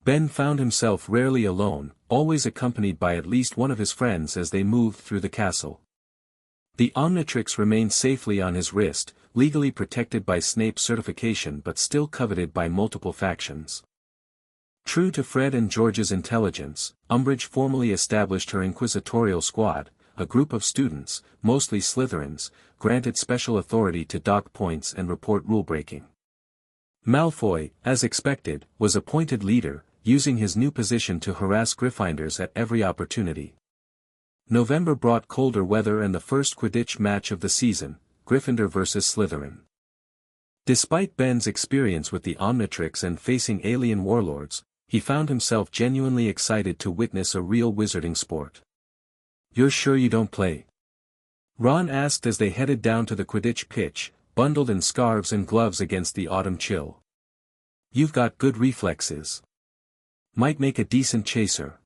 Ben found himself rarely alone, always accompanied by at least one of his friends as they moved through the castle. The Omnitrix remained safely on his wrist, legally protected by Snape's certification but still coveted by multiple factions. True to Fred and George's intelligence, Umbridge formally established her inquisitorial squad, a group of students, mostly Slytherins, granted special authority to dock points and report rule-breaking. Malfoy, as expected, was appointed leader, using his new position to harass Gryffindors at every opportunity. November brought colder weather and the first Quidditch match of the season, Gryffindor vs. Slytherin. Despite Ben's experience with the Omnitrix and facing alien warlords, he found himself genuinely excited to witness a real wizarding sport. "You're sure you don't play?" Ron asked as they headed down to the Quidditch pitch, bundled in scarves and gloves against the autumn chill. "You've got good reflexes. Might make a decent chaser."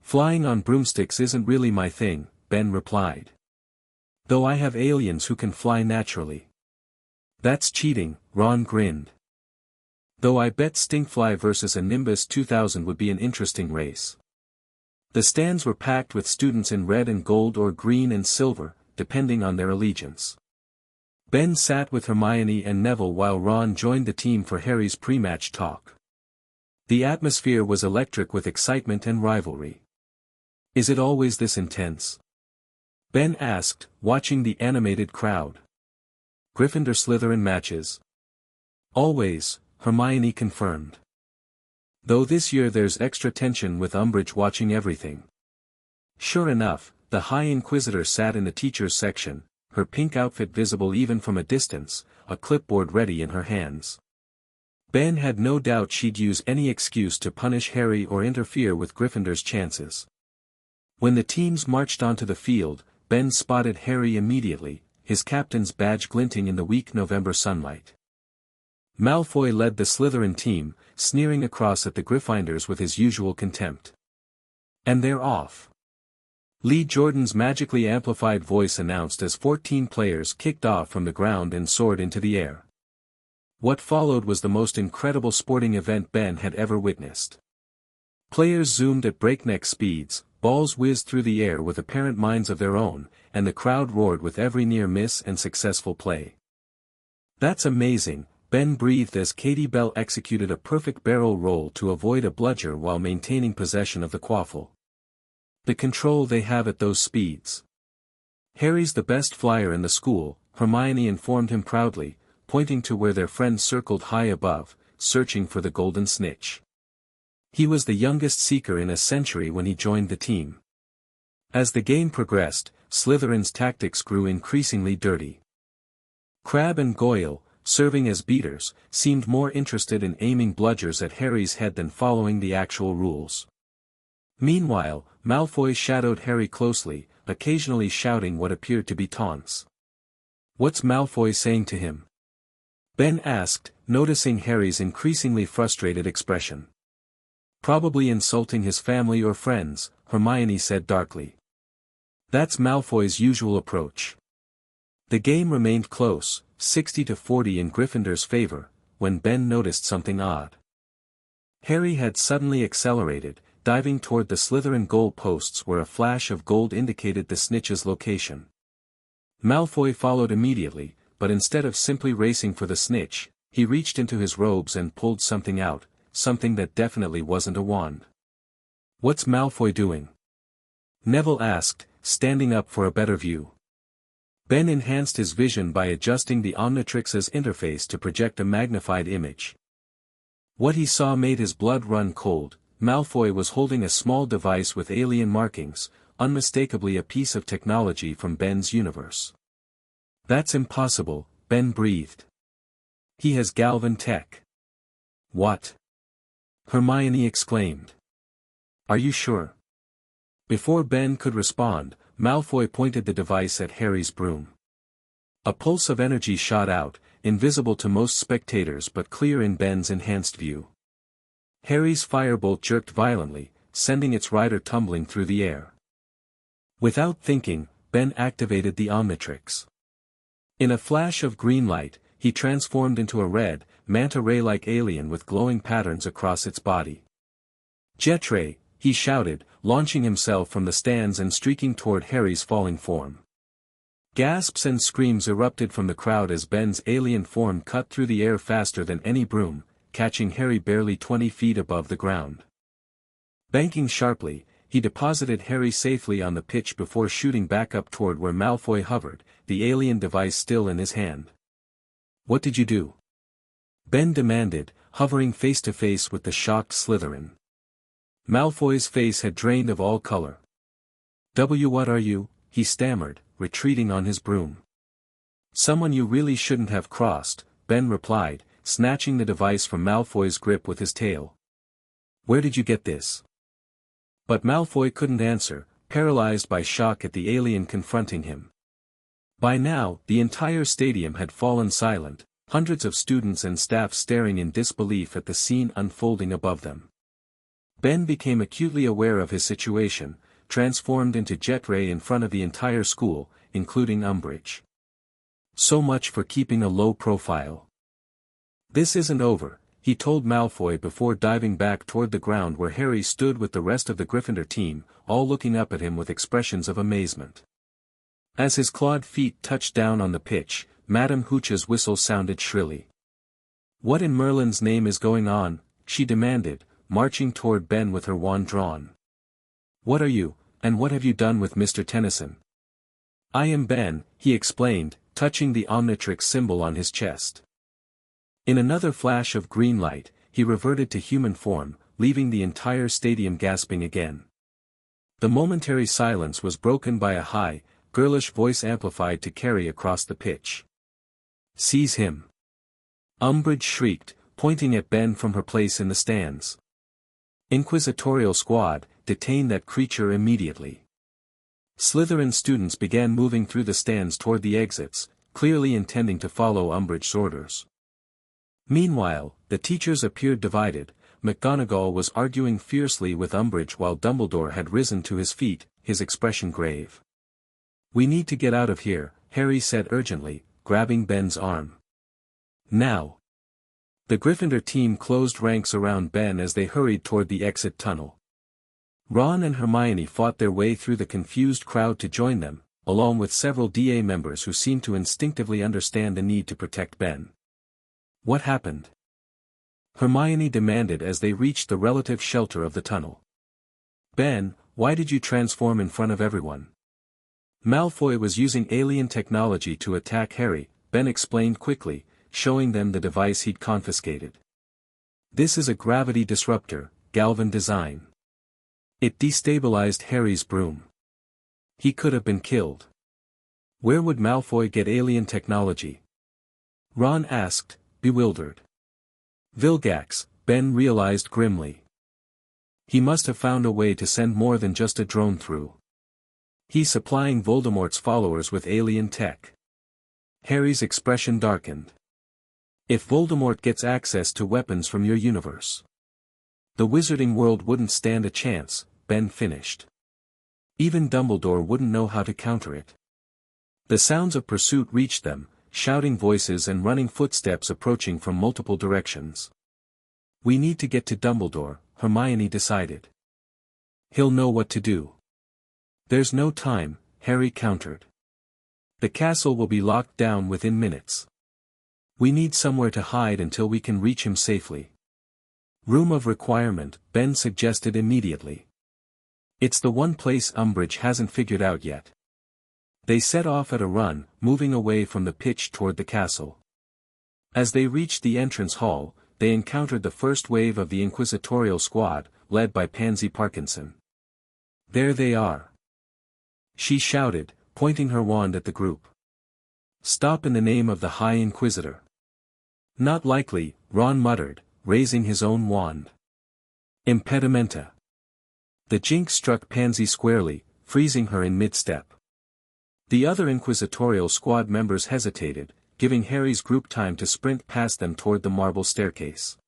"Flying on broomsticks isn't really my thing," Ben replied. "Though I have aliens who can fly naturally." "That's cheating," Ron grinned. "Though I bet Stinkfly versus a Nimbus 2000 would be an interesting race." The stands were packed with students in red and gold or green and silver, depending on their allegiance. Ben sat with Hermione and Neville while Ron joined the team for Harry's pre-match talk. The atmosphere was electric with excitement and rivalry. "Is it always this intense?" Ben asked, watching the animated crowd. "Gryffindor-Slytherin matches?" "Always," Hermione confirmed. "Though this year there's extra tension with Umbridge watching everything." Sure enough, the High Inquisitor sat in the teachers' section, her pink outfit visible even from a distance, a clipboard ready in her hands. Ben had no doubt she'd use any excuse to punish Harry or interfere with Gryffindor's chances. When the teams marched onto the field, Ben spotted Harry immediately, his captain's badge glinting in the weak November sunlight. Malfoy led the Slytherin team, sneering across at the Gryffindors with his usual contempt. "And they're off. Lee Jordan's magically amplified voice announced as 14 players kicked off from the ground and soared into the air. What followed was the most incredible sporting event Ben had ever witnessed. Players zoomed at breakneck speeds, balls whizzed through the air with apparent minds of their own, and the crowd roared with every near miss and successful play. "That's amazing," Ben breathed as Katie Bell executed a perfect barrel roll to avoid a bludger while maintaining possession of the quaffle. "The control they have at those speeds. Harry's the best flyer in the school," Hermione informed him proudly, pointing to where their friend circled high above, searching for the golden snitch. He was the youngest seeker in a century when he joined the team. As the game progressed, Slytherin's tactics grew increasingly dirty. Crabbe and Goyle, serving as beaters, seemed more interested in aiming bludgers at Harry's head than following the actual rules. Meanwhile, Malfoy shadowed Harry closely, occasionally shouting what appeared to be taunts. "What's Malfoy saying to him?" Ben asked, noticing Harry's increasingly frustrated expression. "Probably insulting his family or friends," Hermione said darkly. "That's Malfoy's usual approach." The game remained close, 60-40 in Gryffindor's favor, when Ben noticed something odd. Harry had suddenly accelerated, diving toward the Slytherin goal posts where a flash of gold indicated the snitch's location. Malfoy followed immediately, but instead of simply racing for the snitch, he reached into his robes and pulled something out, something that definitely wasn't a wand. "What's Malfoy doing?" Neville asked, standing up for a better view. Ben enhanced his vision by adjusting the Omnitrix's interface to project a magnified image. What he saw made his blood run cold. Malfoy was holding a small device with alien markings, unmistakably a piece of technology from Ben's universe. "That's impossible," Ben breathed. "He has Galvan tech." "What?" Hermione exclaimed. "Are you sure?" Before Ben could respond, Malfoy pointed the device at Harry's broom. A pulse of energy shot out, invisible to most spectators but clear in Ben's enhanced view. Harry's firebolt jerked violently, sending its rider tumbling through the air. Without thinking, Ben activated the Omnitrix. In a flash of green light, he transformed into a red, manta-ray-like alien with glowing patterns across its body. "Jetray!" he shouted, launching himself from the stands and streaking toward Harry's falling form. Gasps and screams erupted from the crowd as Ben's alien form cut through the air faster than any broom, catching Harry barely 20 feet above the ground. Banking sharply, he deposited Harry safely on the pitch before shooting back up toward where Malfoy hovered, the alien device still in his hand. "What did you do?" Ben demanded, hovering face to face with the shocked Slytherin. Malfoy's face had drained of all color. What are you?" he stammered, retreating on his broom. "Someone you really shouldn't have crossed," Ben replied, snatching the device from Malfoy's grip with his tail. "Where did you get this?" But Malfoy couldn't answer, paralyzed by shock at the alien confronting him. By now, the entire stadium had fallen silent, hundreds of students and staff staring in disbelief at the scene unfolding above them. Ben became acutely aware of his situation, transformed into Jetray in front of the entire school, including Umbridge. So much for keeping a low profile. "This isn't over," he told Malfoy before diving back toward the ground where Harry stood with the rest of the Gryffindor team, all looking up at him with expressions of amazement. As his clawed feet touched down on the pitch, Madame Hooch's whistle sounded shrilly. "What in Merlin's name is going on?" she demanded, marching toward Ben with her wand drawn. "What are you, and what have you done with Mr. Tennyson?" "I am Ben," he explained, touching the Omnitrix symbol on his chest. In another flash of green light, he reverted to human form, leaving the entire stadium gasping again. The momentary silence was broken by a high, girlish voice amplified to carry across the pitch. "Seize him!" Umbridge shrieked, pointing at Ben from her place in the stands. "Inquisitorial squad, detain that creature immediately." Slytherin students began moving through the stands toward the exits, clearly intending to follow Umbridge's orders. Meanwhile, the teachers appeared divided, McGonagall was arguing fiercely with Umbridge while Dumbledore had risen to his feet, his expression grave. "We need to get out of here," Harry said urgently, grabbing Ben's arm. "Now!" The Gryffindor team closed ranks around Ben as they hurried toward the exit tunnel. Ron and Hermione fought their way through the confused crowd to join them, along with several DA members who seemed to instinctively understand the need to protect Ben. "What happened?" Hermione demanded as they reached the relative shelter of the tunnel. "Ben, why did you transform in front of everyone?" "Malfoy was using alien technology to attack Harry," Ben explained quickly, showing them the device he'd confiscated. "This is a gravity disruptor, Galvan design. It destabilized Harry's broom. He could have been killed." "Where would Malfoy get alien technology?" Ron asked, bewildered. "Vilgax," Ben realized grimly. "He must have found a way to send more than just a drone through. He's supplying Voldemort's followers with alien tech." Harry's expression darkened. "If Voldemort gets access to weapons from your universe, the wizarding world wouldn't stand a chance," Ben finished. "Even Dumbledore wouldn't know how to counter it." The sounds of pursuit reached them, shouting voices and running footsteps approaching from multiple directions. "We need to get to Dumbledore," Hermione decided. "He'll know what to do." "There's no time," Harry countered. "The castle will be locked down within minutes. We need somewhere to hide until we can reach him safely." "Room of Requirement," Ben suggested immediately. "It's the one place Umbridge hasn't figured out yet." They set off at a run, moving away from the pitch toward the castle. As they reached the entrance hall, they encountered the first wave of the Inquisitorial squad, led by Pansy Parkinson. "There they are," she shouted, pointing her wand at the group. "Stop in the name of the High Inquisitor." "Not likely," Ron muttered, raising his own wand. "Impedimenta." The jinx struck Pansy squarely, freezing her in mid-step. The other Inquisitorial squad members hesitated, giving Harry's group time to sprint past them toward the marble staircase.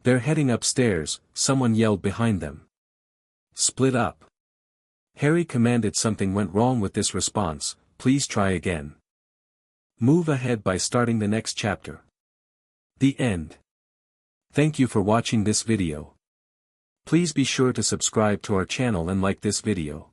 "They're heading upstairs," someone yelled behind them. "Split up." Harry commanded. Something went wrong with this response, "Please try again." Move ahead by starting the next chapter. The end. Thank you for watching this video. Please be sure to subscribe to our channel and like this video.